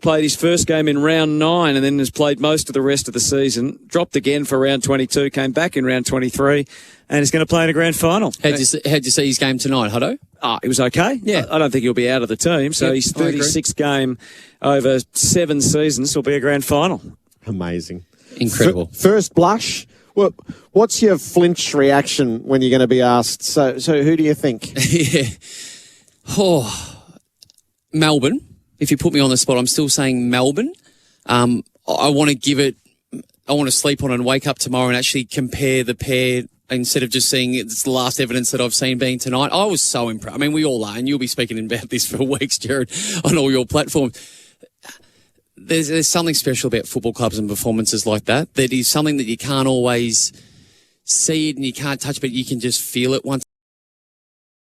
played his first game in round 9 and then has played most of the rest of the season, dropped again for round 22, came back in round 23, and is going to play in a grand final. How'd you see his game tonight, Hutto? It was okay. Yeah. I don't think he'll be out of the team. So his 36th game over 7 seasons will be a grand final. Amazing. Incredible. First blush. What's your flinch reaction when you're going to be asked, so who do you think? Yeah. Melbourne. If you put me on the spot, I'm still saying Melbourne. I want to sleep on it and wake up tomorrow and actually compare the pair instead of just seeing it's the last evidence that I've seen being tonight. I was so impressed. I mean, we all are, and you'll be speaking about this for weeks, Jared, on all your platforms. There's something special about football clubs and performances like that. That is something that you can't always see it and you can't touch, but you can just feel it once